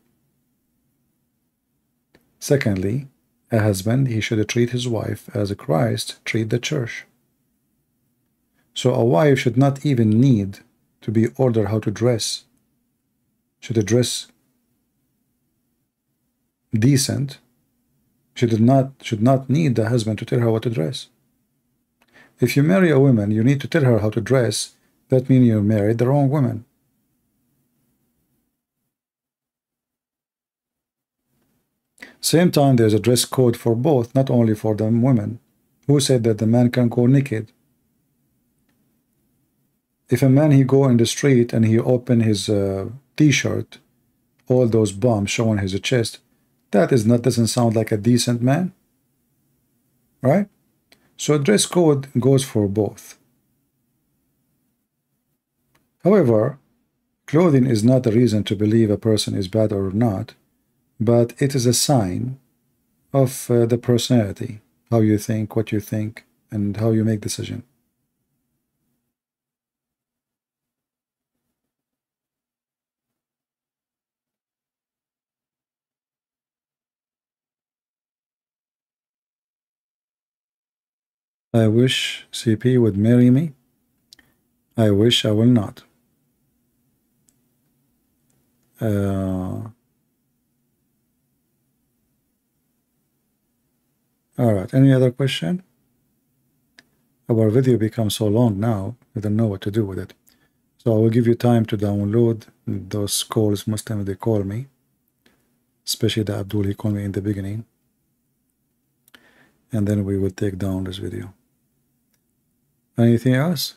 Secondly, a husband, he should treat his wife as Christ treat the church. So a wife should not even need to be ordered how to dress. Should dress decent. She should not need the husband to tell her what to dress. If you marry a woman, you need to tell her how to dress. That means you married the wrong woman. Same time, there's a dress code for both, not only for the women. Who said that the man can go naked? If a man, he go in the street and he open his t-shirt, all those bumps showing his chest, doesn't sound like a decent man, right? So dress code goes for both. However, clothing is not a reason to believe a person is bad or not, but it is a sign of the personality, how you think, what you think, and how you make decision. I wish CP would marry me. I wish I will not. Alright, any other question? Our video becomes so long now, I don't know what to do with it. So I will give you time to download those calls. Most times they call me, especially the Abdul, he called me in the beginning. And then we will take down this video. Anything else?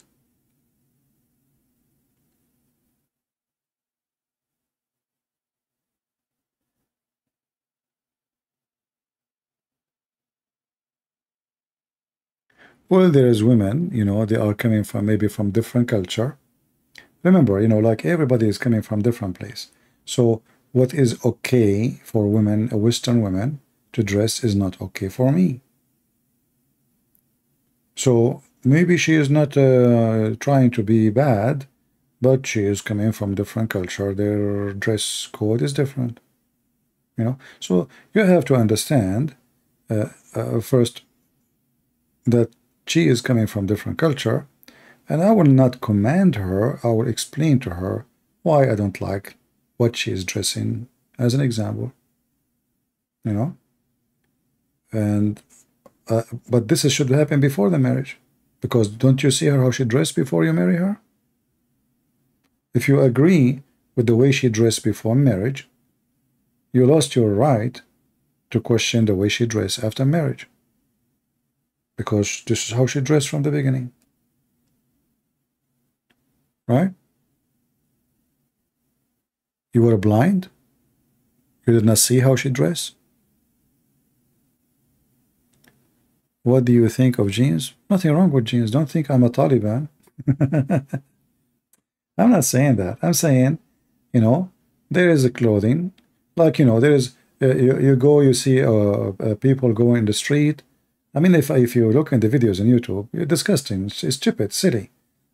Well, there is women, you know, they are coming from maybe from different culture. Remember, you know, like everybody is coming from different place. So what is okay for women, Western women, to dress is not okay for me. So maybe she is not trying to be bad, but she is coming from different culture. Their dress code is different, you know. So you have to understand first that she is coming from different culture, and I will not command her. I will explain to her why I don't like what she is dressing, as an example, you know. And but this should happen before the marriage, because don't you see her how she dressed before you marry her? If you agree with the way she dressed before marriage, you lost your right to question the way she dressed after marriage, because this is how she dressed from the beginning, right? You were blind? You did not see how she dressed? What do you think of jeans? Nothing wrong with jeans. Don't think I'm a Taliban. I'm not saying that. I'm saying, you know, there is a clothing, like, you know, there is, you go, you see people going in the street. I mean, if you look in the videos on YouTube, you're disgusting. It's stupid, silly.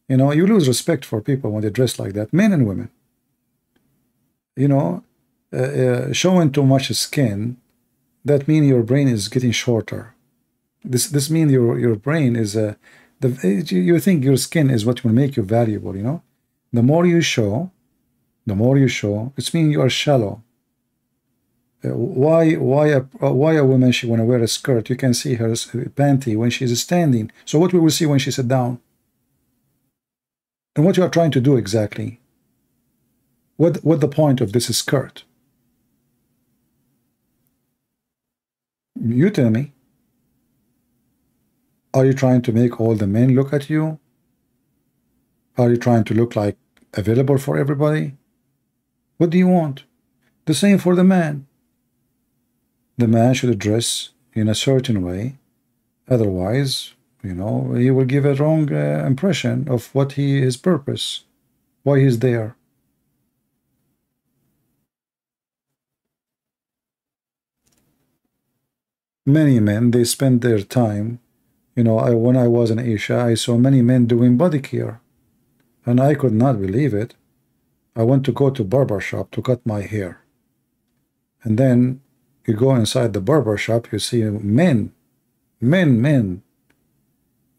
You know, you lose respect for people when they dress like that, men and women. You know, showing too much skin, that means your brain is getting shorter. This means your brain is you think your skin is what will make you valuable, you know. The more you show, it means you are shallow. Why a woman, she want to wear a skirt? You can see her panty when she's standing. So what we will see when she sit down? And what you are trying to do exactly? What the point of this skirt? You tell me. Are you trying to make all the men look at you? Are you trying to look like available for everybody? What do you want? The same for the man. The man should dress in a certain way. Otherwise, you know, he will give a wrong impression of what his purpose, why he's there. Many men, they spend their time, you know, when I was in Asia, I saw many men doing body care, and I could not believe it. I went to go to barber shop to cut my hair, and then you go inside the barber shop, you see men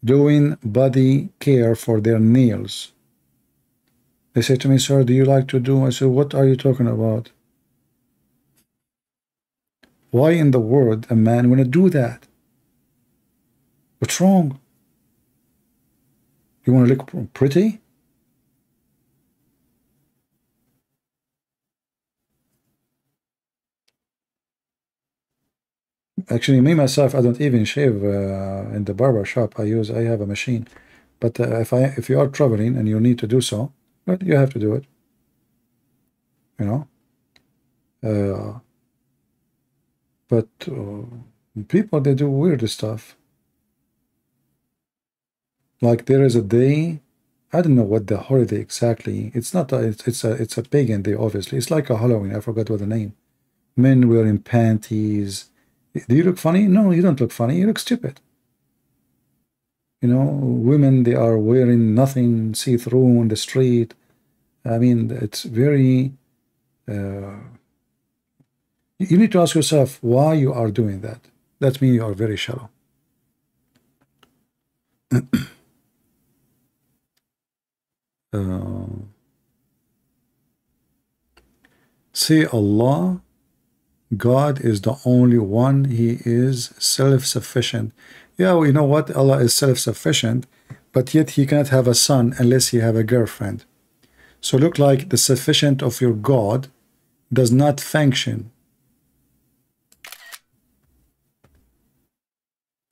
doing body care for their nails. They say to me, "Sir, do you like to do?" I said, "What are you talking about? Why in the world a man want to do that? What's wrong? You want to look pretty?" Actually, me myself, I don't even shave in the barber shop. I have a machine. But if you are traveling and you need to do so, but you have to do it. You know. But people, they do weird stuff. Like there is a day, I don't know what the holiday exactly. It's not. It's a pagan day. Obviously, it's like a Halloween. I forgot what the name. Men wearing panties. Do you look funny? No, you don't look funny. You look stupid. You know, women, they are wearing nothing see-through on the street. I mean, it's very. You need to ask yourself why you are doing that. That means you are very shallow. Say Allah, God is the only one. He is self-sufficient. Yeah, well, you know what? Allah is self-sufficient, but yet he cannot have a son unless he have a girlfriend. So look like the sufficient of your God does not function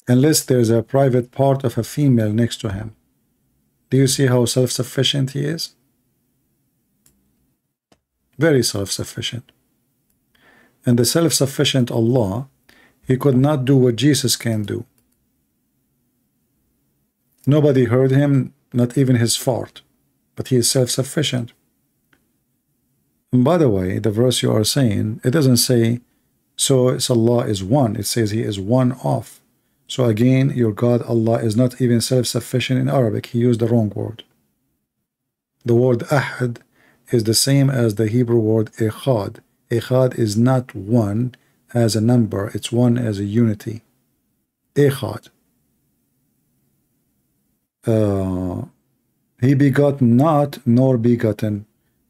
unless there's a private part of a female next to him. Do you see how self-sufficient he is? Very self-sufficient. And the self-sufficient Allah, he could not do what Jesus can do. Nobody heard him, not even his fart. But he is self-sufficient. And by the way, the verse you are saying, it doesn't say, so it's Allah is one. It says he is one of. So again, your God Allah is not even self-sufficient in Arabic. He used the wrong word. The word ahad is the same as the Hebrew word echad. Echad is not one as a number. It's one as a unity. Echad. He begot not nor begotten,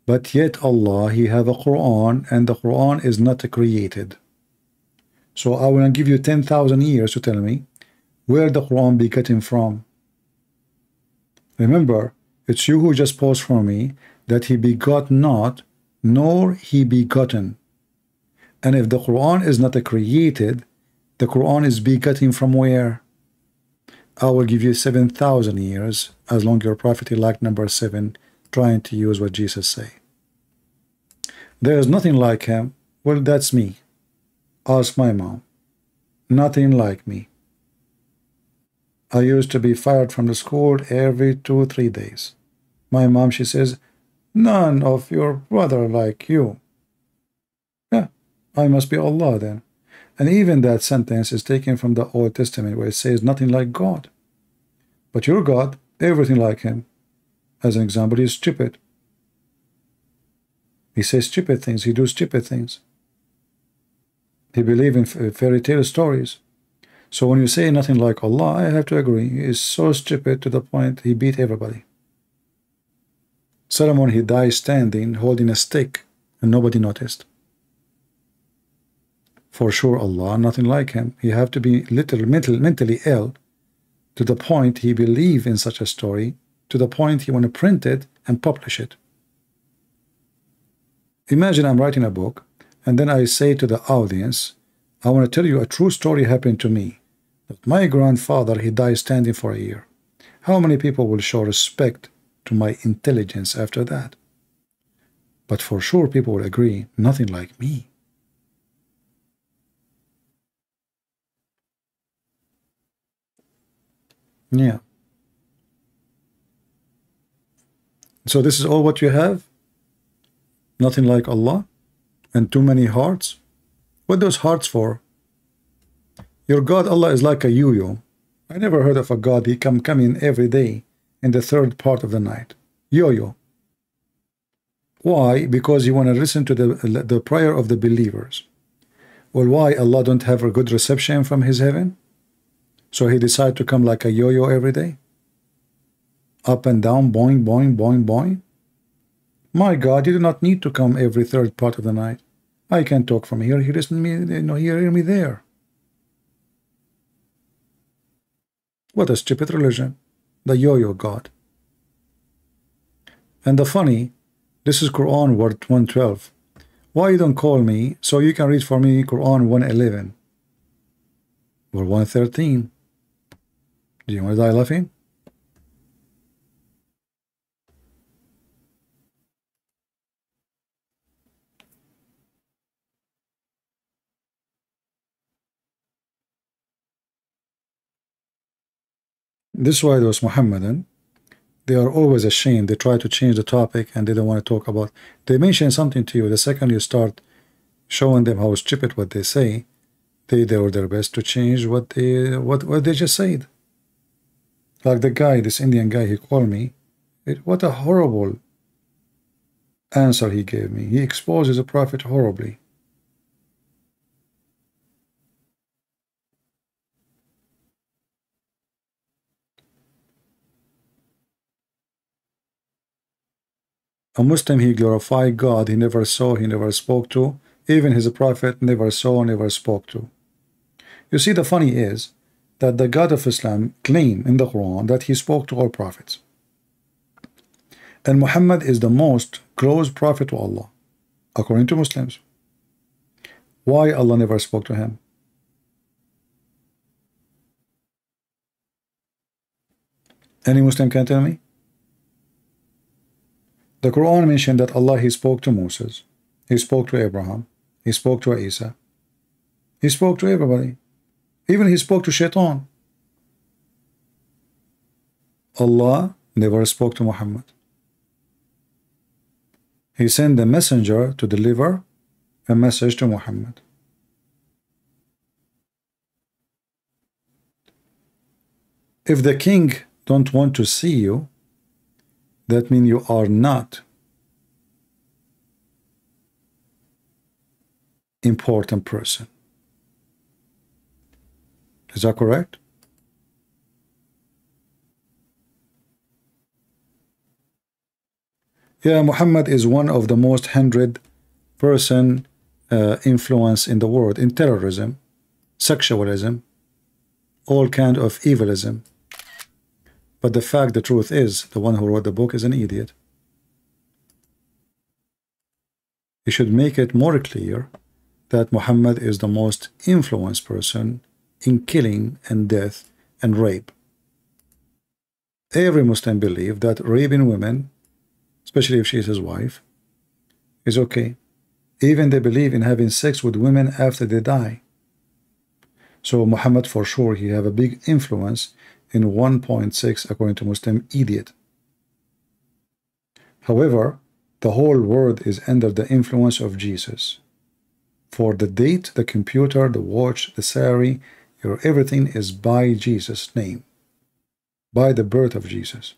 but yet Allah, he have a Quran, and the Quran is not created. So I will give you 10,000 years to tell me where the Quran begotten from. Remember, it's you who just posed for me that he begot not nor he begotten. And if the Quran is not created, the Quran is begotten from where? I will give you 7,000 years, as long your prophet like number 7, trying to use what Jesus say. There is nothing like him. Well, that's me. Ask my mom. Nothing like me. I used to be fired from the school every 2-3 days. My mom, she says, none of your brother like you. Yeah, I must be Allah then. And even that sentence is taken from the Old Testament, where it says nothing like God. But your God, everything like him. As an example, he is stupid. He says stupid things. He does stupid things. He believes in fairy tale stories. So when you say nothing like Allah, I have to agree. He is so stupid to the point he beat everybody. Solomon, he died standing, holding a stick, and nobody noticed. For sure, Allah, nothing like him. He have to be mentally ill to the point he believe in such a story, to the point he want to print it and publish it. Imagine I'm writing a book, and then I say to the audience, I want to tell you a true story happened to me. That my grandfather, he died standing for a year. How many people will show respect to my intelligence after that? But for sure, people will agree, nothing like me. Yeah. So this is all what you have? Nothing like Allah? And too many hearts? What those hearts for? Your God Allah is like a yo-yo. I never heard of a God he come in every day in the third part of the night. Yo-yo. Why? Because you want to listen to the prayer of the believers. Well, why Allah don't have a good reception from his heaven? So he decided to come like a yo-yo every day? Up and down, boing, boing, boing, boing? My God, you do not need to come every third part of the night. I can talk from here, hear me, hear me there. What a stupid religion. The yo-yo God. And the funny, this is Quran word 112. Why you don't call me so you can read for me Quran 111 or 113? Do you want to die laughing? This is why those Mohammedan, they are always ashamed. They try to change the topic and they don't want to talk about. They mention something to you. The second you start showing them how stupid what they say, they do their best to change what they just said. Like the guy, this Indian guy, he called me. What a horrible answer he gave me. He exposes the Prophet horribly. A Muslim, he glorified God he never saw, he never spoke to. Even his prophet never saw, never spoke to. You see, the funny is that the God of Islam claimed in the Quran that he spoke to all prophets. And Muhammad is the most close prophet to Allah, according to Muslims. Why Allah never spoke to him? Any Muslim can tell me? The Quran mentioned that Allah, he spoke to Moses, he spoke to Abraham, he spoke to Isa, he spoke to everybody. Even he spoke to Shaitan. Allah never spoke to Muhammad. He sent a messenger to deliver a message to Muhammad. If the king don't want to see you, that means you are not important person. Is that correct? Yeah, Muhammad is one of the most 100% influence in the world in terrorism, sexualism, all kind of evilism. But the truth is, the one who wrote the book is an idiot. He should make it more clear that Muhammad is the most influenced person in killing and death and rape. Every Muslim believes that raping women, especially if she is his wife, is okay. Even they believe in having sex with women after they die. So Muhammad, for sure, he have a big influence in 1.6 according to Muslim idiot. However, the whole world is under the influence of Jesus. For the date, the computer, the watch, the salary, everything is by Jesus' name, by the birth of Jesus.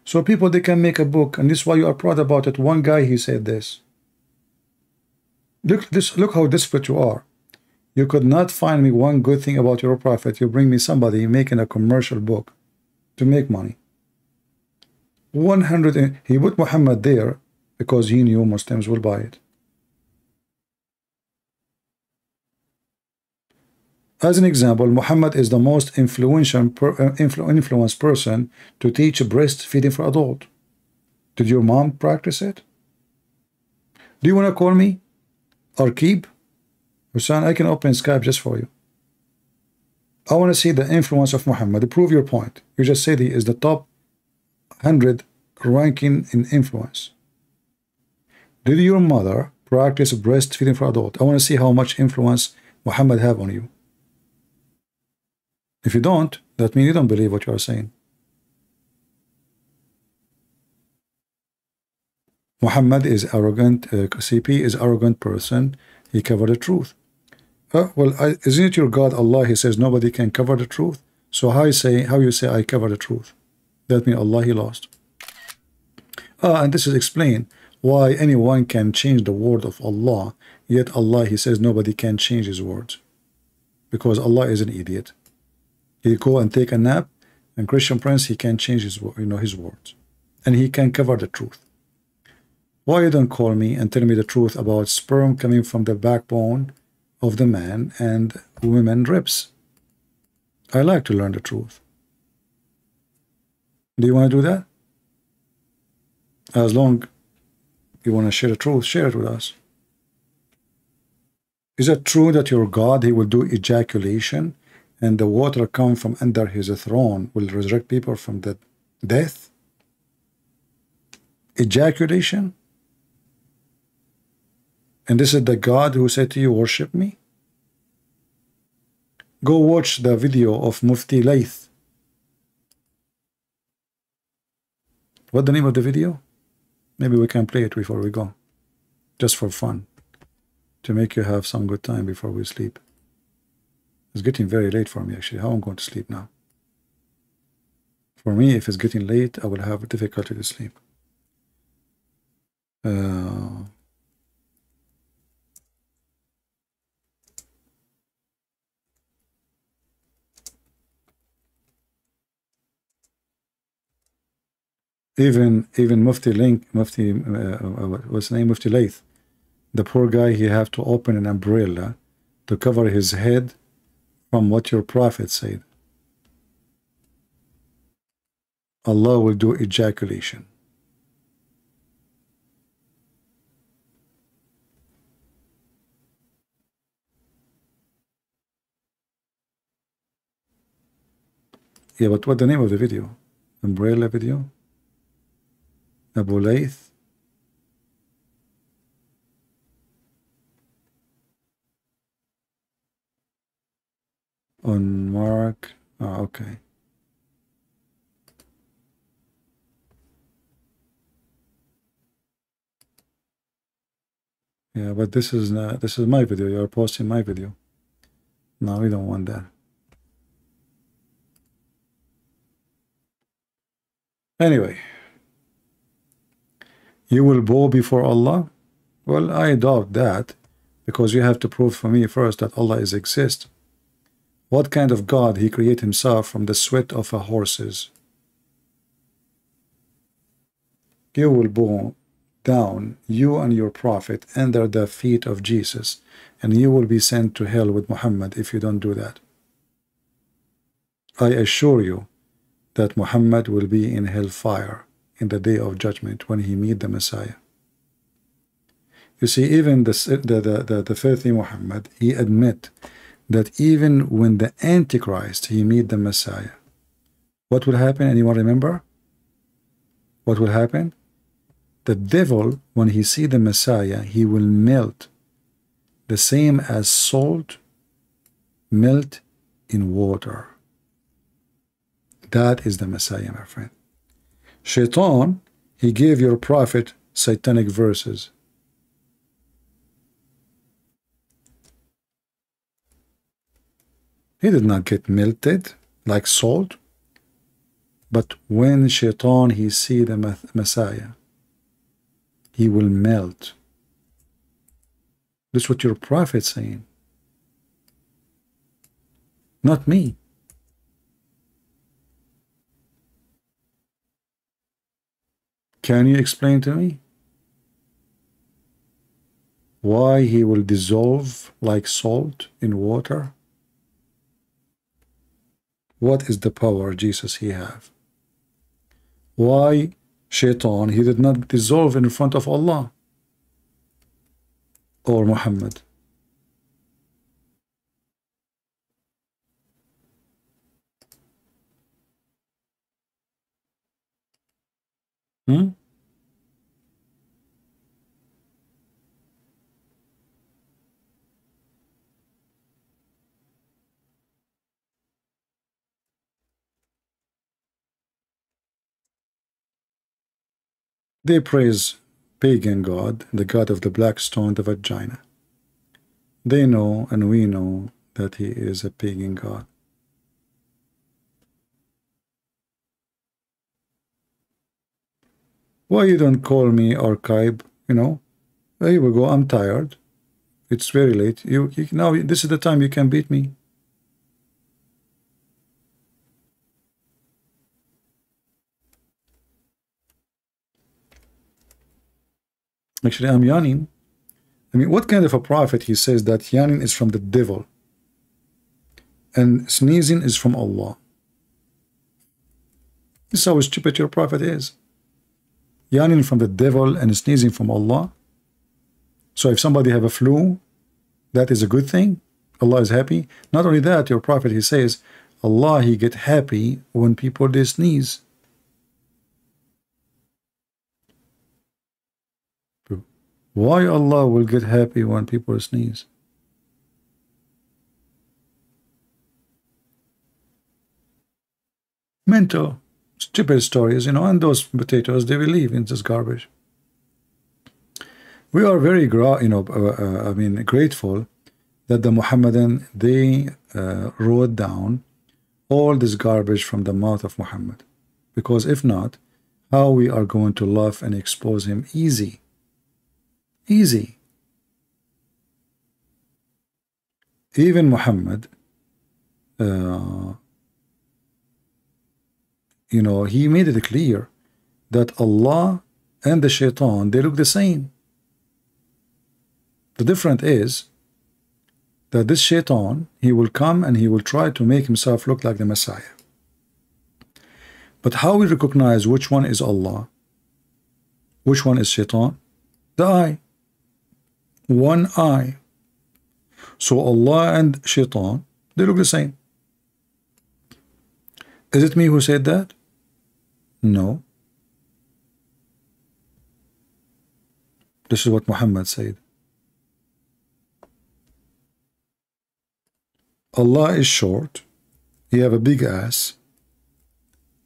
So people, they can make a book, and this is why you are proud about it. One guy, he said this. Look how desperate you are. You could not find me one good thing about your prophet. You bring me somebody making a commercial book to make money. 100, he put Muhammad there because he knew Muslims will buy it. As an example, Muhammad is the most influenced person to teach breastfeeding for adult. Did your mom practice it? Do you want to call me? Or keep? Hussein, I can open Skype just for you. I want to see the influence of Muhammad. Prove your point. You just said he is the top 100 ranking in influence. Did your mother practice breastfeeding for adult? I want to see how much influence Muhammad have on you. If you don't, that means you don't believe what you are saying. Muhammad is arrogant. CP is arrogant person. He covered the truth. Isn't it your God Allah? He says nobody can cover the truth. So how you say I cover the truth? That means Allah, he lost. And this is explained why anyone can change the word of Allah. Yet Allah, he says nobody can change his words, because Allah is an idiot. He go and take a nap, and Christian Prince, he can change his his words, and he can cover the truth. Why you don't call me and tell me the truth about sperm coming from the backbone of the man and women ribs? I like to learn the truth. Do you want to do that? As long you want to share the truth, share it with us. Is it true that your God, he will do ejaculation, and the water come from under his throne will resurrect people from the death? Ejaculation? And this is the God who said to you, worship me? Go watch the video of Mufti Layth. What's the name of the video? Maybe we can play it before we go, just for fun, to make you have some good time before we sleep. It's getting very late for me, actually. How I'm going to sleep now? For me, if it's getting late, I will have difficulty to sleep. Even Mufti what's the name? Mufti Layth. The poor guy, he have to open an umbrella to cover his head from what your prophet said. Allah will do ejaculation. Yeah, but what's the name of the video? Umbrella video? Abu Layth? On Mark. Okay. Yeah, but this is not, this is my video. You're posting my video. No, we don't want that. Anyway, you will bow before Allah? Well, I doubt that, because you have to prove for me first that Allah is exist. What kind of God he create himself from the sweat of a horses? You will bow down, you and your prophet, under the feet of Jesus, and you will be sent to hell with Muhammad if you don't do that. I assure you that Muhammad will be in hellfire in the day of judgment when he meet the Messiah. You see, even the filthy Muhammad, he admit that even when the Antichrist, he meet the Messiah, what will happen? Anyone remember? What will happen? The devil, when he see the Messiah, he will melt, the same as salt melt in water. That is the Messiah, my friend. Shaitan, he gave your prophet satanic verses. He did not get melted like salt, but when Shaitan, he see the Messiah, he will melt. This is what your prophet saying, not me. Can you explain to me why he will dissolve like salt in water? What is the power Jesus he have? Why Shaitan, he did not dissolve in front of Allah or Muhammad? They praise pagan God, the God of the black stone, the vagina. They know and we know that he is a pagan God. Why you don't call me archive? You know, here we go. I'm tired. It's very late. You now this is the time you can beat me. Actually, I'm yawning. I mean, what kind of a prophet he says that yawning is from the devil and sneezing is from Allah? This is how stupid your prophet is. Yawning from the devil and sneezing from Allah. So if somebody have a flu, that is a good thing. Allah is happy. Not only that, your prophet, he says, Allah, he get happy when people, they sneeze. Why Allah will get happy when people sneeze? Mental, stupid stories, you know, and those potatoes, they believe in this garbage. We are very, grateful that the Muhammadan, they wrote down all this garbage from the mouth of Muhammad. Because if not, how we are going to love and expose him easy? Easy. Even Muhammad, he made it clear that Allah and the Shaitan, they look the same. The difference is that this Shaitan, he will come and he will try to make himself look like the Messiah. But how we recognize which one is Allah, which one is Shaitan? The eye. One eye. So Allah and Shaitan, they look the same. Is it me who said that? No. This is what Muhammad said. Allah is short. He have a big ass.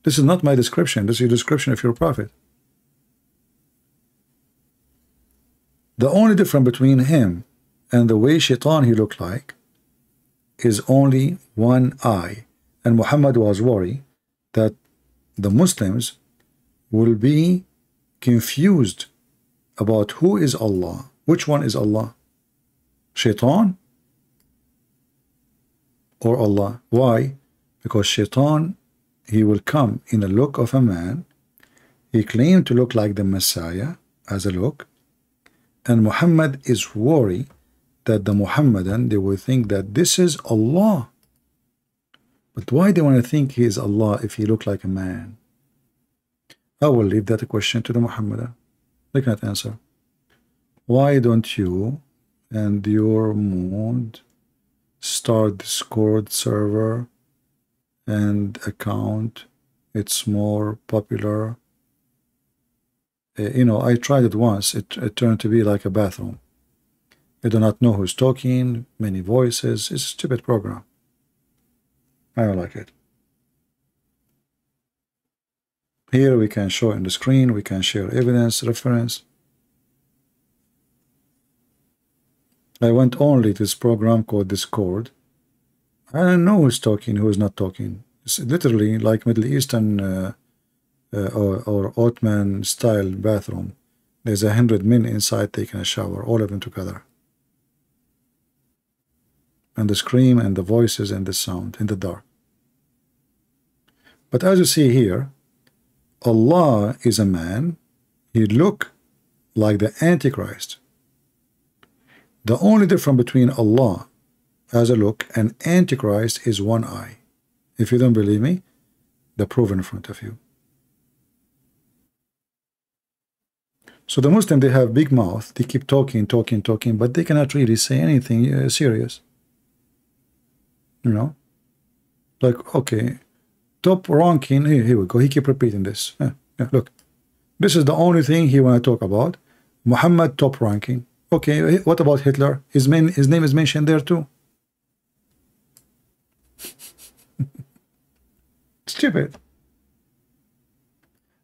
This is not my description. This is your description of your prophet. The only difference between him and the way Shaitan he looked like is only one eye. And Muhammad was worried that the Muslims will be confused about who is Allah. Which one is Allah? Shaitan or Allah? Why? Because Shaitan, he will come in the look of a man. He claimed to look like the Messiah as a look. And Muhammad is worried that the Muhammadan, they will think that this is Allah. But why they want to think he is Allah if he look like a man? I will leave that question to the Muhammadan. They cannot answer. Why don't you and your mod start Discord server and account? It's more popular. You know, I tried it once. It turned to be like a bathroom. You do not know who's talking, many voices. It's a stupid program. I don't like it. Here we can show in the screen, we can share evidence, reference. I went only to this program called Discord. I don't know who's talking, who is not talking. It's literally like Middle Eastern or Ottoman style bathroom. There's 100 men inside taking a shower, all of them together. And the scream and the voices and the sound in the dark. But as you see here, Allah is a man. He look like the Antichrist. The only difference between Allah as a look and Antichrist is one eye. If you don't believe me, the proof in front of you. So the Muslim, they have big mouth. They keep talking, but they cannot really say anything serious. You know, like, okay, top ranking. Here we go. He keep repeating this. Look, this is the only thing he want to talk about. Muhammad top ranking. Okay, what about Hitler? His name is mentioned there too. Stupid.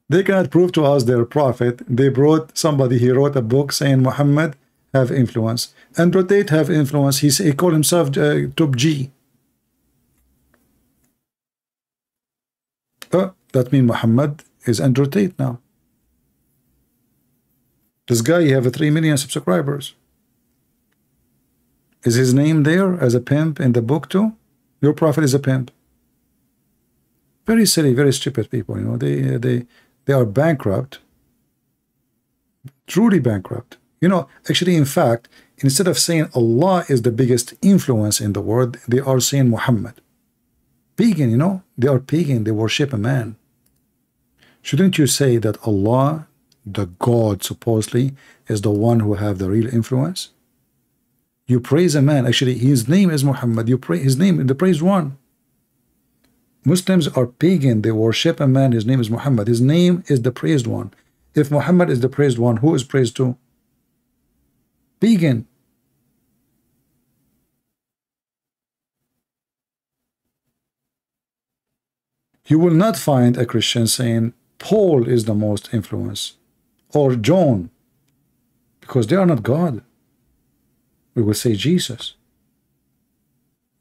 They cannot prove to us their prophet. They brought somebody, he wrote a book saying Muhammad have influence. Andrew Tate have influence. He called himself top G. That means Muhammad is Andrew Tate now. This guy, he have 3 million subscribers. Is his name there as a pimp in the book too? Your prophet is a pimp. Very silly, very stupid people. You know, they are bankrupt, truly bankrupt. You know, actually, in fact, instead of saying Allah is the biggest influence in the world, they are saying Muhammad. Pagan, you know, they are pagan. They worship a man. Shouldn't you say that Allah, the God, supposedly, is the one who have the real influence? You praise a man. Actually, his name is Muhammad. You praise his name, the praised one. Muslims are pagan. They worship a man. His name is Muhammad. His name is the praised one. If Muhammad is the praised one, who is praised to? Pagan. You will not find a Christian saying Paul is the most influence or John, because they are not God. We will say Jesus.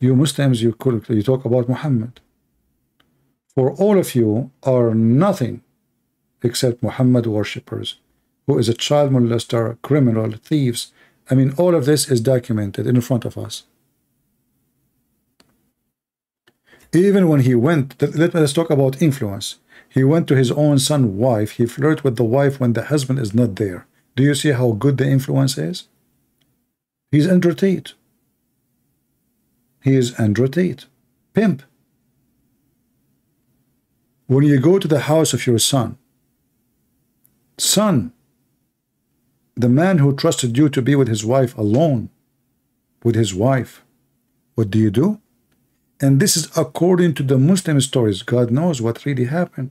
You Muslims, you talk about Muhammad. For all of you are nothing except Muhammad worshippers, who is a child molester, criminal, thieves. I mean, all of this is documented in front of us. Even when he went, let's talk about influence. He went to his own son's wife. He flirted with the wife when the husband is not there. Do you see how good the influence is? He's Andrew Tate. He is Andrew Tate. Pimp. When you go to the house of your son, the man who trusted you to be with his wife alone, with his wife, what do you do? And this is according to the Muslim stories. God knows what really happened.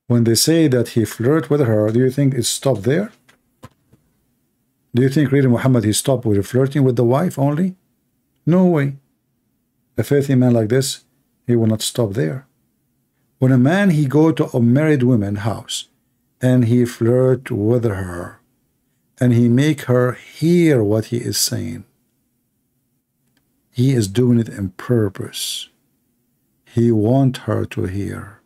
When they say that he flirted with her, do you think it stopped there? Do you think really Muhammad, he stopped with flirting with the wife only? No way. A faithful man like this, he will not stop there. When a man, he go to a married woman's house, and he flirt with her, and he make her hear what he is saying. He is doing it on purpose. He want her to hear.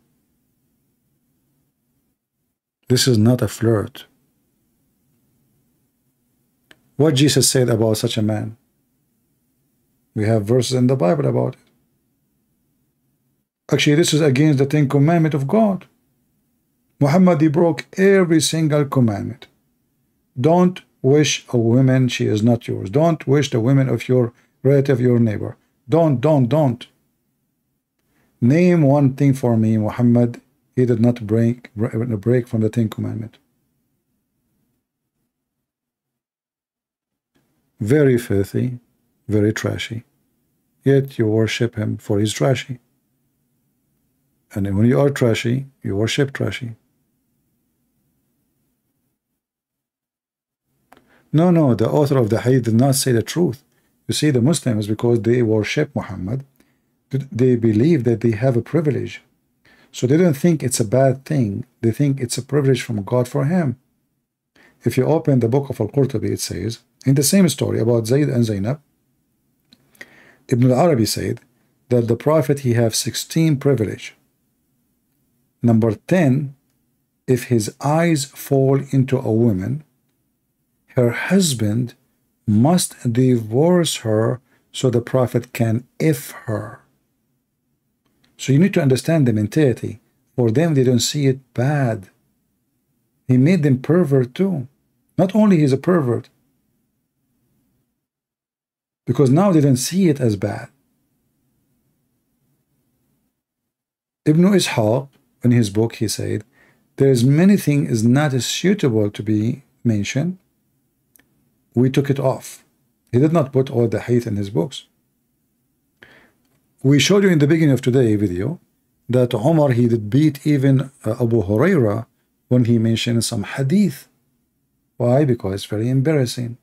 This is not a flirt. What Jesus said about such a man? We have verses in the Bible about it. Actually, this is against the 10 commandments of God. Muhammad, he broke every single commandment. Don't wish a woman she is not yours. Don't wish the women of your relative, your neighbor. Don't. Name one thing for me, Muhammad, he did not break from the 10 commandments. Very filthy, very trashy. Yet you worship him for his trashy. And when you are trashy, you worship trashy. No, the author of the hadith did not say the truth. You see, the Muslims, because they worship Muhammad, they believe that they have a privilege. So they don't think it's a bad thing. They think it's a privilege from God for him. If you open the book of Al-Qurtubi, it says, in the same story about Zayd and Zainab, Ibn al-Arabi said that the Prophet, he have 16 privilege. Number 10, if his eyes fall into a woman, her husband must divorce her so the Prophet can if her. So you need to understand the mentality. For them, they don't see it bad. He made them pervert too. Not only he's a pervert, because now they don't see it as bad. Ibn Ishaq, in his book, he said, there's many things not as suitable to be mentioned. We took it off. He did not put all the hadith in his books. We showed you in the beginning of today's video that Umar, he did beat even Abu Huraira when he mentioned some hadith. Why? Because it's very embarrassing.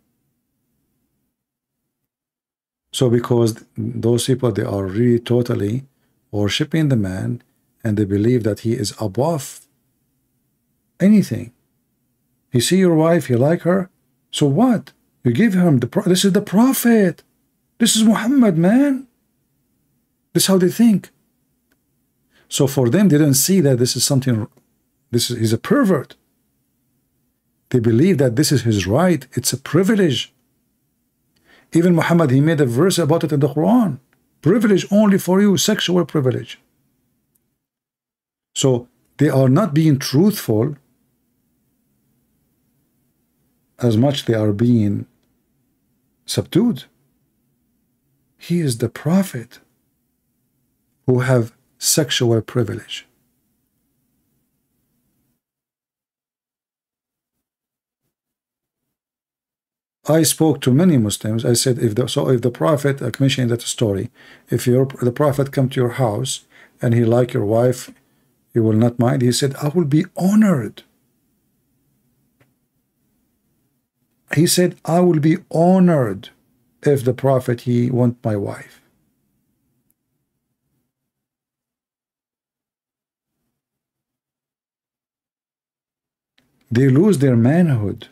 So because those people, they are really totally worshipping the man, and they believe that he is above anything. You see your wife, you like her, so what? You give him this is the Prophet. This is Muhammad, man. This is how they think. So for them, they don't see that this is something, he's a pervert. They believe that this is his right. It's a privilege. Even Muhammad, he made a verse about it in the Quran. Privilege only for you, sexual privilege. So they are not being truthful as much they are being subdued. He is the Prophet who have sexual privilege. I spoke to many Muslims. I said, if the Prophet, like mentioning that story, if the Prophet come to your house and he like your wife, you will not mind. He said, I will be honored. He said, I will be honored if the Prophet, he want my wife. They lose their manhood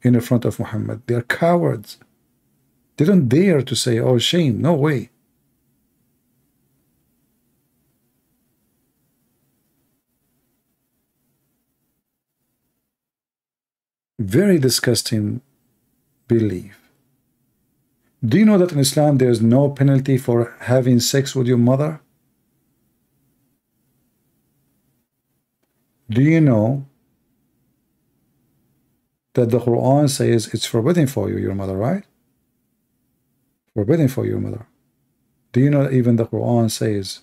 in the front of Muhammad. They are cowards. They don't dare to say, oh, shame. No way. Very disgusting belief. Do you know that in Islam there is no penalty for having sex with your mother? Do you know that the Quran says it's forbidden for you, your mother, right? Forbidden for your mother. Do you know that even the Quran says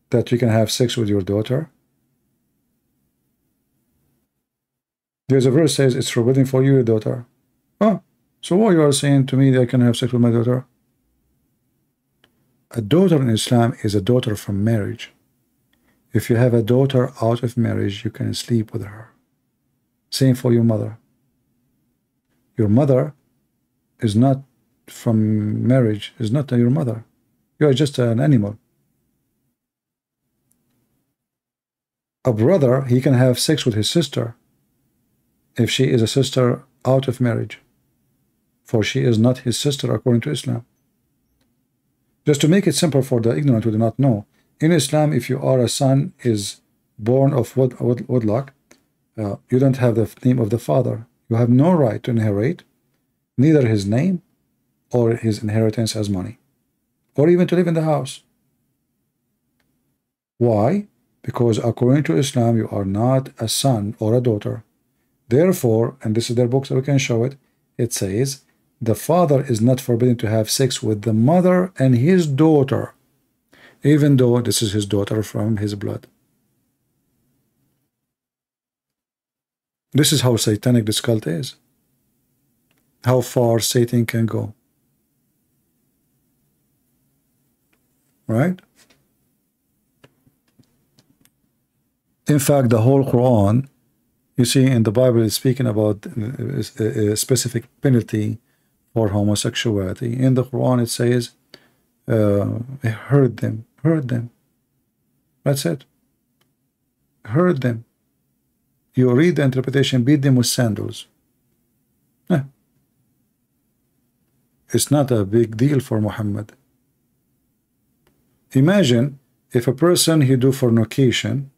that you can have sex with your daughter? There's a verse says it's forbidden for you, your daughter. Oh, so what you are saying to me that I can have sex with my daughter? A daughter in Islam is a daughter from marriage. If you have a daughter out of marriage, you can sleep with her. Same for your mother. Your mother is not from marriage, is not your mother. You are just an animal. A brother, he can have sex with his sister if she is a sister out of marriage, for she is not his sister according to Islam. Just to make it simple for the ignorant who do not know, in Islam, if you are a son is born of wedlock, you don't have the name of the father. You have no right to inherit neither his name or his inheritance as money, or even to live in the house. Why? Because according to Islam, you are not a son or a daughter. Therefore, and this is their book, so we can show it, it says, the father is not forbidden to have sex with the mother and his daughter, even though this is his daughter from his blood. This is how satanic this cult is. How far Satan can go. Right? In fact, the whole Quran, you see, in the Bible is speaking about a specific penalty for homosexuality. In the Quran it says, hurt them. That's it. Hurt them. You read the interpretation, beat them with sandals. It's not a big deal for Muhammad. Imagine if a person, he do fornication,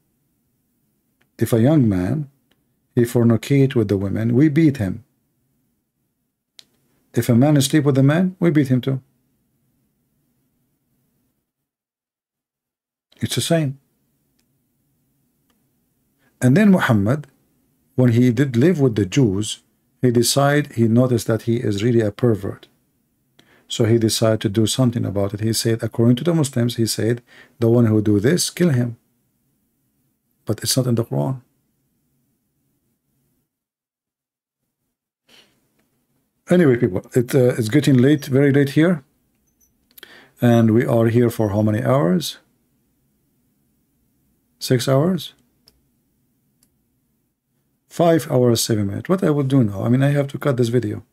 if a young man, he fornicate with the women, we beat him. If a man is sleep with a man, we beat him too. It's the same. And then Muhammad, when he did live with the Jews, he noticed that he is really a pervert. So he decided to do something about it. He said, according to the Muslims, he said, the one who do this, kill him. But it's not in the Quran. Anyway, people, it's getting late, very late here. And we are here for how many hours? 6 hours? 5 hours, 7 minutes. What I will do now? I mean, I have to cut this video.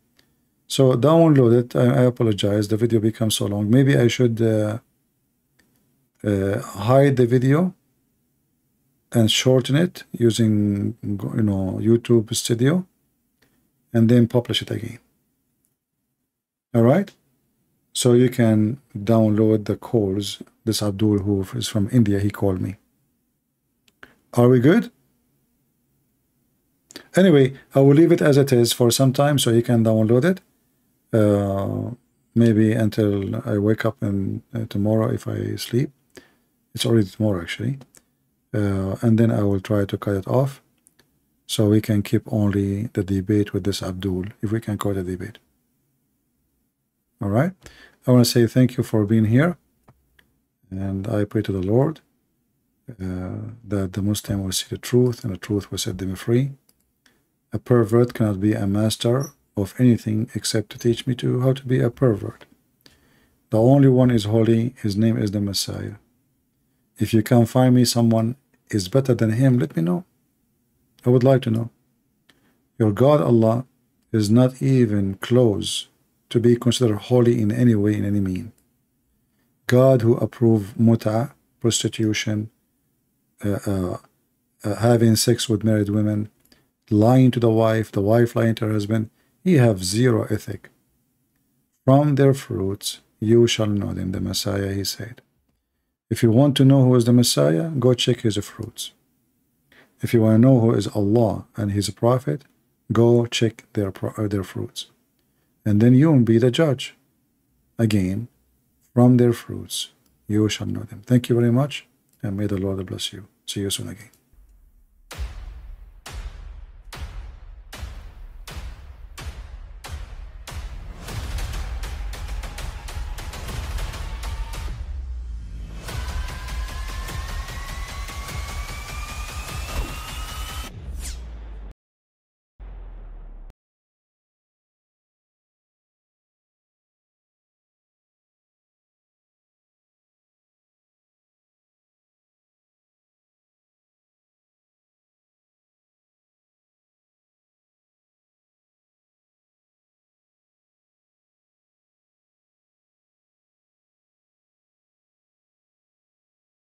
So download it. I apologize. The video becomes so long. Maybe I should hide the video and shorten it using, YouTube Studio, and then publish it again. All right. So you can download the calls. This Abdul, who is from India, he called me. Are we good? Anyway, I will leave it as it is for some time so you can download it. Maybe until I wake up and tomorrow if I sleep. It's already tomorrow actually. And then I will try to cut it off so we can keep only the debate with this Abdul, if we can call it a debate. All right. I want to say thank you for being here, and I pray to the Lord that the Muslim will see the truth and the truth will set them free. A pervert cannot be a master of anything except to teach me how to be a pervert. The only one is holy. His name is the Messiah. If you can find me someone is better than him, let me know. I would like to know. Your God Allah is not even close to be considered holy in any way, in any mean. God who approved muta, prostitution, having sex with married women, lying to the wife lying to her husband, he have zero ethic. From their fruits you shall know them, the Messiah, he said. If you want to know who is the Messiah, go check his fruits. If you want to know who is Allah and his prophet, go check their fruits. And then you will be the judge. Again, from their fruits you shall know them. Thank you very much, and may the Lord bless you. See you soon again.